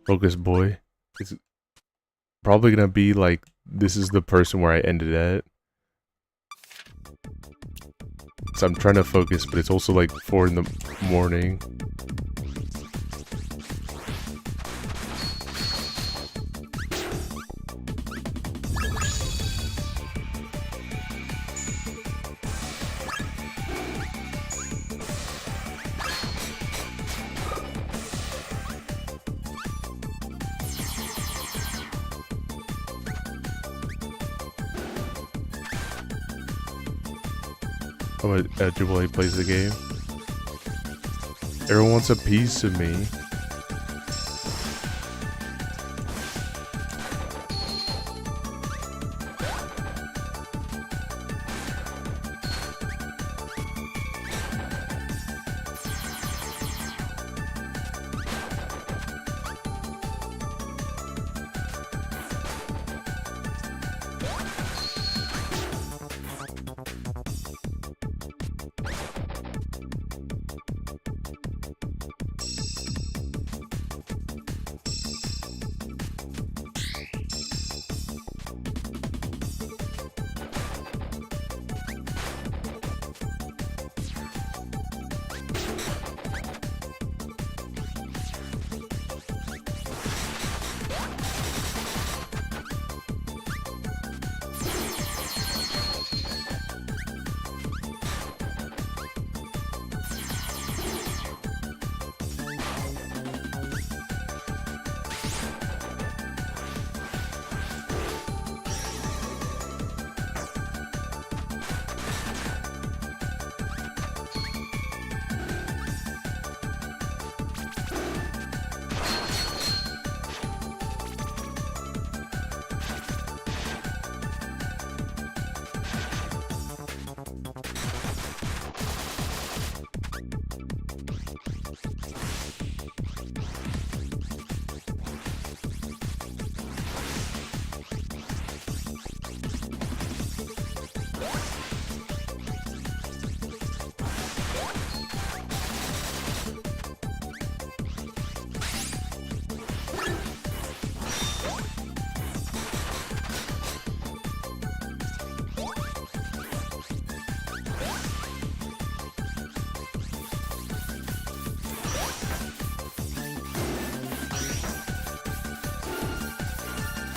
Focus, boy. It's probably gonna be like, this is the person where I ended at. So I'm trying to focus, but it's also like 4 in the morning. How Jubilee plays the game. Everyone wants a piece of me.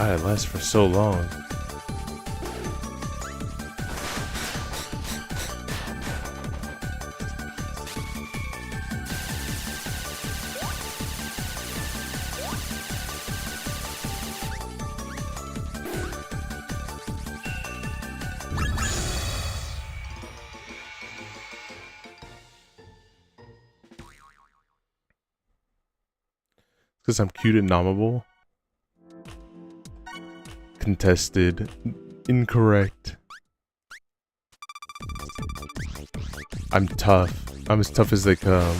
It lasts for so long. Because I'm cute and nommable. Contested. Incorrect. I'm tough. I'm as tough as they come.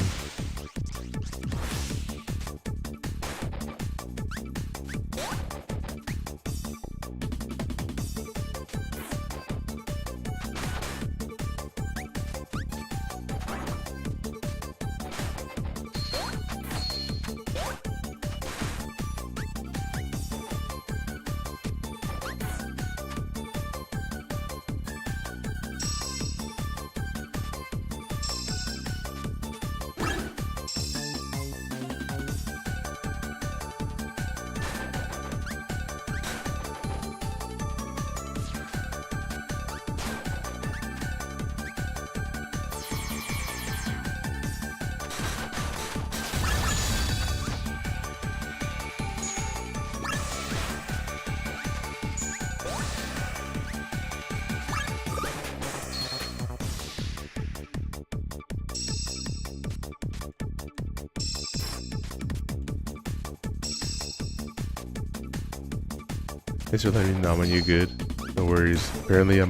Thanks for letting me know when you're good. No worries. Apparently,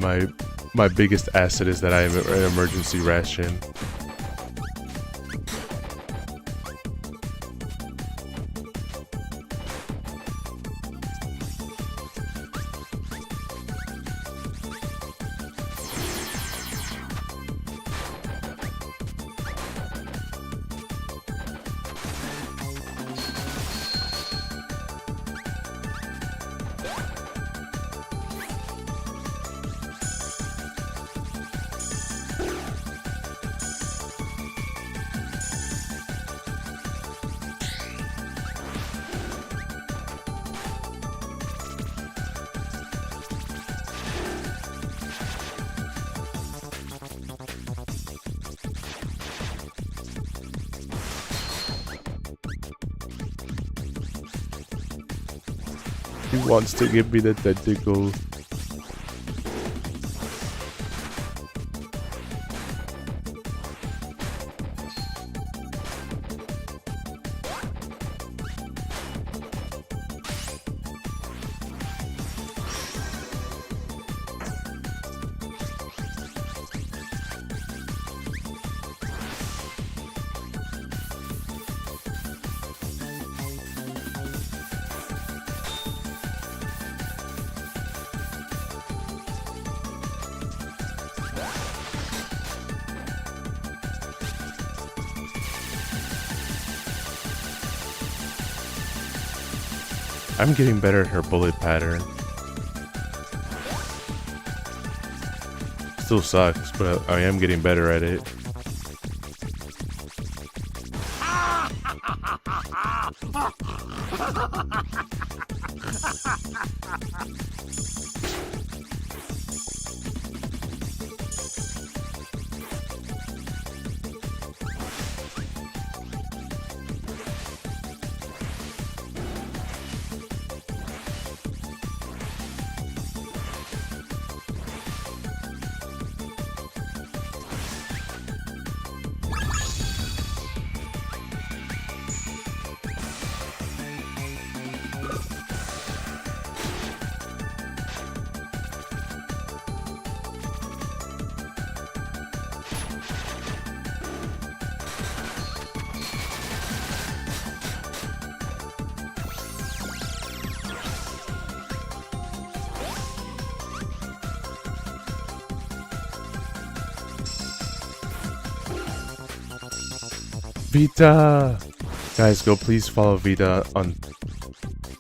my biggest asset is that I have an emergency ration. He wants to give me the tentacle. I'm getting better at her bullet pattern. Still sucks, but I am getting better at it. Vita! Guys, go please follow Vita on...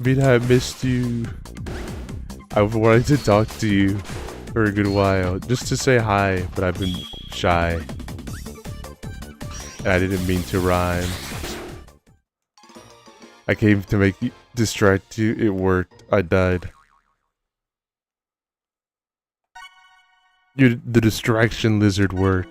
Vita, I missed you. I've wanted to talk to you for a good while. Just to say hi, but I've been shy. And I didn't mean to rhyme. I came to make you distract you. It worked. I died. The distraction lizard worked.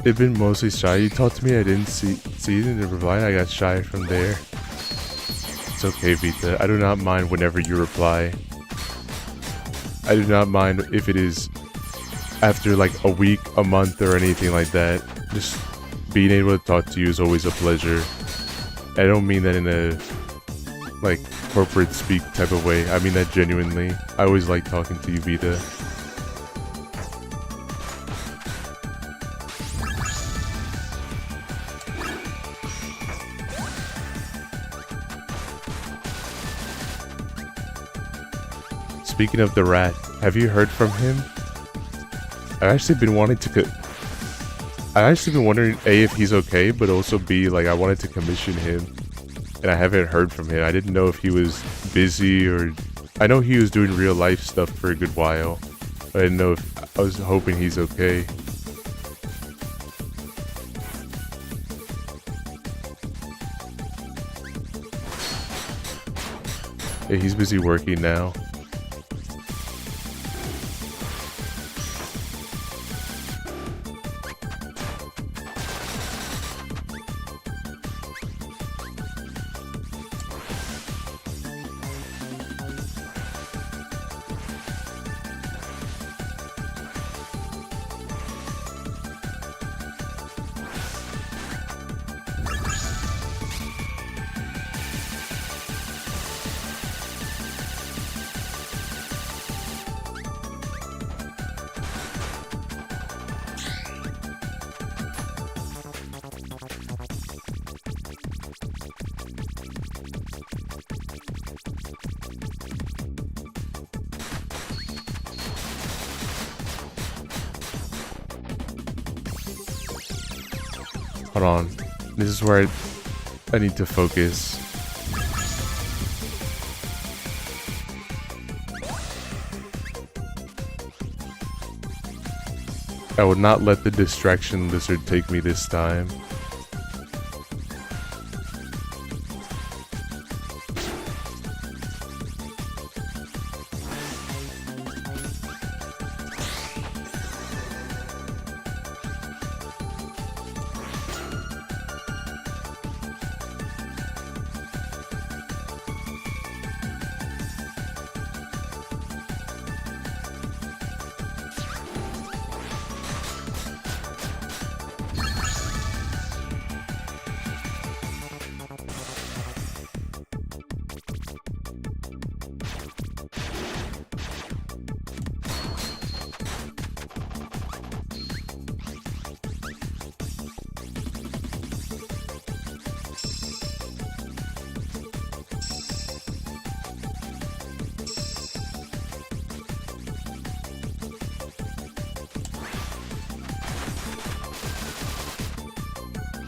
It's been mostly shy. You talked to me, I didn't see it in the reply. I got shy from there. It's okay, Vita. I do not mind whenever you reply. I do not mind if it is after like a week, a month, or anything like that. Just being able to talk to you is always a pleasure. I don't mean that in a like corporate speak type of way. I mean that genuinely. I always like talking to you, Vita. Speaking of the rat, have you heard from him? I've actually been wanting to I've actually been wondering A, if he's okay, but also B, like I wanted to commission him and I haven't heard from him. I didn't know if he was busy or... I know he was doing real life stuff for a good while, but I didn't know if... I was hoping he's okay. Yeah, he's busy working now. Hold on. This is where I need to focus. I would not let the distraction lizard take me this time.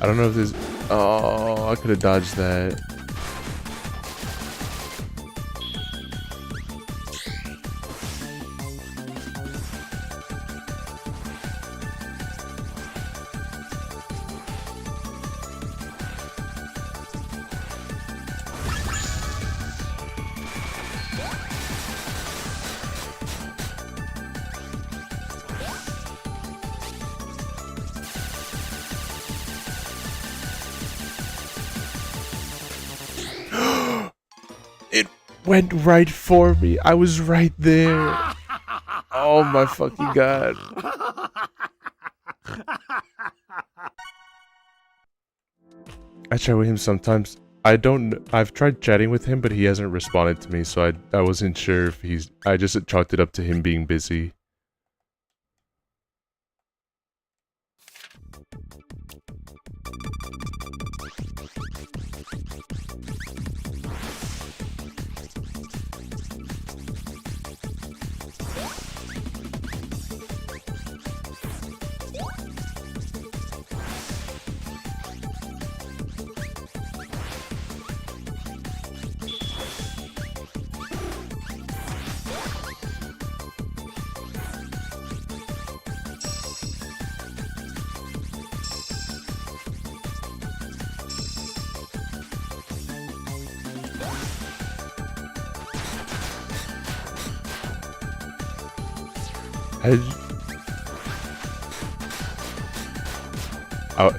I don't know if this... Oh, I could have dodged that. It went right for me. I was right there. Oh my fucking god. I chat with him sometimes. I've tried chatting with him, but he hasn't responded to me, so I wasn't sure if I just chalked it up to him being busy.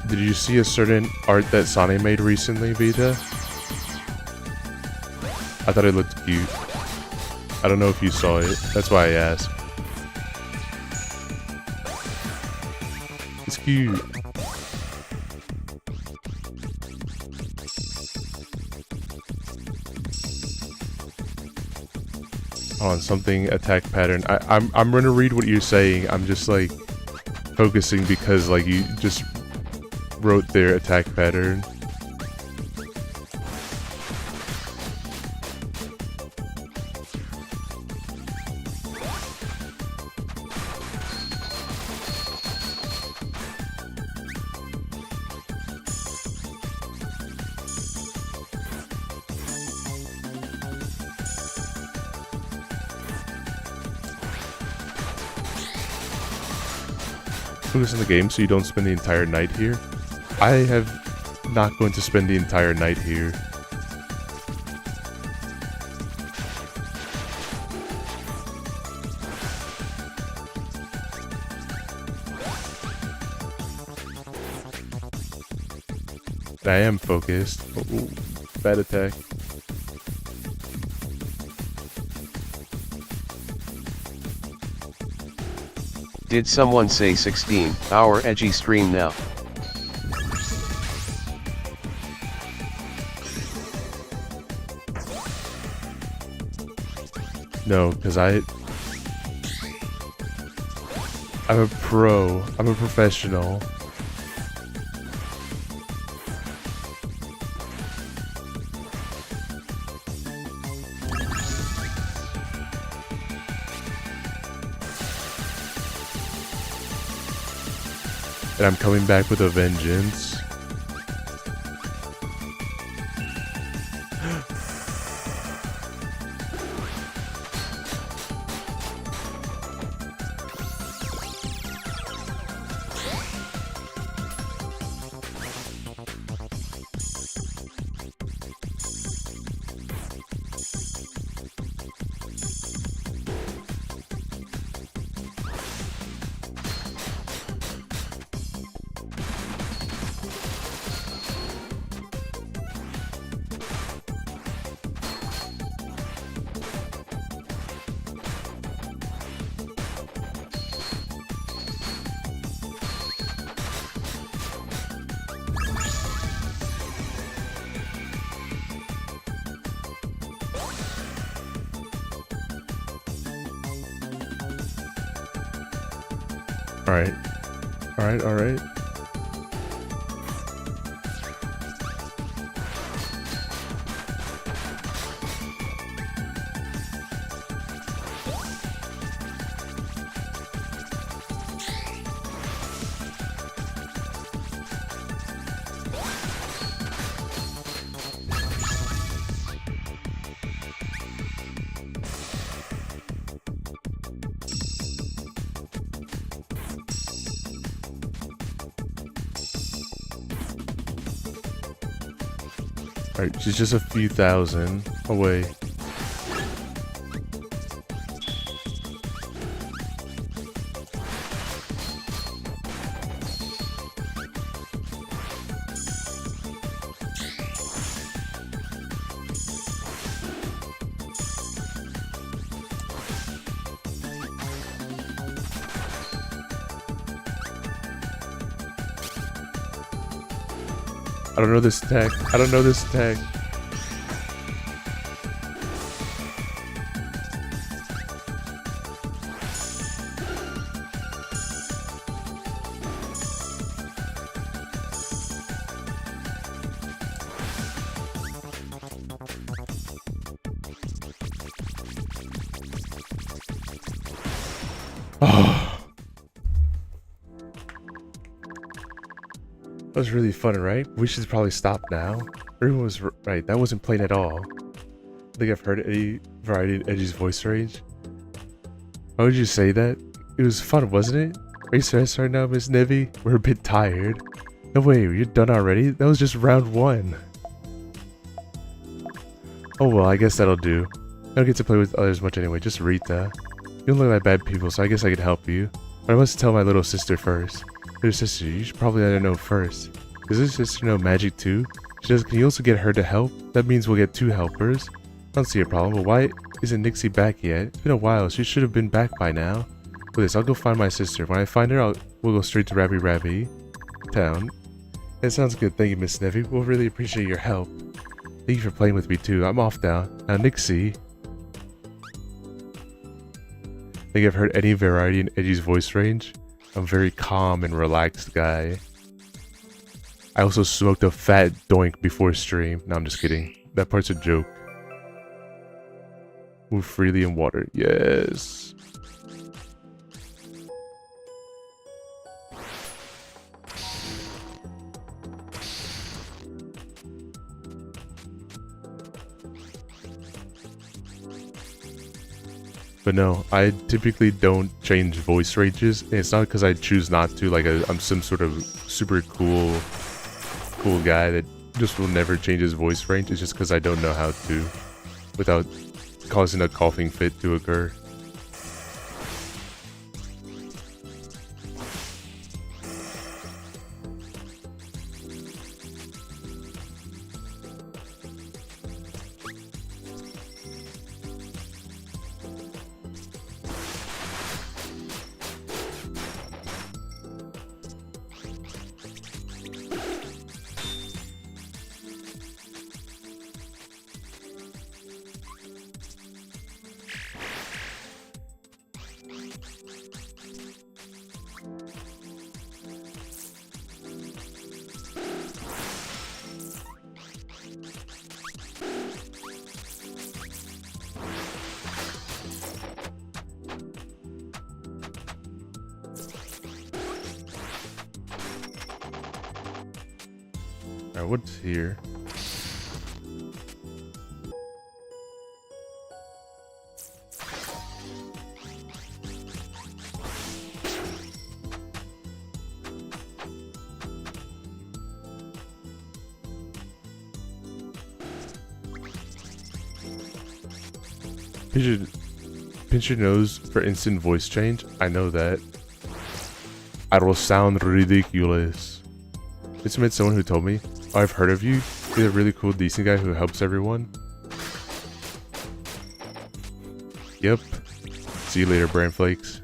Did you see a certain art that Sane made recently, Vita? I thought it looked cute. I don't know if you saw it. That's why I asked. It's cute. on something attack pattern. I'm gonna read what you're saying. I'm just like focusing because like you just wrote their attack pattern. Focus on the game so you don't spend the entire night here. I have not going to spend the entire night here. I am focused. Ooh, bad attack. Did someone say 16-hour Edgey stream now? No, because I'm a pro. I'm a professional. And I'm coming back with a vengeance. Alright. Alright, alright. Alright, she's just a few thousand away. I don't know this tech. I don't know this tech. That was really fun, right? We should probably stop now. Everyone was right. That wasn't plain at all. I think I've heard any variety in Edgey's voice range. Why would you say that? It was fun, wasn't it? Are you stressed right now, Miss Nevi? We're a bit tired. No way, you're done already? That was just round 1. Oh well, I guess that'll do. I don't get to play with others much anyway, just Rita. You don't look like bad people, so I guess I can help you. But I must tell my little sister first. Little sister, you should probably let her know first. Does your sister know magic too? She does. Can you also get her to help? That means we'll get 2 helpers. I don't see a problem, but why isn't Nixie back yet? It's been a while. She should have been back by now. With this, I'll go find my sister. When I find her, we'll go straight to Rabi-Ribi town. That sounds good. Thank you, Miss Nevi. We'll really appreciate your help. Thank you for playing with me too. I'm off now. Now, Nixie. Think I've heard any variety in Edgey's voice range? I'm a very calm and relaxed guy. I also smoked a fat doink before stream. No, I'm just kidding. That part's a joke. Move freely in water. Yes. But no, I typically don't change voice ranges. And it's not because I choose not to. Like I'm some sort of super cool guy that just will never change his voice range. It's just because I don't know how to, without causing a coughing fit to occur. Alright, what's here? Pinch your nose for instant voice change. I know that. I will sound ridiculous. It's met someone who told me, oh, I've heard of you. You're a really cool, decent guy who helps everyone. Yep. See you later, bran flakes.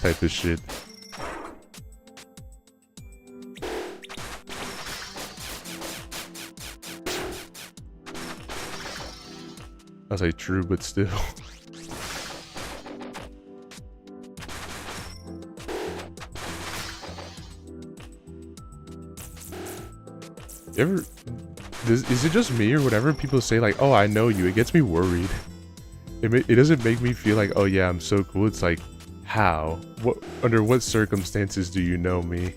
Type of shit. I was like, true, but still. Is it just me or whenever people say like, oh, I know you, it gets me worried. It doesn't make me feel like, oh yeah, I'm so cool. It's like, how? Under what circumstances do you know me?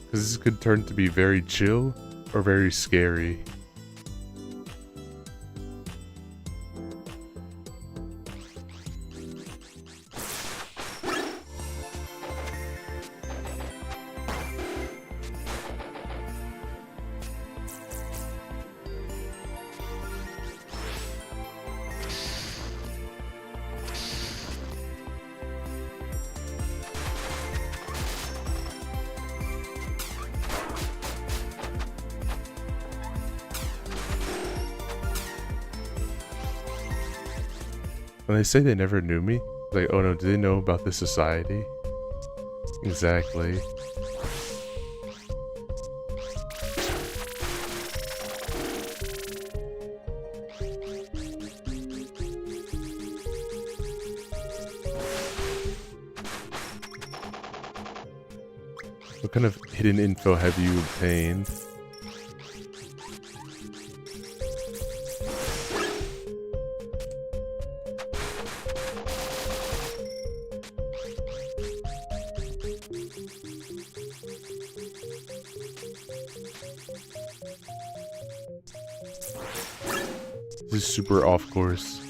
Because this could turn to be very chill or very scary. When they say they never knew me, like, oh no, do they know about this society? Exactly. What kind of hidden info have you obtained? This is super off course.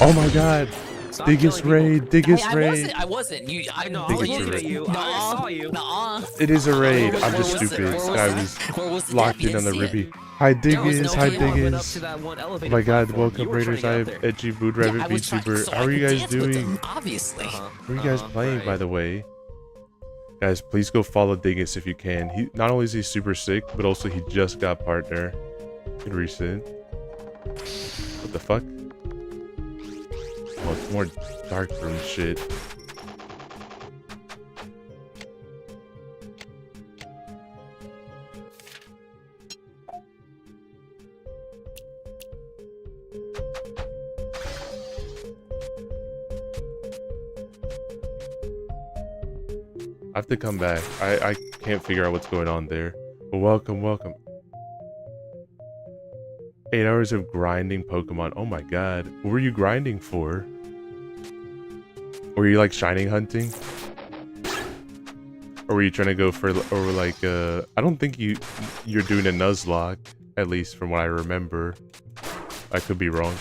Oh my god! Biggest raid! Biggest raid! I wasn't. I know. I was looking looking at you. I saw you. It is a raid. I'm just stupid. I was locked in on the Ribby. Hi Diggers, hi Diggers. Oh my god, welcome raiders. I have Edgey, Boot Rabbit, VTuber. How are you guys doing? Obviously. What are you guys playing, by the way? Guys, please go follow Dingus if you can. He not only is he super sick, but also he just got partner in recent. What the fuck? Oh, it's more dark room shit. I have to come back. I can't figure out what's going on there. But welcome, welcome. 8 hours of grinding Pokemon. Oh my god. What were you grinding for? Were you like shining hunting? Or were you trying to go for, or like, I don't think you're doing a Nuzlocke, at least from what I remember. I could be wrong.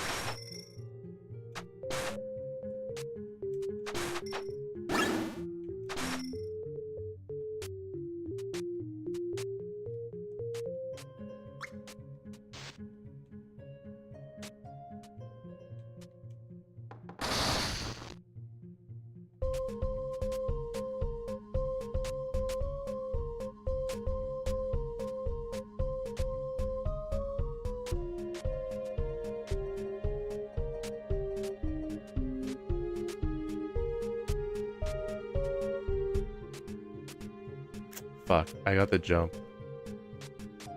Fuck, I got the jump.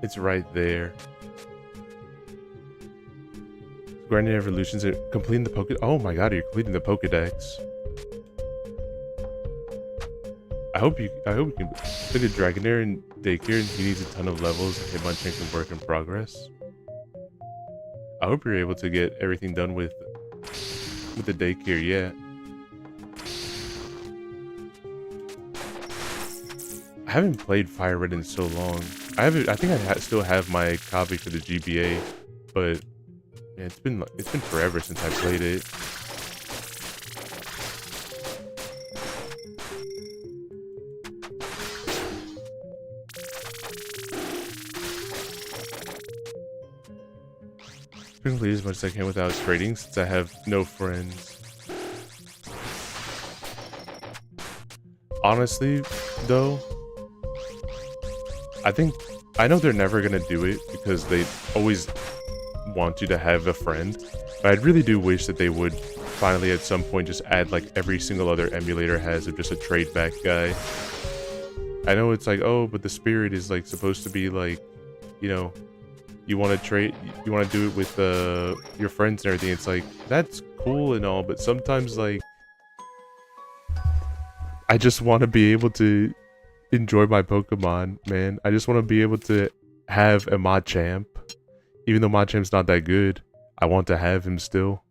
It's right there. Grinding evolutions and completing the Poké. Oh my god, you're completing the Pokédex. I hope you can look at Dragonair and Daycare, and he needs a ton of levels. Hitmonchan can work in progress. I hope you're able to get everything done with the Daycare, yeah. I haven't played Fire Red in so long. I think I still have my copy for the GBA, but yeah, it's been forever since I played it. I'm gonna play as much as I can without trading since I have no friends. Honestly, though, I know they're never gonna do it because they always want you to have a friend, but I really do wish that they would finally at some point just add like every single other emulator has of just a trade back guy. I know it's like, oh, but the spirit is like supposed to be like, you know, you want to trade, you want to do it with your friends and everything. It's like, that's cool and all, but sometimes like I just want to be able to enjoy my Pokemon, man. I just want to be able to have a Machamp. Even though Machamp's not that good, I want to have him still.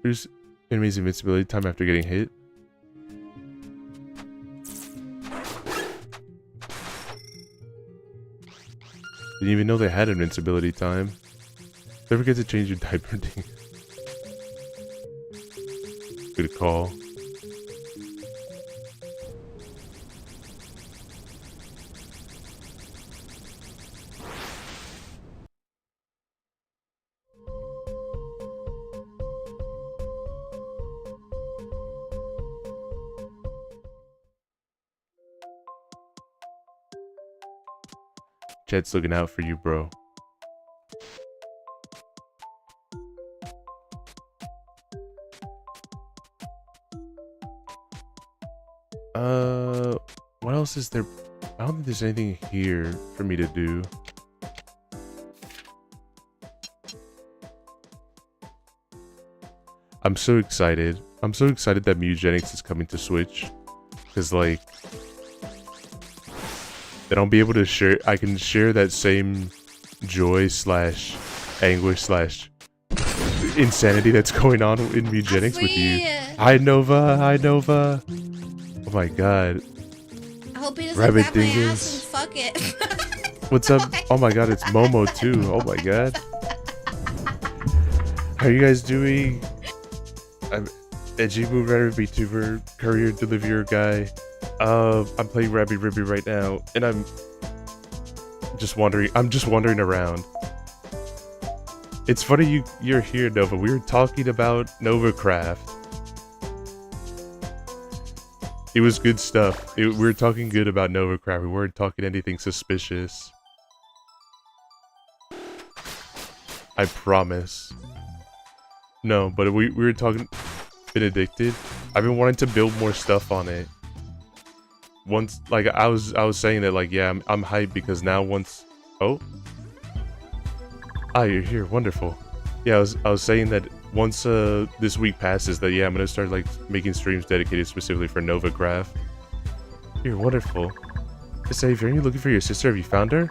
There's enemies invincibility time after getting hit. Didn't even know they had invincibility time. Don't forget to change your diaper. Good call. Chet's looking out for you, bro. What else is there? I don't think there's anything here for me to do. I'm so excited. I'm so excited that Mugenics is coming to Switch. Because, like, then I'll be able to share, I can share that same joy slash anguish slash insanity that's going on in Mugenics with you. Hi Nova, hi Nova. Oh my god. I hope he doesn't Rabbit grab my Dingus. ass and fuck it. What's up? Oh my god, it's Momo too. Oh my god. How are you guys doing? I'm Edgey, Rabi-Ribi VTuber, courier delivery guy. I'm playing Rabi-Ribi right now, and I'm just wandering around. It's funny you're here, Nova. We were talking about NovaCraft. It was good stuff. We were talking good about NovaCraft. We weren't talking anything suspicious. I promise. No, but we were talking Benedicted. I've been wanting to build more stuff on it. Once, like I was saying that, like, yeah, I'm hyped because now once. Oh. Ah, you're here. Wonderful. Yeah, I was saying that once this week passes, that yeah, I'm gonna start like making streams dedicated specifically for NovaCraft. You're wonderful. Say, if you're looking for your sister, have you found her?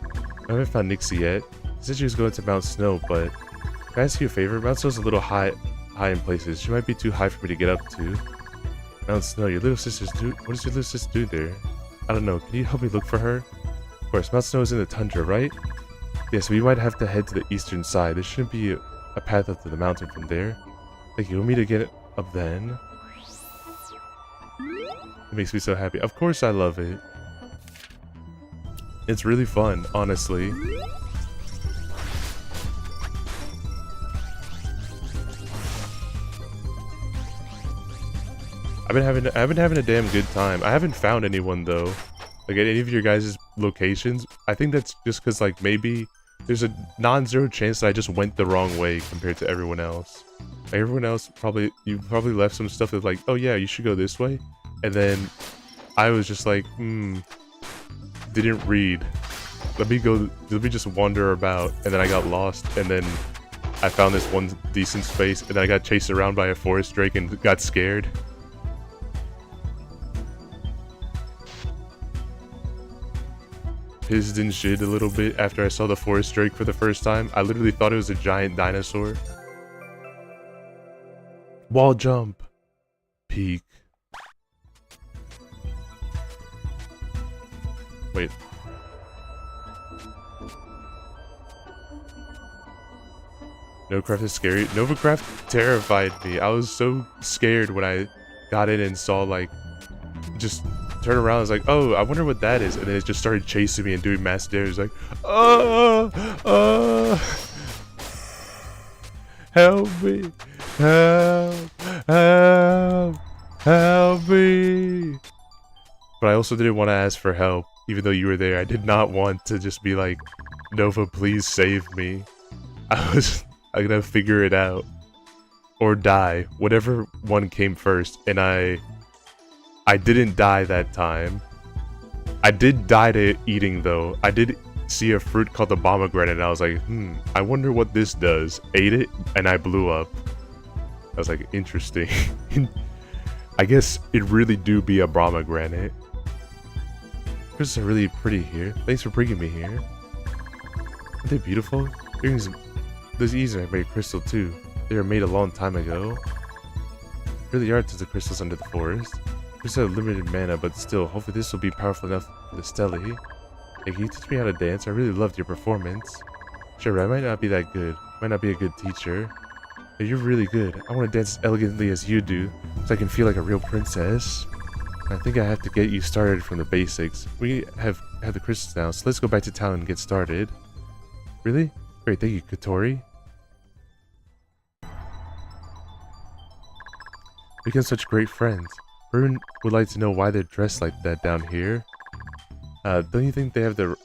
I haven't found Nixie yet. She said she was going to Mount Snow, but can I ask you a favor? Mount Snow's a little high in places. She might be too high for me to get up to. Mount Snow, your little sister's do. What does your little sister do there? I don't know. Can you help me look for her? Of course, Mount Snow is in the tundra, right? Yeah, so we might have to head to the eastern side. There shouldn't be a path up to the mountain from there. Thank you. Want me to get up then? It makes me so happy. Of course I love it. It's really fun, honestly. I've been having a damn good time. I haven't found anyone though. Like at any of your guys' locations. I think that's just because like maybe there's a non-zero chance that I just went the wrong way compared to everyone else. Like, everyone else you probably left some stuff that's like, oh yeah, you should go this way. And then I was just like, didn't read. Let me just wander about. And then I got lost. And then I found this one decent space. And then I got chased around by a forest drake and got scared. Pissed and shit a little bit after I saw the forest drake for the first time. I literally thought it was a giant dinosaur. Wall jump. Peak. Wait. NovaCraft is scary. NovaCraft terrified me. I was so scared when I got in and saw like just turn around. I was like, oh, I wonder what that is. And then it just started chasing me and doing mass damage. Like, help me, help me. But I also didn't want to ask for help, even though you were there. I did not want to just be like, Nova, please save me. I'm gonna figure it out or die, whatever one came first. And I didn't die that time. I did die to eating though. I did see a fruit called the pomegranate and I was like, I wonder what this does. Ate it and I blew up. I was like, interesting. I guess it really do be a pomegranate. Crystals are really pretty here. Thanks for bringing me here. Aren't they beautiful? Earrings, those earrings are made of crystal too. They were made a long time ago. Really are tons of crystals under the forest. Crystals have limited mana, but still, hopefully this will be powerful enough for the Steli. Hey, can you teach me how to dance? I really loved your performance. Sure, I might not be that good. Might not be a good teacher. But you're really good. I want to dance as elegantly as you do, so I can feel like a real princess. I think I have to get you started from the basics. We have the crystals now, so let's go back to town and get started. Really? Great, thank you, Katori. We become such great friends. Everyone would like to know why they're dressed like that down here. Don't you think they have the...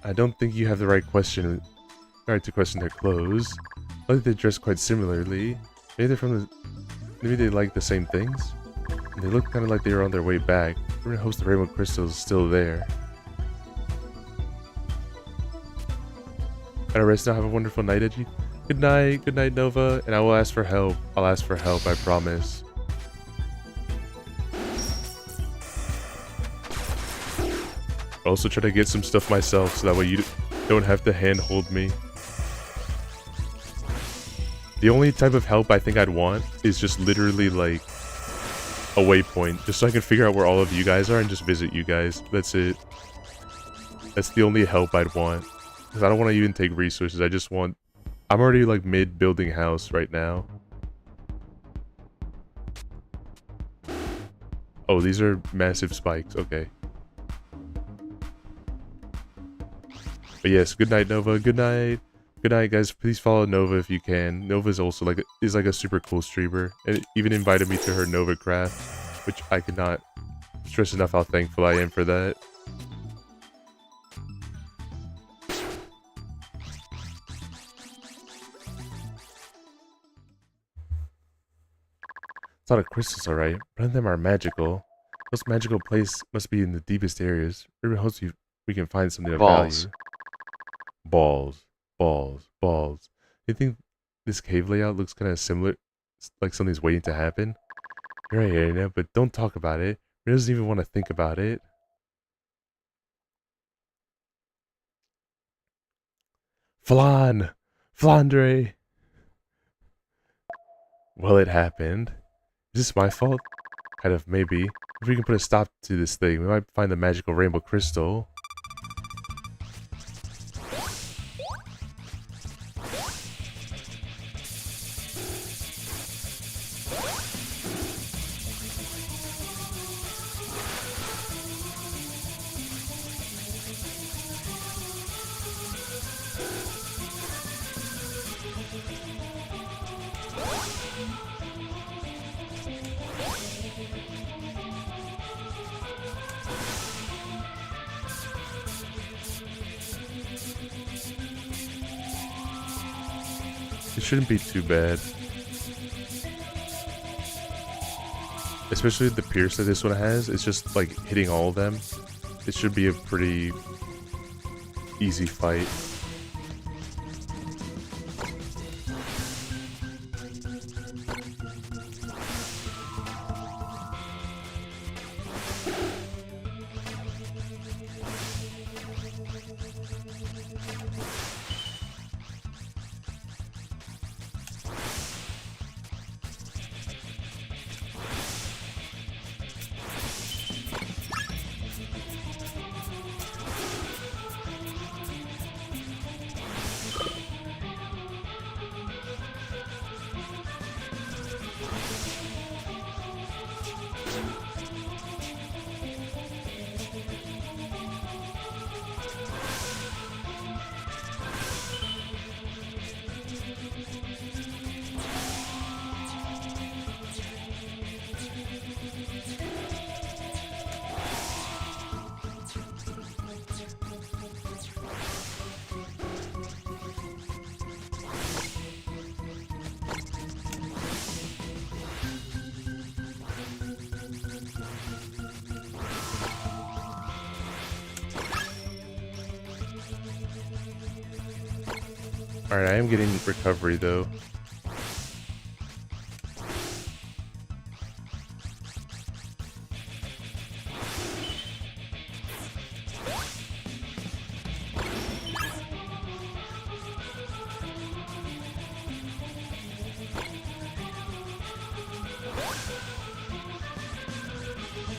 I don't think you have the right to question their clothes. I think they dress quite similarly. Maybe they're from the... Maybe they like the same things? And they look kind of like they were on their way back. We're gonna hope the rainbow crystal is still there. Gotta rest now. Have a wonderful night, Edgey. Good night, Nova. And I will ask for help. I'll ask for help, I promise. I'll also try to get some stuff myself so that way you don't have to handhold me. The only type of help I think I'd want is just literally like a waypoint, just so I can figure out where all of you guys are and just visit you guys. That's it. That's the only help I'd want. Because I don't want to even take resources. I just want... I'm already like mid building house right now. Oh, these are massive spikes. Okay. But yes, good night, Nova. Good night. Good night, guys. Please follow Nova if you can. Nova is also like a super cool streamer, and even invited me to her Nova Craft, which I could not stress enough how thankful I am for that. It's not a crystals, alright. None of them are magical. Most magical place must be in the deepest areas. Everyone hopes we can find something of Balls. value. Balls. Balls. Balls. You think this cave layout looks kind of similar? Like something's waiting to happen? You're right, Arena, but don't talk about it. He doesn't even want to think about it. Flan! Flandre! Well, it happened. Is this my fault? Kind of, maybe. If we can put a stop to this thing, we might find the magical rainbow crystal. It shouldn't be too bad. Especially the pierce that this one has. It's just like hitting all of them. It should be a pretty easy fight. Alright, I am getting recovery though.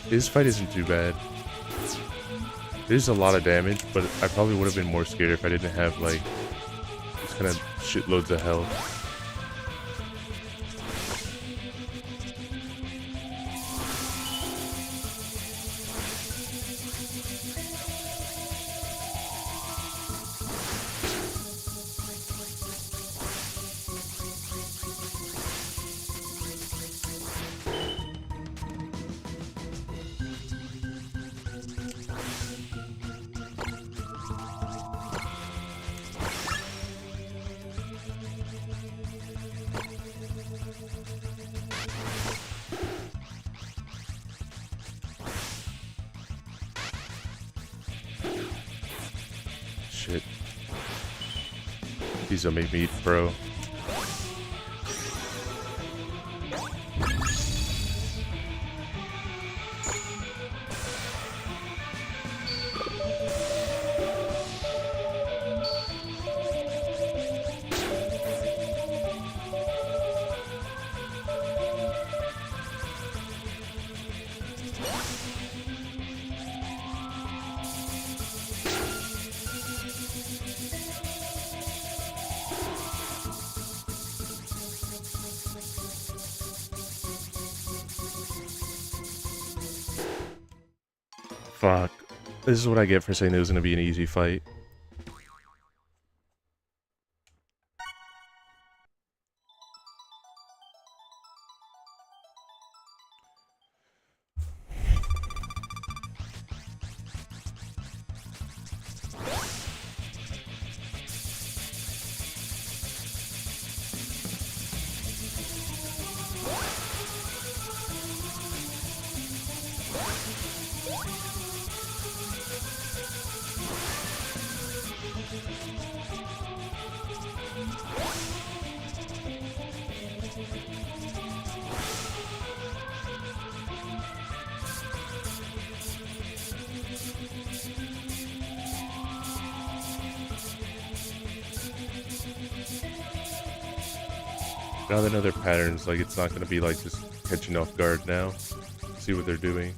This fight isn't too bad. There's a lot of damage, but I probably would have been more scared if I didn't have like just kind of shitloads of health. Shit. These will make me eat pro. Fuck. This is what I get for saying it was going to be an easy fight. Now they know their patterns, like it's not gonna be like just catching off guard now. See what they're doing.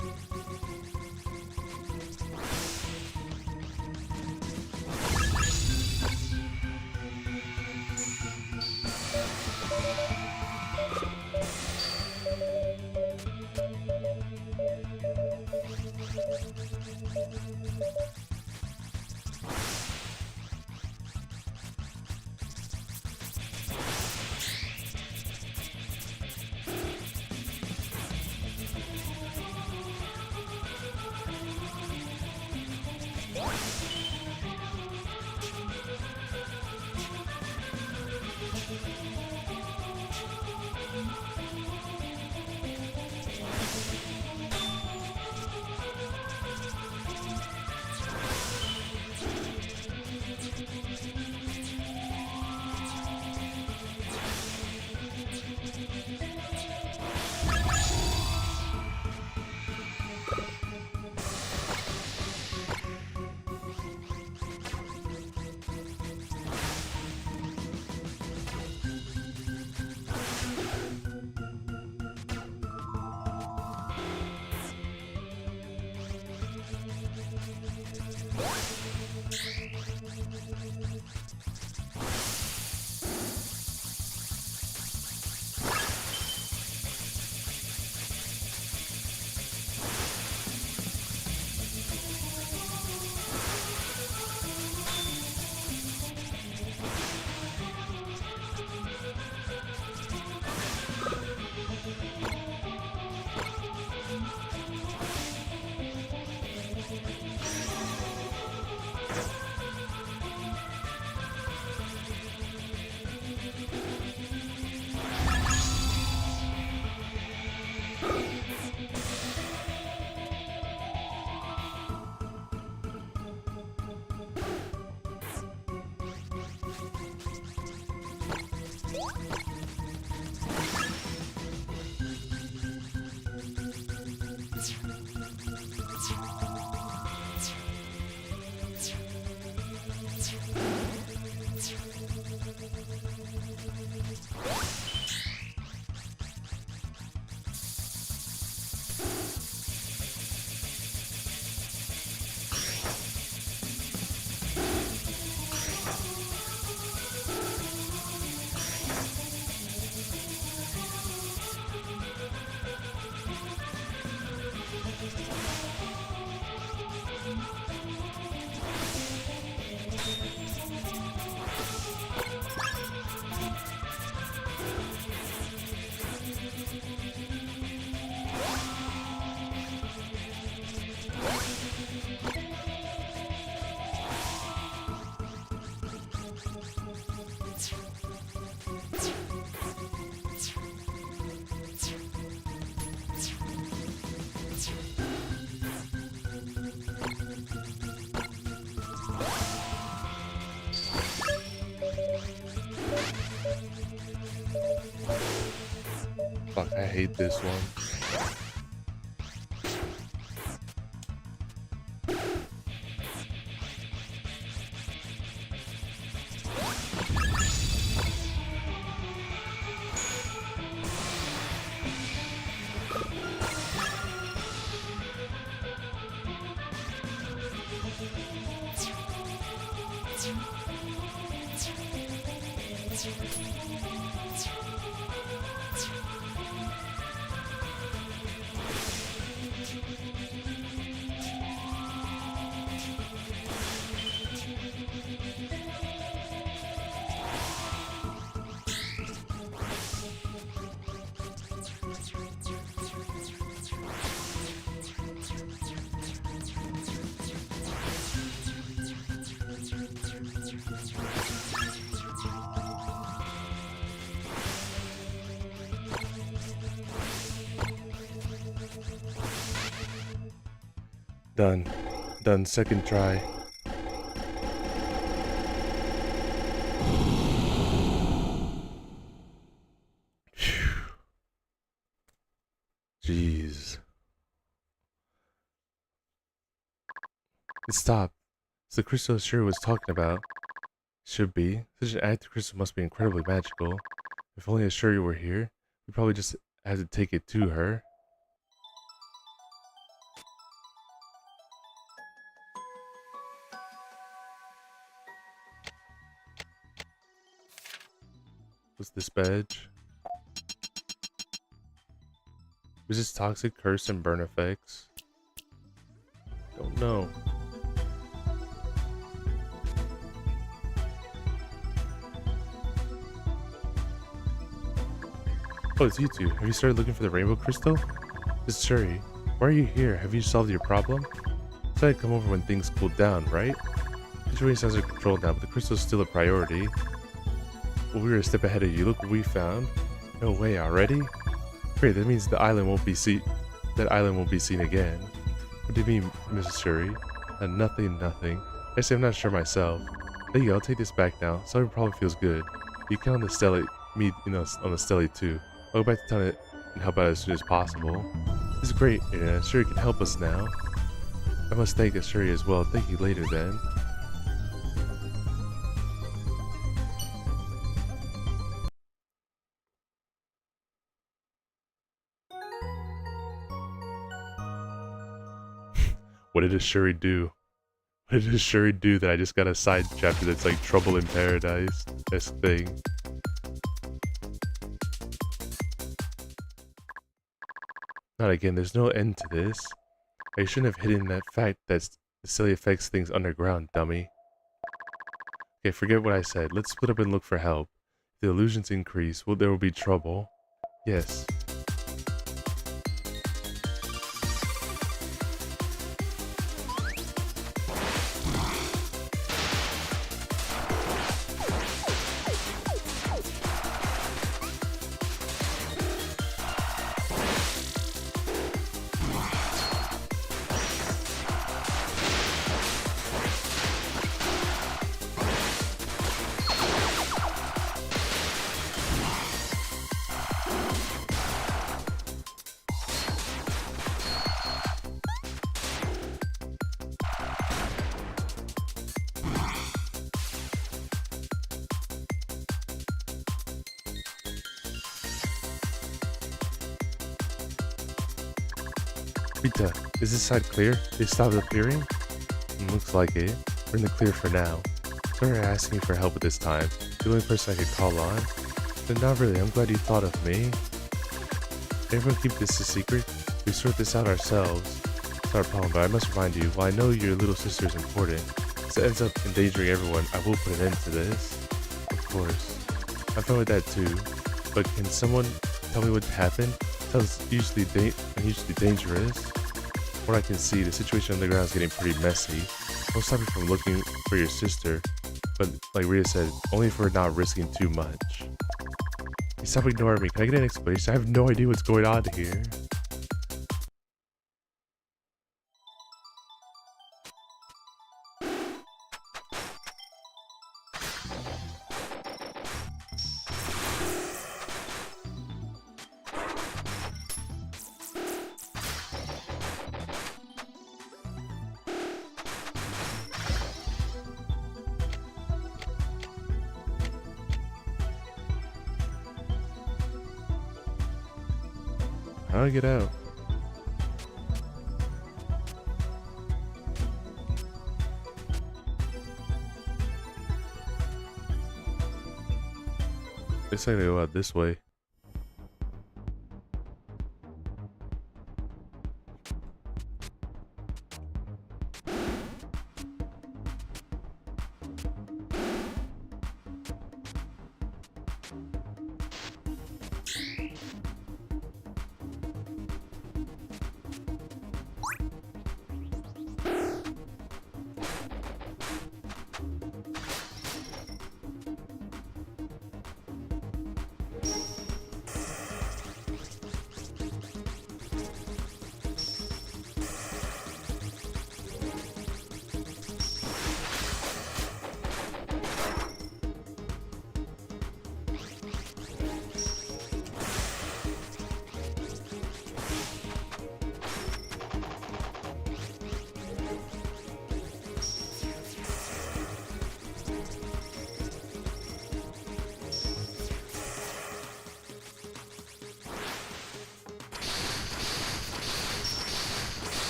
Fuck, I hate this one. Done. Done. Second try. Phew. Jeez. Stop. It's the crystal Shuri was talking about. Should be. Such an active crystal must be incredibly magical. If only Ashuri were here, we probably just had to take it to her. What's this badge? Resist toxic, curse, and burn effects. Don't know. Oh, it's you two. Have you started looking for the rainbow crystal? This is Shuri. Why are you here? Have you solved your problem? So I'd come over when things cooled down, right? The situation sounds controlled now, but the crystal's still a priority. Well, we were a step ahead of you. Look what we found. No way, already? Great, that means the island won't be seen. That island won't be seen again. What do you mean, Mrs. Shuri? Nothing. Actually, I'm not sure myself. There you go. I'll take this back now. Something probably feels good. You count on the Stella, on the Stelly too. I'll go back to town and help out as soon as possible. This is great, and Shuri can help us now. I must thank Shuri as well. Thank you later then. What did Shuri do? What did Shuri do that I just got a side chapter that's like Trouble in Paradise? This thing. Not again, there's no end to this. I shouldn't have hidden that fact that the silly affects things underground, dummy. Okay, forget what I said. Let's split up and look for help. If the illusions increase, well, there will be trouble. Yes. Rita, is this side clear? They stopped appearing? Looks like it. We're in the clear for now. Sorry for asking you for help at this time. The only person I could call on. But not really, I'm glad you thought of me. Everyone keep this a secret? We sort this out ourselves. It's not a problem, but I must remind you, while I know your little sister is important, if it ends up endangering everyone, I will put an end to this. Of course. I'm fine with that too. But can someone tell me what happened? Sounds usually dangerous. From what I can see, the situation on the ground is getting pretty messy. Don't stop you from looking for your sister, but like Rita said, only if we're not risking too much. You stop ignoring me. Can I get an explanation? I have no idea what's going on here. How do I get out? Guess I gotta go out this way.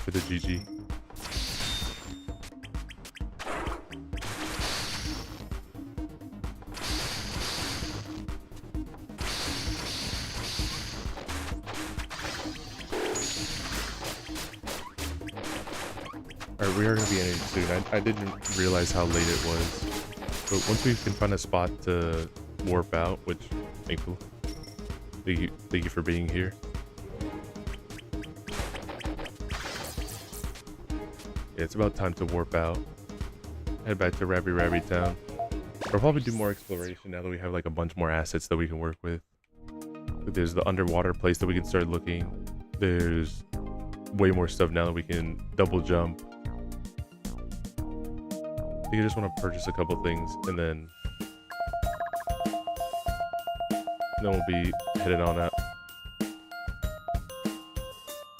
for the GG. Alright, we are going to be ending soon. I didn't realize how late it was. But once we can find a spot to warp out, which, thankful. Thank you for being here. Yeah, it's about time to warp out. Head back to Rabi-Ribi town. We'll probably do more exploration now that we have like a bunch more assets that we can work with. There's the underwater place that we can start looking. There's way more stuff now that we can double jump. I think I just want to purchase a couple things and then we'll be headed on out.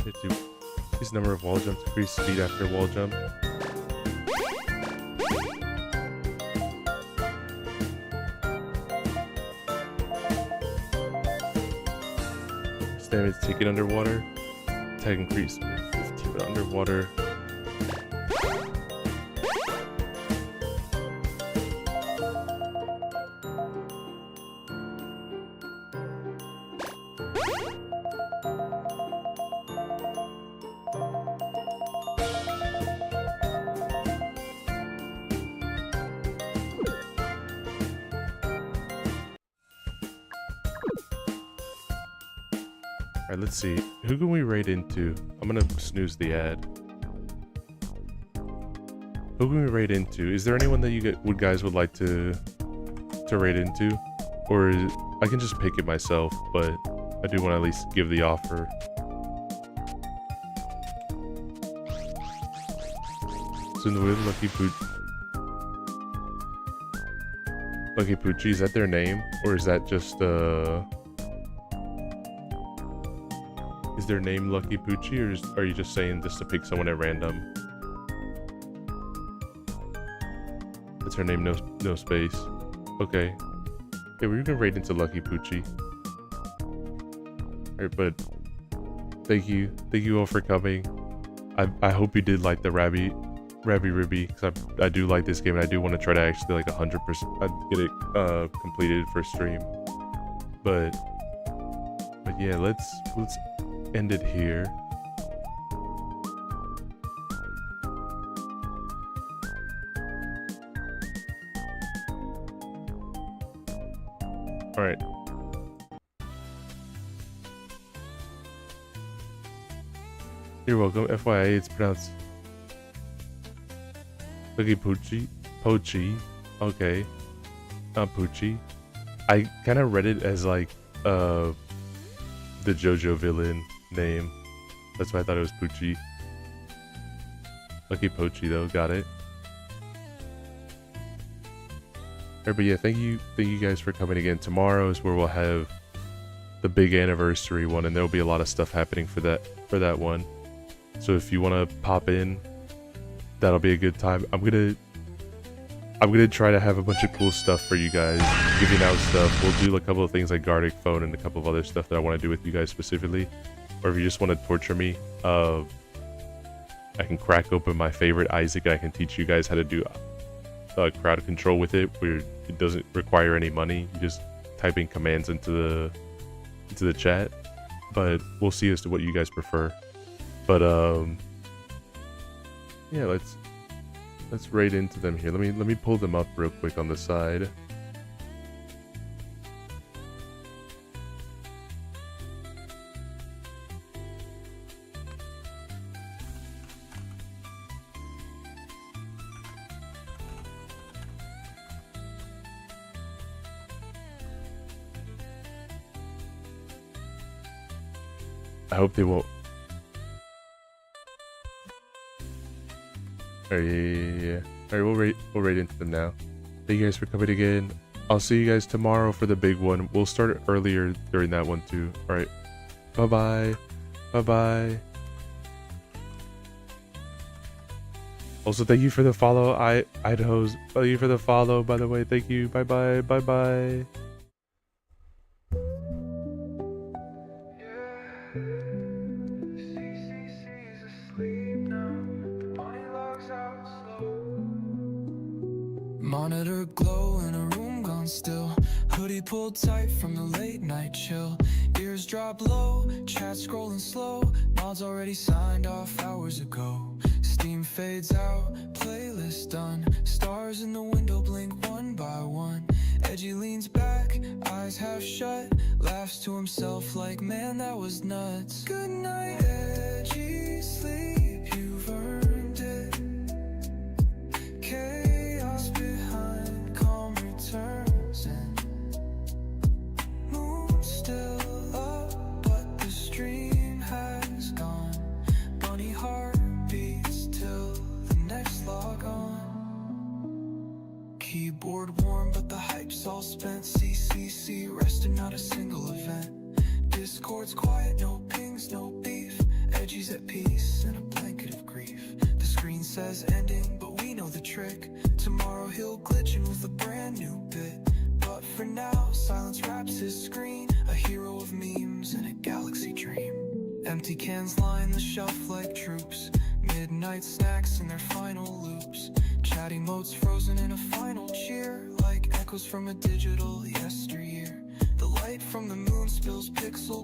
Increase number of wall jumps, increase speed after wall jump. Damage taken underwater. Tag increase 15 underwater. Alright, let's see. Who can we raid into? I'm gonna snooze the ad. Who can we raid into? Is there anyone that you guys would like to raid into? Or I can just pick it myself, but I do want to at least give the offer. So in the way Lucky Poochie, is that their name? Or is that just is their name Lucky Poochie, or are you just saying just to pick someone at random? That's her name, no space. Okay. Okay, we're gonna raid into Lucky Poochie. Alright, but thank you all for coming. I hope you did like the Rabi-Ribi, because I do like this game and I do want to try to actually like 100% get it completed for stream. But yeah, let's end it here. All right. You're welcome. FYI, it's pronounced Lucky Poochie. Pochi. Okay. Not Poochie. I kind of read it as like the JoJo villain name. That's why I thought it was Poochie. Lucky Pochi though, got it. Alright, but yeah, thank you guys for coming again. Tomorrow is where we'll have the big anniversary one, and there'll be a lot of stuff happening for that one. So if you want to pop in, that'll be a good time. I'm gonna try to have a bunch of cool stuff for you guys, giving out stuff. We'll do a couple of things like Gardic Phone and a couple of other stuff that I want to do with you guys specifically. Or if you just want to torture me, I can crack open my favorite Isaac and I can teach you guys how to do crowd control with it, where it doesn't require any money. You just type in commands into the chat. But we'll see as to what you guys prefer. But yeah, let's raid into them here. Let me pull them up real quick on the side. I hope they won't. Alright, yeah. Alright, we'll raid into them now. Thank you guys for coming again. I'll see you guys tomorrow for the big one. We'll start earlier during that one too. Alright. Bye-bye. Bye-bye. Also, thank you for the follow, Idaho's. Thank you for the follow, by the way. Thank you. Bye-bye. Bye-bye. CCC's asleep. on still. Hoodie pulled tight from the late night chill. Ears drop low, chat scrolling slow. Mods already signed off hours ago. Steam fades out, playlist done. Stars in the window blink one by one. Edgey leans back, eyes half shut. Laughs to himself like, man, that was nuts. Good night, Edgey, sleep, you've earned it. Chaos behind, calm returns in. Moon still up, but the stream has gone. Bunny heart beats till the next log on. Keyboard warm, but the hype's all spent. CCC resting, not a single event. Discord's quiet, no pings, no beef. Edgey's at peace in a blanket of grief. The screen says ending, but we know the trick. Tomorrow he'll glitch in with a brand new bit. But for now, silence wraps his screen. A hero of memes in a galaxy dream. Empty cans line the shelf like troops. Midnight snacks in their final loops. Chatty modes frozen in a final cheer, like echoes from a digital yesteryear. The light from the moon spills pixel